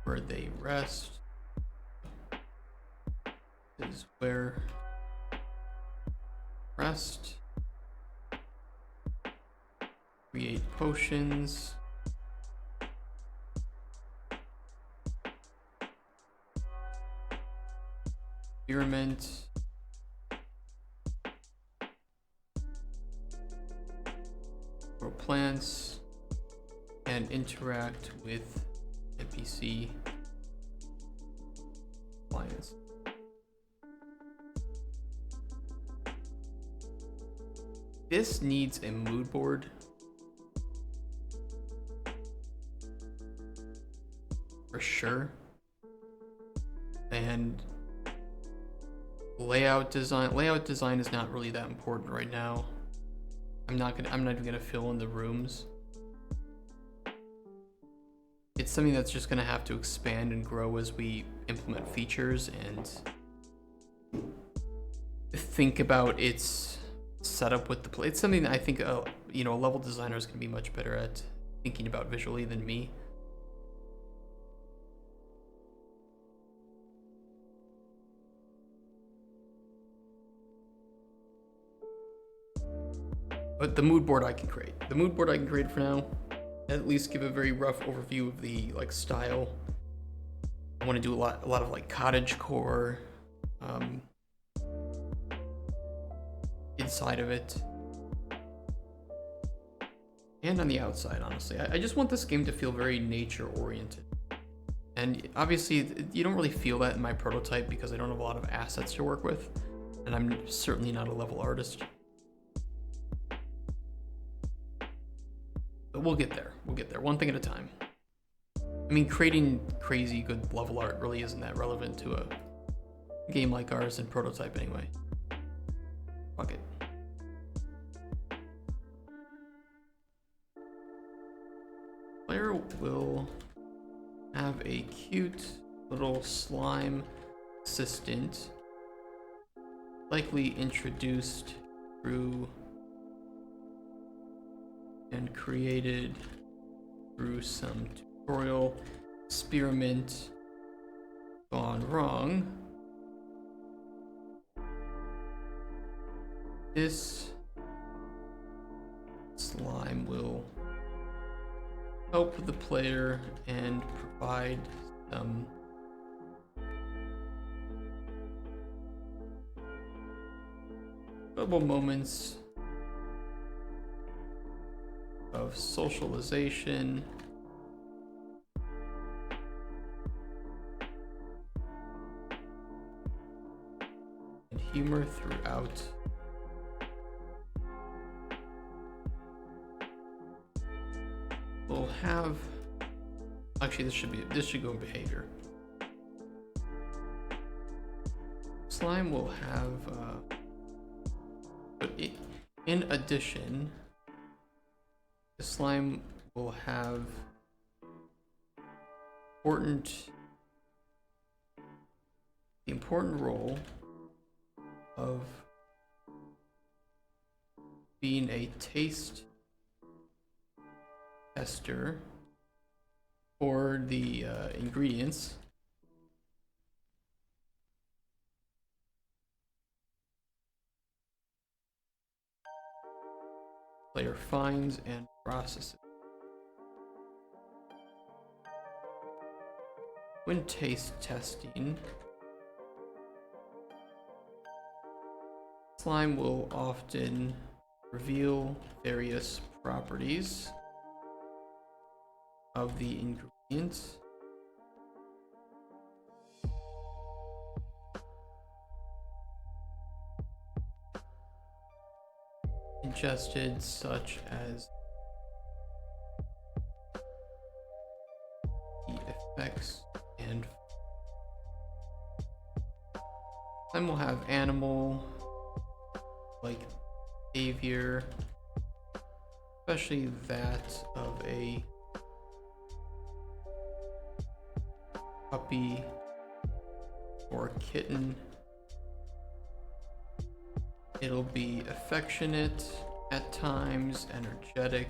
where they rest is where rest. Create potions. Experiment. Grow plants and interact with NPC clients. This needs a mood board. sure. And layout design is not really that important right now. I'm not even gonna fill in the rooms. It's something that's just gonna have to expand and grow as we implement features and think about its setup with the play. It's something that I think you know, a level designer is gonna be much better at thinking about visually than me. But the mood board I can create. The mood board I can create for now. At least give a very rough overview of the like style. I want to do a lot of like cottage core inside of it. And on the outside, honestly. I just want this game to feel very nature oriented. And obviously you don't really feel that in my prototype because I don't have a lot of assets to work with. And I'm certainly not a level artist. But we'll get there. We'll get there. One thing at a time. I mean, creating crazy good level art really isn't that relevant to a game like ours in prototype anyway. Fuck it. Player will have a cute little slime assistant, likely introduced through and created through some tutorial experiment gone wrong. This slime will help the player and provide some enjoyable moments of socialization and humor throughout. We'll have, actually this should go in behavior. Slime will have but in addition, the slime will have the important role of being a taste tester for the ingredients. Player finds and processes. When taste testing, slime will often reveal various properties of the ingredients. Ingested, such as the effects and then we'll have animal like behavior, especially that of a puppy or kitten. It'll be affectionate at times, energetic.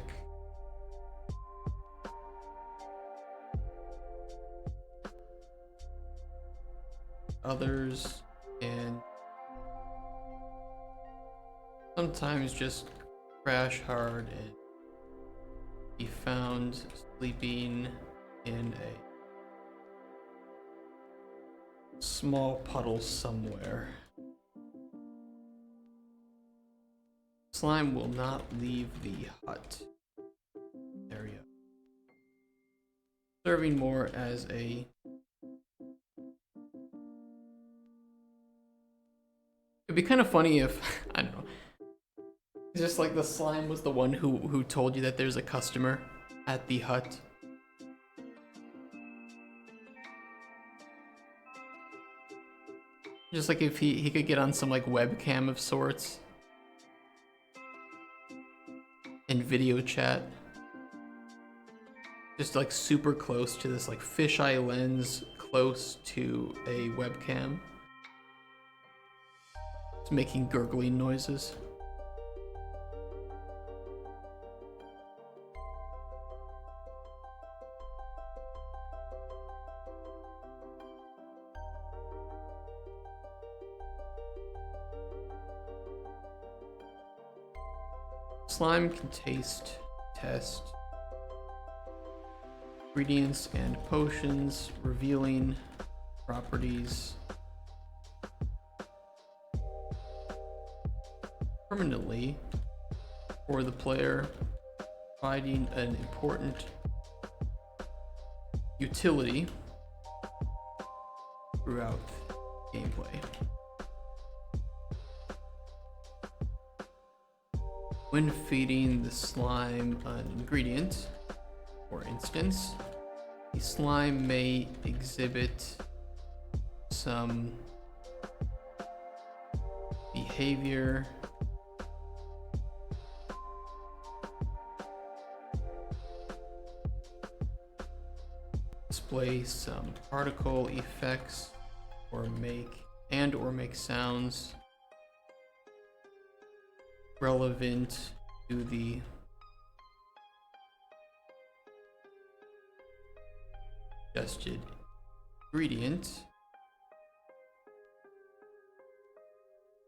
Others, and sometimes just crash hard and be found sleeping in a small puddle somewhere. Slime will not leave the hut area, serving more as a it'd be kind of funny if I don't know. It's just like the slime was the one who told you that there's a customer at the hut. Just like if he could get on some like webcam of sorts and video chat. Just like super close to this like fisheye lens, close to a webcam. It's making gurgling noises. Slime can taste, test ingredients and potions, revealing properties permanently for the player, providing an important utility throughout gameplay. When feeding the slime an ingredient, for instance, the slime may exhibit some behavior display some particle effects or make sounds relevant to the suggested ingredient,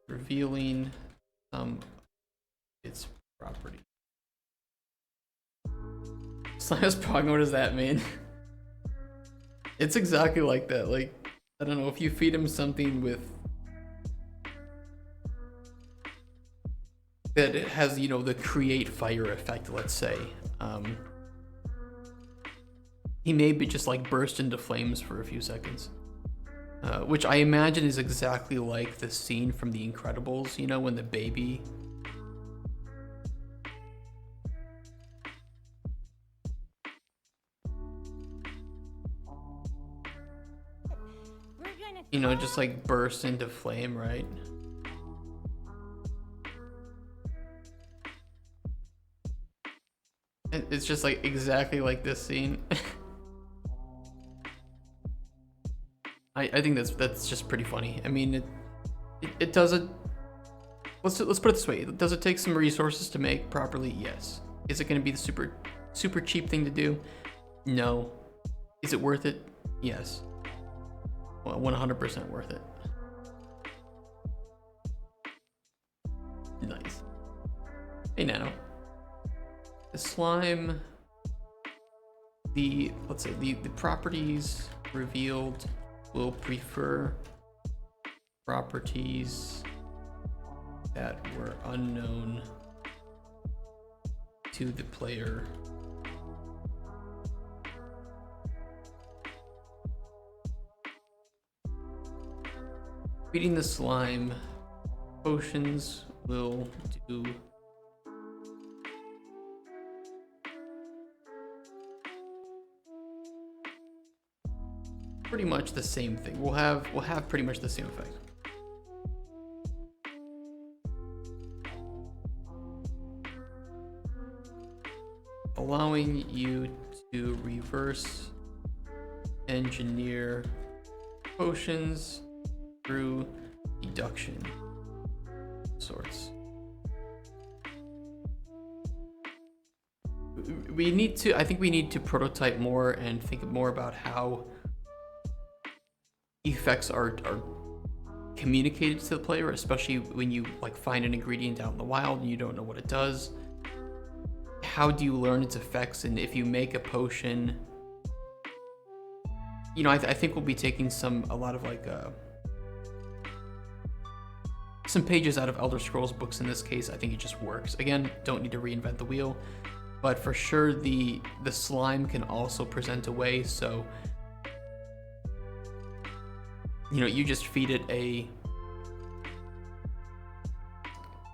revealing some of its property. Slime's prong, what does that mean? It's exactly like that. Like, I don't know, if you feed him something with that it has, you know, the create fire effect, let's say, he may be just like burst into flames for a few seconds, which I imagine is exactly like the scene from The Incredibles, you know, when the baby just like burst into flame, right? And it's just like exactly like this scene. I think that's just pretty funny. I mean, it does it. Let's put it this way. Does it take some resources to make properly? Yes. Is it going to be the super cheap thing to do? No. Is it worth it? Yes. Well, 100% worth it. Nice. Hey, Nano. The slime. Let's say the properties revealed will prefer properties that were unknown to the player. Feeding the slime potions will do pretty much the same thing. We'll have pretty much the same effect. Allowing you to reverse engineer potions through deduction sorts. I think we need to prototype more and think more about how effects are communicated to the player, especially when you like find an ingredient out in the wild and you don't know what it does. How do you learn its effects? And if you make a potion, you know, I think we'll be taking a lot of like some pages out of Elder Scrolls books in this case. I think it just works. Again, don't need to reinvent the wheel, but for sure the slime can also present a way. So, you know, you just feed it an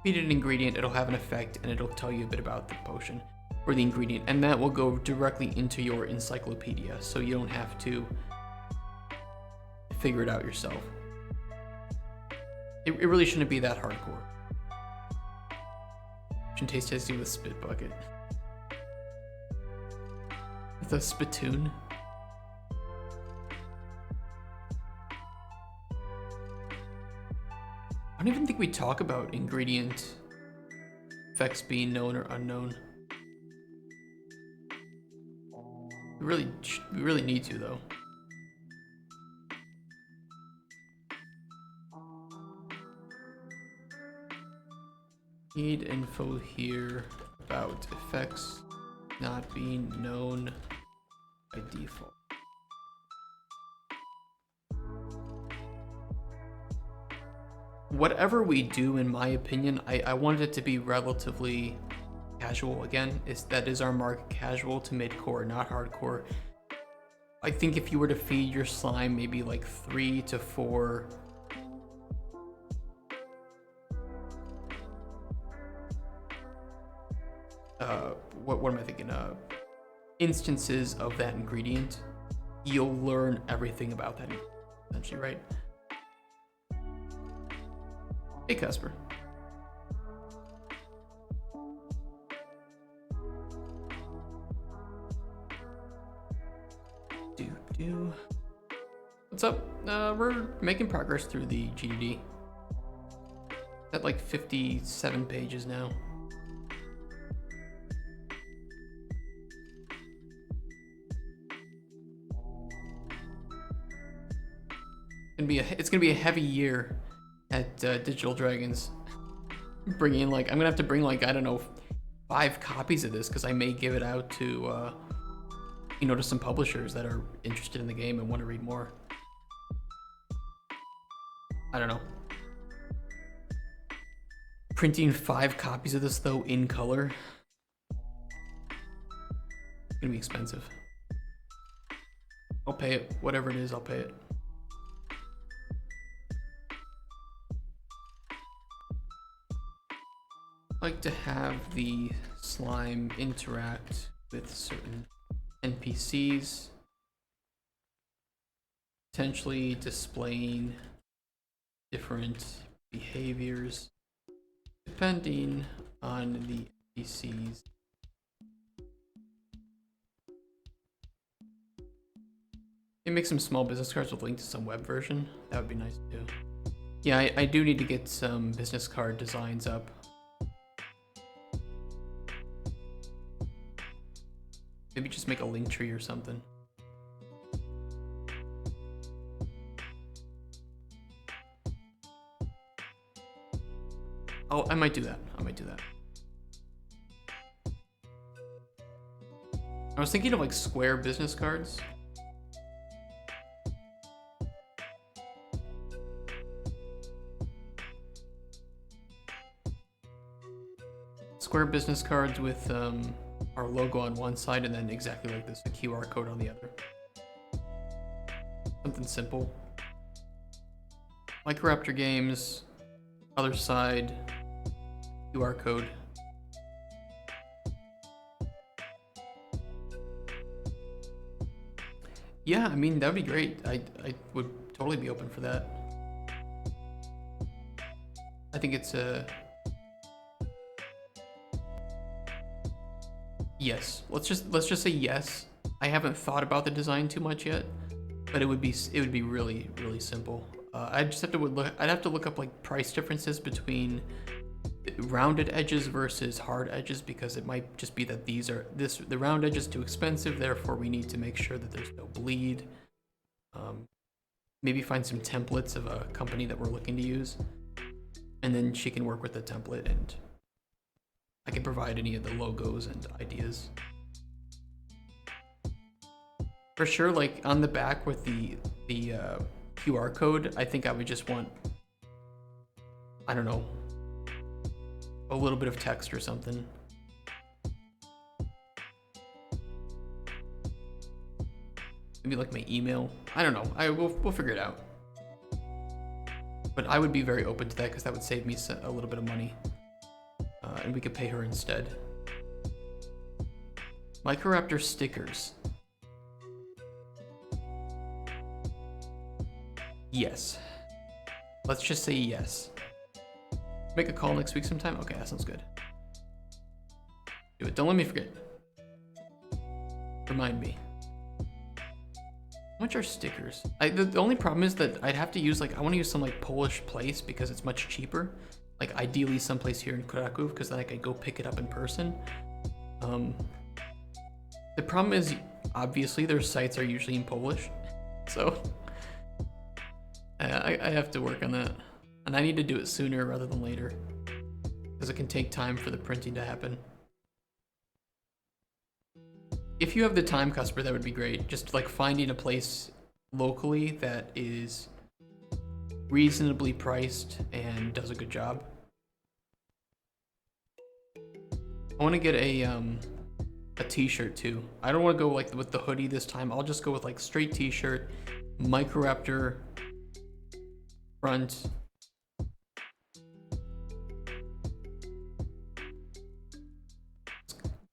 ingredient, it'll have an effect, and it'll tell you a bit about the potion or the ingredient, and that will go directly into your encyclopedia, so you don't have to figure it out yourself. It really shouldn't be that hardcore. Should taste tasty with a spit bucket. With a spittoon. I don't even think we talk about ingredient effects being known or unknown. We really need to though. Need info here about effects not being known by default. Whatever we do, in my opinion, I wanted it to be relatively casual. Again, that is our market, casual to mid-core, not hardcore. I think if you were to feed your slime maybe like 3 to 4 what am I thinking? Instances of that ingredient, you'll learn everything about that, essentially, right? Hey, Casper. What's up? We're making progress through the GDD. At like 57 pages now. It's gonna be a heavy year at Digital Dragons. Bringing in like, I'm gonna have to bring like, I don't know, 5 copies of this because I may give it out to you know, to some publishers that are interested in the game and want to read more. I don't know. Printing 5 copies of this though in color, it's gonna be expensive. I'll pay it, whatever it is, I'll pay it. I like to have the slime interact with certain NPCs, potentially displaying different behaviors depending on the NPCs. Maybe make some small business cards with link to some web version. That would be nice too. Yeah, I do need to get some business card designs up. Maybe just make a link tree or something. Oh, I might do that. I was thinking of like square business cards. Square business cards with our logo on one side and then exactly like this, a QR code on the other. Something simple. Microraptor Games, other side, QR code. Yeah, I mean, that'd be great. I would totally be open for that. I think it's a... Yes, let's just say yes. I haven't thought about the design too much yet, but it would be really simple. I'd have to look up like price differences between rounded edges versus hard edges, because it might just be that the round edge is too expensive, therefore we need to make sure that there's no bleed. Maybe find some templates of a company that we're looking to use, and then she can work with the template and I can provide any of the logos and ideas. For sure, like on the back with the QR code, I think I would just want, I don't know, a little bit of text or something. Maybe like my email. I don't know. We'll figure it out. But I would be very open to that because that would save me a little bit of money. And we could pay her instead. Microraptor stickers. Yes. Let's just say yes. Make a call next week sometime? Okay, that sounds good. Do it. Don't let me forget. Remind me. How much are stickers? The only problem is that I'd have to use, like, I want to use some, like, Polish place because it's much cheaper. Like, ideally someplace here in Kraków because then I could go pick it up in person. The problem is, obviously, their sites are usually in Polish. So, I have to work on that. And I need to do it sooner rather than later. Because it can take time for the printing to happen. If you have the time, Cusper, that would be great. Just like finding a place locally that is reasonably priced and does a good job. I want to get a t-shirt too. I don't want to go like with the hoodie this time. I'll just go with like straight t-shirt, Microraptor front.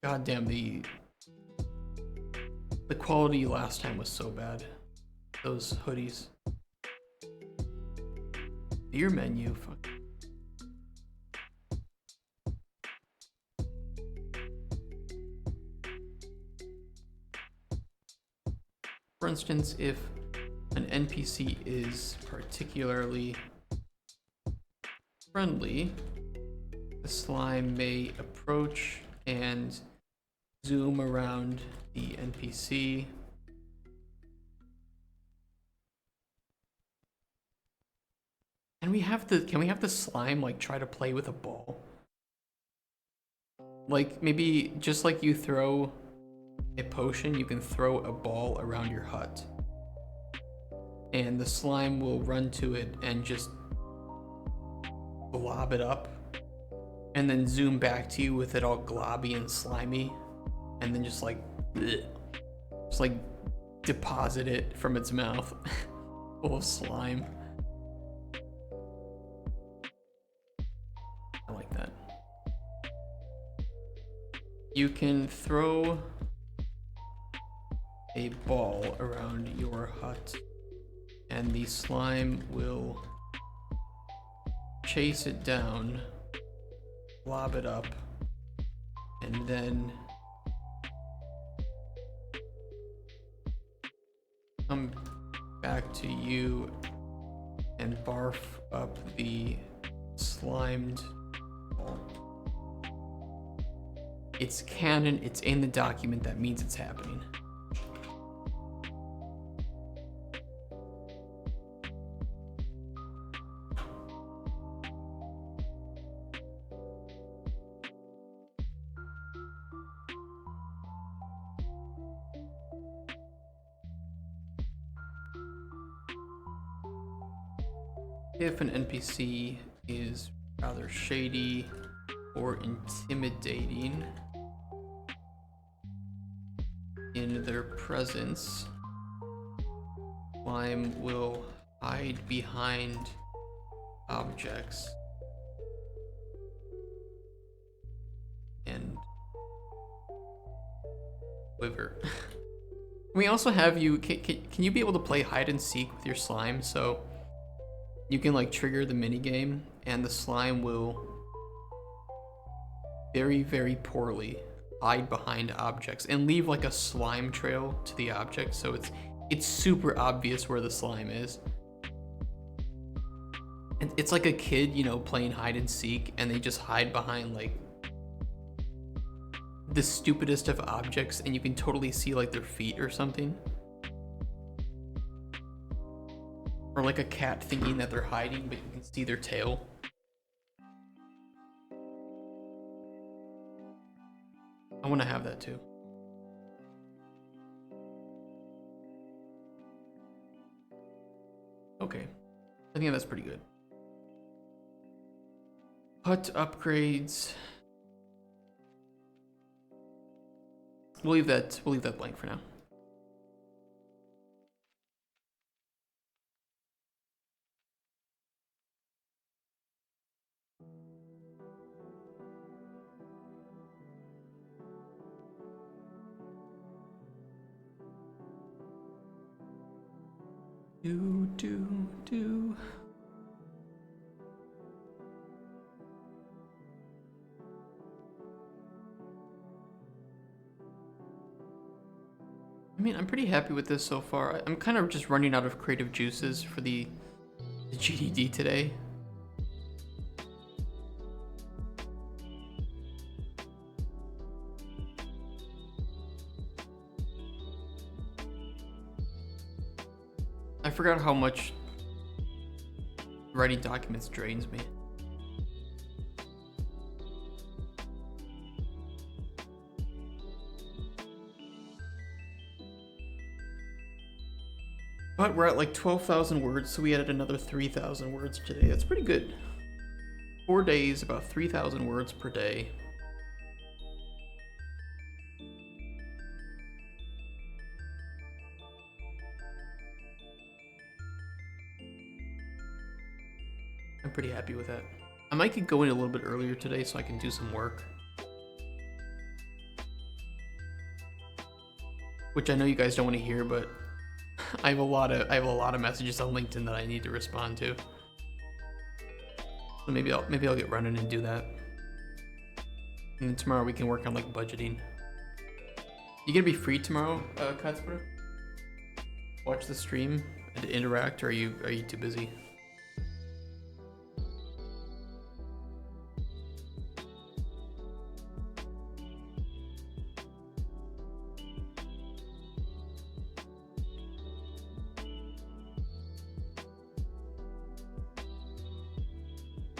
God damn, the quality last time was so bad. Those hoodies. Beer menu, fuck. For instance, if an NPC is particularly friendly, the slime may approach and zoom around the NPC. Can we have the slime like try to play with a ball? Like maybe just like you throw a potion, you can throw a ball around your hut. And the slime will run to it and just glob it up. And then zoom back to you with it all globby and slimy. And then just like, bleh, just like deposit it from its mouth full of slime. I like that. You can throw a ball around your hut and the slime will chase it down, lob it up, and then come back to you and barf up the slimed ball. It's canon, it's in the document, that means it's happening. If an NPC is rather shady or intimidating in their presence, slime will hide behind objects and quiver. We also have you, can you be able to play hide and seek with your slime? So you can like trigger the mini game and the slime will very, very poorly hide behind objects and leave like a slime trail to the object. So it's super obvious where the slime is. And it's like a kid, you know, playing hide and seek and they just hide behind like the stupidest of objects and you can totally see like their feet or something. Or like a cat thinking that they're hiding, but you can see their tail. I want to have that too. Okay, I think that's pretty good. Hut upgrades. We'll leave that blank for now. Do. I mean, I'm pretty happy with this so far. I'm kind of just running out of creative juices for the GDD today. I forgot how much writing documents drains me. But we're at like 12,000 words, so we added another 3,000 words today. That's pretty good. 4 days, about 3,000 words per day. I'm pretty happy with that. I might get going a little bit earlier today so I can do some work. Which I know you guys don't want to hear, but I have a lot of messages on LinkedIn that I need to respond to. So maybe I'll get running and do that. And then tomorrow we can work on like budgeting. You gonna be free tomorrow, Katsura? Watch the stream and interact, or are you too busy?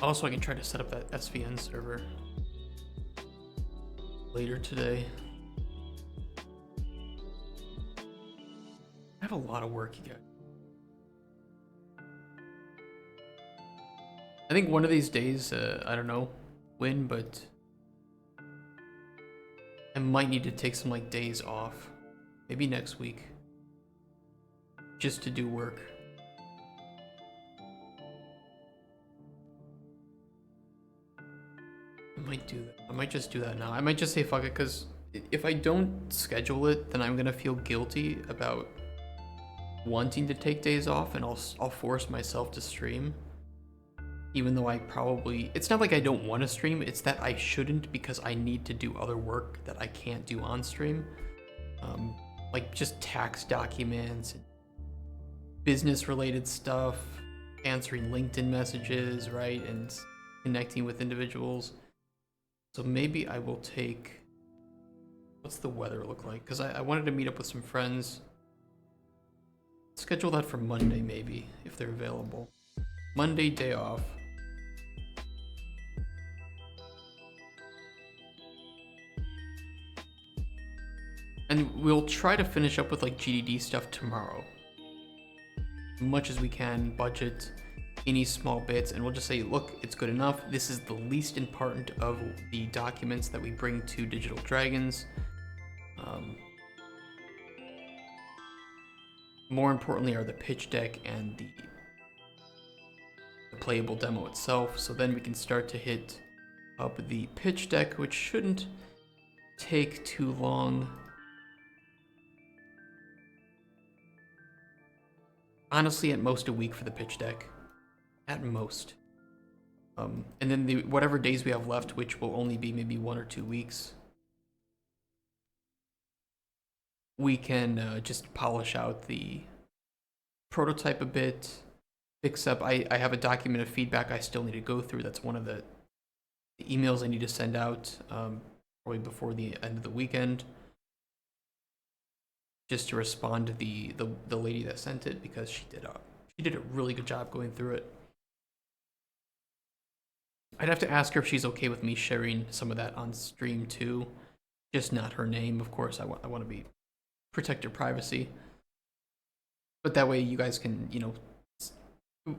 Also, I can try to set up that SVN server later today. I have a lot of work, you guys. I think one of these days, I don't know when, but I might need to take some like days off. Maybe next week. Just to do work. I might do that. I might just do that now. I might just say fuck it, because if I don't schedule it, then I'm gonna feel guilty about wanting to take days off, and I'll force myself to stream. Even though I probably... It's not like I don't want to stream, it's that I shouldn't because I need to do other work that I can't do on stream. Like just tax documents, business-related stuff, answering LinkedIn messages, right, and connecting with individuals. So maybe I will take... What's the weather look like? Because I wanted to meet up with some friends. Schedule that for Monday, maybe, if they're available. Monday, day off. And we'll try to finish up with like GDD stuff tomorrow. As much as we can, budget any small bits, and we'll just say, look, it's good enough. This is the least important of the documents that we bring to Digital Dragons. More importantly are the pitch deck and the playable demo itself. So then we can start to hit up the pitch deck, which shouldn't take too long. Honestly, at most a week for the pitch deck. At most. And then the whatever days we have left, which will only be maybe 1 or 2 weeks, we can just polish out the prototype a bit, fix up. I have a document of feedback I still need to go through. That's one of the emails I need to send out probably before the end of the weekend, just to respond to the lady that sent it, because she did a really good job going through it. I'd have to ask her if she's okay with me sharing some of that on stream too, just not her name. Of course, I want to protect her privacy, but that way you guys can, you know,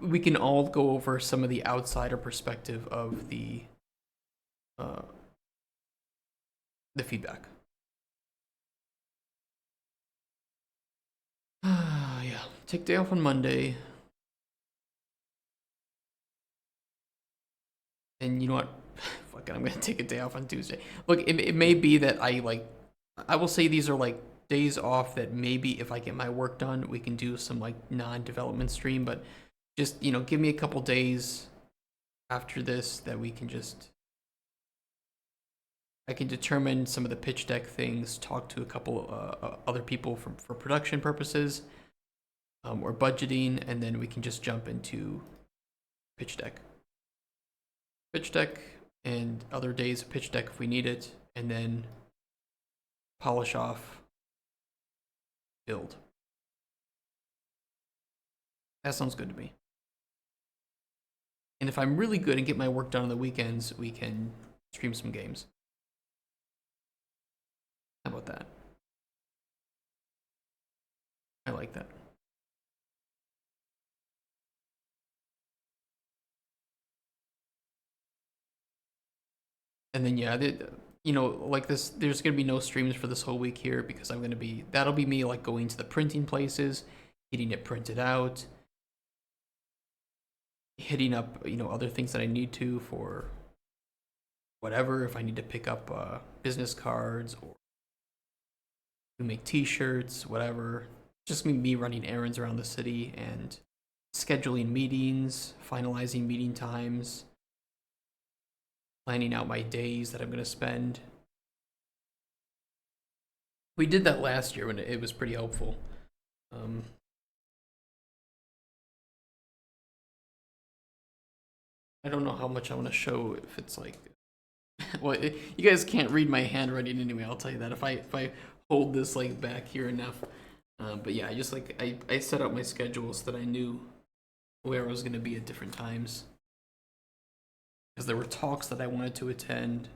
we can all go over some of the outsider perspective of the feedback. Yeah, take day off on Monday. And you know what? Fuck it, I'm gonna take a day off on Tuesday. Look, it may be that I will say these are like days off that maybe if I get my work done, we can do some like non-development stream, but just, you know, give me a couple days after this that we can just I can determine some of the pitch deck things, talk to a couple other people for production purposes, or budgeting, and then we can just jump into pitch deck. Pitch deck and other days of pitch deck if we need it, and then polish off build. That sounds good to me. And if I'm really good and get my work done on the weekends, we can stream some games. How about that? I like that. And then yeah, you know, like this, there's gonna be no streams for this whole week here because I'm gonna be, that'll be me like going to the printing places, getting it printed out, hitting up, you know, other things that I need to for whatever, if I need to pick up business cards or make t-shirts, whatever. Just me running errands around the city and scheduling meetings, finalizing meeting times, planning out my days that I'm going to spend. We did that last year when it was pretty helpful. I don't know how much I want to show, if it's like, well, you guys can't read my handwriting anyway, I'll tell you that. If I hold this like back here enough. But yeah, I just like, I set out my schedule so that I knew where I was going to be at different times. Because there were talks that I wanted to attend.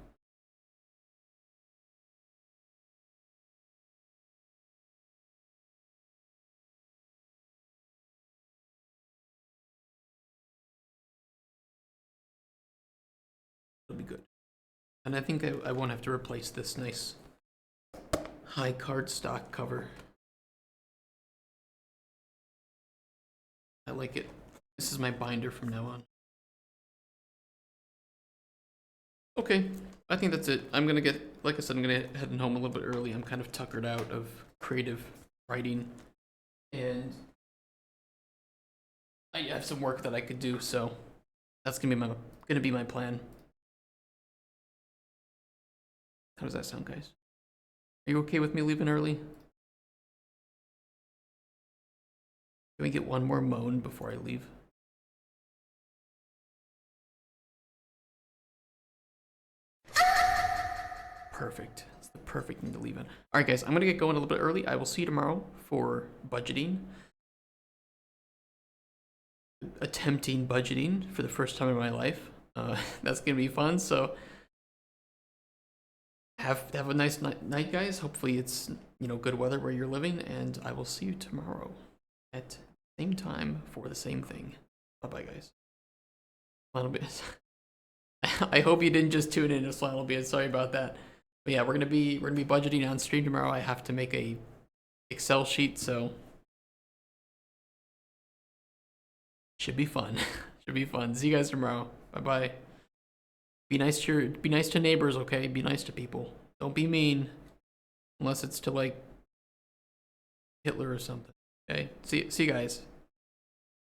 It'll be good. And I think I won't have to replace this nice high cardstock cover. I like it. This is my binder from now on. Okay, I think that's it. I'm gonna get, like I said, I'm gonna head home a little bit early. I'm kind of tuckered out of creative writing, and I have some work that I could do, so that's gonna be my plan. How does that sound, guys? Are you okay with me leaving early? Can we get one more moan before I leave? Perfect. It's the perfect thing to leave in. All right, guys, I'm gonna get going a little bit early. I will see you tomorrow for budgeting. Attempting budgeting for the first time in my life. That's gonna be fun. So have a nice night, guys. Hopefully it's, you know, good weather where you're living, and I will see you tomorrow at the same time for the same thing. Bye bye, guys. A little bit. I hope you didn't just tune in just a little bit. Sorry about that. But yeah, we're gonna be budgeting on stream tomorrow. I have to make a Excel sheet, so should be fun. Should be fun. See you guys tomorrow. Bye bye. Be nice to neighbors, okay? Be nice to people. Don't be mean, unless it's to like Hitler or something. Okay. See you guys.